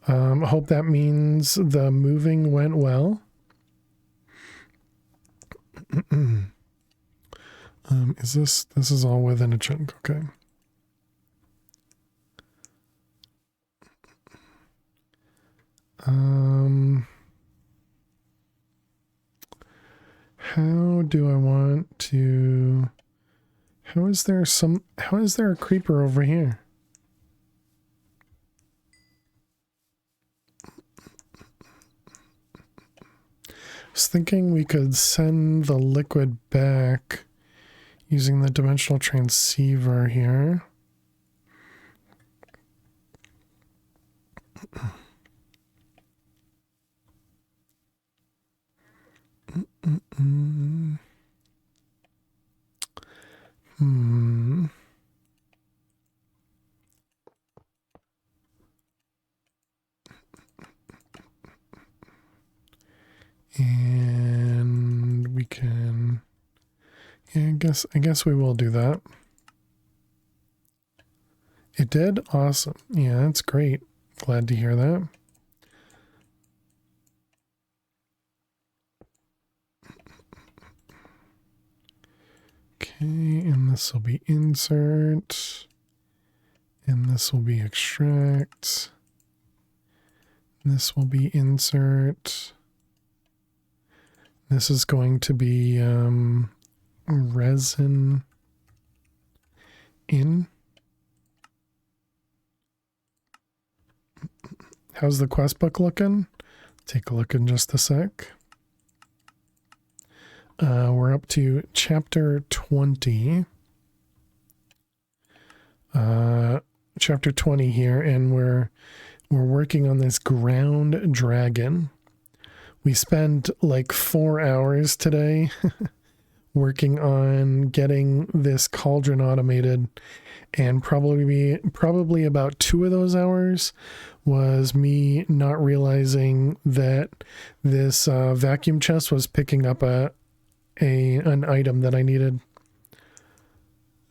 [SPEAKER 1] Hope that means the moving went well. Is this is all within a chunk, okay. How do I want to, how is there a creeper over here? I was thinking we could send the liquid back using the dimensional transceiver here. And we can, yeah, I guess we will do that. It did? Awesome. Yeah, that's great. Glad to hear that. Okay, and this will be insert. And this will be extract. This will be insert. This is going to be resin in. How's the quest book looking? Take a look in just a sec. We're up to chapter 20. Chapter 20 here, and we're working on this ground dragon. We spent like 4 hours today working on getting this cauldron automated, and probably about 2 of those hours was me not realizing that this vacuum chest was picking up an item that I needed.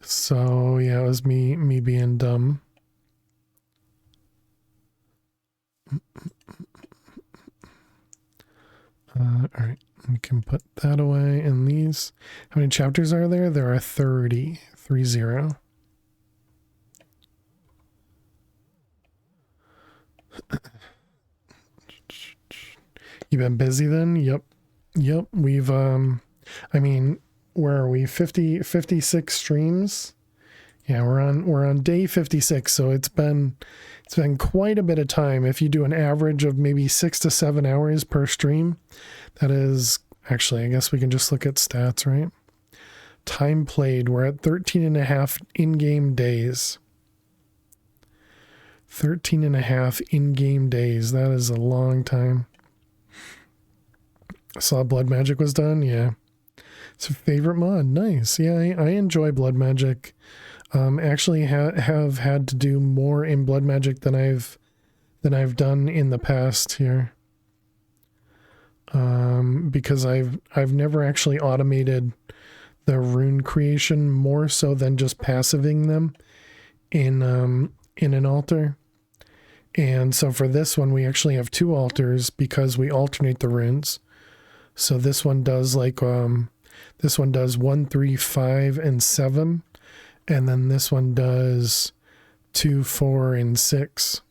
[SPEAKER 1] So yeah, it was me being dumb. All right, we can put that away. And these, how many chapters are there? There are 30. You been busy then? Yep. We've I mean, where are we? 56 streams. Yeah, we're on day 56, so it's been quite a bit of time. If you do an average of maybe 6 to 7 hours per stream, that is actually, I guess we can just look at stats, right? Time played, we're at 13 and a half in-game days. 13 and a half in-game days. That is a long time. I saw Blood Magic was done. Yeah. It's a favorite mod. Nice. Yeah, I enjoy Blood Magic. Actually have had to do more in Blood Magic than I've done in the past here. Because I've never actually automated the rune creation more so than just passiving them in an altar. And so for this one, we actually have 2 altars because we alternate the runes. So this one does like, this one does 1, 3, 5, and 7. And then this one does 2, 4, and 6.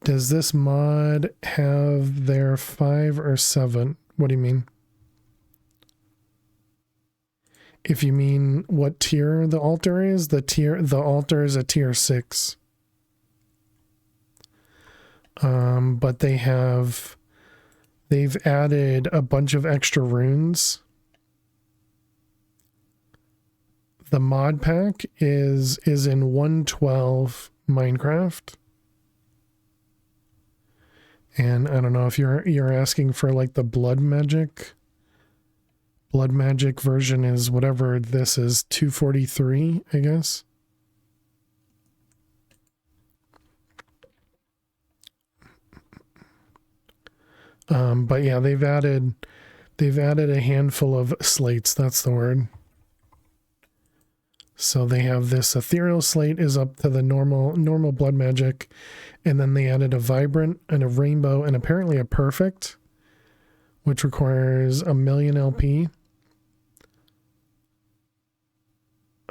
[SPEAKER 1] Does this mod have their 5 or 7? What do you mean? If you mean what tier the altar is, the altar is a tier 6. But they have they've added a bunch of extra runes. The mod pack is in 112 Minecraft. And I don't know if you're asking for like the blood magic. Blood magic version is whatever this is, 243, I guess. But yeah, they've added a handful of slates, that's the word. So they have this ethereal slate is up to the normal blood magic, and then they added a vibrant and a rainbow and apparently a perfect, which requires 1,000,000 LP.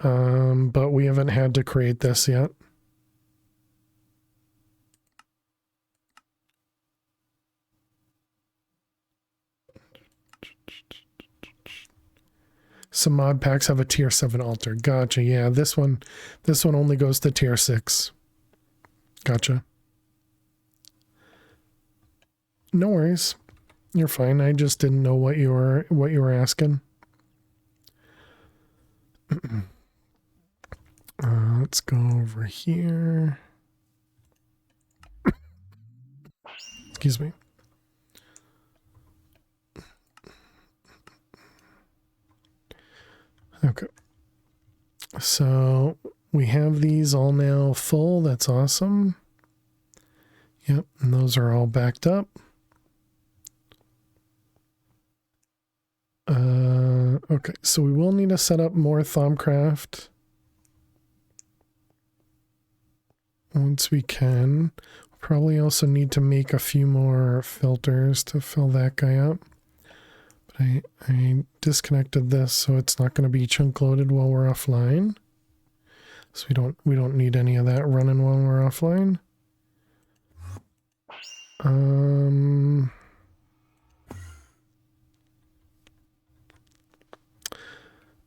[SPEAKER 1] But we haven't had to create this yet. Some mod packs have a tier 7 altar. Gotcha. Yeah, this one only goes to tier 6. Gotcha. No worries. You're fine. I just didn't know what you were asking. Let's go over here. Excuse me. Okay. So we have these all now full. That's awesome. Yep, and those are all backed up. Okay, so we will need to set up more Thaumcraft once we can. We'll probably also need to make a few more filters to fill that guy up. But I disconnected this so it's not going to be chunk loaded while we're offline. So we don't need any of that running while we're offline.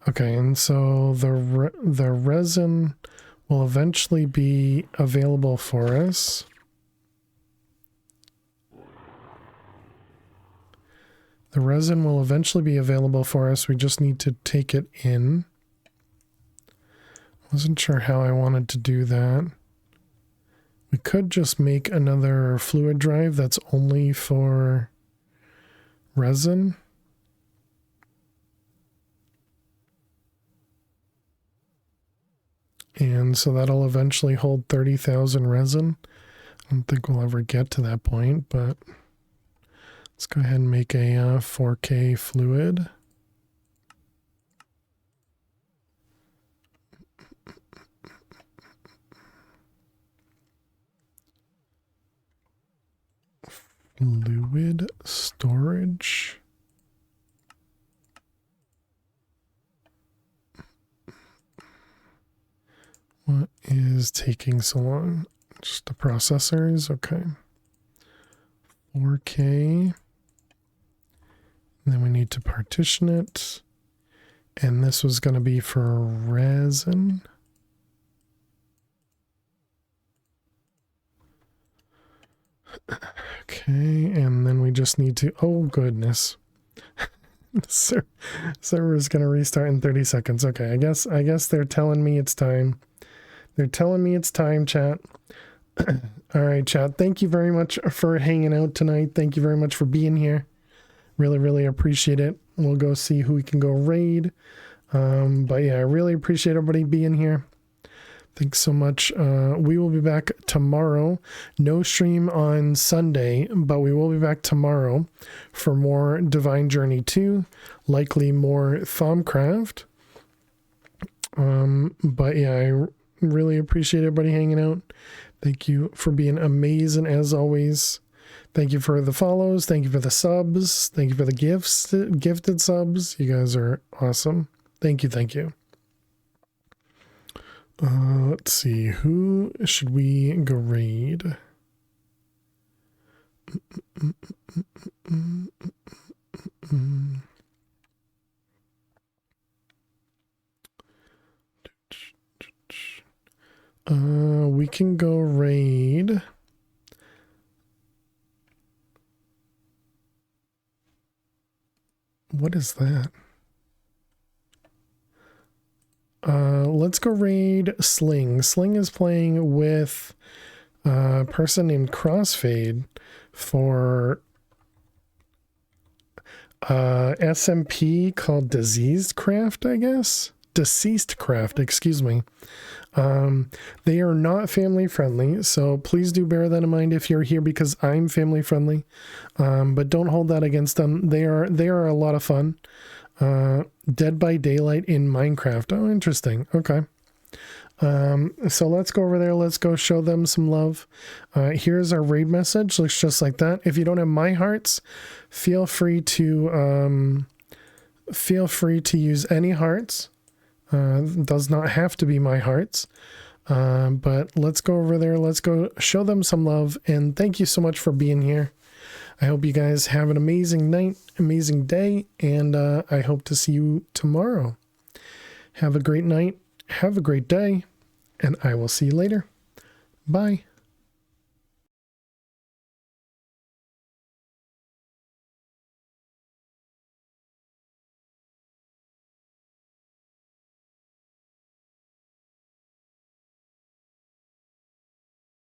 [SPEAKER 1] Okay, and so the resin will eventually be available for us. The resin will eventually be available for us. We just need to take it in. Wasn't sure how I wanted to do that. We could just make another fluid drive that's only for resin. And so that'll eventually hold 30,000 resin. I don't think we'll ever get to that point, but let's go ahead and make a 4K fluid. Fluid storage. What is taking so long? Just the processors, okay. 4K. And then we need to partition it. And this was going to be for resin. Okay, and then we just need to, oh goodness. The server is going to restart in 30 seconds. Okay, I guess they're telling me it's time. They're telling me it's time, chat. All right, chat. Thank you very much for hanging out tonight. Thank you very much for being here. Really, really appreciate it. We'll go see who we can go raid. But yeah, I really appreciate everybody being here. Thanks so much. We will be back tomorrow. No stream on Sunday, but we will be back tomorrow for more Divine Journey 2, likely more Thaumcraft. But yeah, I really appreciate everybody hanging out. Thank you for being amazing as always. Thank you for the follows. Thank you for the subs. Thank you for the gifted subs. You guys are awesome. Thank you. Thank you. Let's see. Who should we go raid? We can go raid What is that? Let's go raid Sling. Sling is playing with a person named Crossfade for SMP called Diseased Craft, I guess. Deceased Craft, excuse me. They are not family friendly, so please do bear that in mind if you're here because I'm family friendly. But don't hold that against them. They are a lot of fun. Dead by Daylight in Minecraft. Oh, interesting. Okay. So let's go over there. Let's go show them some love. Here's our raid message. Looks just like that. If you don't have my hearts, feel free to use any hearts. Does not have to be my hearts. But let's go over there. Let's go show them some love. And thank you so much for being here. I hope you guys have an amazing night, amazing day, and I hope to see you tomorrow. Have a great night. Have a great day, and I will see you later. Bye.